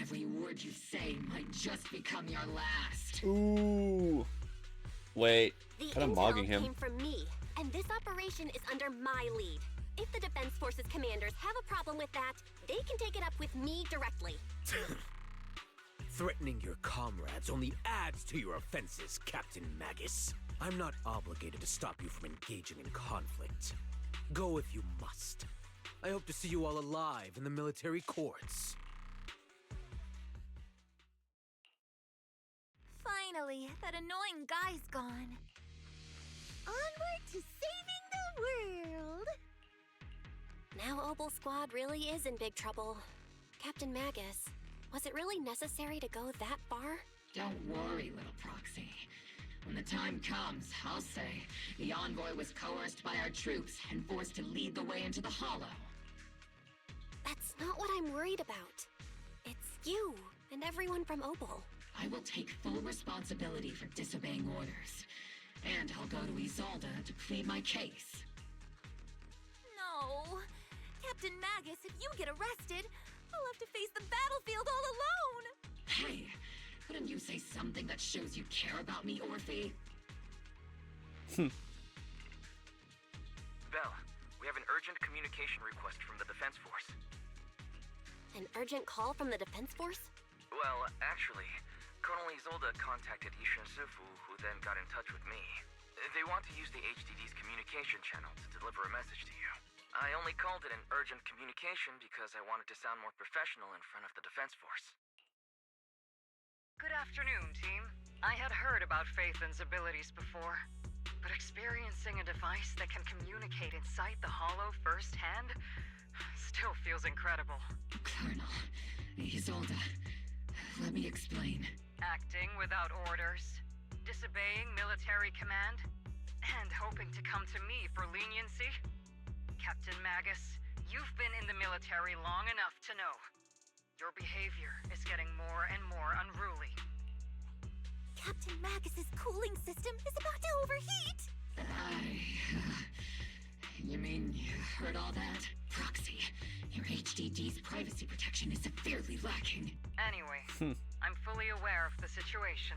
every word you say might just become your last. Ooh. Wait. The Kind of intel mogging him. came from me, and this operation is under my lead. If the Defense Forces commanders have a problem with that, they can take it up with me directly. Threatening your comrades only adds to your offenses, Captain Magus. I'm not obligated to stop you from engaging in conflict. Go if you must. I hope to see you all alive in the military courts. Finally, that annoying guy's gone. Onward to saving the world! Now Oval Squad really is in big trouble. Captain Magus, was it really necessary to go that far? Don't worry, little Proxy. When the time comes, I'll say the envoy was coerced by our troops and forced to lead the way into the Hollow. That's not what I'm worried about. It's you and everyone from Oval. I will take full responsibility for disobeying orders. And I'll go to Isolde to plead my case. No! Captain Magus, if you get arrested, I'll have to face the battlefield all alone! Hey, couldn't you say something that shows you care about me, Orphe? Belle, we have an urgent communication request from the Defense Force. An urgent call from the Defense Force? Well, actually, Colonel Isolde contacted Ishin Sifu, who then got in touch with me. They want to use the HDD's communication channel to deliver a message to you. I only called it an urgent communication because I wanted to sound more professional in front of the Defense Force. Good afternoon, team. I had heard about Phaethon's abilities before, but experiencing a device that can communicate inside the Hollow firsthand still feels incredible. Colonel, Isolde, let me explain. Acting without orders, disobeying military command, and hoping to come to me for leniency? Captain Magus, you've been in the military long enough to know. Your behavior is getting more and more unruly. Captain Magus's cooling system is about to overheat! You mean you heard all that? Proxy, your HDD's privacy protection is severely lacking. Anyway, I'm fully aware of the situation.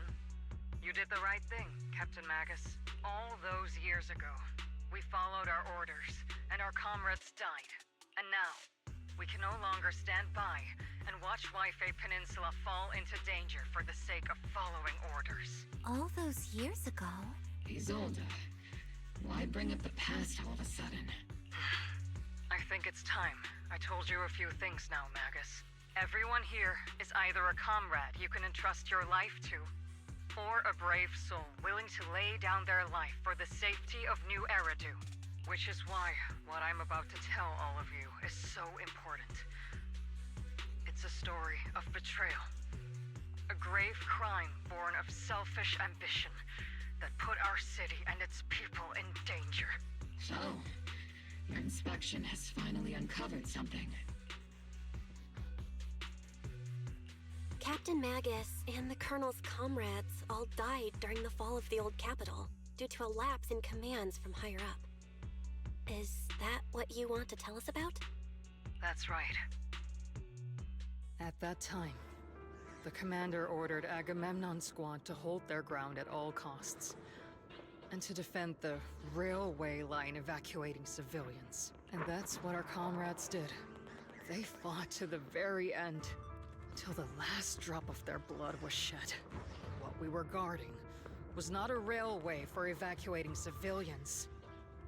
You did the right thing, Captain Magus. All those years ago, we followed our orders, and our comrades died. And now, We can no longer stand by and watch Waifei Peninsula fall into danger for the sake of following orders. All those years ago... Isolde, why bring up the past all of a sudden? I think it's time. I told you a few things now, Magus. Everyone here is either a comrade you can entrust your life to, or a brave soul willing to lay down their life for the safety of New Eridu. Which is why what I'm about to tell all of you is so important. It's a story of betrayal. A grave crime born of selfish ambition that put our city and its people in danger. So, your inspection has finally uncovered something. Captain Magus and the Colonel's comrades all died during the fall of the old capital due to a lapse in commands from higher up. Is that what you want to tell us about? That's right. At that time, the commander ordered Agamemnon's squad to hold their ground at all costs, and to defend the railway line evacuating civilians. And that's what our comrades did. They fought to the very end, till the last drop of their blood was shed. What we were guarding was not a railway for evacuating civilians.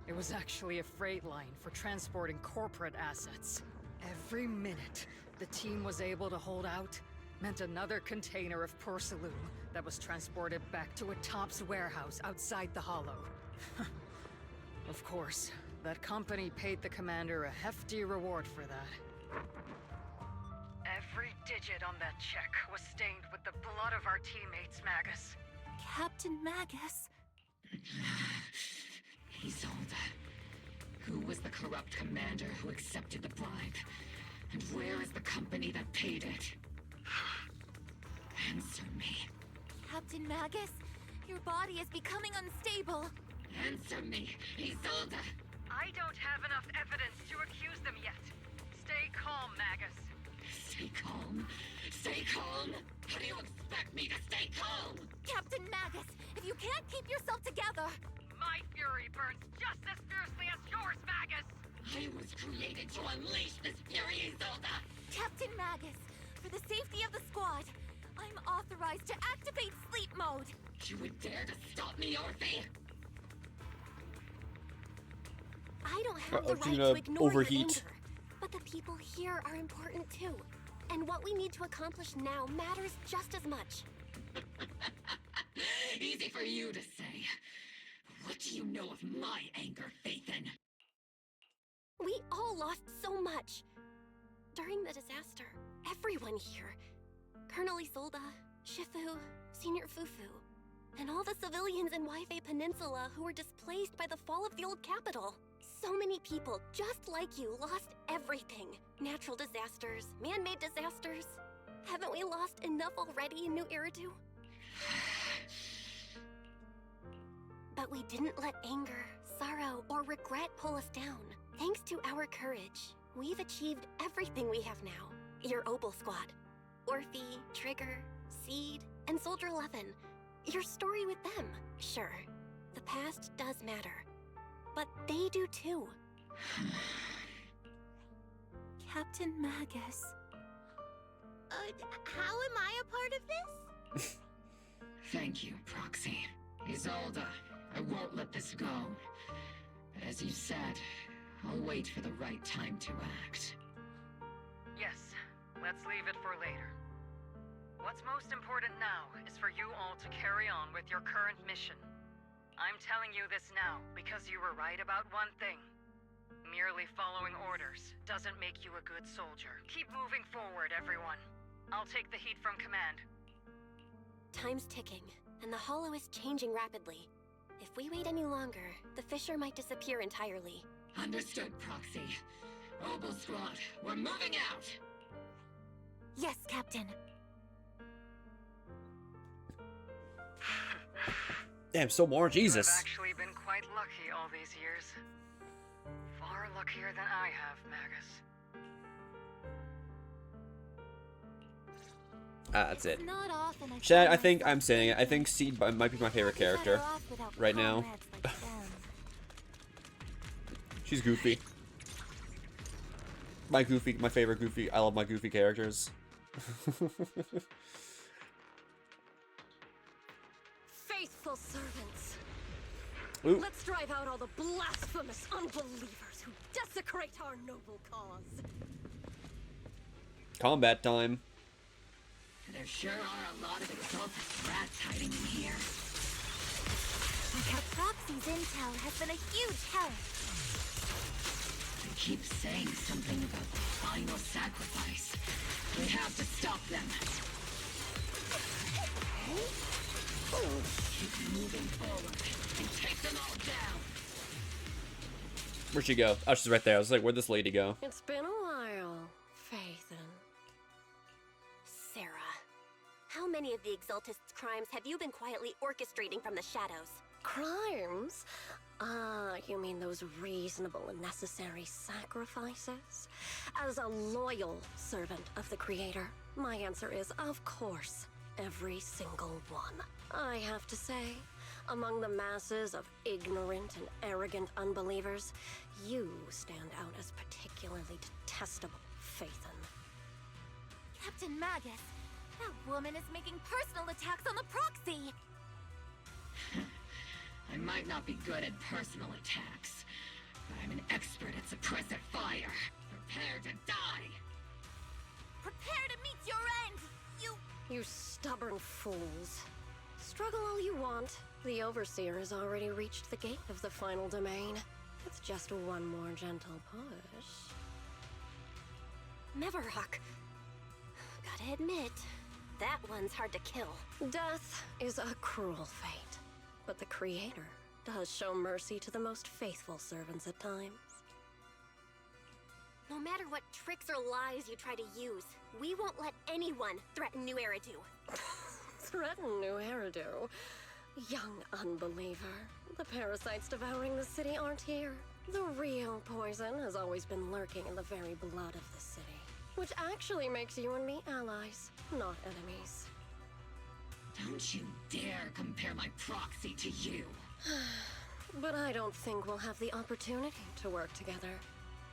It was actually a freight line for transporting corporate assets. Every minute the team was able to hold out meant another container of porcelain that was transported back to a Tops warehouse outside the Hollow. Of course, that company paid the commander a hefty reward for that. Every digit on that check was stained with the blood of our teammates, Magus. Captain Magus? Isolde. Who was the corrupt commander who accepted the bribe? And where is the company that paid it? Answer me. Captain Magus, your body is becoming unstable. Answer me, Isolde. I don't have enough evidence to accuse them yet. Stay calm, Magus. Stay calm? Stay calm? How do you expect me to stay calm? Captain Magus, if you can't keep yourself together... My fury burns just as fiercely as yours, Magus! I was created to unleash this fury, Isolde! Captain Magus, for the safety of the squad, I'm authorized to activate sleep mode. You would dare to stop me, Orphe? I don't have the right to ignore your anger, but the people here are important too. And what we need to accomplish now matters just as much. Easy for you to say. What do you know of my anger, Phaethon? We all lost so much. During the disaster, everyone here, Colonel Isolde, Shifu, Senior Fufu, and all the civilians in Waifei Peninsula who were displaced by the fall of the old capital. So many people, just like you, lost everything. Natural disasters, man-made disasters. Haven't we lost enough already in New Eridu? But we didn't let anger, sorrow, or regret pull us down. Thanks to our courage, we've achieved everything we have now. Your Obel squad, Orphe, Trigger, Seed, and Soldier 11. Your story with them. Sure, the past does matter. But they do too. Captain Magus. How am I a part of this? Thank you, Proxy. Isolde, I won't let this go. But as you said, I'll wait for the right time to act. Yes, let's leave it for later. What's most important now is for you all to carry on with your current mission. I'm telling you this now because you were right about one thing. Merely following orders doesn't make you a good soldier. Keep moving forward, everyone. I'll take the heat from command. Time's ticking, and the Hollow is changing rapidly. If we wait any longer, the Fissure might disappear entirely. Understood, Proxy. Obel squad, we're moving out! Yes, Captain. Damn, so more, Jesus. I've actually been quite lucky all these years. Far luckier than I have, Magus. That's it. Not often Chad, I think I'm saying it. I think Seed might be my favorite character right now. She's goofy. My favorite Goofy. I love my Goofy characters. Faithful servants. Ooh. Let's drive out all the blasphemous unbelievers who desecrate our noble cause. Combat time. There sure are a lot of exalted rats hiding in here. Proxy's intel has been a huge help. They keep saying something about the final sacrifice. We have to stop them. Keep moving forward and take them all down. Where'd she go? Oh, she's right there. I was like, where'd this lady go? It's been a while, Phaethon. Sarah, how many of the Exaltists' crimes have you been quietly orchestrating from the shadows? Crimes? Ah, you mean those reasonable and necessary sacrifices? As a loyal servant of the Creator, my answer is, of course, every single one. I have to say, among the masses of ignorant and arrogant unbelievers, you stand out as particularly detestable, Phaethon. Captain Magus, that woman is making personal attacks on the Proxy! I might not be good at personal attacks, but I'm an expert at suppressive fire. Prepare to die! Prepare to meet your end! You stubborn fools. Struggle all you want. The Overseer has already reached the gate of the final domain. It's just one more gentle push. Neverhawk. Gotta admit, that one's hard to kill. Death is a cruel fate, but the Creator does show mercy to the most faithful servants at times. No matter what tricks or lies you try to use, we won't let anyone threaten New Eridu. Threaten New Eridu? Young unbeliever. The parasites devouring the city aren't here. The real poison has always been lurking in the very blood of the city. Which actually makes you and me allies, not enemies. Don't you dare compare my proxy to you. But I don't think we'll have the opportunity to work together.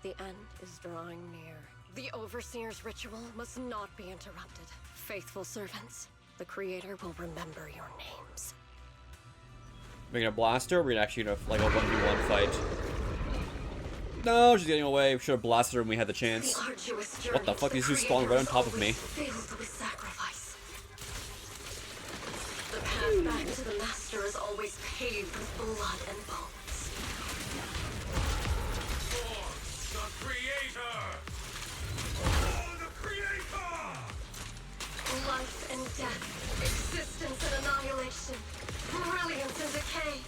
The end is drawing near. The Overseer's ritual must not be interrupted. Faithful servants, the Creator will remember your names. We're gonna blast her, or we're gonna actually gonna like a 1v1 fight. No, she's getting away. We should have blasted her when we had the chance. What the fuck? These two spawned right on top of me. Filled with sacrifice. The path back to the Master is always paved with blood and bones. For the Creator! For the Creator! Life and death, existence and annihilation, brilliance and decay,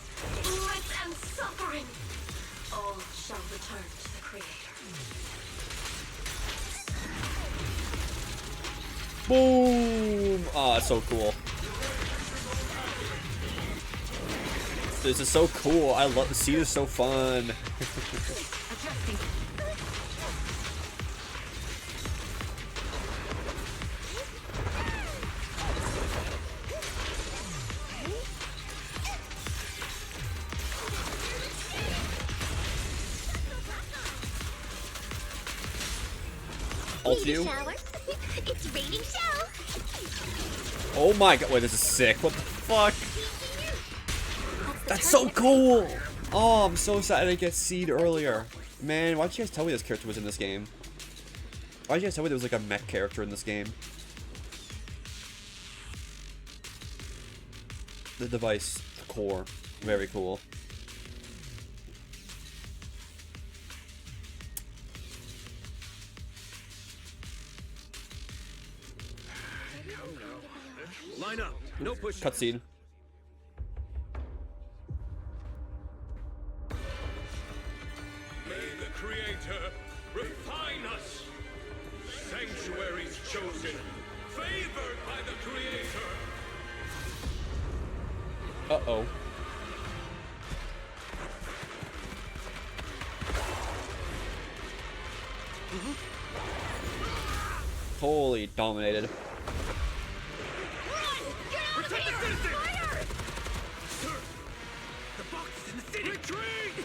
bliss and suffering. All shall return to the Creator. Boom! Ah, it's so cool. This is so cool. I love to see this. So fun. Ult you. It's raining shell. Oh my god, wait, this is sick. What the fuck? That's so cool! Oh, I'm so sad I didn't get Seed earlier. Man, why'd you guys tell me this character was in this game? Why'd you guys tell me there was like a mech character in this game? The device core. Very cool. Line up. No push. Cutscene. May the Creator refine us. Sanctuaries chosen, favored by the Creator. Uh-oh. Totally dominated. Protect the citizens! Sir, the box is in the city. Retreat!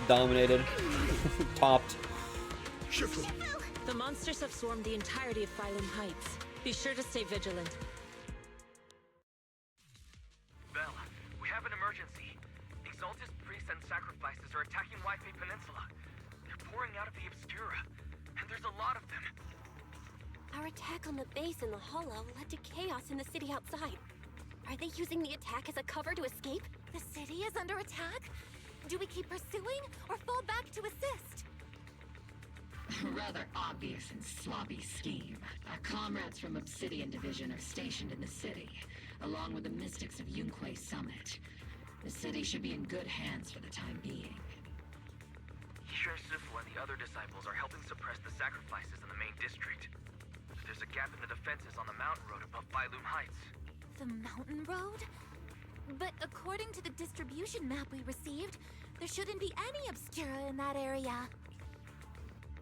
dominated. Topped. The monsters have swarmed the entirety of Phylum Heights. Be sure to stay vigilant. Belle, we have an emergency. Exalted priests and sacrifices are attacking Wi-Fi Peninsula. They're pouring out of the Obscura, and there's a lot of them. Our attack on the base in the Hollow led to chaos in the city outside. Are they using the attack as a cover to escape? The city is under attack? Do we keep pursuing or fall back to assist? A rather obvious and sloppy scheme. Our comrades from Obsidian Division are stationed in the city, along with the mystics of Yunque Summit. The city should be in good hands for the time being. Yishun Sifu and the other disciples are helping suppress the sacrifices in the main district. There's a gap in the defenses on the mountain road above Phylum Heights. The mountain road? But according to the distribution map we received, there shouldn't be any Obscura in that area.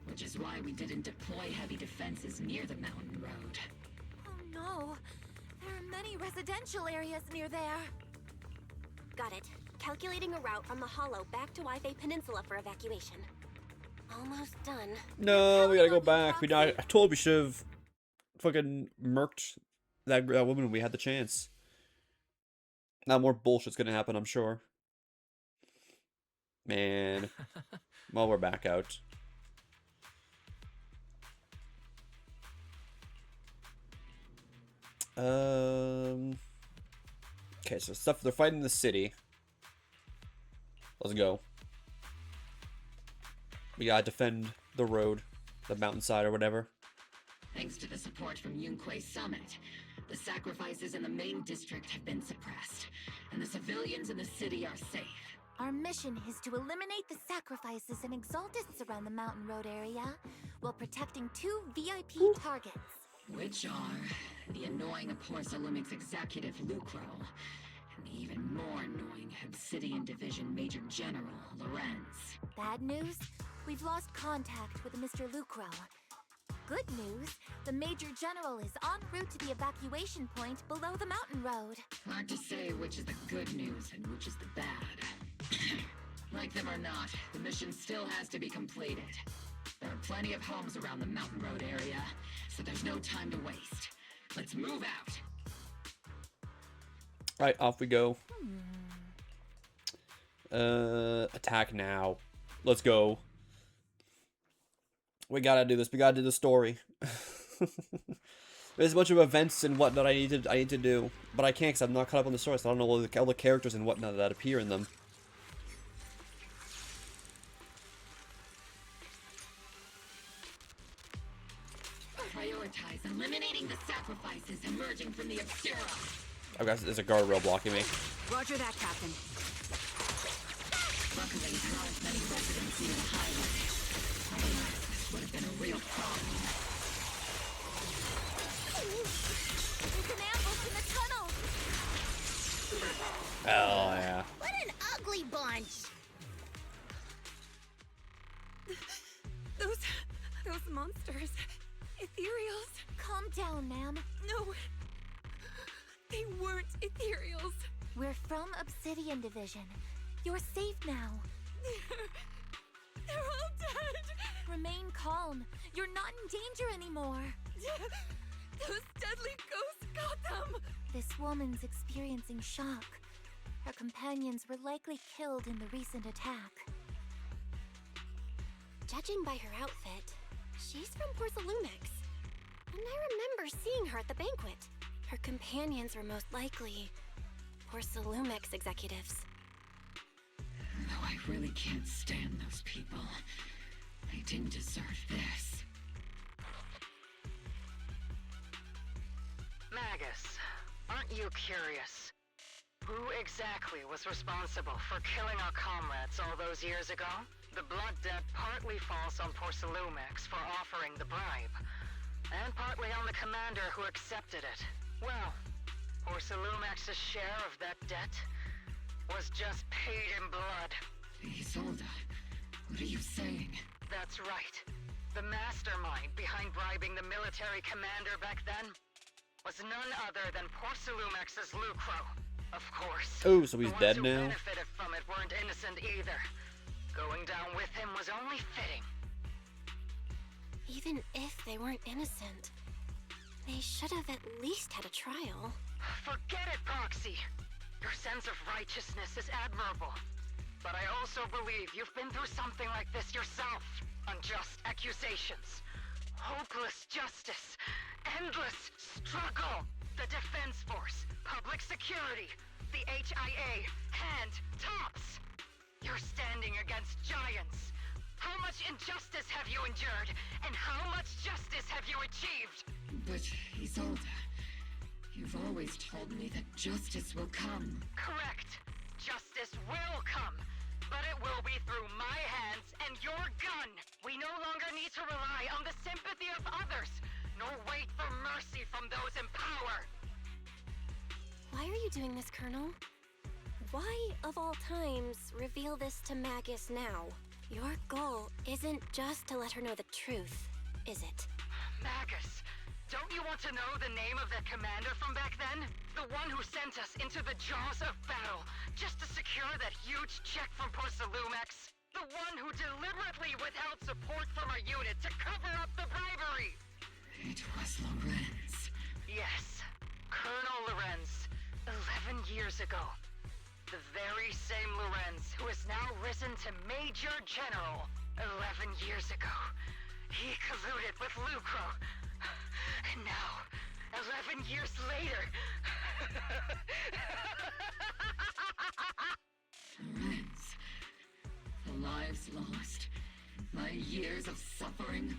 Which is why we didn't deploy heavy defenses near the mountain road. Oh no, there are many residential areas near there. Got it. Calculating a route from the Hollow back to Wi-Fi Peninsula for evacuation. Almost done. No, we gotta go back. I told we should have fucking murked that woman when we had the chance. Now more bullshit's gonna happen, I'm sure. Man. Well, we're back out. Okay, so stuff, they're fighting the city. Let's go. We gotta defend the road, the mountainside or whatever. Thanks to the support from Yunque Summit, the sacrifices in the main district have been suppressed, and the civilians in the city are safe. Our mission is to eliminate the sacrifices and exaltists around the mountain road area, while protecting 2 VIP targets. Which are the annoying Porsalumix executive Lucro, and the even more annoying Obsidian Division Major General Lorenz. Bad news? We've lost contact with Mr. Lucro. Good news, the Major General is en route to the evacuation point below the mountain road. Hard to say which is the good news and which is the bad. Like them or not, the mission still has to be completed. There are plenty of homes around the mountain road area, so there's no time to waste. Let's move out. Right, off we go. Attack now. Let's go. We gotta do this. We gotta do the story. There's a bunch of events and whatnot I need to do, but I can't because I'm not caught up on the story. So I don't know all the characters and whatnot that appear in them. Prioritize eliminating the sacrifices emerging from the Obscura. Oh, guys, there's a guardrail blocking me. Roger that, Captain. Luckily, there aren't many residents near the highway. Otherwise, this would have been a real problem. There's an ambush in the tunnel! Oh, yeah. What an ugly bunch! Those monsters. Ethereals. Calm down, ma'am. No. They weren't ethereals. We're from Obsidian Division. You're safe now. They're all dead. Remain calm. You're not in danger anymore. Those deadly ghosts got them. This woman's experiencing shock. Her companions were likely killed in the recent attack. Judging by her outfit, she's from Porsalumix. And I remember seeing her at the banquet. Her companions were most likely Porsalumix executives. Though I really can't stand those people. They didn't deserve this. Magus, aren't you curious? Who exactly was responsible for killing our comrades all those years ago? The blood debt partly falls on Porsalumix for offering the bribe, and partly on the commander who accepted it. Well, Porsalumix's share of that debt was just paid in blood. Isolda, what are you saying? That's right. The mastermind behind bribing the military commander back then was none other than Porsalumix's Lucro. Of course. Oh, so he's dead the ones who now? benefited from it weren't innocent either. Going down with him was only fitting. Even if they weren't innocent, they should have at least had a trial. Forget it, Proxy. Your sense of righteousness is admirable. But I also believe you've been through something like this yourself. Unjust accusations, hopeless justice, endless struggle. The Defense Force, public security, the HIA, and TOPS. You're standing against giants. How much injustice have you endured, and how much justice have you achieved? But, Isolde, you've always told me that justice will come. Correct. Justice will come, but it will be through my hands and your gun. We no longer need to rely on the sympathy of others, nor wait for mercy from those in power. Why are you doing this, Colonel? Why, of all times, reveal this to Magus now? Your goal isn't just to let her know the truth, is it? Magus, don't you want to know the name of that commander from back then? The one who sent us into the jaws of battle, just to secure that huge check from Porsalumex? The one who deliberately withheld support from our unit to cover up the bribery? It was Lorenz. Yes, Colonel Lorenz, 11 years ago. The very same Lorenz who has now risen to Major General. 11 years ago, he colluded with Lucro. And now, 11 years later... Lorenz, the lives lost, my years of suffering,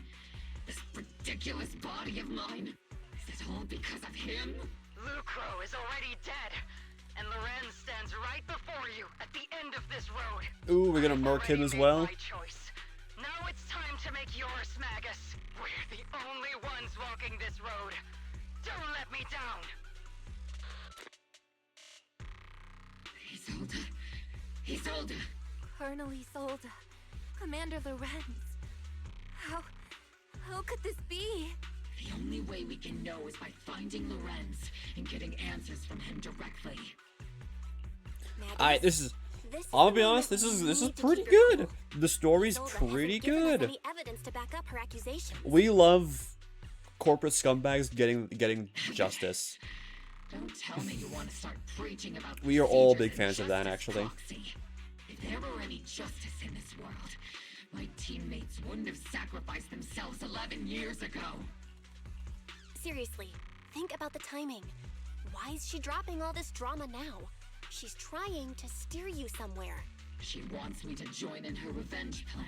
this ridiculous body of mine. Is it all because of him? Lucro is already dead. And Lorenz stands right before you at the end of this road. Ooh, we're gonna murk him as well. Now it's time to make yours, Magus. We're the only ones walking this road. Don't let me down. Isolde. Colonel Isolde. Commander Lorenz. How could this be? The only way we can know is by finding Lorenz and getting answers from him directly. Alright, this is. I'll be honest. This is pretty good. The story's pretty good. We love corporate scumbags getting justice. Don't tell me you want to start preaching about. We are all big fans of that, actually. If there were any justice in this world, my teammates wouldn't have sacrificed themselves 11 years ago. Seriously, think about the timing. Why is she dropping all this drama now? She's trying to steer you somewhere. She wants me to join in her revenge plan.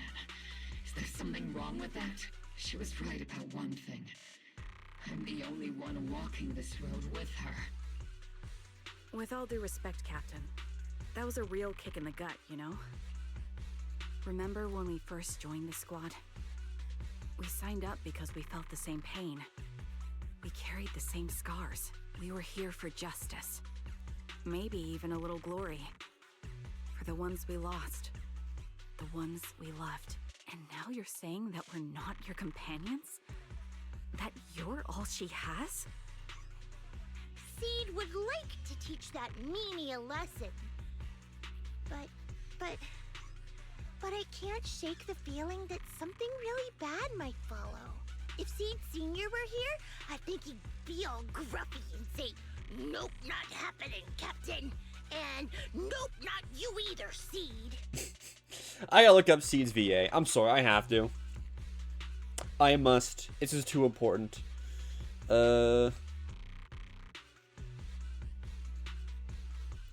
Is there something wrong with that? She was right about one thing. I'm the only one walking this road with her. With all due respect, Captain, that was a real kick in the gut, you know? Remember when we first joined the squad? We signed up because we felt the same pain. We carried the same scars. We were here for justice. Maybe even a little glory. For the ones we lost. The ones we loved. And now you're saying that we're not your companions? That you're all she has? Seed would like to teach that meanie a lesson. But I can't shake the feeling that something really bad might follow. If Seed Sr. were here, I think he'd be all grumpy and say, "Nope, not happening, Captain." And "Nope, not you either, Seed." I gotta look up Seed's VA. I'm sorry, I have to. I must. It's just too important.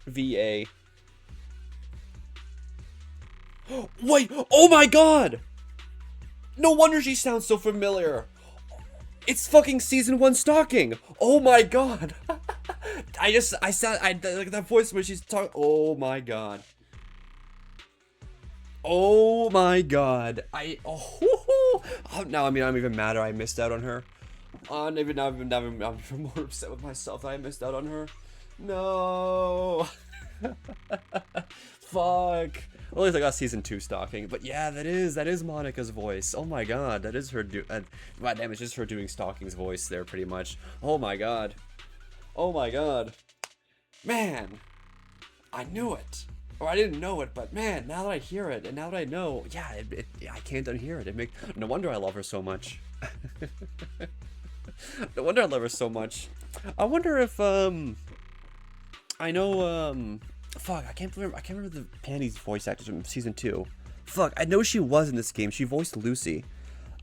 VA. Wait! Oh my god! No wonder she sounds so familiar. It's fucking season 1 stalking. Oh my god. I like that voice when she's talking. Oh my god. Oh my god. Now I'm even madder I missed out on her. I'm even more upset with myself that I missed out on her. No. Fuck. Well, at least I got season 2 stalking. But yeah, that is Monica's voice. Oh my god, that is her god damn, it's just her doing stalking's voice there pretty much. Oh my god. Oh my god. Man. I knew it. Or I didn't know it, but man, now that I hear it, and now that I know, yeah, I can't unhear it. No wonder I love her so much. No wonder I love her so much. I wonder if, I know, fuck, I can't remember the Pandy's voice actress from season 2. Fuck, I know she was in this game. She voiced Lucy.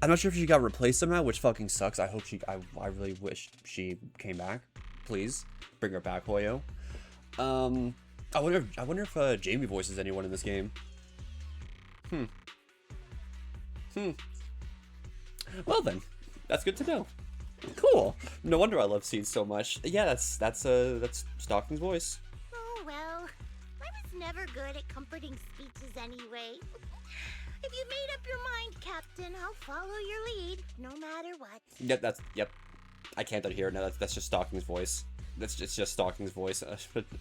I'm not sure if she got replaced somehow, which fucking sucks. I hope I really wish she came back. Please, bring her back, Hoyo. I wonder if Jamie voices anyone in this game. Well then, that's good to know. Cool. No wonder I love Seed so much. Yeah, that's Stocking's voice. Oh well, I was never good at comforting speeches anyway. If you made up your mind, Captain, I'll follow your lead, no matter what. Yep. I can't unhear it now. That's just Stocking's voice. It's just Stocking's voice.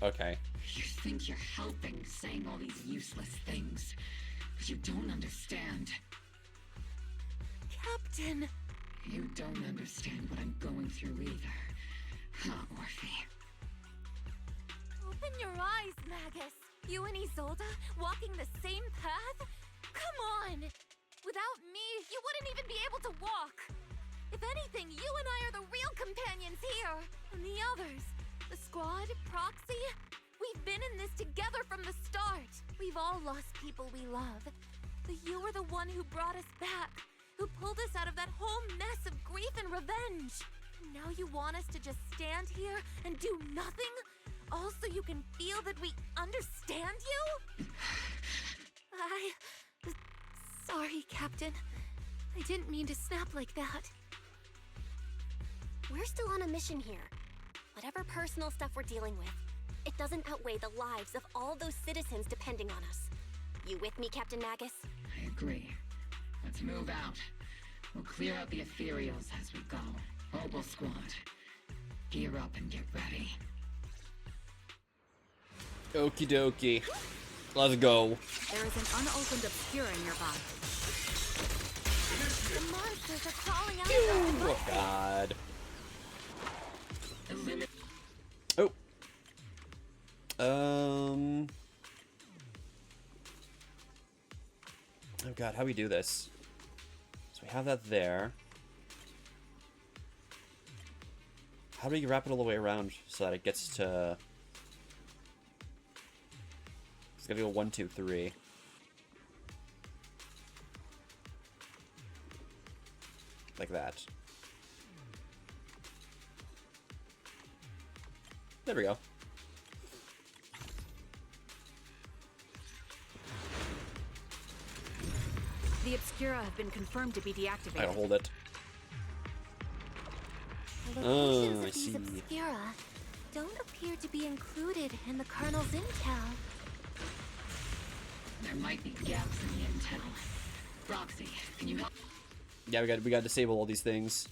Okay. You think you're helping, saying all these useless things, but you don't understand. Captain! You don't understand what I'm going through either. Huh, Orphe? Open your eyes, Magus. You and Isolde walking the same path? Come on! Without me, you wouldn't even be able to walk. If anything, you and I are the real companions here. And the others, the squad, Proxy, we've been in this together from the start. We've all lost people we love. But you were the one who brought us back, who pulled us out of that whole mess of grief and revenge. And now you want us to just stand here and do nothing? All so you can feel that we understand you? Sorry, Captain. I didn't mean to snap like that. We're still on a mission here. Whatever personal stuff we're dealing with, it doesn't outweigh the lives of all those citizens depending on us. You with me, Captain Magus? I agree. Let's move out. We'll clear out the ethereals as we go. Mobile squad, gear up and get ready. Okie dokie. Let's go. There is an unopened Obscura nearby. The monsters are crawling out of the Oh god. Oh god, how do we do this? So we have that there. How do we wrap it all the way around so that it gets to... It's gonna go 1, 2, 3. Like that. There we go. The Obscura have been confirmed to be deactivated. I gotta hold it. The Oh, locations I of these see. Obscura don't appear to be included in the Colonel's intel. There might be gaps in the intel. Roxy, can you help? Yeah, we got to disable all these things.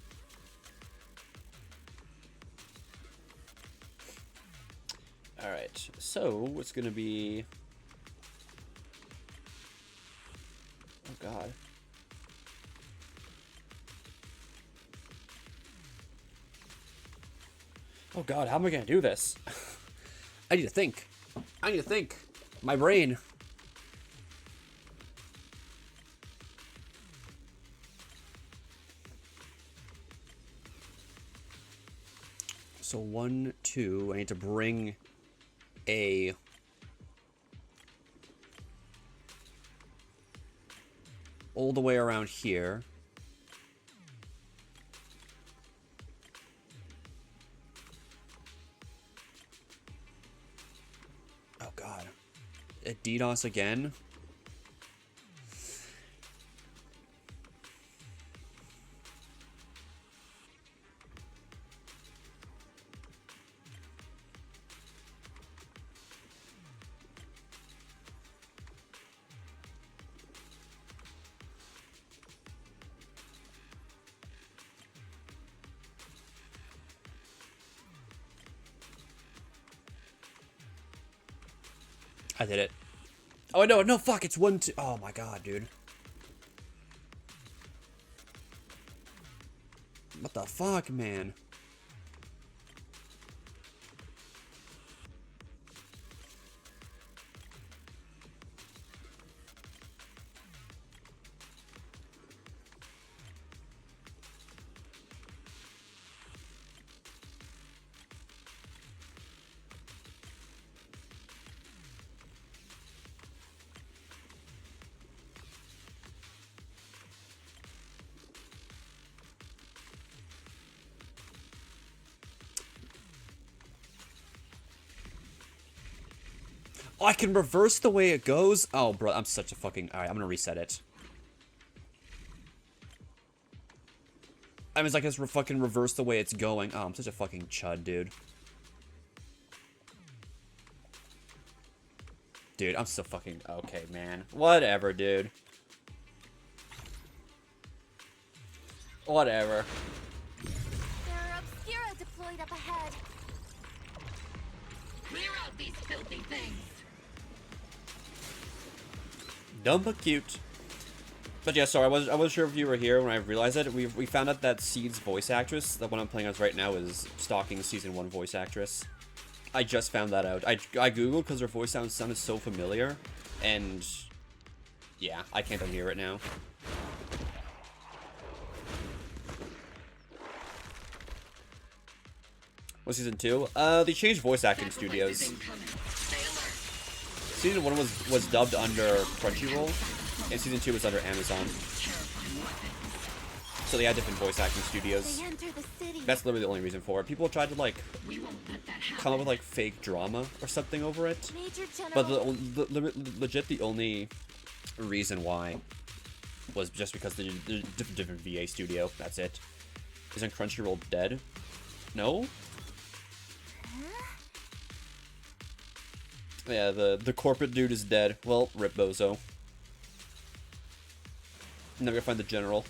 All right, so it's gonna be. Oh god. Oh god, how am I gonna do this? I need to think. My brain. So 1, 2, I need to bring a all the way around here. Oh god. A DDoS again? I did it. Oh no, fuck, it's 1, 2. Oh my god, dude. What the fuck, man? Oh, I can reverse the way it goes? Oh, bro, I'm such a fucking... Alright, I'm gonna reset it. I was like, it's fucking reverse the way it's going. Oh, I'm such a fucking chud, dude. Dude, I'm so fucking... Okay, man. Whatever, dude. Whatever. There are Obscura deployed up ahead. Clear out these filthy things. Dumb but cute. But yeah, sorry, I wasn't sure if you were here when I realized it. We found out that Seed's voice actress, the one I'm playing as right now, is stalking Season 1 voice actress. I just found that out. I googled because her voice sounded so familiar, and yeah, I can't unhear it now. What's Season 2? They changed voice acting studios. Season 1 was dubbed under Crunchyroll, and Season 2 was under Amazon. So they had different voice acting studios. That's literally the only reason for it. People tried to like come up with like fake drama or something over it, but legit the only reason why was just because the different VA studio. That's it. Isn't Crunchyroll dead? No. Yeah, the corporate dude is dead. Well, rip bozo. Never gonna find the general.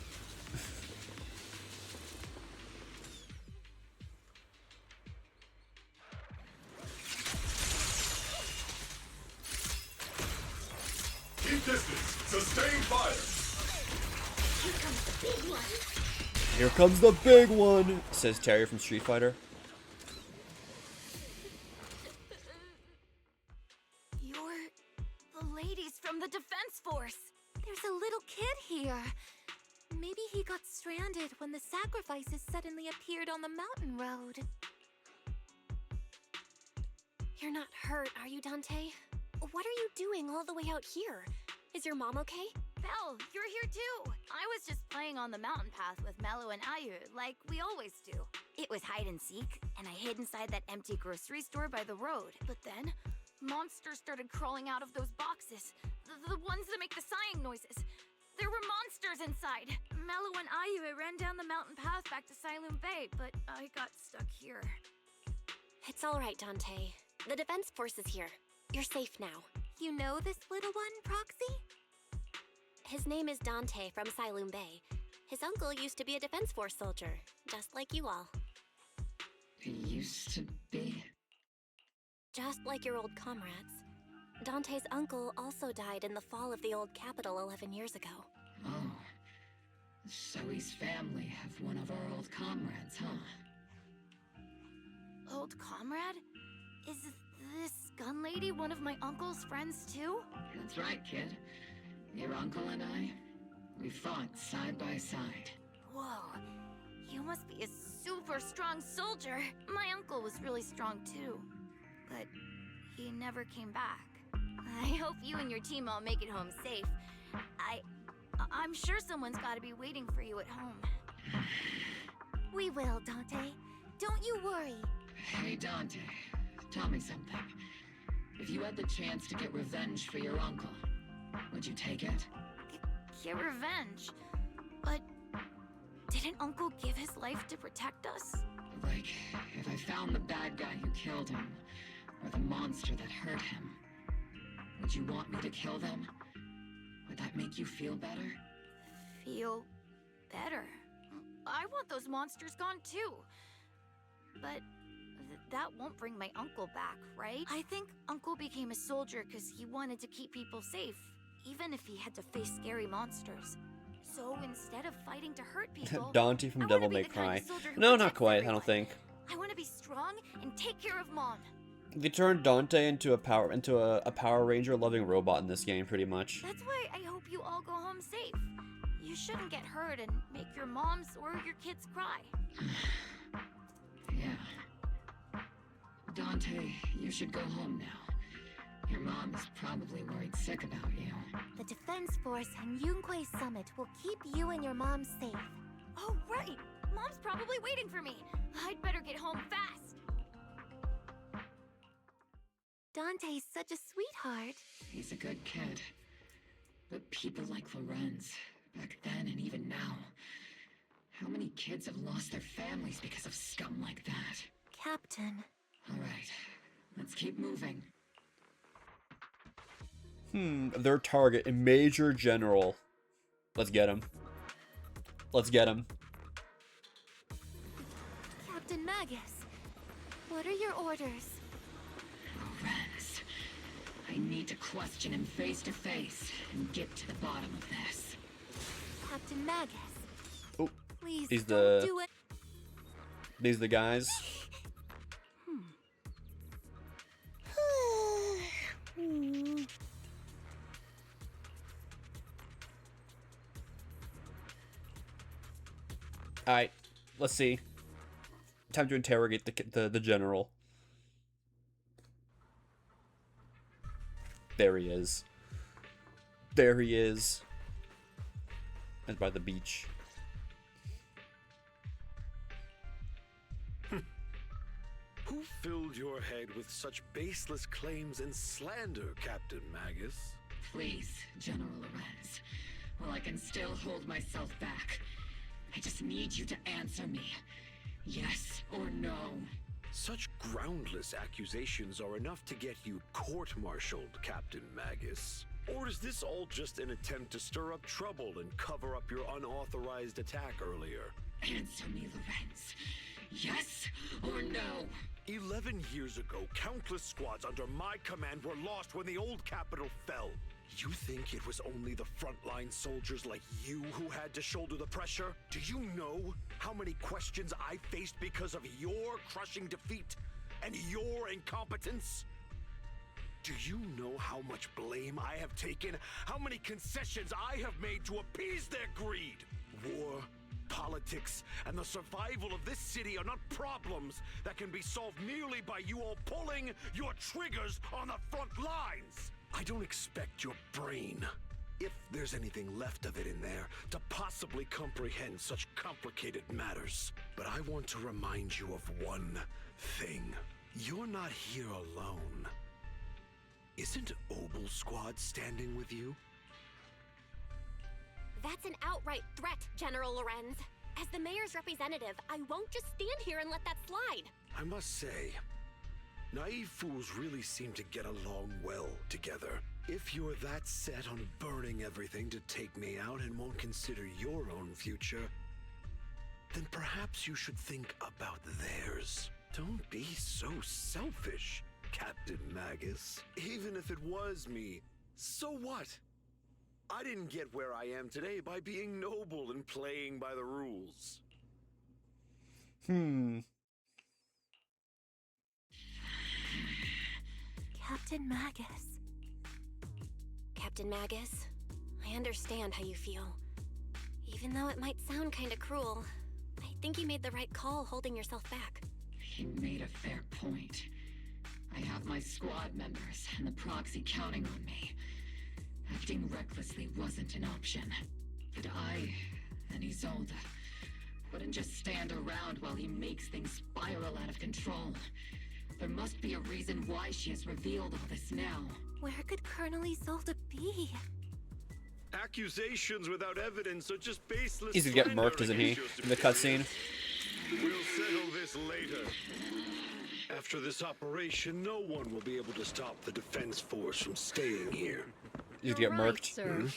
Keep distance. Sustain fire. Here comes the big one. Here comes the big one, says Terry from Street Fighter. You're the ladies from the Defense Force. There's a little kid here. Maybe he got stranded when the sacrifices suddenly appeared on the mountain road. You're not hurt, are you, Dante? What are you doing all the way out here? Is your mom okay? Belle, you're here too! I was just playing on the mountain path with Mello and Ayu, like we always do. It was hide and seek, and I hid inside that empty grocery store by the road. But then, monsters started crawling out of those boxes. The ones that make the sighing noises. There were monsters inside. Mello and Ayu ran down the mountain path back to Sailoon Bay, but I got stuck here. It's all right, Dante. The Defense Force is here. You're safe now. You know this little one, Proxy? His name is Dante from Sailoon Bay. His uncle used to be a Defense Force soldier, just like you all. He used to be? Just like your old comrades. Dante's uncle also died in the fall of the old capital 11 years ago. Oh. So his family have one of our old comrades, huh? Old comrade? Is this gun lady one of my uncle's friends too? That's right, kid. Your uncle and I, we fought side by side. Whoa, you must be a super strong soldier. My uncle was really strong too, but he never came back. I hope you and your team all make it home safe. I'm sure someone's gotta be waiting for you at home. We will, Dante. Don't you worry. Hey, Dante, tell me something. If you had the chance to get revenge for your uncle, would you take it? Get revenge? But didn't Uncle give his life to protect us? Like, if I found the bad guy who killed him, or the monster that hurt him, would you want me to kill them? Would that make you feel better? Feel better? I want those monsters gone too. But that won't bring my uncle back, right? I think Uncle became a soldier because he wanted to keep people safe, even if he had to face scary monsters. So instead of fighting to hurt people, Dante from Devil May Cry. No, not quite, I don't think. I want to be strong and take care of Mom. They turned Dante into a Power Ranger loving robot in this game, pretty much. That's why I hope you all go home safe. You shouldn't get hurt and make your moms or your kids cry. Yeah. Dante, you should go home now. Your mom is probably worried sick about you. The Defense Force and Yunque Summit will keep you and your mom safe. Oh, right! Mom's probably waiting for me. I'd better get home fast. Dante's such a sweetheart. He's a good kid. But people like Lorenz, back then and even now, how many kids have lost their families because of scum like that? Captain. All right, let's keep moving. Their target, a Major General. Let's get him. Let's get him. Captain Magus, what are your orders? Lorenz, I need to question him face to face and get to the bottom of this. Captain Magus. Oh, please these don't do it. These the guys. All right, let's see. Time to interrogate the general. There he is. There he is. And by the beach. Who filled your head with such baseless claims and slander, Captain Magus? Please, General Lorenz. While I can still hold myself back, I just need you to answer me. Yes or no? Such groundless accusations are enough to get you court-martialed, Captain Magus. Or is this all just an attempt to stir up trouble and cover up your unauthorized attack earlier? Answer me, Lorenz. Yes or no? 11 years ago, countless squads under my command were lost when the old capital fell. You think it was only the frontline soldiers like you who had to shoulder the pressure? Do you know how many questions I faced because of your crushing defeat and your incompetence? Do you know how much blame I have taken? How many concessions I have made to appease their greed? War, politics, and the survival of this city are not problems that can be solved merely by you all pulling your triggers on the front lines. I don't expect your brain, if there's anything left of it in there, to possibly comprehend such complicated matters. But I want to remind you of one thing. You're not here alone. Isn't Obel Squad standing with you? That's an outright threat, General Lorenz. As the mayor's representative, I won't just stand here and let that slide. I must say, naive fools really seem to get along well together. If you're that set on burning everything to take me out and won't consider your own future, then perhaps you should think about theirs. Don't be so selfish, Captain Magus. Even if it was me, so what? I didn't get where I am today by being noble and playing by the rules. Captain Magus. Captain Magus, I understand how you feel. Even though it might sound kinda cruel, I think you made the right call holding yourself back. He made a fair point. I have my squad members and the proxy counting on me. Acting recklessly wasn't an option. But I and Isolde wouldn't just stand around while he makes things spiral out of control. There must be a reason why she has revealed all this now. Where could Colonel Isolde be? Accusations without evidence are just baseless. He's gonna get murked, isn't he? In the cutscene. We'll settle this later. After this operation, no one will be able to stop the defense force from staying here. He's gonna get murked. Sir.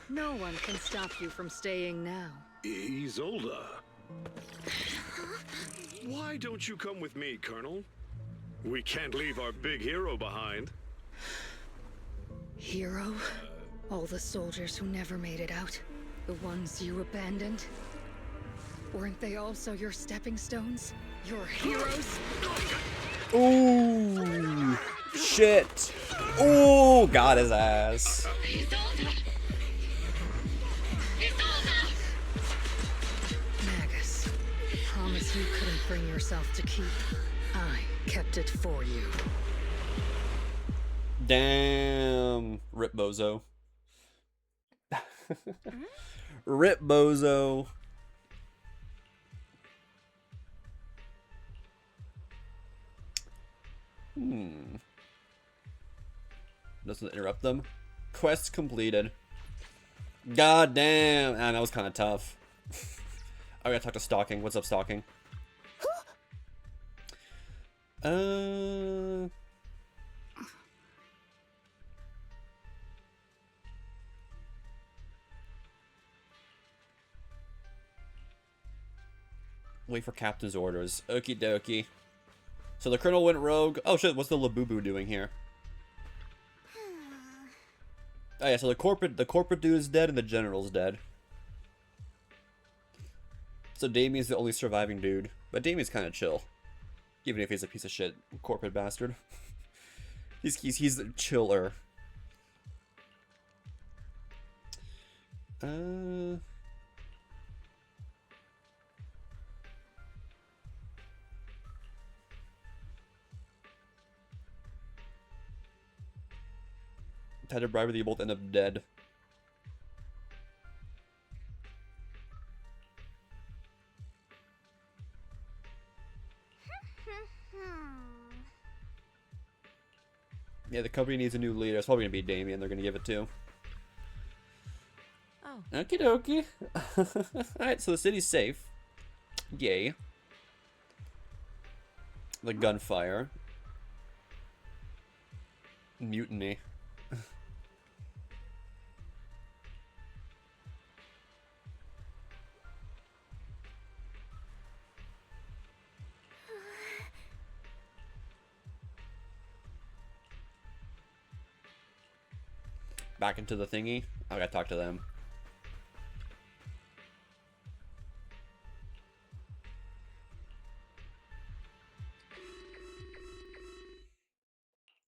No one can stop you from staying now. Isolde. Why don't you come with me, Colonel? We can't leave our big hero behind. Hero? All the soldiers who never made it out? The ones you abandoned? Weren't they also your stepping stones? Your heroes? Ooh, shit. Ooh, got his ass. Magus, promise you couldn't bring yourself to keep. I kept it for you. Damn. Rip Bozo. Rip Bozo. Doesn't interrupt them. Quest completed. God damn. Ah, that was kind of tough. I gotta talk to Stalking. What's up, Stalking? Wait for Captain's orders. Okie dokie. So the Colonel went rogue. Oh shit, what's the Labubu doing here? Oh yeah, so the corporate dude is dead and the General's dead. So Damien's the only surviving dude. But Damien's kind of chill. Even if he's a piece of shit corporate bastard. he's chiller. Had a bribery that you both end up dead. Yeah, the company needs a new leader. It's probably gonna be Damien. They're gonna give it to. Oh. Okie dokie. Alright, so the city's safe. Yay. The gunfire. Mutiny. Back into the thingy. I gotta talk to them.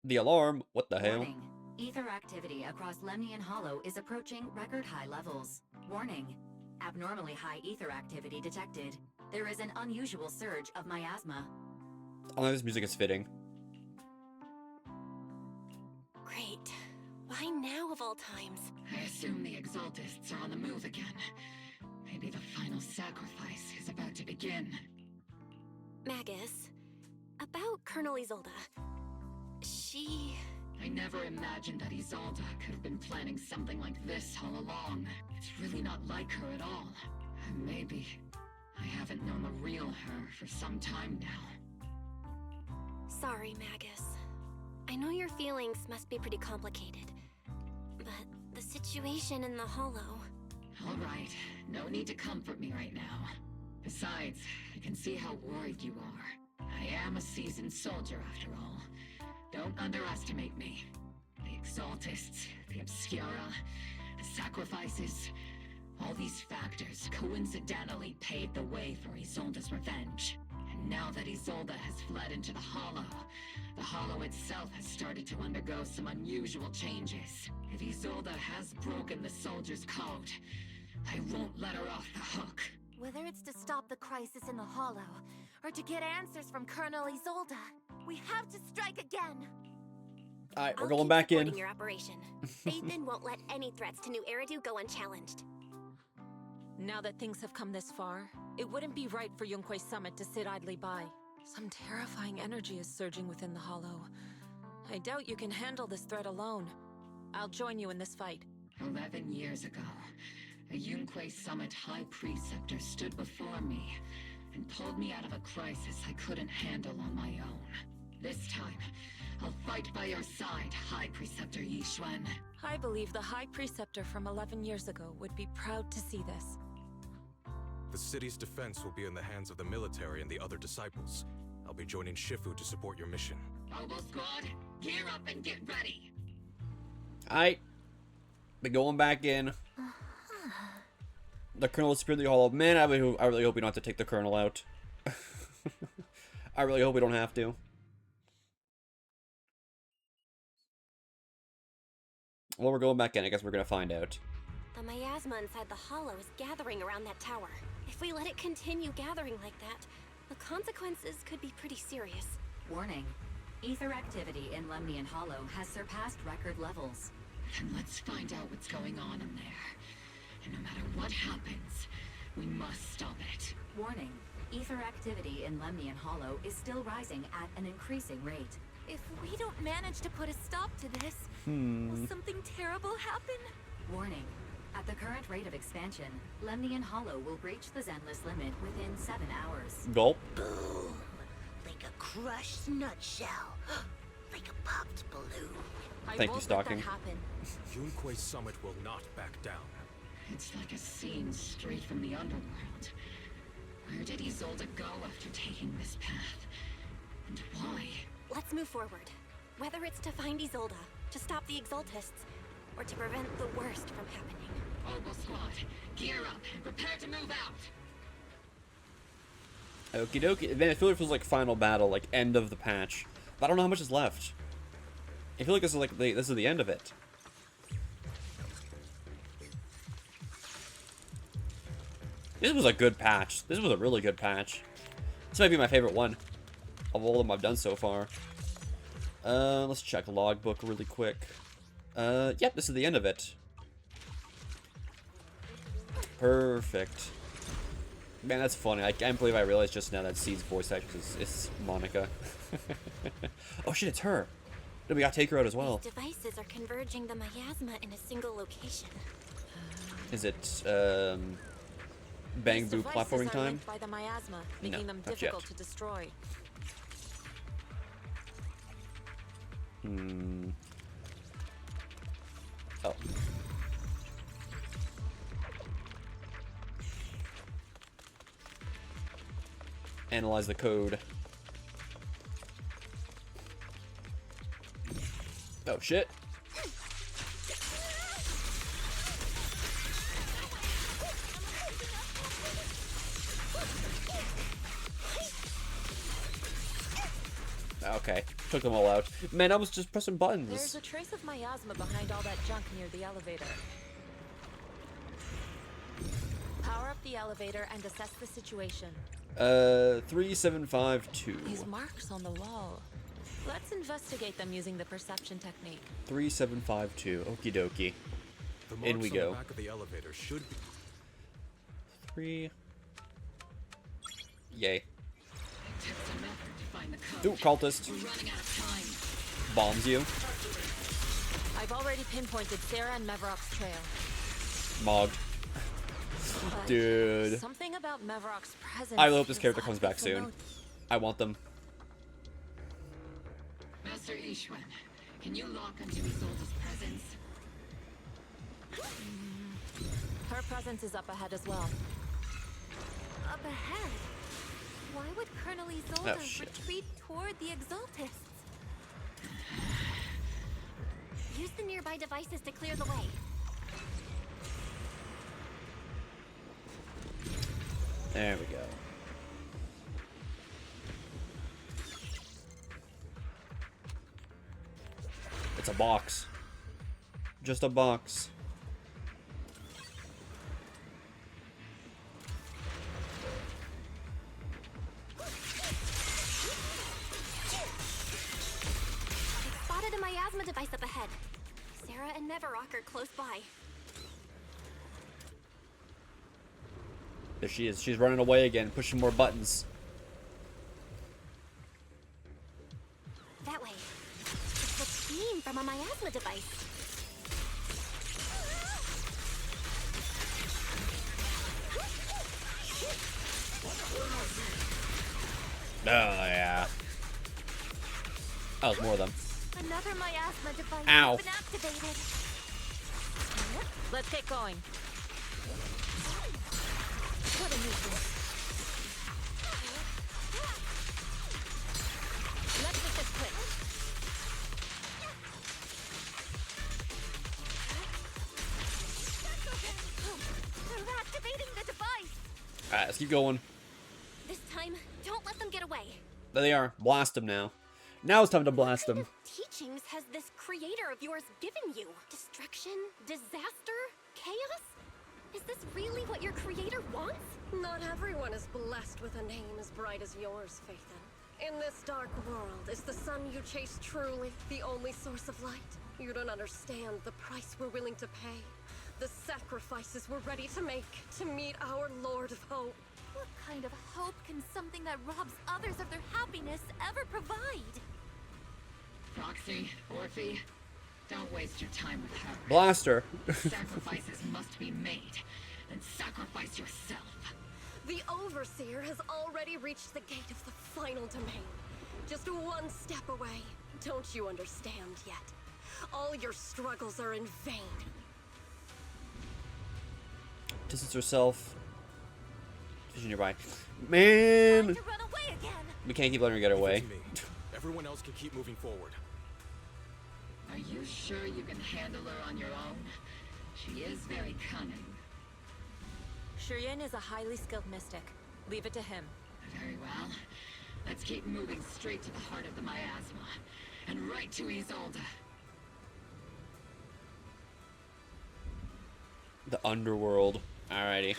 The alarm. What the hell? Warning. Ether activity across Lemnian Hollow is approaching record high levels. Warning. Abnormally high ether activity detected. There is an unusual surge of miasma. Oh, this music is fitting. Great. Why now of all times? I assume the Exaltists are on the move again. Maybe the final sacrifice is about to begin. Magus, about Colonel Isolde. I never imagined that Isolde could have been planning something like this all along. It's really not like her at all. And maybe I haven't known the real her for some time now. Sorry, Magus. I know your feelings must be pretty complicated. But the situation in the Hollow... All right, no need to comfort me right now. Besides, I can see how worried you are. I am a seasoned soldier after all. Don't underestimate me. The Exaltists, the Obscura, the sacrifices, all these factors coincidentally paved the way for Isolde's revenge. And now that Isolde has fled into the Hollow itself has started to undergo some unusual changes. If Isolde has broken the soldier's code, I won't let her off the hook. Whether it's to stop the crisis in the Hollow, or to get answers from Colonel Isolde, we have to strike again! Alright, we're I'll going keep back in. supporting your operation. Aethan won't let any threats to New Eridu go unchallenged. Now that things have come this far, it wouldn't be right for Yunque Summit to sit idly by. Some terrifying energy is surging within the Hollow. I doubt you can handle this threat alone. I'll join you in this fight. 11 years ago, a Yunque Summit High Preceptor stood before me and pulled me out of a crisis I couldn't handle on my own. This time, I'll fight by your side, High Preceptor Yixuan. I believe the High Preceptor from 11 years ago would be proud to see this. The city's defense will be in the hands of the military and the other disciples. I'll be joining Shifu to support your mission. Mobile Squad, gear up and get ready! Alright. Be going back in. The Colonel is Spirit of the Hollow. Man, I really hope we don't have to take the Colonel out. I really hope we don't have to. Well, we're going back in. I guess we're gonna find out. The miasma inside the Hollow is gathering around that tower. If we let it continue gathering like that, the consequences could be pretty serious. Warning. Ether activity in Lemnian Hollow has surpassed record levels. Then let's find out what's going on in there. And no matter what happens, we must stop it. Warning. Ether activity in Lemnian Hollow is still rising at an increasing rate. If we don't manage to put a stop to this, will something terrible happen? Warning. At the current rate of expansion, Lemnian Hollow will breach the Zenless limit within 7 hours. Gulp. Boom. Like a crushed nutshell. Like a popped balloon. Thank you, Stocking. Yunque's summit will not back down. It's like a scene straight from the underworld. Where did Isolde go after taking this path? And why? Let's move forward. Whether it's to find Isolde, to stop the Exaltists, or to prevent the worst from happening. Ogle Squad, gear up and prepare to move out! Okie dokie. Then it feels like final battle, like end of the patch. But I don't know how much is left. I feel like this is the end of it. This was a good patch. This was a really good patch. This might be my favorite one of all of them I've done so far. Let's check logbook really quick. Yep, this is the end of it. Perfect. Man, that's funny. I can't believe I realized just now that Seed's voice actor is Monica. Oh shit, it's her. No, we gotta take her out as well. These devices are converging the miasma in a single location. Is it, Bang Boo platforming time? By the miasma, making them not difficult yet. to destroy. Oh. Analyze the code. Oh shit. Okay, took them all out. Man, I was just pressing buttons. There's a trace of miasma behind all that junk near the elevator. Power up the elevator and assess the situation. 3752. These marks on the wall. Let's investigate them using the perception technique. 3752. Okie dokie. The In we marks on go. the back of the elevator should be 3. Yay. Text a method to find the code. Ooh, cultist. We're running out of time. Bombs you. I've already pinpointed Sarah and Mevarok's trail. Mogged. But Dude. something about Mevarok's presence. I hope this is character odd comes back to soon. note. I want them. Master Ishwan, can you lock onto Isolde's presence? Her presence is up ahead as well. Up ahead? Why would Colonel Isolde Oh, shit. retreat toward the Exaltists? Use the nearby devices to clear the way. There we go. It's a box. Just a box. Spotted a miasma device up ahead. Sarah and Mevarok are close by. There she is. She's running away again, pushing more buttons. That way. It's the beam from a miasma device. Oh, yeah. That was more of them. Another miasma device Ow. has been activated. Let's get going. What a nuisance. Let's make this quick. They're activating the device. Alright, let's keep going. This time, don't let them get away. There they are. Blast them now. Now it's time to blast them. Teachings has this creator of yours given you? Destruction? Disaster? Chaos? Is this really what your creator wants? Not everyone is blessed with a name as bright as yours, Phaethon. In this dark world, is the sun you chase truly the only source of light? You don't understand the price we're willing to pay. The sacrifices we're ready to make to meet our Lord of Hope. What kind of hope can something that robs others of their happiness ever provide? Proxy, Orphe, don't waste your time with her. Blaster. Sacrifices must be made, and sacrifice yourself. The Overseer has already reached the gate of the final domain. Just one step away. Don't you understand yet? All your struggles are in vain. Distance herself. Vision nearby. Man! We can't keep letting her get away. Everyone else can keep moving forward. Are you sure you can handle her on your own? She is very cunning. Shireen is a highly skilled mystic. Leave it to him. Very well. Let's keep moving straight to the heart of the miasma. And right to Isolde. The underworld. Alrighty.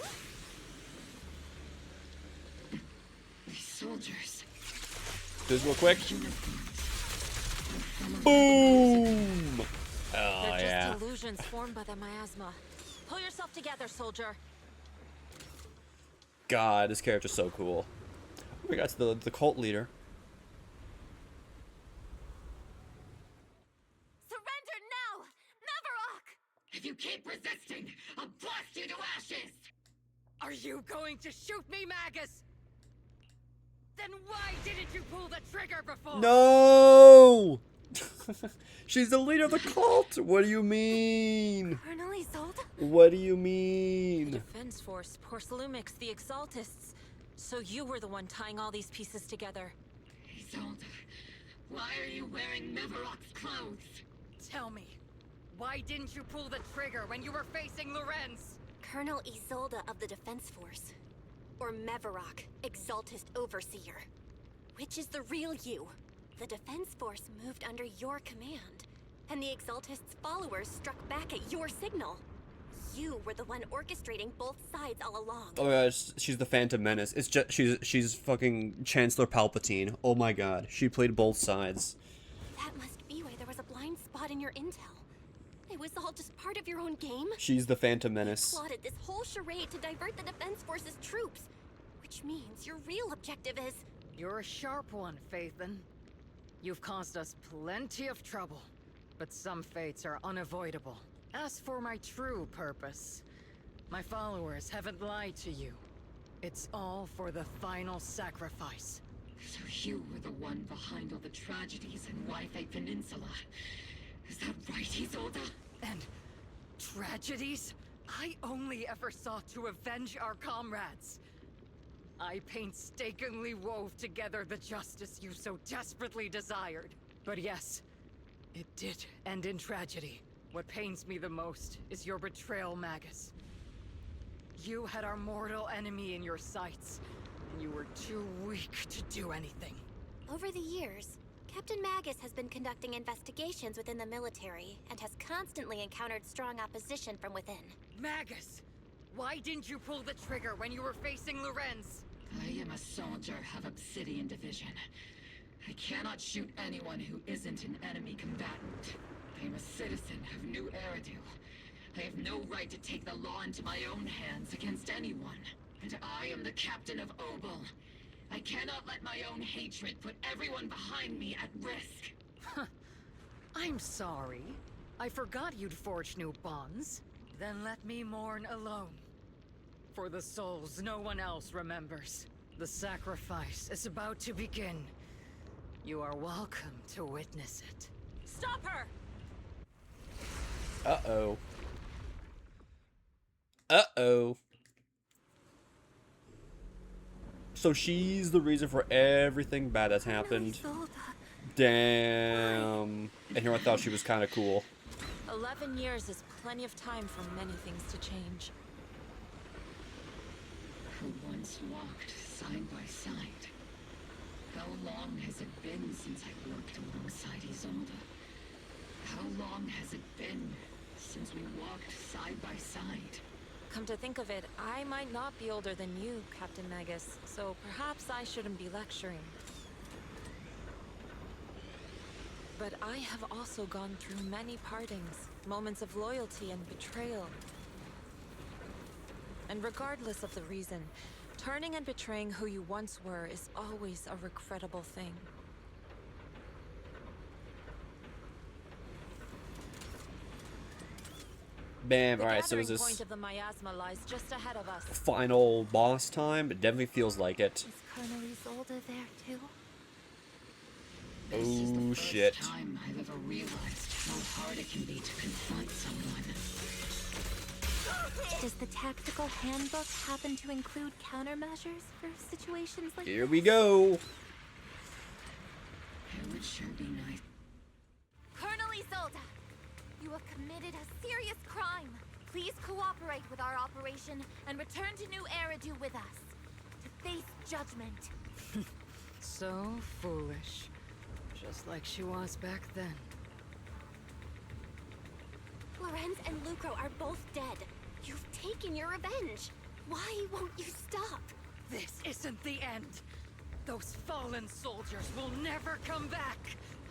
These soldiers. Do this real quick. Boom! Oh, They're yeah. just illusions formed by the miasma. Pull yourself together, soldier. God, this character's so cool. We got to the cult leader. Surrender now! Neverok! If you keep resisting, I'll blast you to ashes! Are you going to shoot me, Magus? Then why didn't you pull the trigger before? No! She's the leader of the cult! What do you mean? Colonel Isolde? What do you mean? Defense Force, Porcelumix, the Exaltists. So you were the one tying all these pieces together. Isolde, why are you wearing Neverok's clothes? Tell me, why didn't you pull the trigger when you were facing Lorenz? Colonel Isolde of the Defense Force. Or Mevarok, Exaltist Overseer. Which is the real you? The Defense Force moved under your command, and the Exaltist's followers struck back at your signal. You were the one orchestrating both sides all along. Oh my gosh, she's the Phantom Menace. It's just she's fucking Chancellor Palpatine. Oh my god, she played both sides. That must be why there was a blind spot in your intel. It was all just part of your own game. She's the Phantom Menace. You plotted this whole charade to divert the Defense Force's troops, which means your real objective is... You're a sharp one, Phaethon. You've caused us plenty of trouble, but some fates are unavoidable. As for my true purpose, my followers haven't lied to you. It's all for the final sacrifice. So you were the one behind all the tragedies in Wi-Fi Peninsula. Is that right, Isolde? And tragedies? I only ever sought to avenge our comrades. I painstakingly wove together the justice you so desperately desired. But yes, it did end in tragedy. What pains me the most is your betrayal, Magus. You had our mortal enemy in your sights, and you were too weak to do anything. Over the years, Captain Magus has been conducting investigations within the military and has constantly encountered strong opposition from within. Magus! Why didn't you pull the trigger when you were facing Lorenz? I am a soldier of Obsidian Division. I cannot shoot anyone who isn't an enemy combatant. I am a citizen of New Eridu. I have no right to take the law into my own hands against anyone. And I am the captain of Obel. I cannot let my own hatred put everyone behind me at risk. I'm sorry. I forgot you'd forged new bonds. Then let me mourn alone. For the souls no one else remembers. The sacrifice is about to begin. You are welcome to witness it. Stop her! Uh-oh. Uh-oh. So she's the reason for everything bad that's happened. Damn. And here I thought she was kind of cool. 11 years is plenty of time for many things to change. Who once walked side by side. How long has it been since I worked alongside Isolde? How long has it been since we walked side by side? Come to think of it, I might not be older than you, Captain Magus, so perhaps I shouldn't be lecturing. But I have also gone through many partings, moments of loyalty and betrayal. And regardless of the reason, turning and betraying who you once were is always a regrettable thing. Bam. The All right, so is gathering this point of the miasma lies just ahead of us. final boss time? It definitely feels like it. Is Colonel Isolde there too? This is the Oh first shit. time I've ever realized how hard it can be to confront someone. Does the tactical handbook happen to include countermeasures for situations like Here we go. It would sure be nice. Colonel Isolde, you have committed a serious crime. Please cooperate with our operation and return to New Eridu with us to face judgment. So foolish. Just like she was back then. Lorenz and Lucro are both dead. You've taken your revenge. Why won't you stop? This isn't the end. Those fallen soldiers will never come back.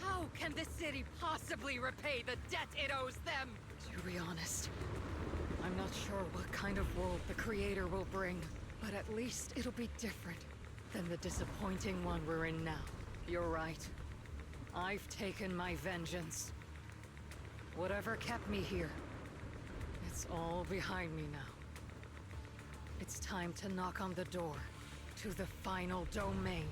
How can the city possibly repay the debt it owes them? To be honest, I'm not sure what kind of world the Creator will bring, but at least it'll be different than the disappointing one we're in now. You're right. I've taken my vengeance. Whatever kept me here, it's all behind me now. It's time to knock on the door to the final domain.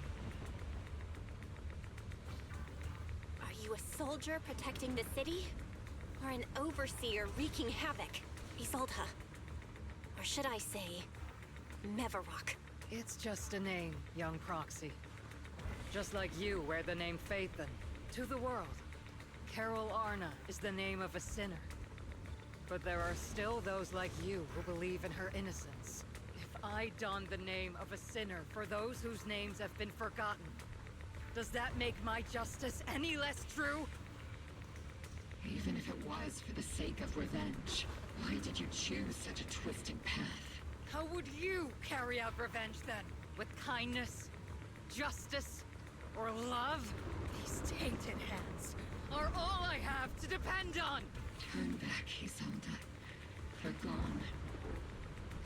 Are you a soldier protecting the city? Or an overseer wreaking havoc? Isolde. Or should I say, Mevarok? It's just a name, young Proxy. Just like you wear the name Phaethon. To the world, Carol Arna is the name of a sinner. But there are still those like you who believe in her innocence. If I don the name of a sinner for those whose names have been forgotten, does that make my justice any less true? Even if it was for the sake of revenge, why did you choose such a twisted path? How would you carry out revenge then? With kindness? Justice? Or love? These tainted hands are all I have to depend on! Turn back, Isolde. They're gone.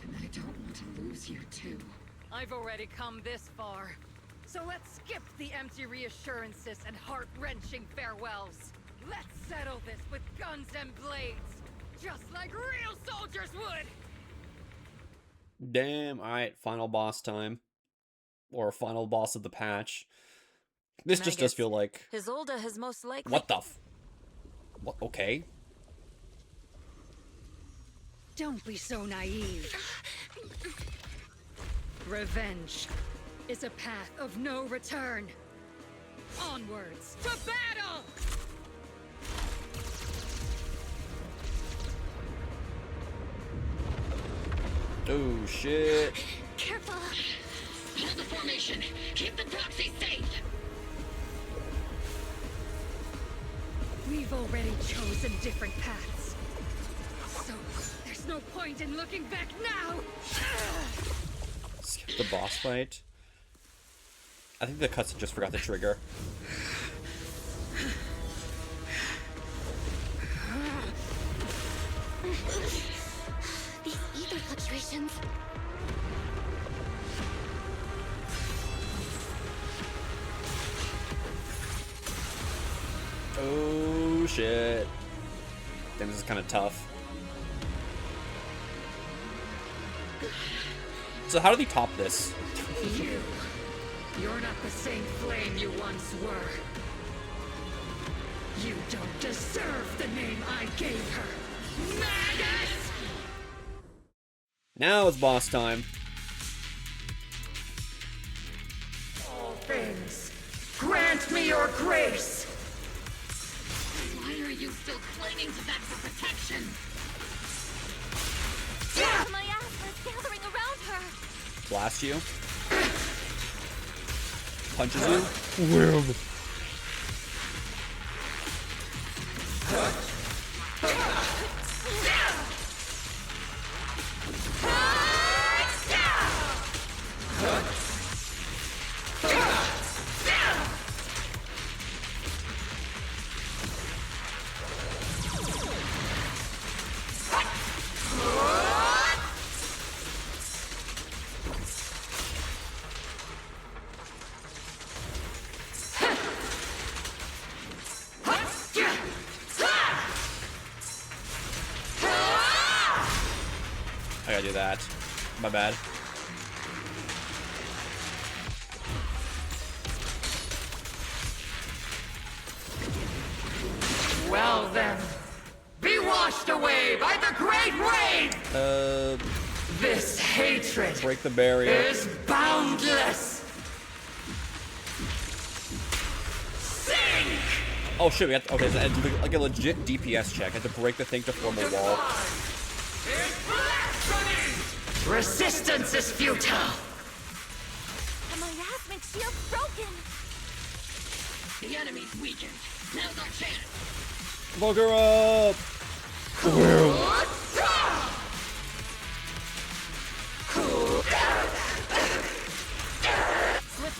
And I don't want to lose you, too. I've already come this far. So let's skip the empty reassurances and heart-wrenching farewells. Let's settle this with guns and blades, just like real soldiers would! Damn. All right, final boss time. Or final boss of the patch. This just does feel like... Isolde has most likely... What the f... What? Okay. Don't be so naive. Revenge is a path of no return. Onwards to battle! Oh, shit. Careful! Hold the formation! Keep the proxy safe! We've already chosen different paths. So, there's no point in looking back now! Skip the boss fight. I think the cutscene just forgot the trigger. These ether fluctuations. Oh shit. Damn, this is kind of tough. So how do they top this? You're not the same flame you once were. You don't deserve the name I gave her. Magus! Now it's boss time. All things, grant me your grace! Why are you still clinging to that for protection? My asthma's gathering around her. Blast you. Punches you. Wham. do that. My bad. Well then, be washed away by the great rain! This hatred break the barrier. Is boundless! Sink! Oh shit, we have to, okay, so I had to do like a legit DPS check. I had to break the thing to form a wall. Resistance is futile! The miasmic shield's broken! The enemy's weakened. Now's our chance. Look her up!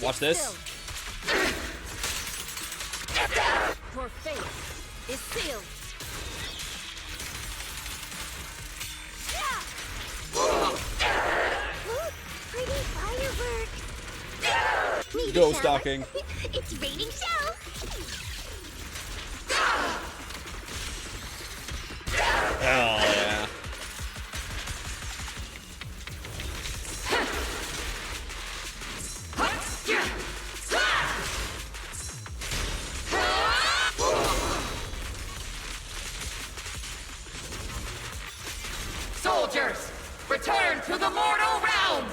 Watch this. Your fate is sealed. Look, pretty fireworks! Need a Go shower? stalking. It's raining shells! Oh yeah. Soldiers, return to the mortal realm!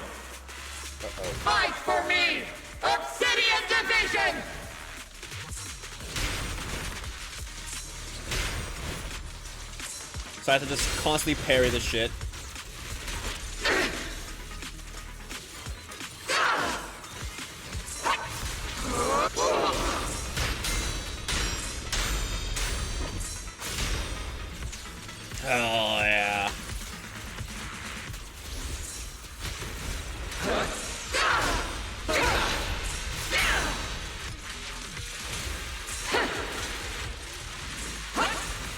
Fight for me! Obsidian Division! So I have to just constantly parry this shit. Oh yeah.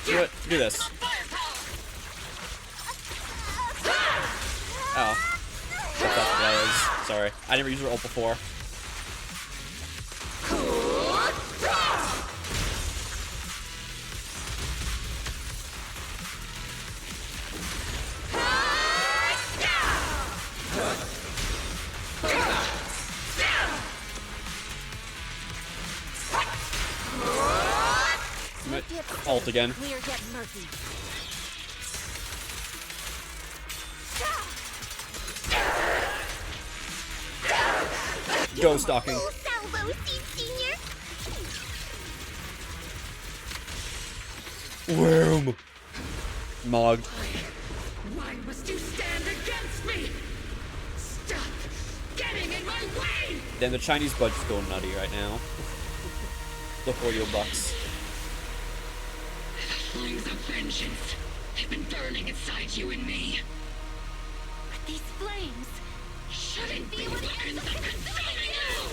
Do it. Do this. Oh. That's what that is. Sorry. I never used her ult before. Ult again. Clear yet murky. Go stalking. Salvo, Senior! Worm. Mog. Why must you stand against me? Stop getting in my way! Then the Chinese budget's going nutty right now. The 40 bucks. The flames of vengeance have been burning inside you and me. But these flames Shouldn't be weapons of consuming you!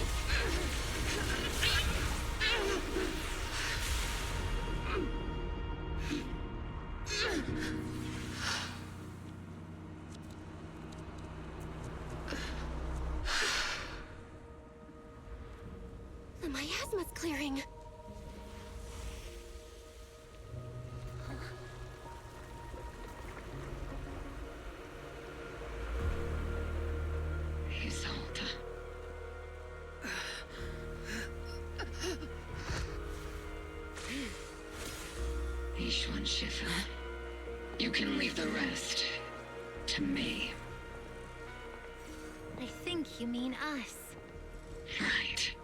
The miasma's clearing. Isolde. Ishwan Shifu. You can leave the rest to me. I think you mean us. Right.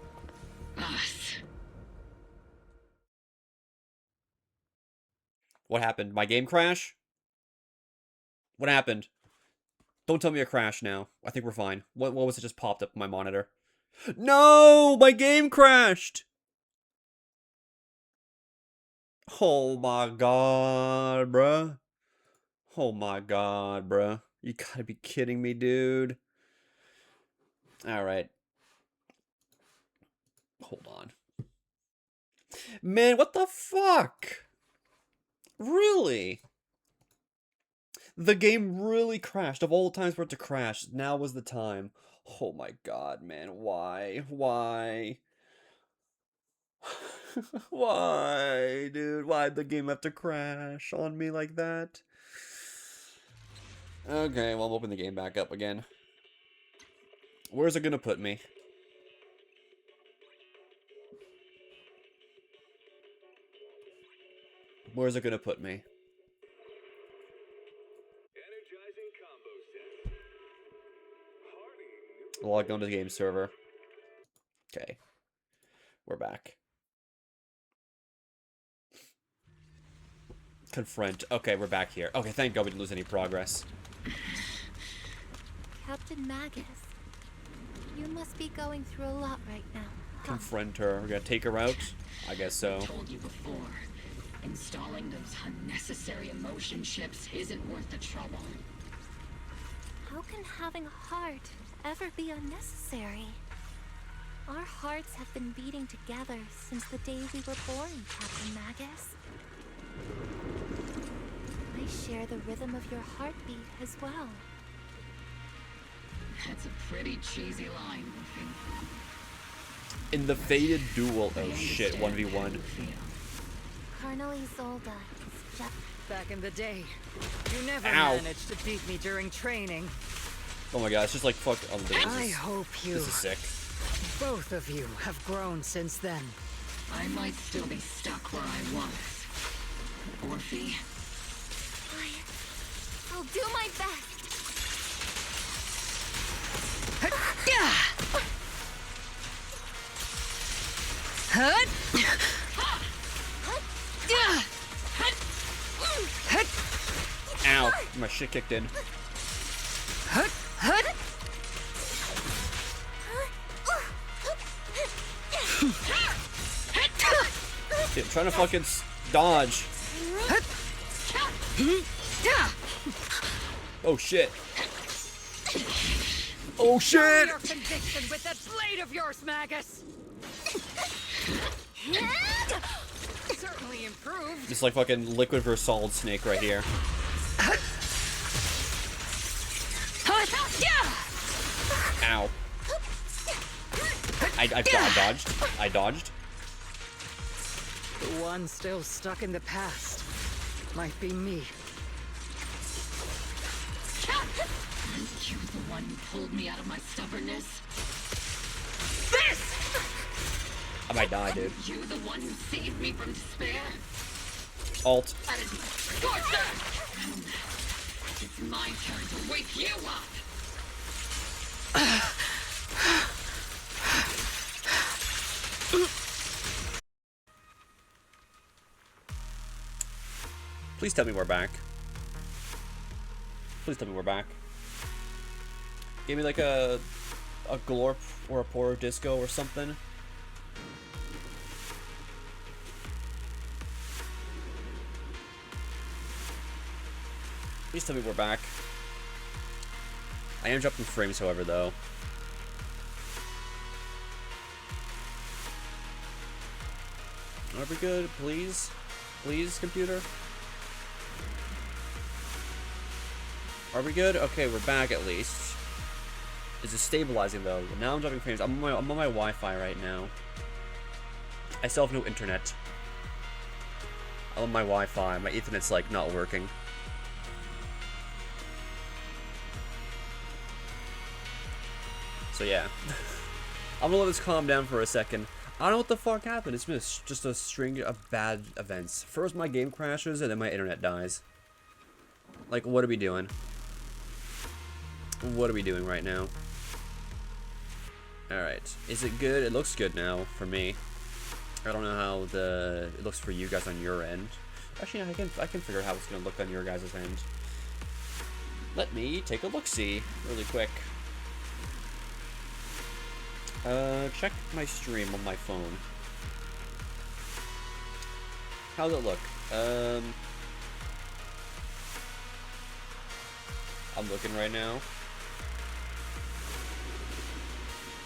Us. What happened? My game crash? What happened? Don't tell me a crash now. I think we're fine. What was it just popped up on my monitor? No! My game crashed! Oh my god, bruh. Oh my god, bruh. You gotta be kidding me, dude. Alright. Hold on. Man, what the fuck? Really? The game really crashed. Of all the times for it to crash, now was the time. Oh my god, man. Why? Why? Why, dude? Why'd the game have to crash on me like that? Okay, well, I'm opening the game back up again. Where's it gonna put me? Where's it gonna put me? Log on to the game server. Okay. We're back. Confront. Okay, we're back here. Okay, thank God we didn't lose any progress. Captain Magus, you must be going through a lot right now. Confront her. We're gonna take her out? I guess so. I told you before, installing those unnecessary emotion chips isn't worth the trouble. How can having a heart ever be unnecessary? Our hearts have been beating together since the day we were born, Captain Magus. I share the rhythm of your heartbeat as well. That's a pretty cheesy line, Luffy. In the fated duel. Oh shit, 1v1. Colonel Isolde is just... Back in the day, you never Ow. managed to beat me during training. Oh my god, it's just like fuck. Oh, I hope you. This is sick. Both of you have grown since then. I might still be stuck where I was. Orphe? I'll do my best. Ow, my shit kicked in. Shit, I'm trying to fucking dodge. Oh shit. Oh shit! Your conviction with that blade of yours, Magus. Certainly improved. Just like fucking liquid versus solid snake right here. Ow. I dodged. I dodged. The one still stuck in the past might be me. You the one who pulled me out of my stubbornness? I might die, dude. You the one who saved me from despair? Alt. That is my torture! It's my turn to wake you up! Please tell me we're back. Please tell me we're back. Give me like a Glorp or a Poro Disco or something. Please tell me we're back. I am dropping frames, however, though. Are we good? Please? Please, computer? Are we good? Okay, we're back at least. Is it stabilizing though? Now I'm dropping frames. I'm on my Wi-Fi right now. I still have no internet. I'm on my Wi-Fi. My Ethernet's like not working. So yeah. I'm gonna let this calm down for a second. I don't know what the fuck happened. It's been just a string of bad events. First my game crashes and then my internet dies. Like, what are we doing? What are we doing right now? Alright. Is it good? It looks good now for me. I don't know how it looks for you guys on your end. Actually, I can figure out how it's gonna look on your guys' end. Let me take a look-see really quick. Check my stream on my phone. How's it look? I'm looking right now.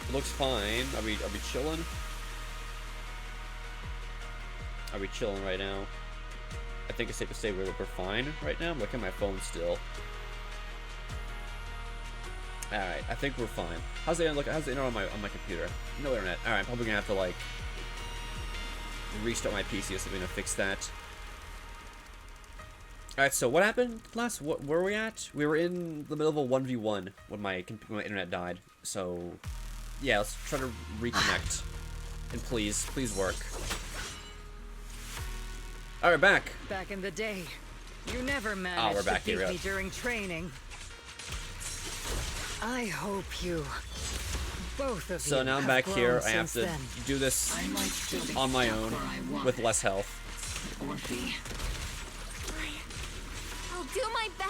It looks fine. Are we chilling? Are we chilling right now? I think it's safe to say we're fine right now. I'm looking at my phone still. Alright, I think we're fine. How's the internet on my computer? No internet. Alright, I'm probably gonna have to like restart my PC or something to fix that. Alright, so what happened last? What were we at? We were in the middle of a 1v1 when my internet died. So, yeah, let's try to reconnect. And please work. Alright, back. Back in the day, you never managed we're back to beat here. me during training. I hope you, both of you, So now I'm have back here. grown I have since to then. do this on my own with less health. I'll do my best.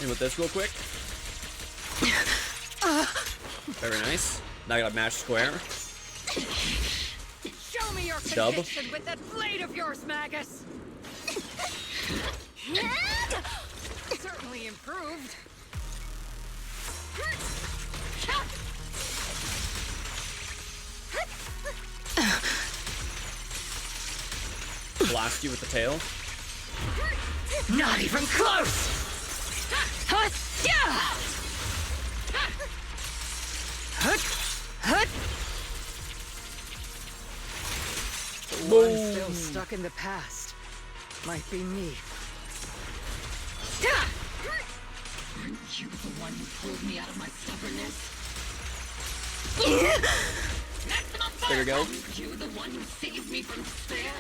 In with this real quick. Very nice. Now I gotta mash square. Show me your Dub. conviction with that blade of yours, Magus. Certainly improved. Blast you with the tail. Not even close! One still stuck in the past. Might be me. Aren't you the one who pulled me out of my stubbornness? There you go. Aren't you the one who saved me from despair?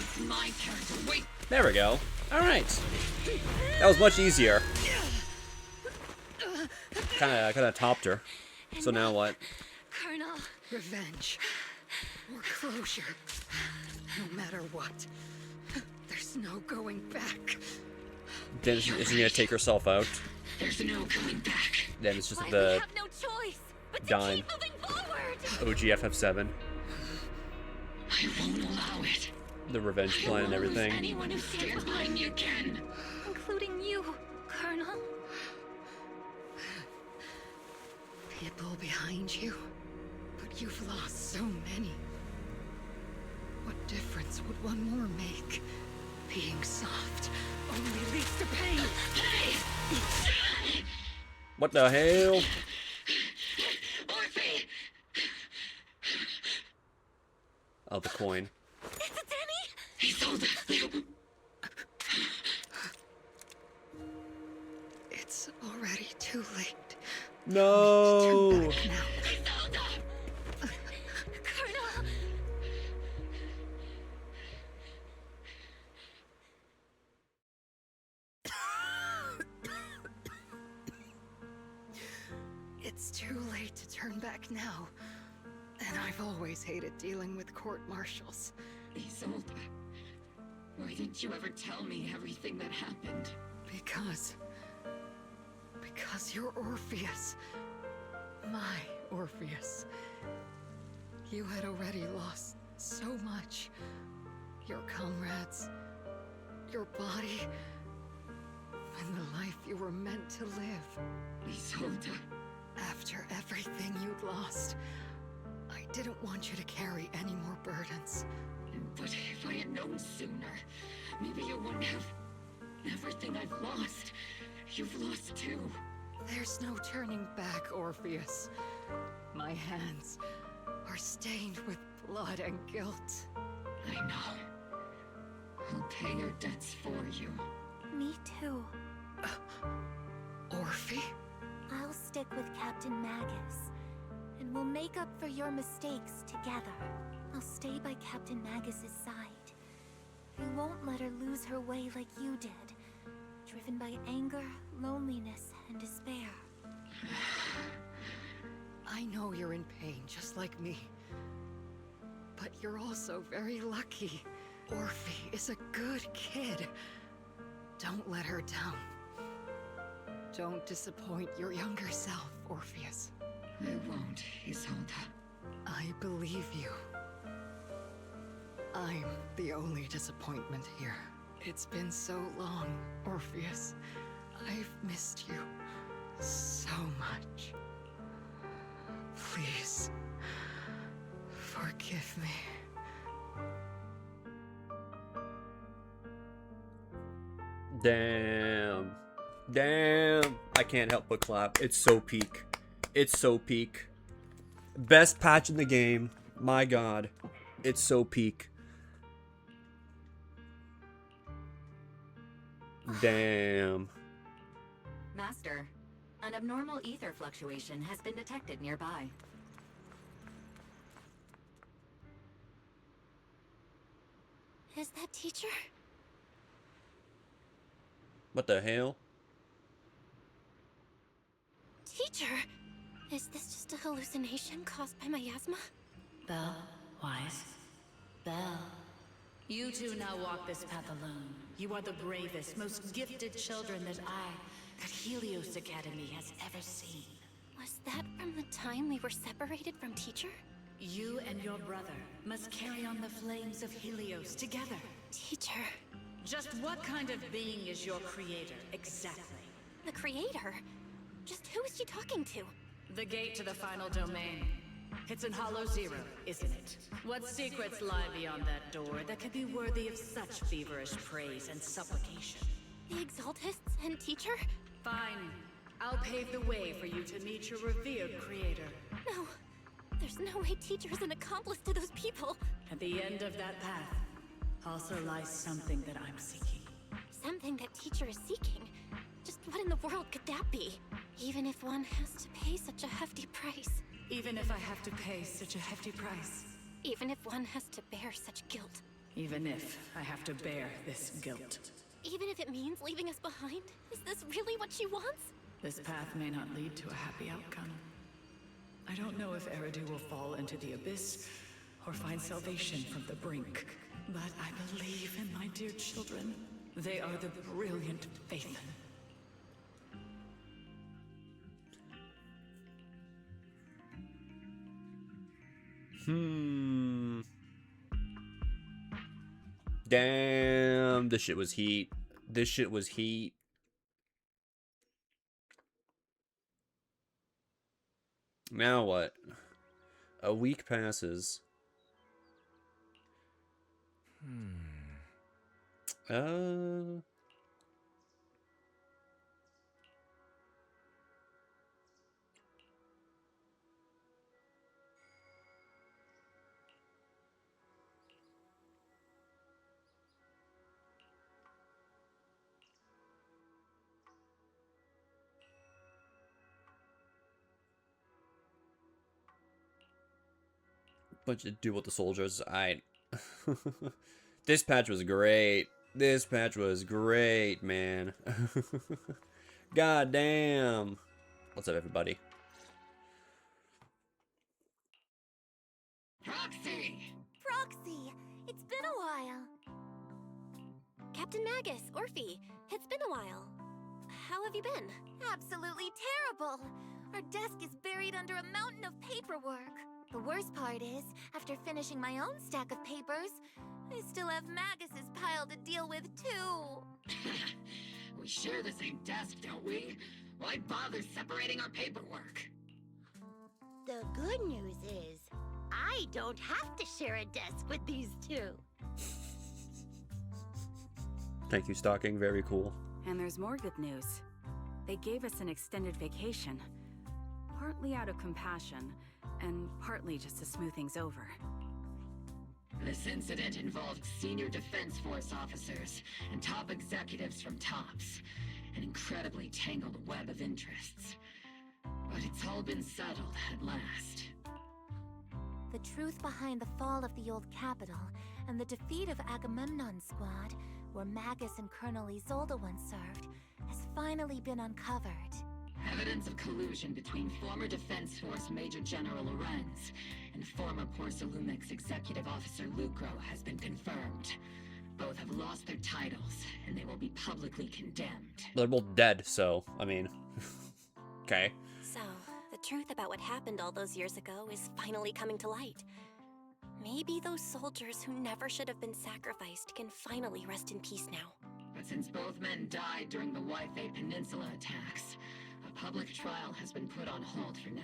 It's my turn to wait. There we go. Alright. That was much easier. Kinda topped her. So now what? Colonel. Revenge. Or closure. No matter what. There's no going back. Then isn't gonna take herself out. There's no coming back. Then it's just We the have no choice but to dime. keep moving forward. OG FF7. I won't allow it. The revenge plan and everything. Anyone who stands behind me again. Including you, Colonel. People behind you, but you've lost so many. What difference would one more make? Being soft only leads to pain. What the hell? Orphe! Oh, the coin. He sold it. It's already too late. No. Turn back now. Colonel. It's too late to turn back now. And I've always hated dealing with court-martials. Isolde, why didn't you ever tell me everything that happened? Because you're Orpheus. My Orpheus. You had already lost so much. Your comrades, your body, and the life you were meant to live. Isolde. After everything you'd lost, I didn't want you to carry any more burdens. But if I had known sooner, maybe you wouldn't have... Everything I've lost, you've lost too. There's no turning back, Orpheus. My hands are stained with blood and guilt. I know. I'll pay your debts for you. Me too. Orphe? I'll stick with Captain Magus, and we'll make up for your mistakes together. I'll stay by Captain Magus's side. We won't let her lose her way like you did, driven by anger, loneliness, and despair. I know you're in pain, just like me. But you're also very lucky. Orphe is a good kid. Don't let her down. Don't disappoint your younger self, Orpheus. I won't, Isolde. I believe you. I'm the only disappointment here. It's been so long, Orpheus. I've missed you. so much. Please, forgive me. Damn. Damn. I can't help but clap. It's so peak. It's so peak. Best patch in the game. My god. It's so peak. Damn. Master, an abnormal ether fluctuation has been detected nearby. Is that teacher? What the hell? Teacher! Is this just a hallucination caused by miasma? Belle, Wise. Belle. You two now walk this path alone. You are the bravest, most gifted children that Helios Academy has ever seen. Was that from the time we were separated from teacher? You and your brother must carry on the flames of Helios together. Teacher. Just what kind of being is your creator, exactly? The creator? Just who is she talking to? The gate to the final domain. It's in Hollow Zero, isn't it? What secrets lie beyond that door that could be worthy of such feverish praise and supplication? The Exaltists and teacher? Fine. I'll pave the way for you to meet your revered creator. No. There's no way teacher is an accomplice to those people. At the end of that path also lies something that I'm seeking. Something that teacher is seeking? Just what in the world could that be? Even if one has to pay such a hefty price. Even if I have to pay such a hefty price. Even if one has to bear such guilt. Even if I have to bear this guilt. Even if it means leaving us behind? Is this really what she wants? This path may not lead to a happy outcome. I don't know if Eridu will fall into the abyss or find salvation from the brink. But I believe in my dear children. They are the brilliant Phaethon. Damn, this shit was heat. This shit was heat. Now what? A week passes. Bunch of do with the soldiers. This patch was great. This patch was great, man. God damn. What's up, everybody? Proxy! Proxy! It's been a while. Captain Magus, Orphe, it's been a while. How have you been? Absolutely terrible! Our desk is buried under a mountain of paperwork. The worst part is, after finishing my own stack of papers, I still have Magus's pile to deal with, too. We share the same desk, don't we? Why bother separating our paperwork? The good news is, I don't have to share a desk with these two. Thank you, Stocking. Very cool. And there's more good news. They gave us an extended vacation. Partly out of compassion, and partly just to smooth things over. This incident involved senior Defense Force officers and top executives from TOPS. An incredibly tangled web of interests. But it's all been settled at last. the truth behind the fall of the old capital and the defeat of Agamemnon's squad, where Magus and Colonel Isolde once served, has finally been uncovered. Evidence of collusion between former Defense Force Major General Lorenz and former Porcelumix Executive Officer Lucro has been confirmed. Both have lost their titles, and they will be publicly condemned. They're both dead, so, I mean... okay. So, the truth about what happened all those years ago is finally coming to light. Maybe those soldiers who never should have been sacrificed can finally rest in peace now. But since both men died during the Waifei Peninsula attacks, a public trial has been put on hold for now.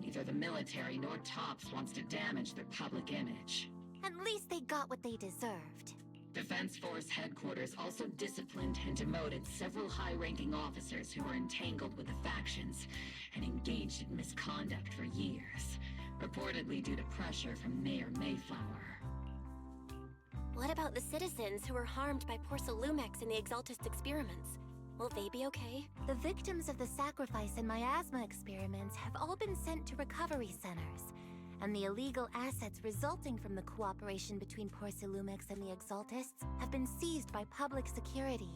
Neither the military nor TOPS wants to damage their public image. At least they got what they deserved. Defense Force headquarters also disciplined and demoted several high-ranking officers who were entangled with the factions and engaged in misconduct for years, reportedly due to pressure from Mayor Mayflower. What about the citizens who were harmed by Porcelumex in the Exaltist experiments? Will they be okay? The victims of the sacrifice and miasma experiments have all been sent to recovery centers, and the illegal assets resulting from the cooperation between Porcelumex and the Exaltists have been seized by public security.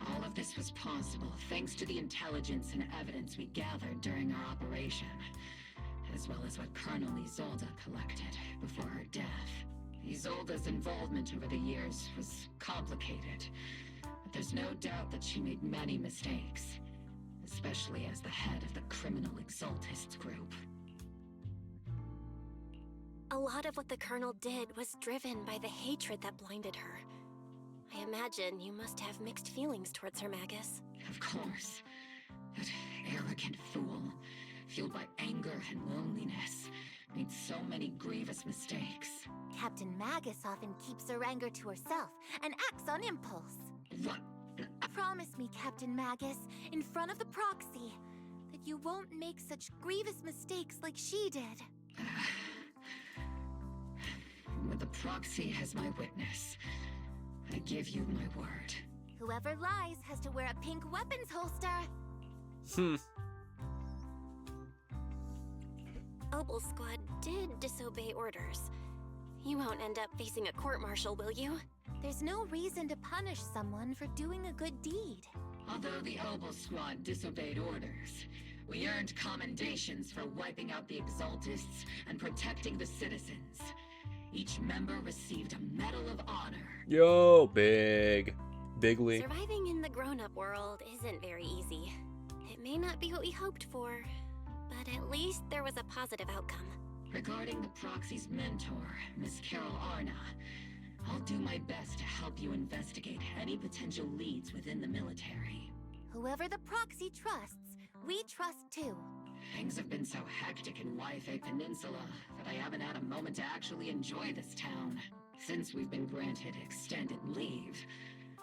All of this was possible thanks to the intelligence and evidence we gathered during our operation, as well as what Colonel Isolde collected before her death. Isolde's involvement over the years was complicated, but there's no doubt that she made many mistakes, especially as the head of the criminal Exaltists group. A lot of what the Colonel did was driven by the hatred that blinded her. I imagine you must have mixed feelings towards her, Magus. Of course. That arrogant fool, fueled by anger and loneliness, made so many grievous mistakes. Captain Magus often keeps her anger to herself and acts on impulse. What? Promise me, Captain Magus, in front of the proxy, that you won't make such grievous mistakes like she did. With the proxy as my witness, I give you my word. Whoever lies has to wear a pink weapons holster. Obel Squad did disobey orders. You won't end up facing a court-martial, will you? There's no reason to punish someone for doing a good deed. Although the Obel Squad disobeyed orders, we earned commendations for wiping out the Exaltists and protecting the citizens. Each member received a Medal of Honor. Yo, bigly. Surviving in the grown-up world isn't very easy. It may not be what we hoped for, but at least there was a positive outcome. Regarding the proxy's mentor, Miss Carol Arna, I'll do my best to help you investigate any potential leads within the military. Whoever the proxy trusts, we trust too. Things have been so hectic in Yfei Peninsula that I haven't had a moment to actually enjoy this town. Since we've been granted extended leave,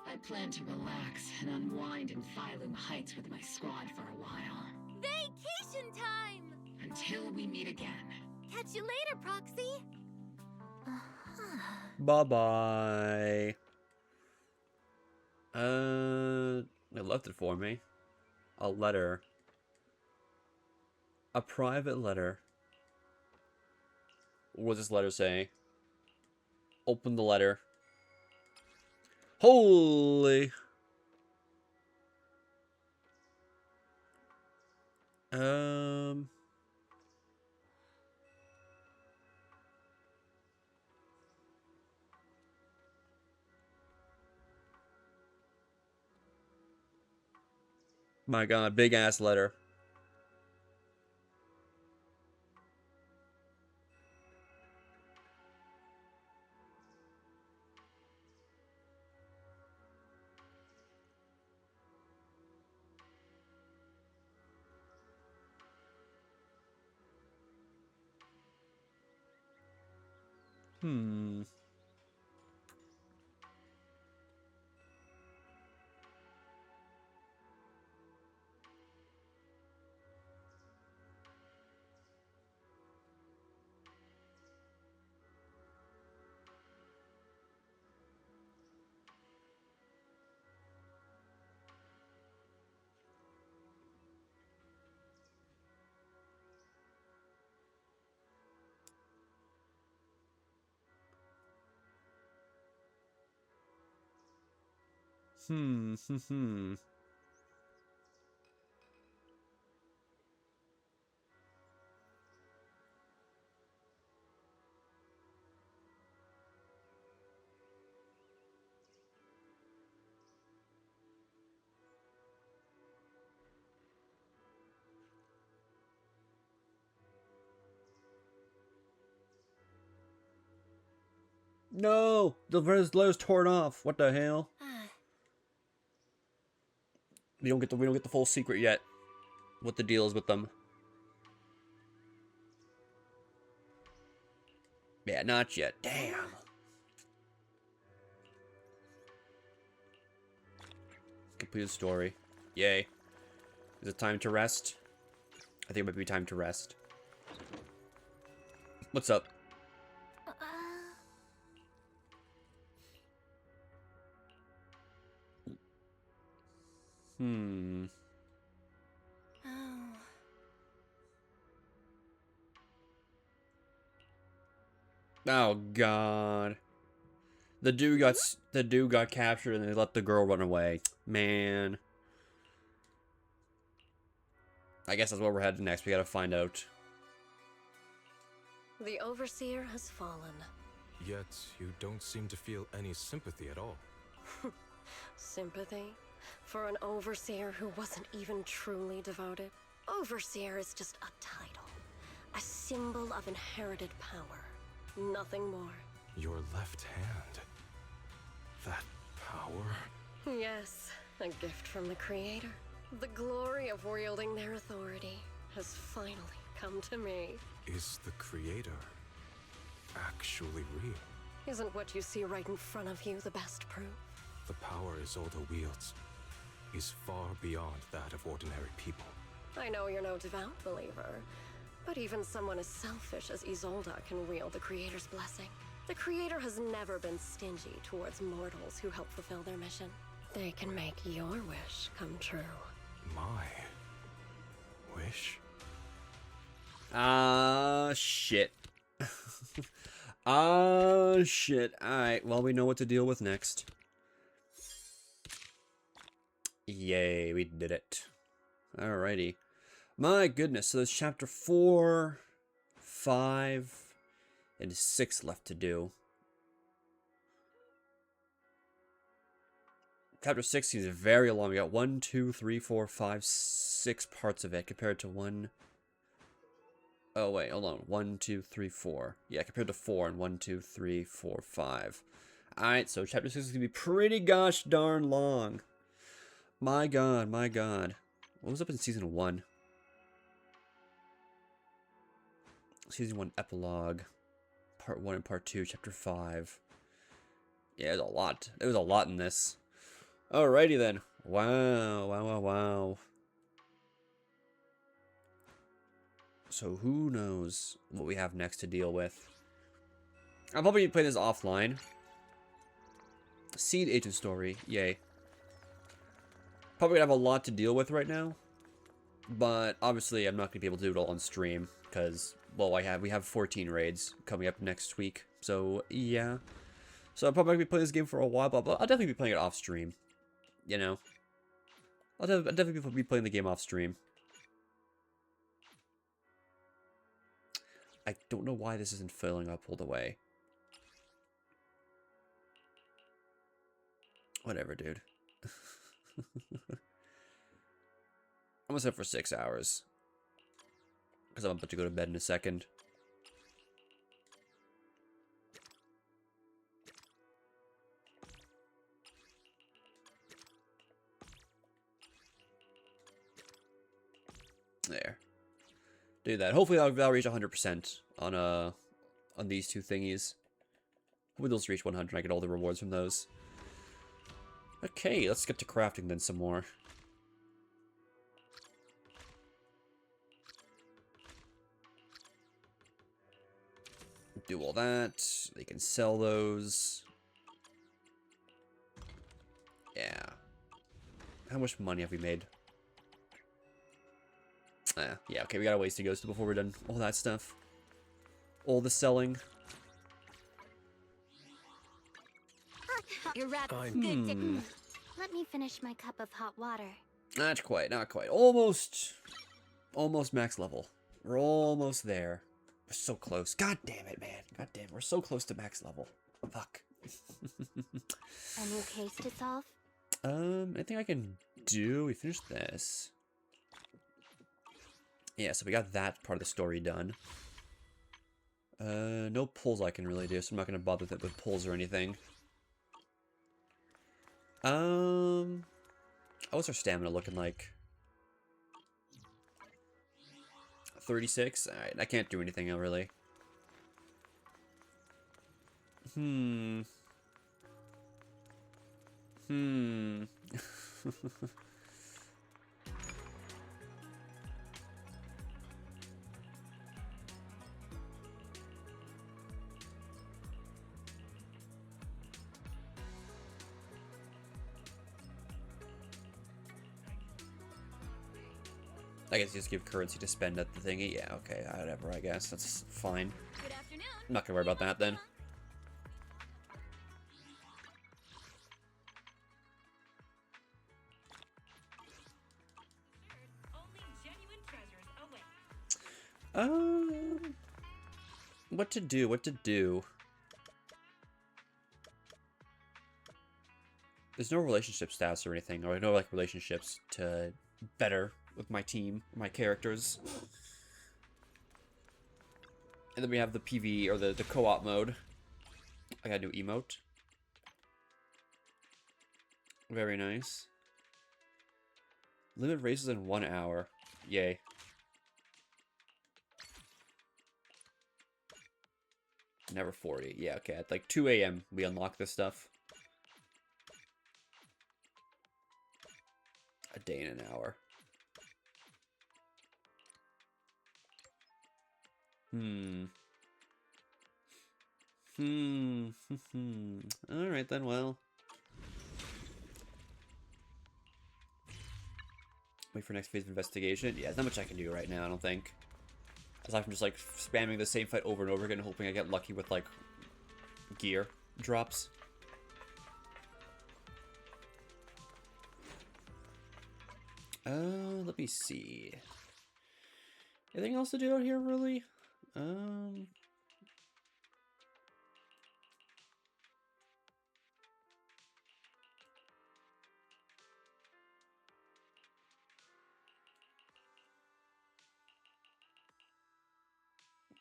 I plan to relax and unwind in Phylum Heights with my squad for a while. Vacation time! Until we meet again. Catch you later, Proxy! Bye-bye. They left it for me. A letter. A private letter. What does this letter say? Open the letter. Holy! My God, big ass letter. No! The letter's torn off. What the hell? We don't get the full secret yet. what the deal is with them. Yeah, not yet. Damn. Complete the story. Yay. Is it time to rest? I think it might be time to rest. What's up? Oh God. The dude got captured and they let the girl run away. Man. I guess that's where we're headed next. We gotta find out. The Overseer has fallen. Yet, you don't seem to feel any sympathy at all. Sympathy? For an Overseer who wasn't even truly devoted? Overseer is just a title. A symbol of inherited power. Nothing more. Your left hand. That power? Yes, a gift from the Creator. The glory of wielding their authority has finally come to me. Is the Creator actually real? Isn't what you see right in front of you the best proof? The power Isolde wields is far beyond that of ordinary people. I know you're no devout believer, but even someone as selfish as Isolde can wield the Creator's blessing. The Creator has never been stingy towards mortals who help fulfill their mission. They can make your wish come true. My wish? Shit. Shit. Alright, well, we know what to deal with next. Yay, we did it. Alrighty. My goodness, so there's chapter 4, 5, and 6 left to do. Chapter 6 seems very long. We got 1, 2, 3, 4, 5, 6 parts of it compared to 1. Oh, wait, hold on. 1, 2, 3, 4. Yeah, compared to 4 and 1, 2, 3, 4, 5. Alright, so chapter 6 is going to be pretty gosh darn long. My god, my god. What was up in season 1? Season 1 epilogue. Part 1 and part 2, chapter 5. Yeah, there's a lot. There was a lot in this. Alrighty then. Wow, wow, wow, wow. So who knows what we have next to deal with. I'll probably play this offline. Seed agent story. Yay. Probably gonna have a lot to deal with right now. But obviously I'm not gonna be able to do it all on stream. Because, well, we have 14 raids coming up next week. So, yeah. So I'm probably gonna be playing this game for a while, but I'll definitely be playing it off stream. You know. I'll definitely be playing the game off stream. I don't know why this isn't filling up all the way. Whatever, dude. I'm gonna set for 6 hours. Because I'm about to go to bed in a second. There. Do that. Hopefully that'll reach 100% on these two thingies. Hopefully those reach 100 and I get all the rewards from those. Okay, let's get to crafting then some more. Do all that. They can sell those. Yeah. How much money have we made? Yeah, okay, we got a ways to go before we're done all that stuff. All the selling. Your rat's good to... Let me finish my cup of hot water. Not quite, not quite. Almost max level. We're almost there. We're so close. God damn it, man. God damn, we're so close to max level. Fuck. A new case to solve? I think I can do... We finished this. Yeah, so we got that part of the story done. No pulls I can really do, so I'm not going to bother with pulls or anything. What's our stamina looking like? 36. Alright, I can't do anything really. I guess just give currency to spend at the thingy. Yeah, okay, whatever, I guess. That's fine. Good afternoon. I'm not gonna worry about that then. What to do? What to do? There's no relationship stats or anything, or no like relationships to better with my team, my characters. And then we have the PvE or the co-op mode. I got a new emote. Very nice. Limit races in 1 hour. Yay. Never 40. Yeah, okay. At like 2 a.m. we unlock this stuff. A day and an hour. Alright then, well. Wait for next phase of investigation. Yeah, there's not much I can do right now, I don't think. Aside from just like spamming the same fight over and over again, hoping I get lucky with like gear drops. Let me see. Anything else to do out here, really?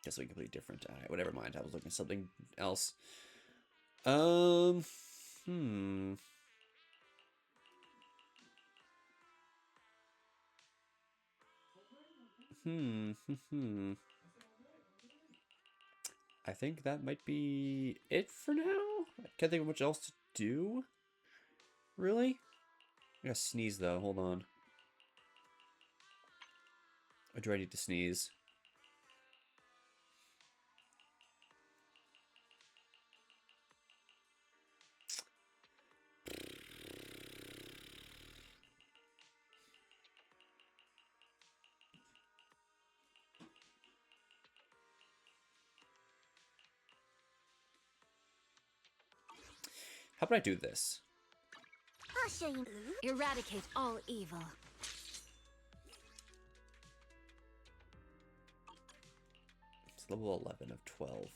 Guess something completely different. Alright, whatever, mind. I was looking at something else. I think that might be it for now. I can't think of much else to do. Really? I gotta sneeze though, hold on. Or do I need to sneeze? How about I do this? I'll show you. Eradicate all evil. It's level 11 of 12.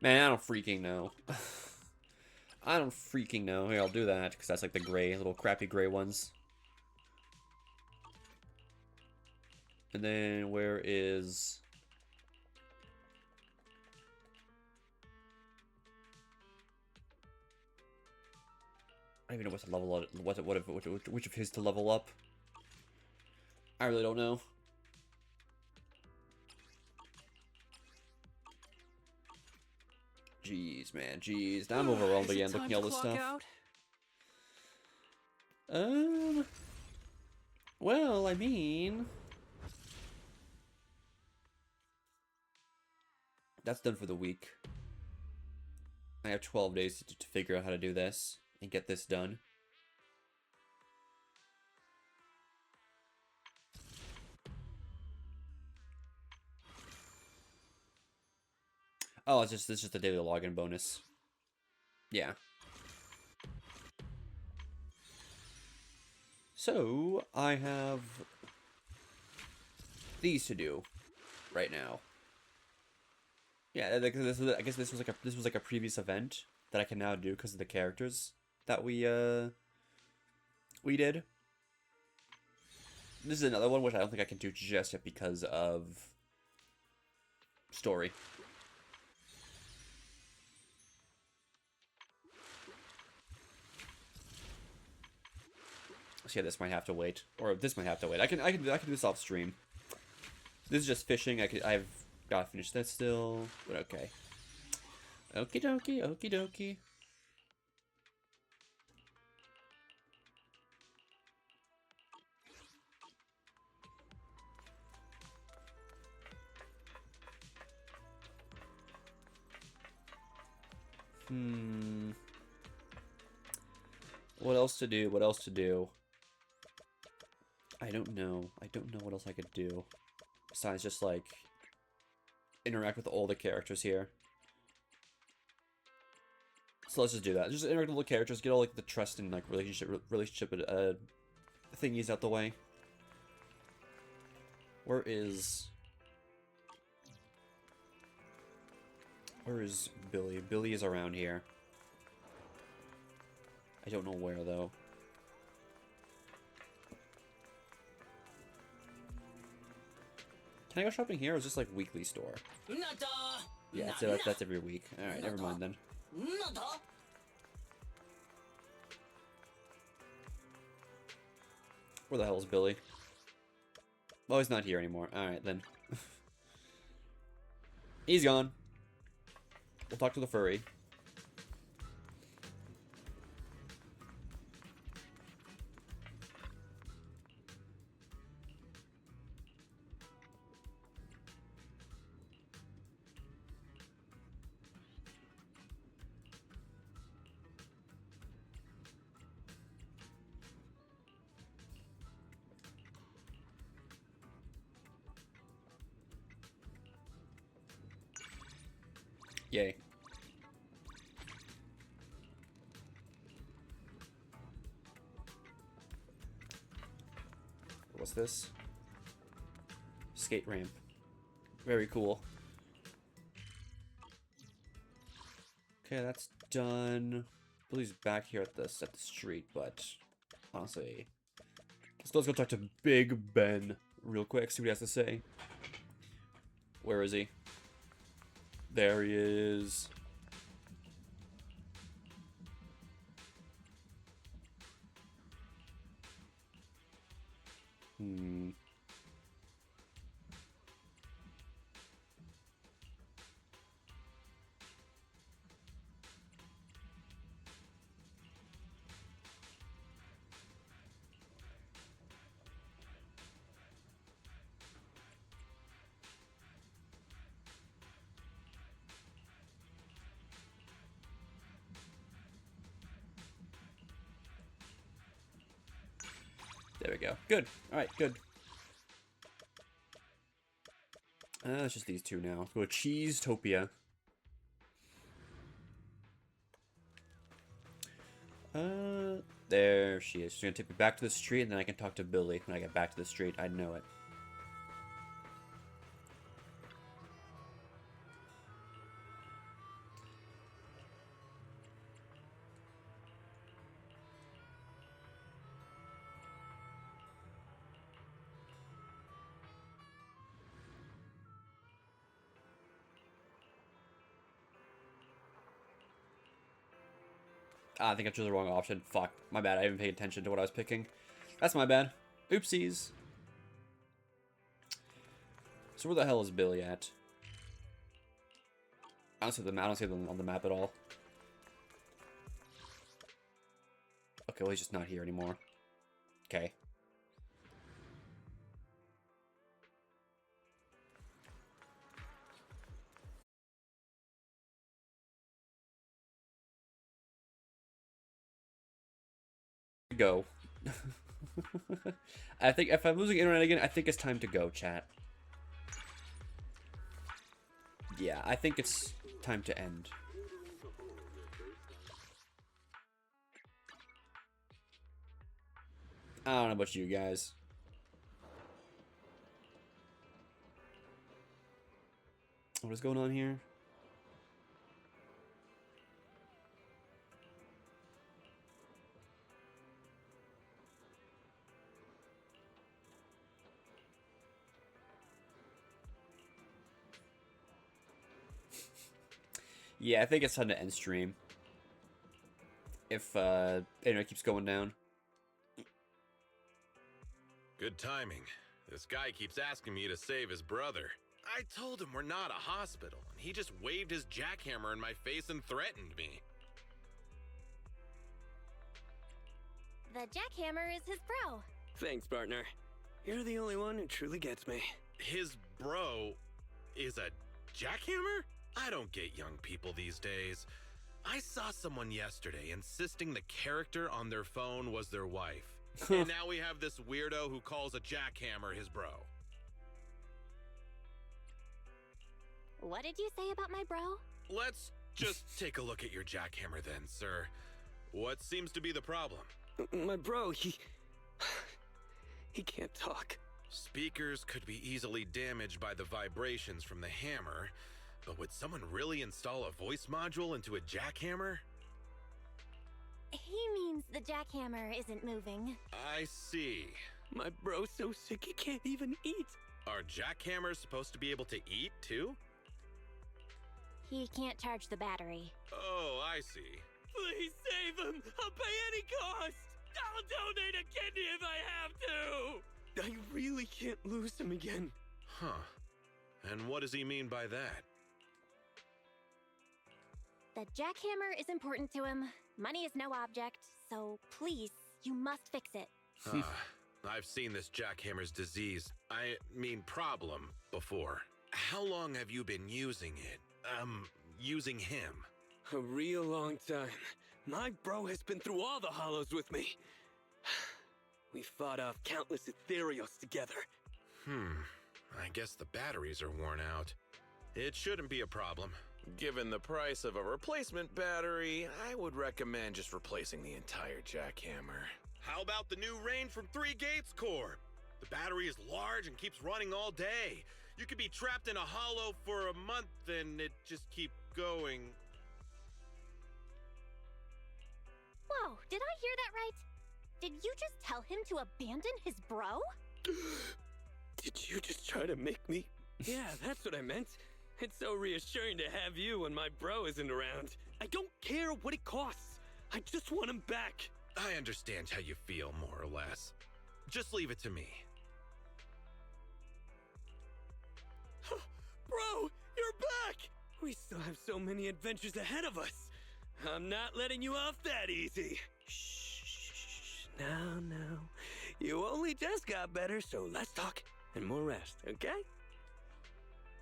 Man, I don't freaking know. I don't freaking know. Here, I'll do that, because that's like the gray, little crappy gray ones. And then, where is... I don't even know what to level up, which of his to level up. I really don't know. Jeez, man, jeez. Now I'm overwhelmed again looking at all this stuff. Well, I mean... That's done for the week. I have 12 days to figure out how to do this and get this done. Oh, it's just a daily login bonus. Yeah. So, I have these to do right now. Yeah, I guess this was like a previous event that I can now do because of the characters that we did. This is another one which I don't think I can do just yet because of story. So yeah, this might have to wait, or this might have to wait. I can do this off stream. This is just fishing. I've gotta finish that still, but okay. Okie dokie, okie dokie. What else to do? What else to do? I don't know. I don't know what else I could do. Besides just, like, interact with all the characters here. So let's just do that. Just interact with all the characters, get all, like, the trust and, like, relationship thingies out the way. Where is Billy? Billy is around here. I don't know where, though. Can I go shopping here, or is this, like, weekly store? Yeah, that's every week. Alright, never mind, then. Where the hell is Billy? Oh, he's not here anymore. Alright, then. He's gone. We'll talk to the furry. Yay. What's this? Skate ramp. Very cool. Okay, that's done. Billy's back here at the street, but honestly, let's go talk to Big Ben real quick. See what he has to say. Where is he? There he is. There we go. Good. Alright, good. It's just these two now. Let's go to Cheesetopia. There she is. She's gonna take me back to the street, and then I can talk to Billy when I get back to the street. I know it. I think I chose the wrong option. Fuck. My bad. I didn't pay attention to what I was picking. That's my bad. Oopsies. So where the hell is Billy at? I don't see them on the map at all. Okay, well he's just not here anymore. Okay. Go. I think if I'm losing internet again, I think it's time to go, chat. Yeah, I think it's time to end. I don't know about you guys. What is going on here? Yeah, I think it's time to end stream. If internet keeps going down. Good timing. This guy keeps asking me to save his brother. I told him we're not a hospital, and he just waved his jackhammer in my face and threatened me. The jackhammer is his bro. Thanks, partner. You're the only one who truly gets me. His bro is a jackhammer? I don't get young people these days. I saw someone yesterday insisting the character on their phone was their wife. And now we have this weirdo who calls a jackhammer his bro. What did you say about my bro? Let's just take a look at your jackhammer then, sir. What seems to be the problem? My bro, he can't talk. Speakers could be easily damaged by the vibrations from the hammer, but would someone really install a voice module into a jackhammer? He means the jackhammer isn't moving. I see. My bro's so sick he can't even eat. Are jackhammers supposed to be able to eat too? He can't charge the battery. Oh, I see. Please save him! I'll pay any cost! I'll donate a kidney if I have to! I really can't lose him again. Huh. And what does he mean by that? The jackhammer is important to him. Money is no object, so please, you must fix it. I've seen this jackhammer's disease, I mean problem, before. How long have you been using it? Using him? A real long time. My bro has been through all the hollows with me. We fought off countless Ethereals together. I guess the batteries are worn out. It shouldn't be a problem. Given the price of a replacement battery, I would recommend just replacing the entire jackhammer. How about the new range from 3 Gates Corp? The battery is large and keeps running all day. You could be trapped in a hollow for a month and it just keep going. Whoa, did I hear that right? Did you just tell him to abandon his bro? Did you just try to make me? Yeah, that's what I meant. It's so reassuring to have you when my bro isn't around. I don't care what it costs. I just want him back. I understand how you feel, more or less. Just leave it to me. Bro, you're back! We still have so many adventures ahead of us. I'm not letting you off that easy. Shh. Now. You only just got better, so let's talk and more rest, okay?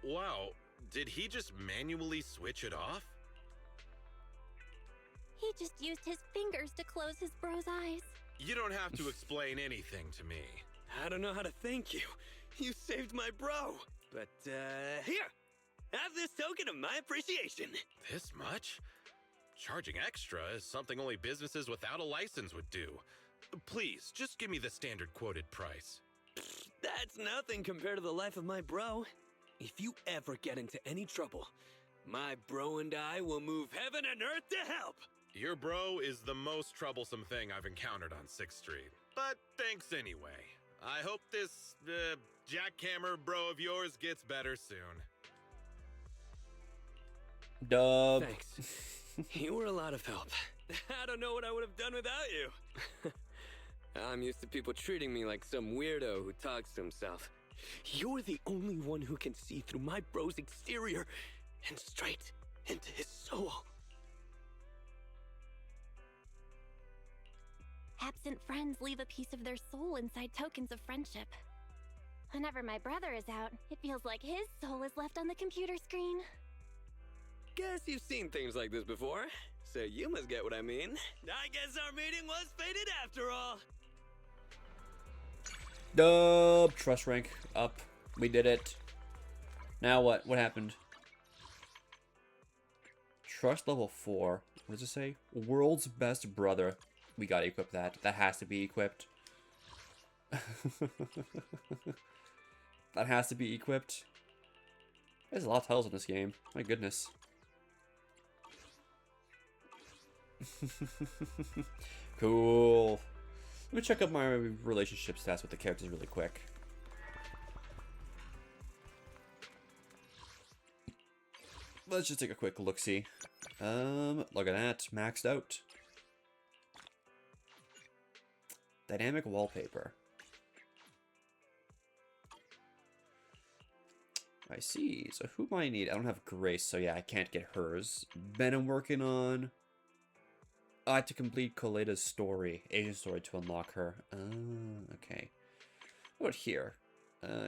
Wow, did he just manually switch it off? He just used his fingers to close his bro's eyes. You don't have to explain anything to me. I don't know how to thank you. You saved my bro. But, here! Have this token of my appreciation. This much? Charging extra is something only businesses without a license would do. Please, just give me the standard quoted price. That's nothing compared to the life of my bro. If you ever get into any trouble, my bro and I will move heaven and earth to help. Your bro is the most troublesome thing I've encountered on 6th Street. But thanks anyway. I hope this, jackhammer bro of yours gets better soon. Dub. Thanks. You were a lot of help. I don't know what I would have done without you. I'm used to people treating me like some weirdo who talks to himself. You're the only one who can see through my bro's exterior and straight into his soul. Absent friends leave a piece of their soul inside tokens of friendship. Whenever my brother is out, it feels like his soul is left on the computer screen. Guess you've seen things like this before, so you must get what I mean. I guess our meeting was fated after all. Dub. Trust rank up. We did it. Now what? What happened? Trust level 4. What does it say? World's best brother. We gotta equip that. That has to be equipped. That has to be equipped. There's a lot of titles in this game. My goodness. Cool. Let me check out my relationship stats with the characters really quick. let's just take a quick look-see. Look at that, maxed out. Dynamic wallpaper. I see. So who might I need? I don't have Grace, so yeah, I can't get hers. Ben, I'm working on... I have to complete Coletta's story, agent story, to unlock her. Okay. What about here?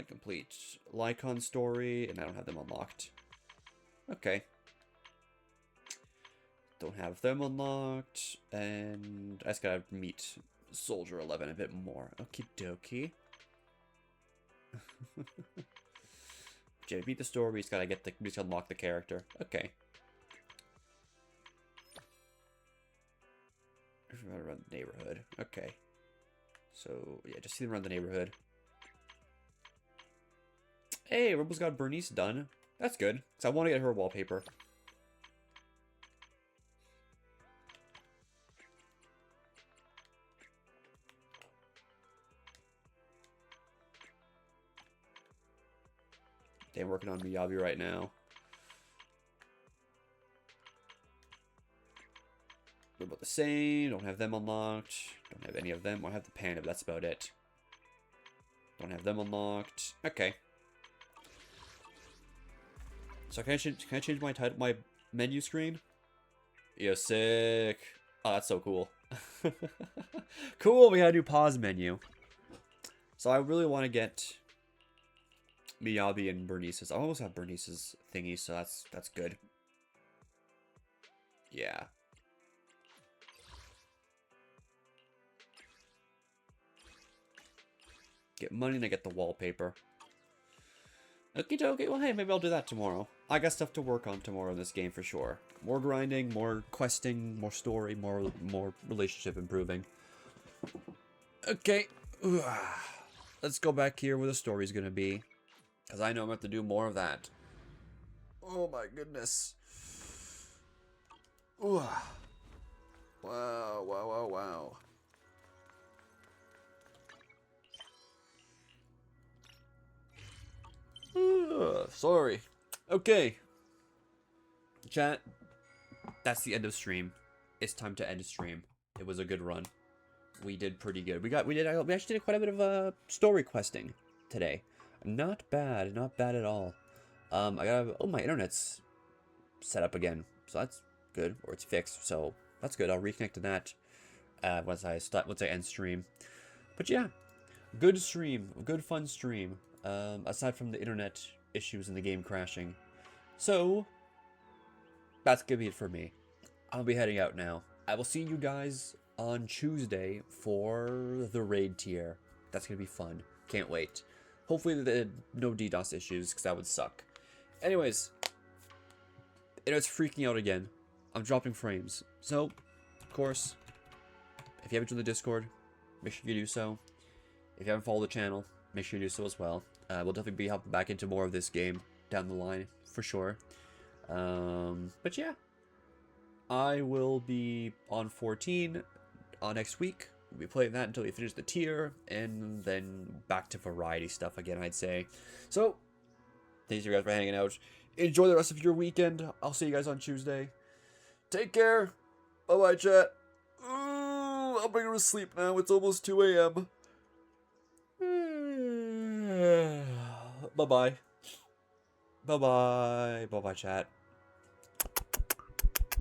Complete Lycon story, and I don't have them unlocked. Okay. Don't have them unlocked, and I just gotta meet Soldier 11 a bit more. Okie dokie. Yeah, beat the story, we just gotta get the, we just gotta unlock the character. Okay. Around the neighborhood. Okay. So, yeah, just see them around the neighborhood. Hey, Rebel's got Bernice done. That's good, because I want to get her wallpaper. They're working on Miyabi right now. We're about the same. Don't have them unlocked. Don't have any of them. I have the panda, but that's about it. Don't have them unlocked. Okay. So can I change my title, my menu screen? Yeah, sick. Oh, that's so cool. Cool. We got a new pause menu. So I really want to get Miyabi and Bernice's. I almost have Bernice's thingy, so that's good. Yeah. Get money and I get the wallpaper. Okie dokie, well hey, maybe I'll do that tomorrow. I got stuff to work on tomorrow in this game for sure. More grinding, more questing, more story, more relationship improving. Okay. Let's go back here where the story's gonna be. Because I know I'm going to have to do more of that. Oh my goodness. Ooh. Wow, wow, wow, wow. Sorry. Okay. Chat. That's the end of stream. It's time to end stream. It was a good run. We did pretty good. We actually did quite a bit of story questing today. Not bad, not bad at all. Oh, my internet's set up again, so that's good, or it's fixed, so that's good. I'll reconnect to that once I end stream. But yeah, good stream, good fun stream. Aside from the internet issues and the game crashing. So that's gonna be it for me. I'll be heading out now. I will see you guys on Tuesday for the raid tier. That's gonna be fun. Can't wait. Hopefully no DDoS issues, because that would suck. Anyways, it's freaking out again. I'm dropping frames. So, of course, if you haven't joined the Discord, make sure you do so. If you haven't followed the channel, make sure you do so as well. We'll definitely be hopping back into more of this game down the line, for sure. But yeah, I will be on 14 next week. We'll be playing that until we finish the tier, and then back to variety stuff again, I'd say. So, thanks you guys for hanging out. Enjoy the rest of your weekend. I'll see you guys on Tuesday. Take care. Bye-bye, chat. I'm going to sleep now. It's almost 2 a.m. Bye-bye. Bye-bye. Bye-bye, chat.